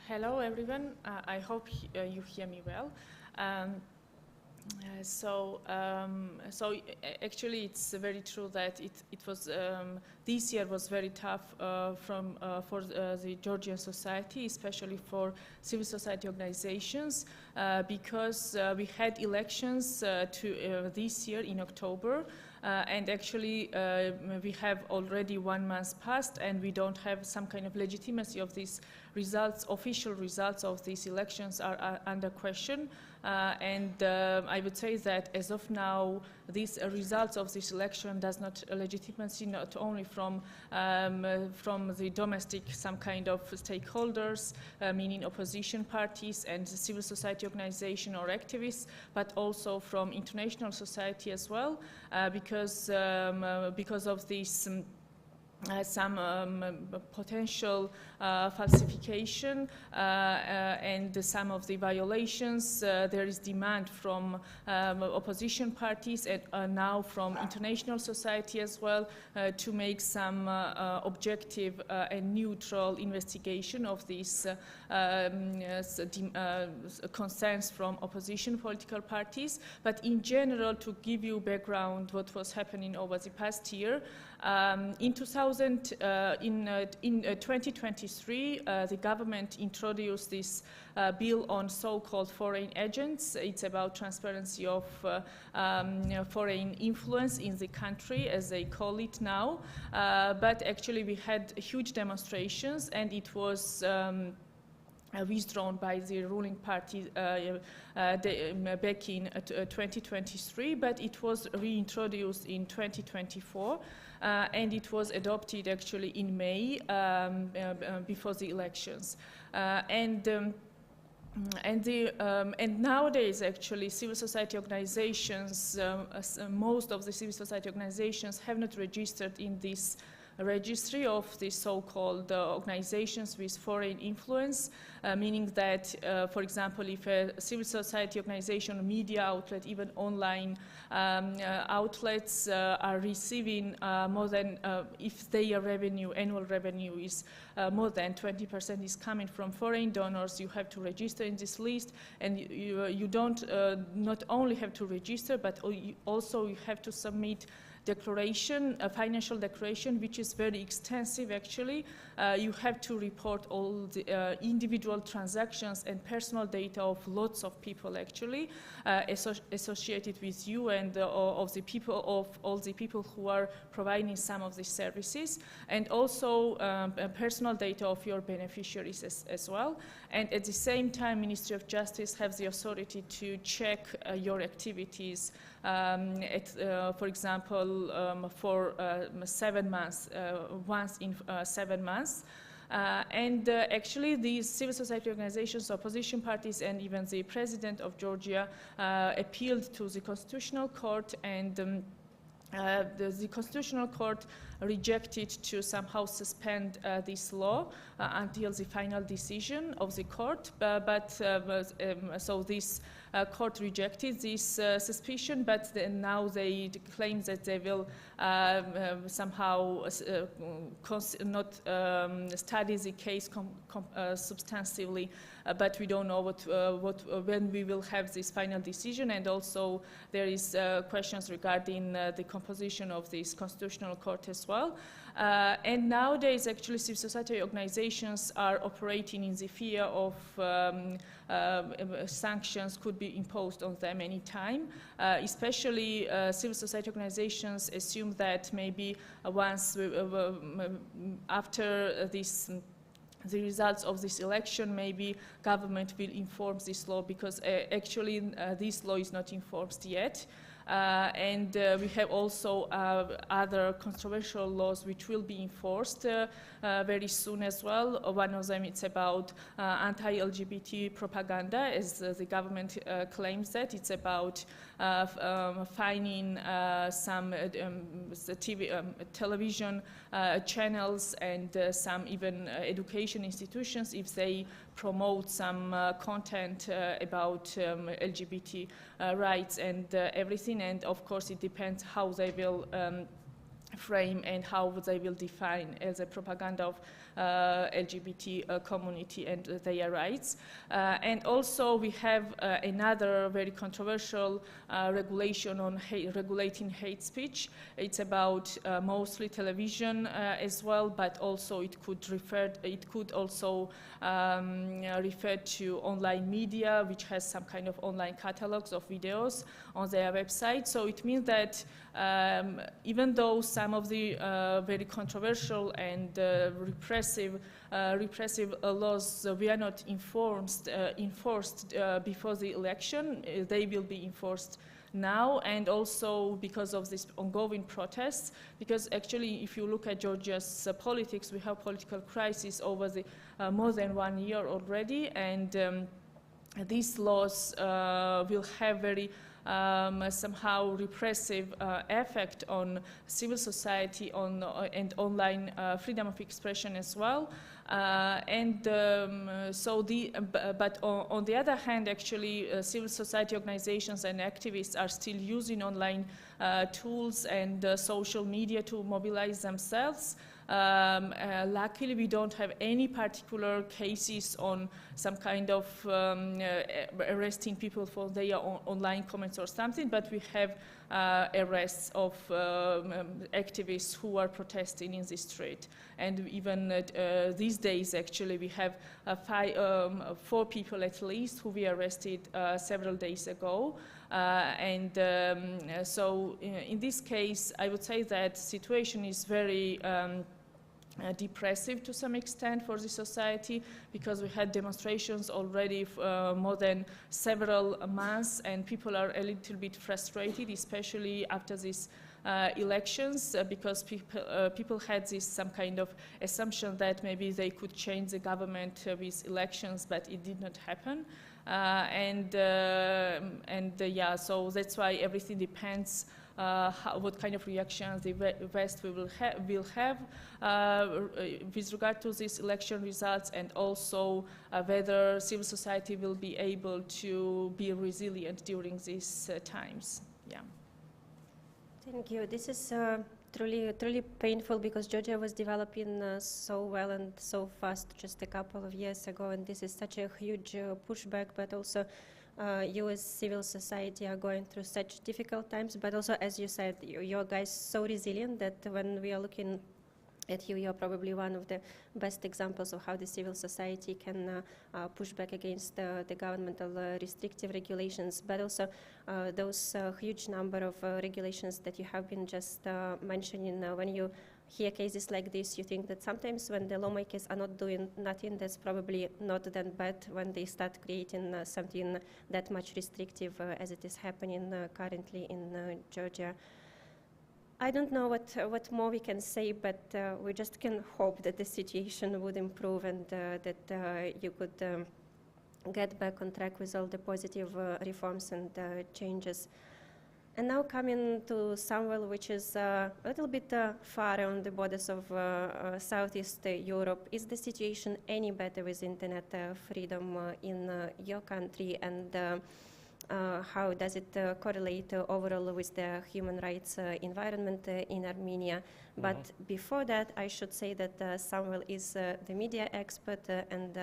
Hello everyone, I hope you hear me well. Actually it's very true that it was this year was very tough for the Georgian society, especially for civil society organizations, because we had elections this year in October, and actually we have already 1 month passed, and we don't have some kind of legitimacy of these results. Official results of these elections are under question. I would say that as of now, these results of this election does not legitimacy not only from the domestic some kind of stakeholders, meaning opposition parties and civil society organization or activists, but also from international society as well, because of this. Some potential falsification and some of the violations. There is demand from opposition parties and now from international society as well to make some objective and neutral investigation of these concerns from opposition political parties. But in general, to give you background what was happening over the past year, in 2023, the government introduced this bill on so-called foreign agents. It's about transparency of foreign influence in the country, as they call it now. But actually, we had huge demonstrations, and it was withdrawn by the ruling party back in 2023, but it was reintroduced in 2024. And it was adopted actually in May before the elections. And nowadays, actually, civil society organizations, most of the civil society organizations have not registered in this registry of the so-called organizations with foreign influence, meaning that, for example, if a civil society organization, media outlet, even online outlets are receiving more than, if their revenue, annual revenue is more than 20% is coming from foreign donors, you have to register in this list, and you don't not only have to register, but also you have to submit declaration, a financial declaration, which is very extensive actually. You have to report all the individual transactions and personal data of lots of people actually associated with you and of all the people who are providing some of these services, and also personal data of your beneficiaries as well. And at the same time, Ministry of Justice has the authority to check your activities, for example, for 7 months, once in 7 months. Actually, these civil society organizations, opposition parties, and even the president of Georgia appealed to the Constitutional Court, and the Constitutional Court rejected to somehow suspend this law until the final decision of the court. So this court rejected this suspicion, but now they claim that they will somehow not study the case substantively, but we don't know when we will have this final decision. And also there is questions regarding the composition of this Constitutional Court as well. And nowadays, actually, civil society organizations are operating in the fear of sanctions could be imposed on them anytime. Especially civil society organizations assume that maybe once after the results of this election, maybe government will enforce this law, because actually this law is not enforced yet. And we have also other controversial laws which will be enforced very soon as well. One of them is about anti-LGBT propaganda, as the government claims that. It's about fining some television channels and some even education institutions if they promote some content about LGBT rights and everything. And of course it depends how they will frame and how they will define as a propaganda of LGBT community and their rights. And also we have another very controversial regulation on regulating hate speech. It's about mostly television as well, but also it could also refer to online media, which has some kind of online catalogs of videos on their website. So it means that even though some of the very controversial and repressive laws were not enforced before the election, they will be enforced now, and also because of this ongoing protests. Because actually, if you look at Georgia's politics, we have political crisis over the more than 1 year already, and these laws will have very somehow repressive effect on civil society and online freedom of expression as well. But on the other hand, actually, civil society organizations and activists are still using online tools and social media to mobilize themselves. Luckily, we don't have any particular cases on some kind of arresting people for their online comments or something, but we have arrests of activists who are protesting in the street. And even these days, actually, we have 4 people at least who we arrested several days ago. So in this case, I would say that situation is very depressive to some extent for the society, because we had demonstrations already more than several months, and people are a little bit frustrated, especially after these elections, because people had some kind of assumption that maybe they could change the government with elections, but it did not happen. Yeah, so that's why everything depends what kind of reaction the West will have with regard to these election results, and also whether civil society will be able to be resilient during these times. Yeah. Thank you. This is truly painful, because Georgia was developing so well and so fast just a couple of years ago, and this is such a huge pushback, but also you as civil society are going through such difficult times, but also, as you said, you're guys so resilient that when we are looking at you, you're probably one of the best examples of how the civil society can push back against the governmental restrictive regulations, but also those huge number of regulations that you have been just mentioning. When you hear cases like this, you think that sometimes when the lawmakers are not doing nothing, that's probably not that bad when they start creating something that much restrictive as it is happening currently in Georgia. I don't know what more we can say, but we just can hope that the situation would improve and that you could get back on track with all the positive reforms and changes. And now coming to Samuel, which is a little bit far on the borders of Southeast Europe, is the situation any better with internet freedom in your country, and how does it correlate overall with the human rights environment in Armenia? But before that, I should say that Samuel is the media expert and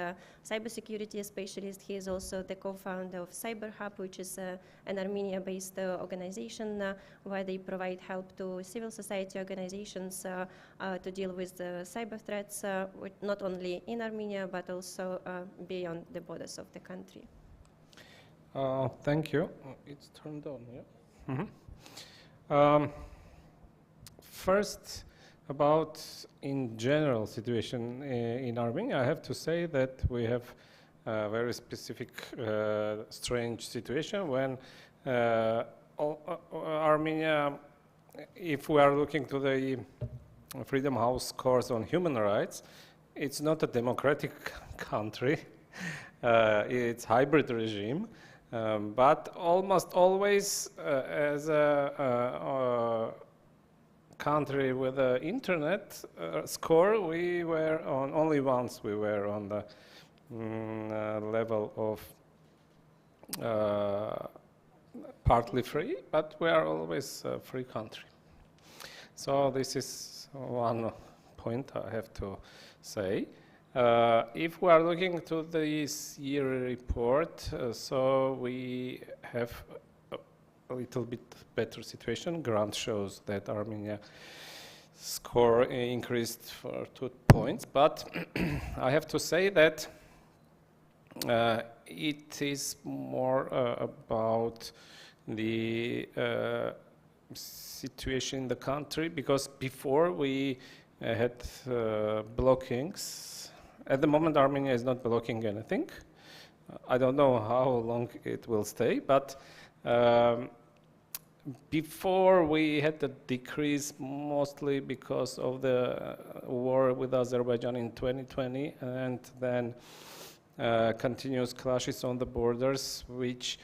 cybersecurity specialist. He is also the co-founder of CyberHub, which is an Armenia-based organization where they provide help to civil society organizations to deal with cyber threats, not only in Armenia, but also beyond the borders of the country. Thank you. It's turned on, yeah? First, about in general situation in Armenia, I have to say that we have a very specific, strange situation when Armenia, if we are looking to the Freedom House scores on human rights, it's not a democratic country. It's hybrid regime. But almost always, as a country with an internet score, we were on, only once we were on the level of partly free, but we are always a free country. So this is one point I have to say. If we are looking to this year report, so we have a little bit better situation. Grant shows that Armenia score increased for 2 points, but I have to say that it is more about the situation in the country, because before we had blockings. At the moment, Armenia is not blocking anything. I don't know how long it will stay, but before we had a decrease mostly because of the war with Azerbaijan in 2020, and then continuous clashes on the borders, which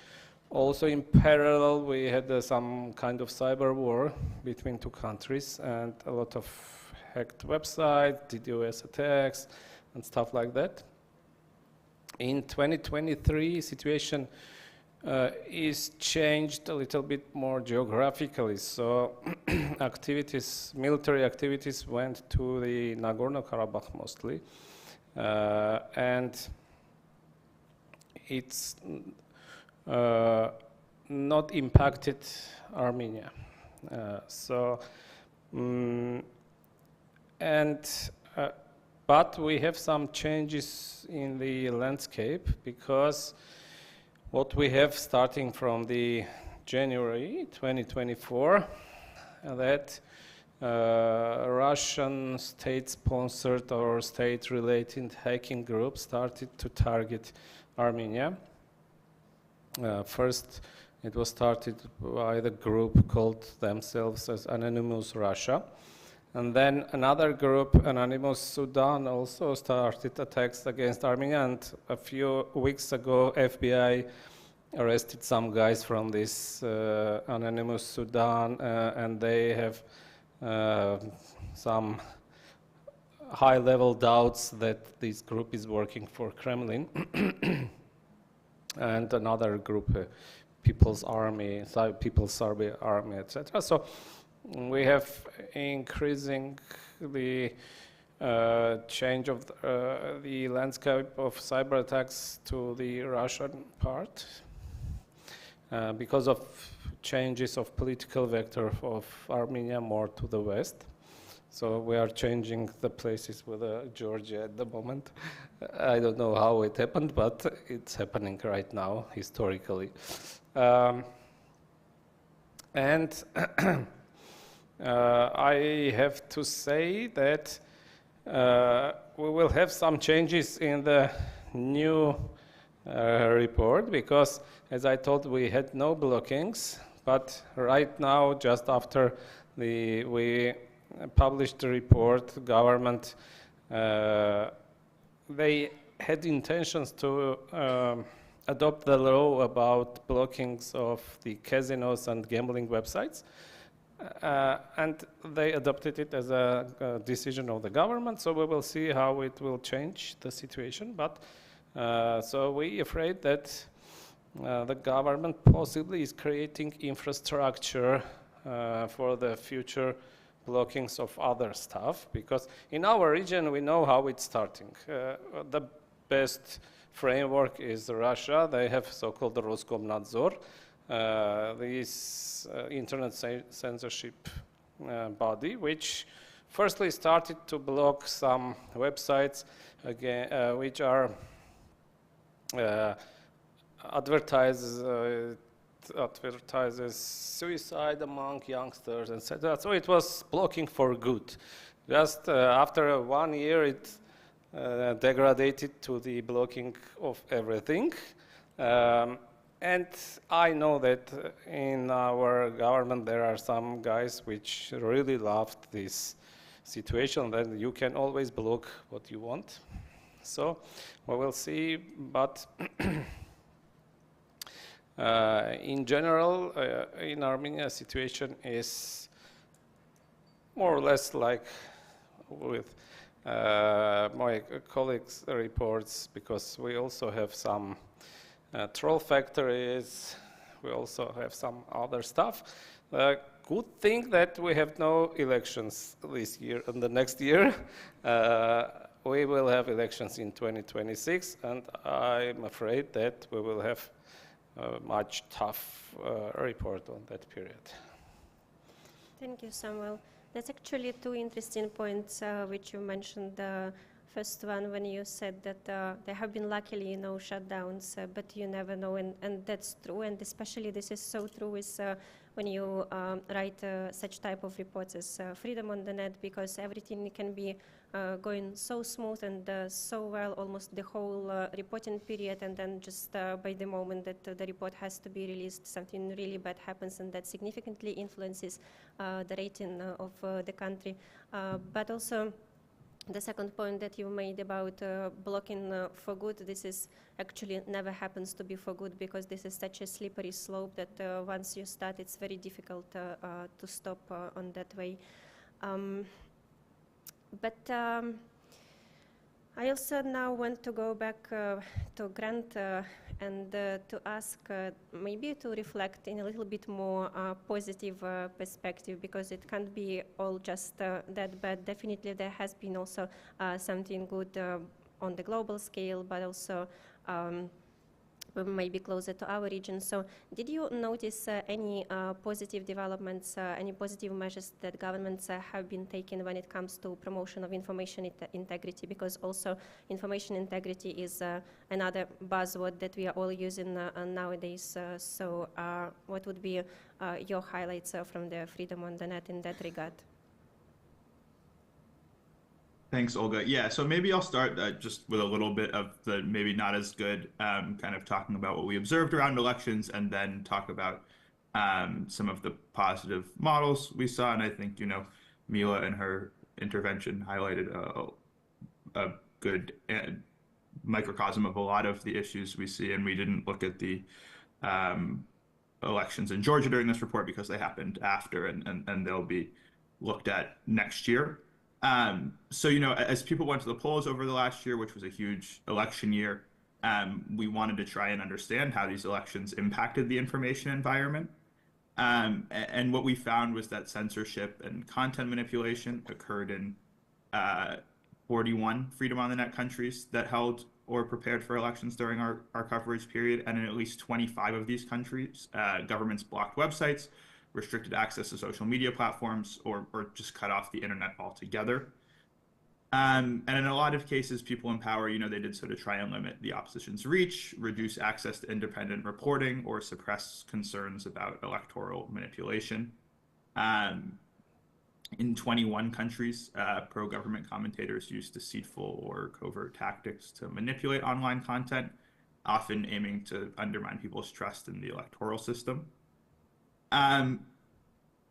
also in parallel we had some kind of cyber war between two countries and a lot of hacked websites, DDoS attacks, and stuff like that. In 2023, situation is changed a little bit more geographically. So activities, military activities went to the Nagorno-Karabakh mostly. And it's not impacted Armenia. But we have some changes in the landscape, because what we have starting from the January 2024, that Russian state-sponsored or state-related hacking groups started to target Armenia. First, it was started by the group called themselves as Anonymous Russia. And then another group, Anonymous Sudan, also started attacks against Armenia. And a few weeks ago, FBI arrested some guys from this Anonymous Sudan, and they have some high-level doubts that this group is working for Kremlin. And another group, People's Army, People's Serbia Army, etc. So we have increasing the change of the landscape of cyber attacks to the Russian part. because of changes of political vector of Armenia more to the west. So we are changing the places with Georgia at the moment. I don't know how it happened, but it's happening right now, historically. And I have to say that we will have some changes in the new report, because as I told, we had no blockings, but right now, just after we published the report, government, they had intentions to adopt the law about blockings of the casinos and gambling websites. And they adopted it as a decision of the government, so we will see how it will change the situation. But so we're afraid that the government possibly is creating infrastructure for the future blockings of other stuff, because in our region we know how it's starting. The best framework is Russia. They have so-called Roskomnadzor, this internet censorship body, which firstly started to block some websites again, which are advertises suicide among youngsters, etc. So it was blocking for good. Just after 1 year, it degraded to the blocking of everything. And I know that in our government there are some guys which really loved this situation, that you can always block what you want. So we will see, but in general, in Armenia, situation is more or less like with my colleagues' reports, because we also have some troll factories, we also have some other stuff. Good thing that we have no elections this year and the next year. We will have elections in 2026, and I'm afraid that we will have a much tough report on that period. Thank you, Samuel. That's actually two interesting points which you mentioned. The first one, when you said that there have been luckily no shutdowns, but you never know, and that's true, and especially this is so true with when you write such type of reports as Freedom on the Net, because everything can be going so smooth and so well almost the whole reporting period, and then just by the moment that the report has to be released, something really bad happens, and that significantly influences the rating of the country. But also the second point that you made about blocking for good, this is actually never happens to be for good, because this is such a slippery slope that once you start, it's very difficult to stop on that way. But I also now want to go back to Grant and to ask maybe to reflect in a little bit more positive perspective, because it can't be all just that bad. Definitely there has been also something good on the global scale, but also maybe closer to our region. So did you notice any positive developments, any positive measures that governments have been taking when it comes to promotion of information integrity? Because also information integrity is another buzzword that we are all using nowadays. So what would be your highlights from the Freedom on the Net in that regard? Thanks, Olga. Yeah, so maybe I'll start just with a little bit of the maybe not as good, kind of talking about what we observed around elections, and then talk about some of the positive models we saw. And I think, you know, Mila in her intervention highlighted a good microcosm of a lot of the issues we see. And we didn't look at the elections in Georgia during this report because they happened after, and they'll be looked at next year. So, you know, as people went to the polls over the last year, which was a huge election year, we wanted to try and understand how these elections impacted the information environment. And what we found was that censorship and content manipulation occurred in 41 Freedom on the Net countries that held or prepared for elections during our coverage period, and in at least 25 of these countries, governments blocked websites, restricted access to social media platforms, or just cut off the internet altogether. And in a lot of cases, people in power, they did so to try and limit the opposition's reach, reduce access to independent reporting, or suppress concerns about electoral manipulation. In 21 countries, pro-government commentators used deceitful or covert tactics to manipulate online content, often aiming to undermine people's trust in the electoral system. And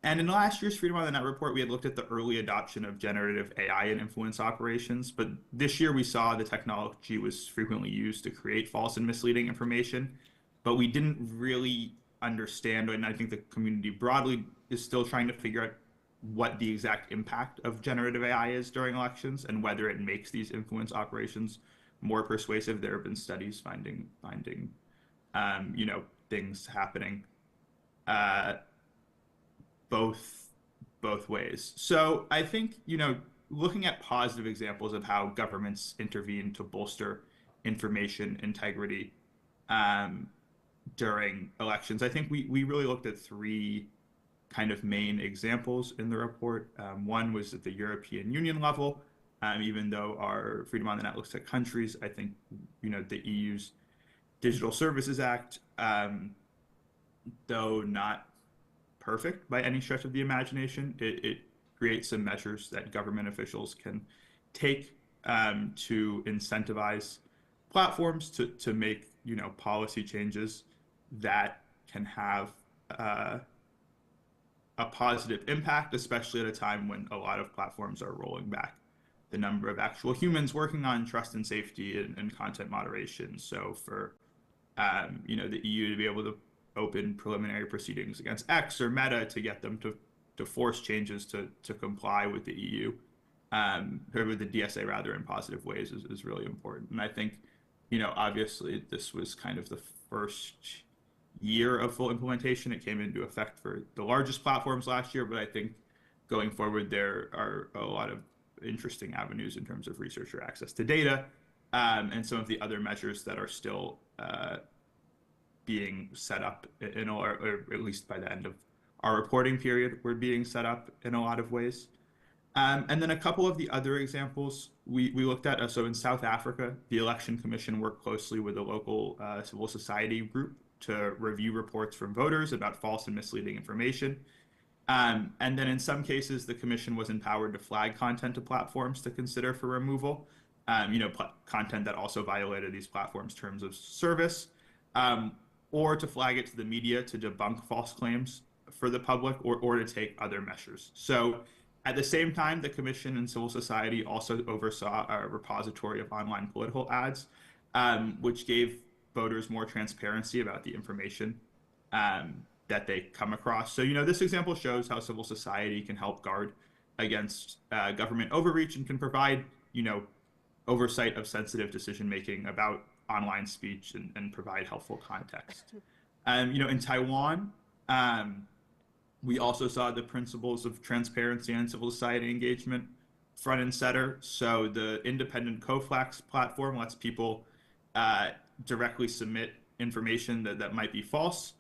in last year's Freedom on the Net report, we had looked at the early adoption of generative AI in influence operations, but this year we saw the technology was frequently used to create false and misleading information, but we didn't really understand, and I think the community broadly is still trying to figure out what the exact impact of generative AI is during elections and whether it makes these influence operations more persuasive. There have been studies finding things happening both ways. So I think, looking at positive examples of how governments intervene to bolster information integrity during elections, I think we really looked at three kind of main examples in the report. One was at the European Union level. Even though our Freedom on the Net looks at countries, I think, the EU's Digital Services Act, though not perfect by any stretch of the imagination, it creates some measures that government officials can take to incentivize platforms to make policy changes that can have a positive impact, especially at a time when a lot of platforms are rolling back the number of actual humans working on trust and safety and content moderation. So for the EU to be able to open preliminary proceedings against X or Meta to get them to force changes to comply with the EU, or with the DSA rather, in positive ways is really important. And I think, obviously this was kind of the first year of full implementation. It came into effect for the largest platforms last year, but I think going forward there are a lot of interesting avenues in terms of researcher access to data, and some of the other measures that are still being set up or at least by the end of our reporting period, were being set up in a lot of ways. And then a couple of the other examples we looked at. So in South Africa, the Election Commission worked closely with a local civil society group to review reports from voters about false and misleading information. And then in some cases, the commission was empowered to flag content to platforms to consider for removal, content that also violated these platforms' terms of service, or to flag it to the media to debunk false claims for the public, or to take other measures. So at the same time, the commission and civil society also oversaw a repository of online political ads, which gave voters more transparency about the information that they come across. So, this example shows how civil society can help guard against government overreach and can provide, oversight of sensitive decision-making about online speech and provide helpful context. In Taiwan, we also saw the principles of transparency and civil society engagement front and center. So the independent CoFlax platform lets people directly submit information that might be false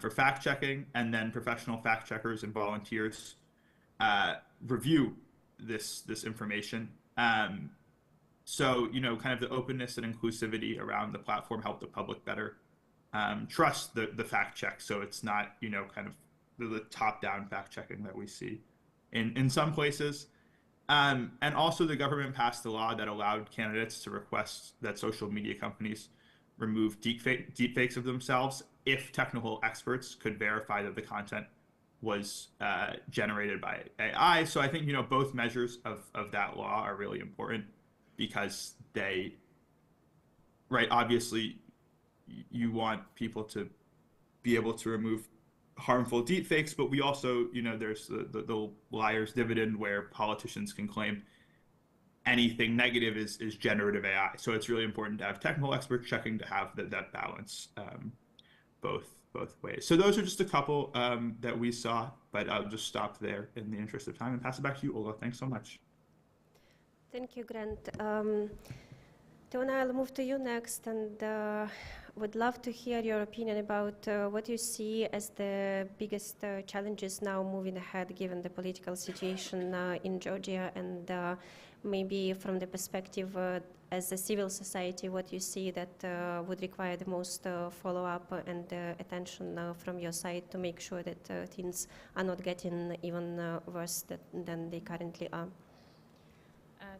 for fact checking, and then professional fact checkers and volunteers review this information. So, kind of the openness and inclusivity around the platform help the public better trust the fact check. So it's not, kind of the top-down fact checking that we see in some places. And also the government passed a law that allowed candidates to request that social media companies remove deepfakes of themselves if technical experts could verify that the content was generated by AI. So I think, both measures of that law are really important because they, obviously you want people to be able to remove harmful deepfakes, but we also, there's the liar's dividend where politicians can claim anything negative is generative AI. So it's really important to have technical experts checking to have that balance both ways. So those are just a couple that we saw, but I'll just stop there in the interest of time and pass it back to you, Olga. Thanks so much. Thank you, Grant. Tona, I'll move to you next, and would love to hear your opinion about what you see as the biggest challenges now moving ahead, given the political situation in Georgia, and maybe from the perspective as a civil society, what you see that would require the most follow-up and attention from your side to make sure that things are not getting even worse than they currently are.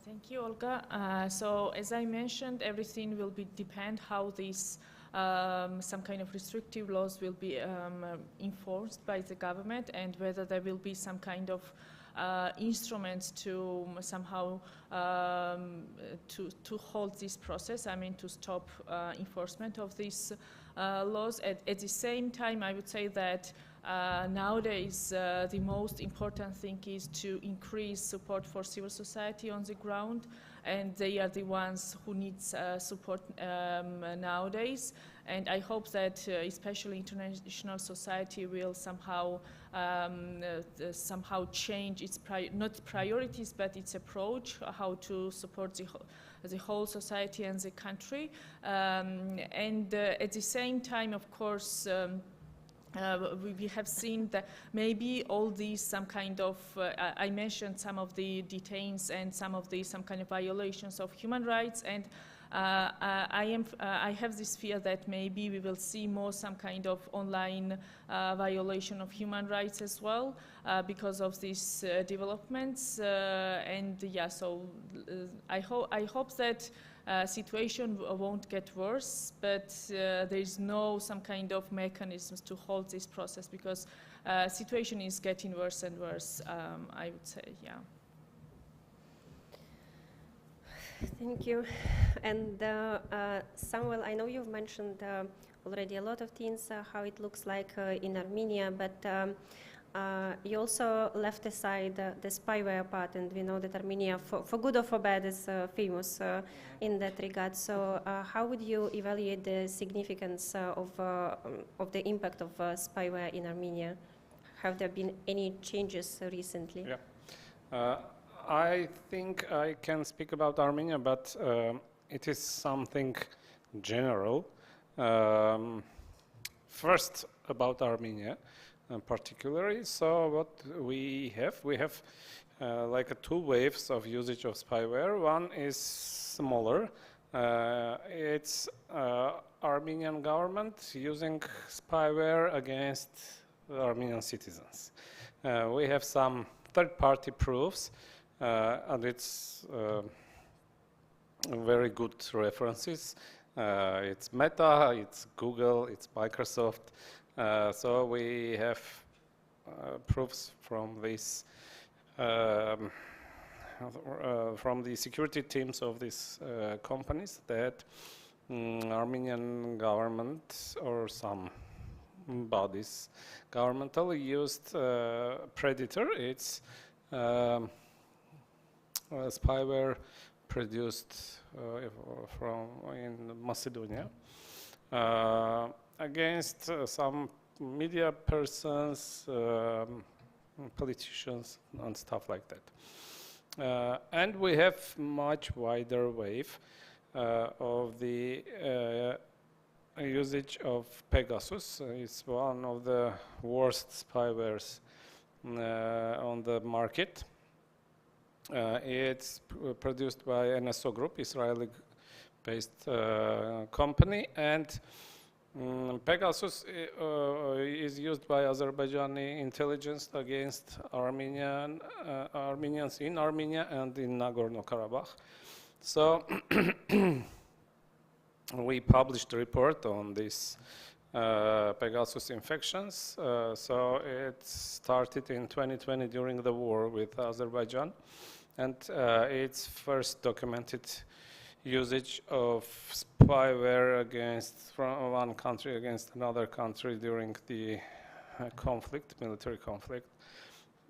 Thank you, Olga. So as I mentioned, everything will depend how these some kind of restrictive laws will be enforced by the government, and whether there will be some kind of instruments to somehow to hold this process. I mean, to stop enforcement of these laws. At the same time, I would say that nowadays, the most important thing is to increase support for civil society on the ground, and they are the ones who need support nowadays. And I hope that especially international society will somehow change its not priorities, but its approach, how to support the whole society and the country. And at the same time, of course, we have seen that maybe all these some kind of I mentioned some of the detains and some kind of violations of human rights, and I have this fear that maybe we will see more some kind of online violation of human rights as well because of these developments, and yeah, so I hope that situation won't get worse, but there is no some kind of mechanisms to hold this process, because situation is getting worse and worse, I would say, yeah. Thank you. And Samuel, I know you've mentioned already a lot of things, how it looks like in Armenia, but you also left aside the spyware part, and we know that Armenia, for good or for bad, is famous in that regard. So how would you evaluate the significance of the impact of spyware in Armenia? Have there been any changes recently? Yeah. I think I can speak about Armenia, but it is something general. First, about Armenia. Particularly, so what we have like two waves of usage of spyware. One is smaller. It's Armenian government using spyware against Armenian citizens. We have some third-party proofs, and it's very good references. It's Meta, it's Google, it's Microsoft. So we have proofs from this, from the security teams of these companies that Armenian government or some bodies governmentally used Predator. It's spyware produced in Macedonia. Against some media persons, politicians, and stuff like that. And we have much wider wave of the usage of Pegasus. It's one of the worst spywares on the market. It's produced by NSO Group, Israeli-based company, and Pegasus is used by Azerbaijani intelligence against Armenians in Armenia and in Nagorno-Karabakh. So we published a report on this Pegasus infections. So it started in 2020 during the war with Azerbaijan, and it's first documented usage of spyware from one country against another country during the military conflict.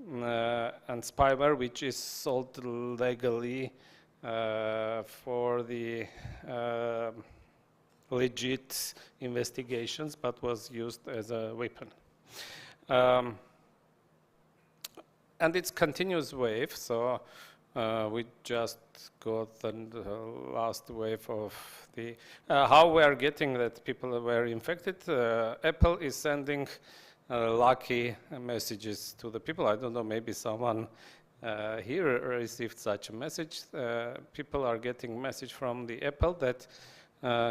And spyware, which is sold legally for the legit investigations, but was used as a weapon. And it's continuous wave, so we just got the last wave of the how we are getting that people were infected. Apple is sending lucky messages to the people. I don't know, maybe someone here received such a message. People are getting message from the Apple that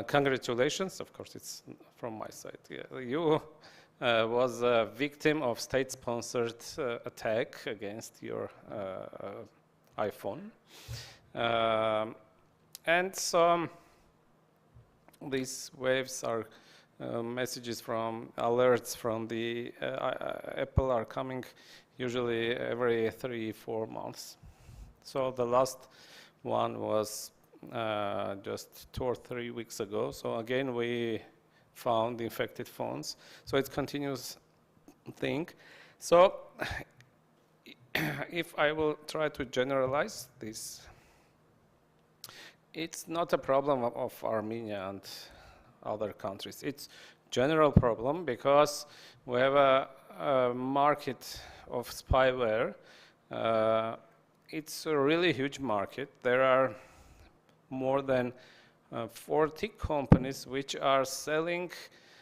congratulations. Of course, it's from my side. Yeah, you was a victim of state-sponsored attack against your iPhone. And so these waves are messages from alerts from the Apple are coming usually every 3-4 months. So the last one was just 2 or 3 weeks ago. So again, we found infected phones. So it's continuous thing. So if I will try to generalize this, it's not a problem of Armenia and other countries. It's general problem because we have a market of spyware. It's a really huge market. There are more than 40 companies which are selling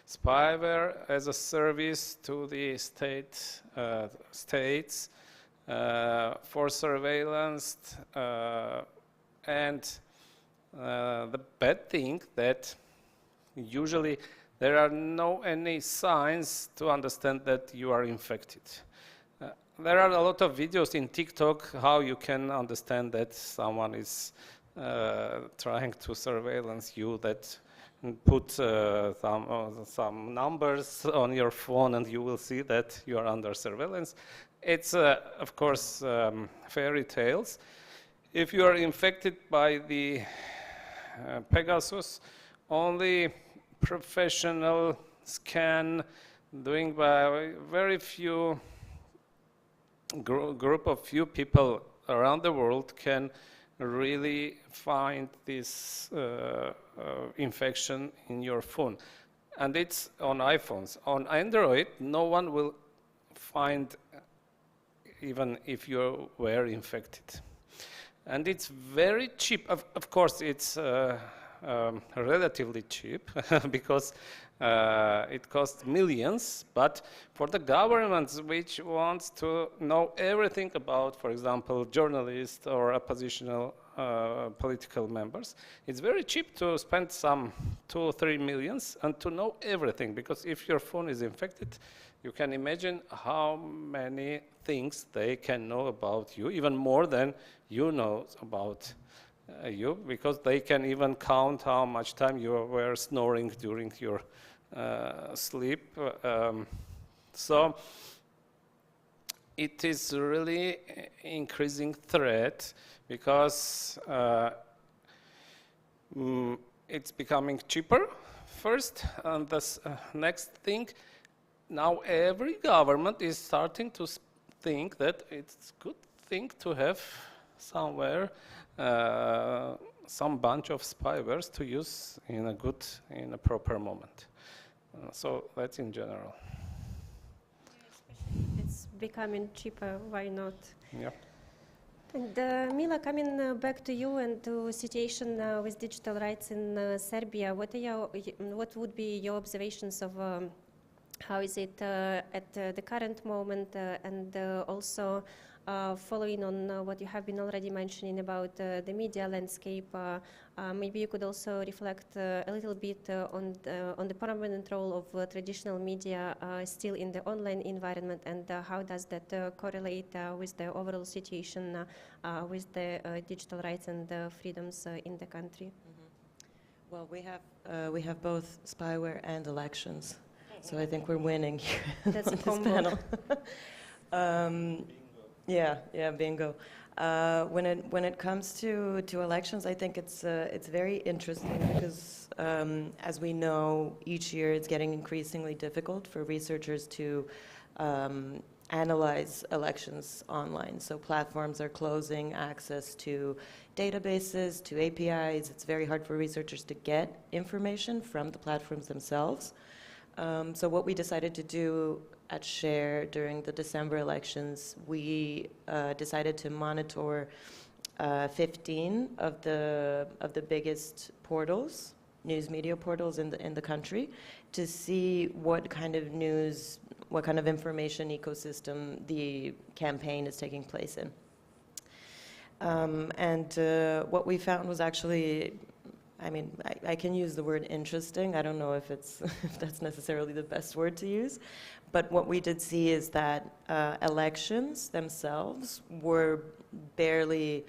spyware as a service to the states for surveillance, and the bad thing that usually there are no any signs to understand that you are infected. There are a lot of videos in TikTok how you can understand that someone is trying to surveillance you, that put some numbers on your phone and you will see that you are under surveillance. It's of course fairy tales. If you are infected by the Pegasus, only professional scan doing by very few group of few people around the world can really find this infection in your phone. And it's on iPhones. On Android, no one will find even if you were infected. And it's very cheap. Of course, it's relatively cheap because it costs millions, but for the governments which wants to know everything about, for example, journalists or oppositional political members, it's very cheap to spend some 2 or 3 millions and to know everything, because if your phone is infected, you can imagine how many things they can know about you, even more than you know about you, because they can even count how much time you were snoring during your sleep. So it is really increasing threat because it's becoming cheaper first, and the next thing, now every government is starting to think that it's a good thing to have somewhere some bunch of spywares to use in a proper moment. So that's in general. It's becoming cheaper, why not? Yeah. And Mila, coming back to you and to situation with digital rights in Serbia, what would be your observations of how is it at the current moment, and also following on what you have been already mentioning about the media landscape, maybe you could also reflect a little bit on the prominent role of traditional media still in the online environment, and how does that correlate with the overall situation with the digital rights and freedoms in the country? Mm-hmm. Well, we have both spyware and elections, so I think we're winning here. That's a combo. Panel. Yeah, bingo. When it comes to elections, I think it's very interesting because, as we know, each year it's getting increasingly difficult for researchers to analyze elections online. So platforms are closing access to databases, to APIs. It's very hard for researchers to get information from the platforms themselves. So what we decided to do at SHARE during the December elections, we decided to monitor 15 of the biggest portals, news media portals in the country, to see what kind of news, what kind of information ecosystem the campaign is taking place in. What we found was actually, I mean, I can use the word interesting. I don't know if it's if that's necessarily the best word to use, but what we did see is that elections themselves were barely,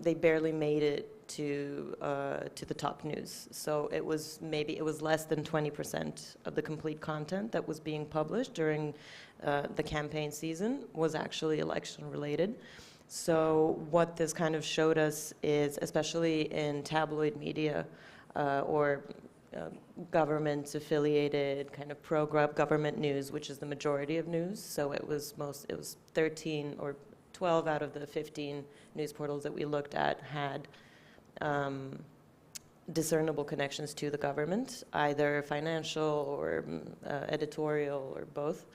they barely made it to the top news. So it was less than 20% of the complete content that was being published during the campaign season was actually election related. So what this kind of showed us is, especially in tabloid media or government-affiliated kind of pro-government news, which is the majority of news. So it was 13 or 12 out of the 15 news portals that we looked at had discernible connections to the government, either financial or editorial or both.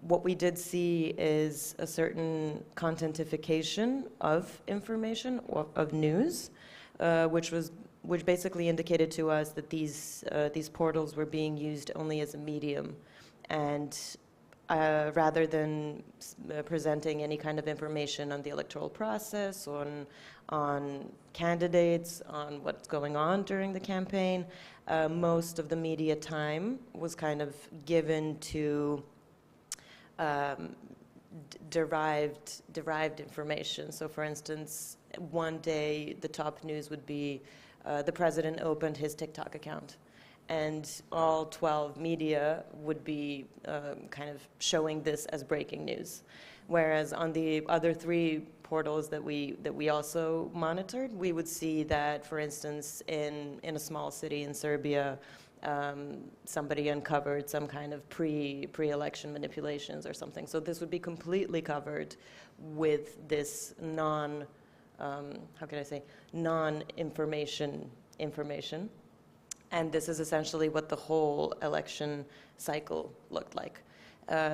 What we did see is a certain contentification of information, of news, which basically indicated to us that these portals were being used only as a medium, and rather than presenting any kind of information on the electoral process, on candidates, on what's going on during the campaign, most of the media time was kind of given to derived information. So for instance, one day the top news would be the president opened his TikTok account, and all 12 media would be kind of showing this as breaking news. Whereas on the other 3 portals that we also monitored, we would see that, for instance, in a small city in Serbia, somebody uncovered some kind of pre-election manipulations or something. So this would be completely covered with this non-information information. And this is essentially what the whole election cycle looked like.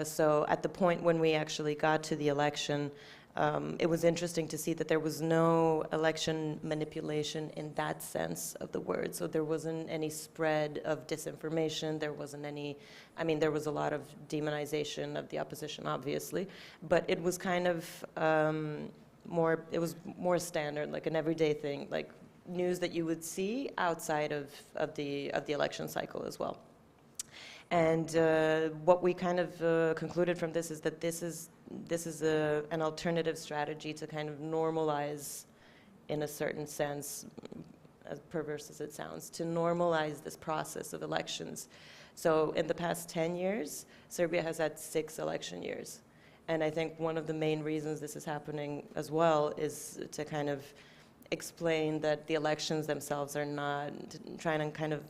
So at the point when we actually got to the election, it was interesting to see that there was no election manipulation in that sense of the word. So there wasn't any spread of disinformation. There wasn't any, I mean, there was a lot of demonization of the opposition, obviously, but it was kind of it was more standard, like an everyday thing, like news that you would see outside of the election cycle as well. And what we kind of concluded from this is that this is an alternative strategy to kind of normalize, in a certain sense, as perverse as it sounds, to normalize this process of elections. So in the past 10 years, Serbia has had 6 election years. And I think one of the main reasons this is happening as well is to kind of explain that the elections themselves are not trying to kind of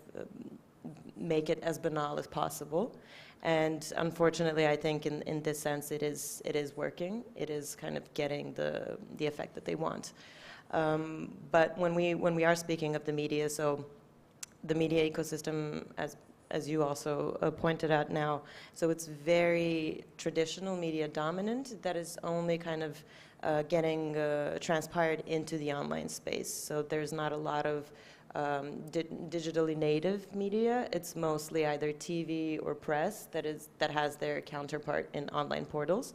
make it as banal as possible. And unfortunately, I think in this sense, it is working. It is kind of getting the effect that they want. But when we are speaking of the media, so the media ecosystem, as you also pointed out now, so it's very traditional media dominant that is only kind of getting transpired into the online space. So there's not a lot of digitally native media. It's mostly either TV or press that has their counterpart in online portals.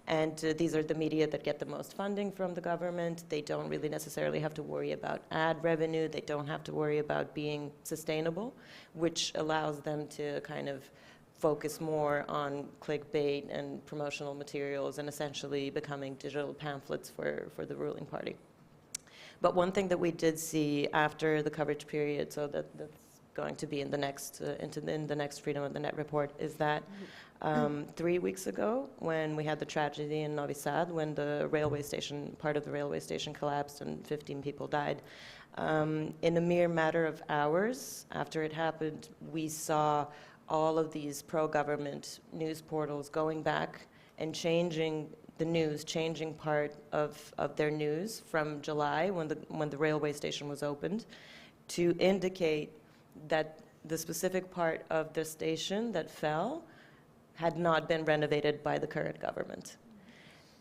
And these are the media that get the most funding from the government. They don't really necessarily have to worry about ad revenue. They don't have to worry about being sustainable, which allows them to kind of focus more on clickbait and promotional materials and essentially becoming digital pamphlets for the ruling party. But one thing that we did see after the coverage period, so that's going to be in the next in the next Freedom of the Net report, is that 3 weeks ago, when we had the tragedy in Novi Sad, when the railway station, part of the railway station collapsed and 15 people died, in a mere matter of hours after it happened, we saw all of these pro-government news portals going back and changing the news, changing part of their news from July, when the railway station was opened, to indicate that the specific part of the station that fell had not been renovated by the current government.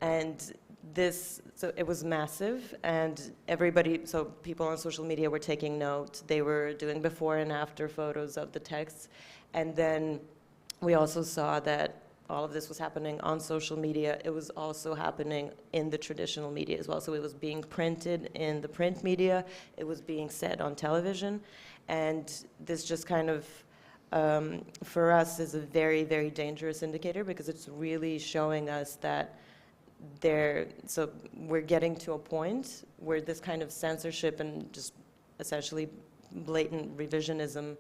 And this, so it was massive, and everybody, so people on social media were taking note. They were doing before and after photos of the texts. And then we also saw that all of this was happening on social media. It was also happening in the traditional media as well. So it was being printed in the print media. It was being said on television. And this just kind of, for us, is a very, very dangerous indicator, because it's really showing us that so we're getting to a point where this kind of censorship and just essentially blatant revisionism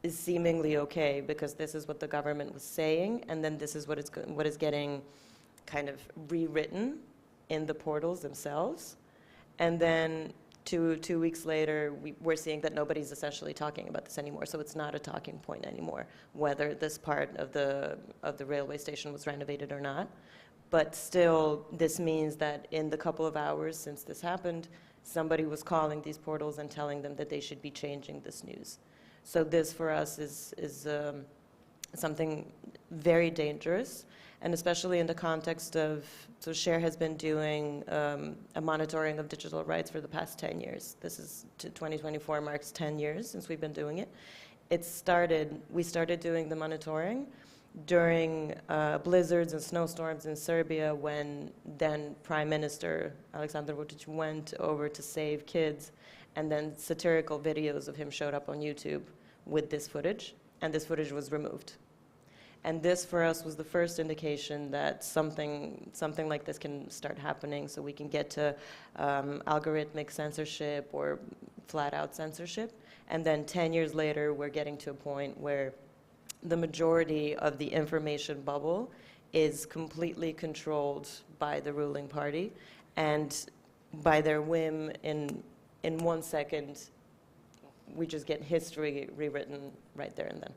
is seemingly okay, because this is what the government was saying, and then this is what is getting kind of rewritten in the portals themselves. And then two weeks later, we're seeing that nobody's essentially talking about this anymore. So it's not a talking point anymore, whether this part of the railway station was renovated or not. But still, this means that in the couple of hours since this happened, somebody was calling these portals and telling them that they should be changing this news. So this, for us, is something very dangerous, and especially in the context of, so Share has been doing a monitoring of digital rights for the past 10 years. This is, 2024 marks 10 years since we've been doing it. We started doing the monitoring during blizzards and snowstorms in Serbia, when then Prime Minister Aleksandar Vučić went over to save kids, and then satirical videos of him showed up on YouTube with this footage, and this footage was removed. And this, for us, was the first indication that something like this can start happening, so we can get to algorithmic censorship or flat-out censorship. And then 10 years later, we're getting to a point where the majority of the information bubble is completely controlled by the ruling party, and by their whim, in 1 second, we just get history rewritten right there and then.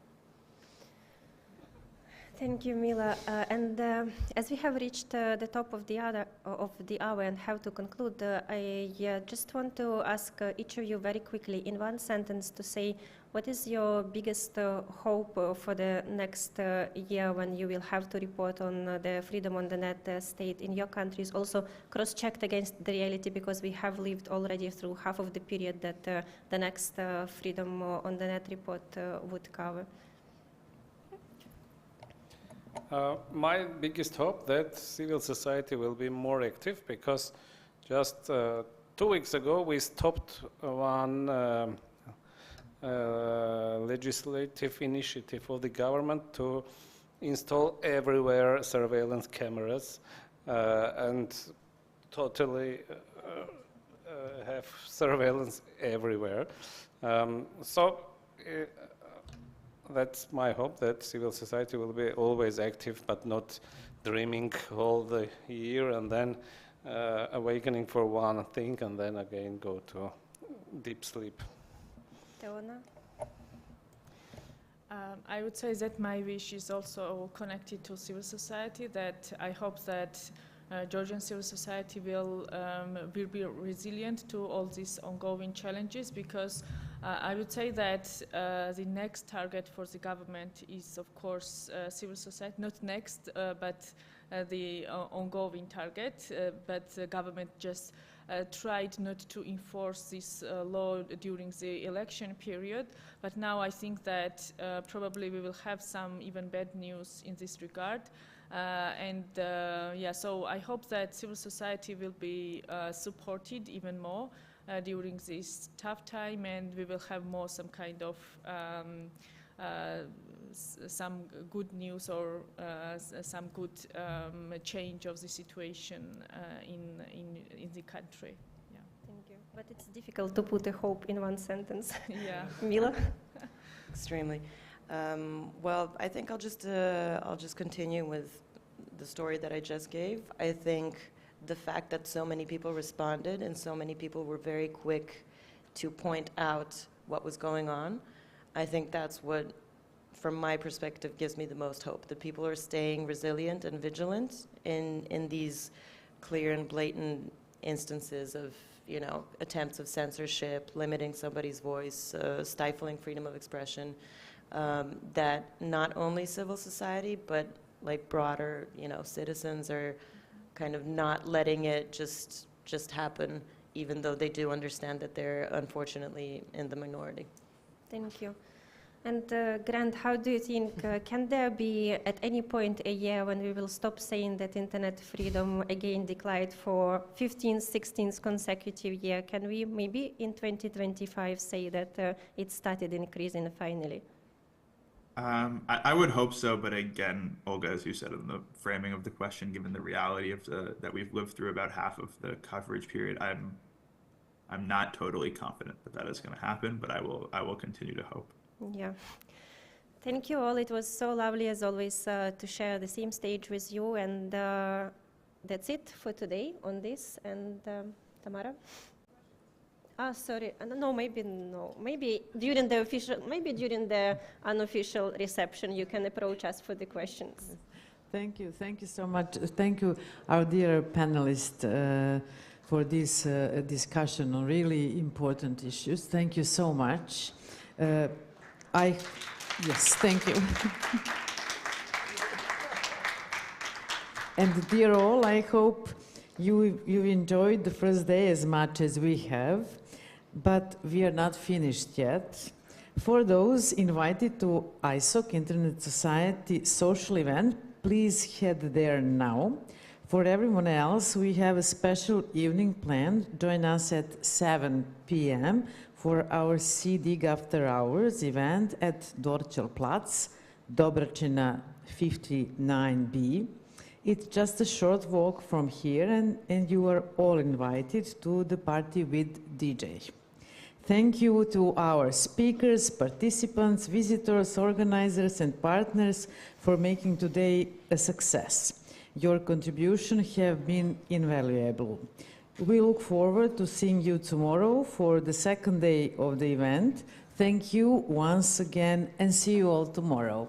Thank you, Mila. And as we have reached the top of the hour and have to conclude, I just want to ask each of you very quickly, in one sentence, to say what is your biggest hope for the next year, when you will have to report on the freedom on the net state in your countries, also cross-checked against the reality, because we have lived already through half of the period that the next freedom on the net report would cover. My biggest hope that civil society will be more active, because just 2 weeks ago we stopped one legislative initiative of the government to install everywhere surveillance cameras and totally have surveillance everywhere. That's my hope, that civil society will be always active, but not dreaming all the year and then awakening for one thing and then again go to deep sleep. Teona? I would say that my wish is also connected to civil society, that I hope that Georgian civil society will be resilient to all these ongoing challenges, because I would say that the next target for the government is, of course, civil society, not next, but the ongoing target, but the government just tried not to enforce this law during the election period. But now I think that probably we will have some even bad news in this regard. So I hope that civil society will be supported even more during this tough time, and we will have more some kind of some good news or some good change of the situation in the country. Yeah. Thank you. But it's difficult to put a hope in one sentence. Yeah. Mila? Extremely. Well, I think I'll just continue with the story that I just gave. I think the fact that so many people responded and so many people were very quick to point out what was going on, I think that's what, from my perspective, gives me the most hope. That people are staying resilient and vigilant in these clear and blatant instances of, attempts of censorship, limiting somebody's voice, stifling freedom of expression. That not only civil society, but like broader, citizens are kind of not letting it just happen, even though they do understand that they're unfortunately in the minority. Thank you. And Grant, how do you think, can there be at any point a year when we will stop saying that internet freedom again declined for 15th, 16th consecutive year? Can we maybe in 2025 say that it started increasing finally? I would hope so, but again, Olga, as you said in the framing of the question, given the reality of that we've lived through about half of the coverage period, I'm not totally confident that that is going to happen, but I will continue to hope. Yeah. Thank you all. It was so lovely, as always, to share the same stage with you. And that's it for today on this. And Tamara? Sorry. No, maybe no. Maybe during the official, maybe during the unofficial reception, you can approach us for the questions. Thank you. Thank you so much. Thank you, our dear panelists, for this discussion on really important issues. Thank you so much. Yes, thank you. And dear all, I hope you enjoyed the first day as much as we have, but we are not finished yet. For those invited to ISOC, Internet Society social event, please head there now. For everyone else, we have a special evening planned. Join us at 7 p.m. for our SEEDIG After Hours event at Dorčelplatz, Dobračina 59B. It's just a short walk from here, and you are all invited to the party with DJ. Thank you to our speakers, participants, visitors, organizers, and partners for making today a success. Your contributions have been invaluable. We look forward to seeing you tomorrow for the second day of the event. Thank you once again, and see you all tomorrow.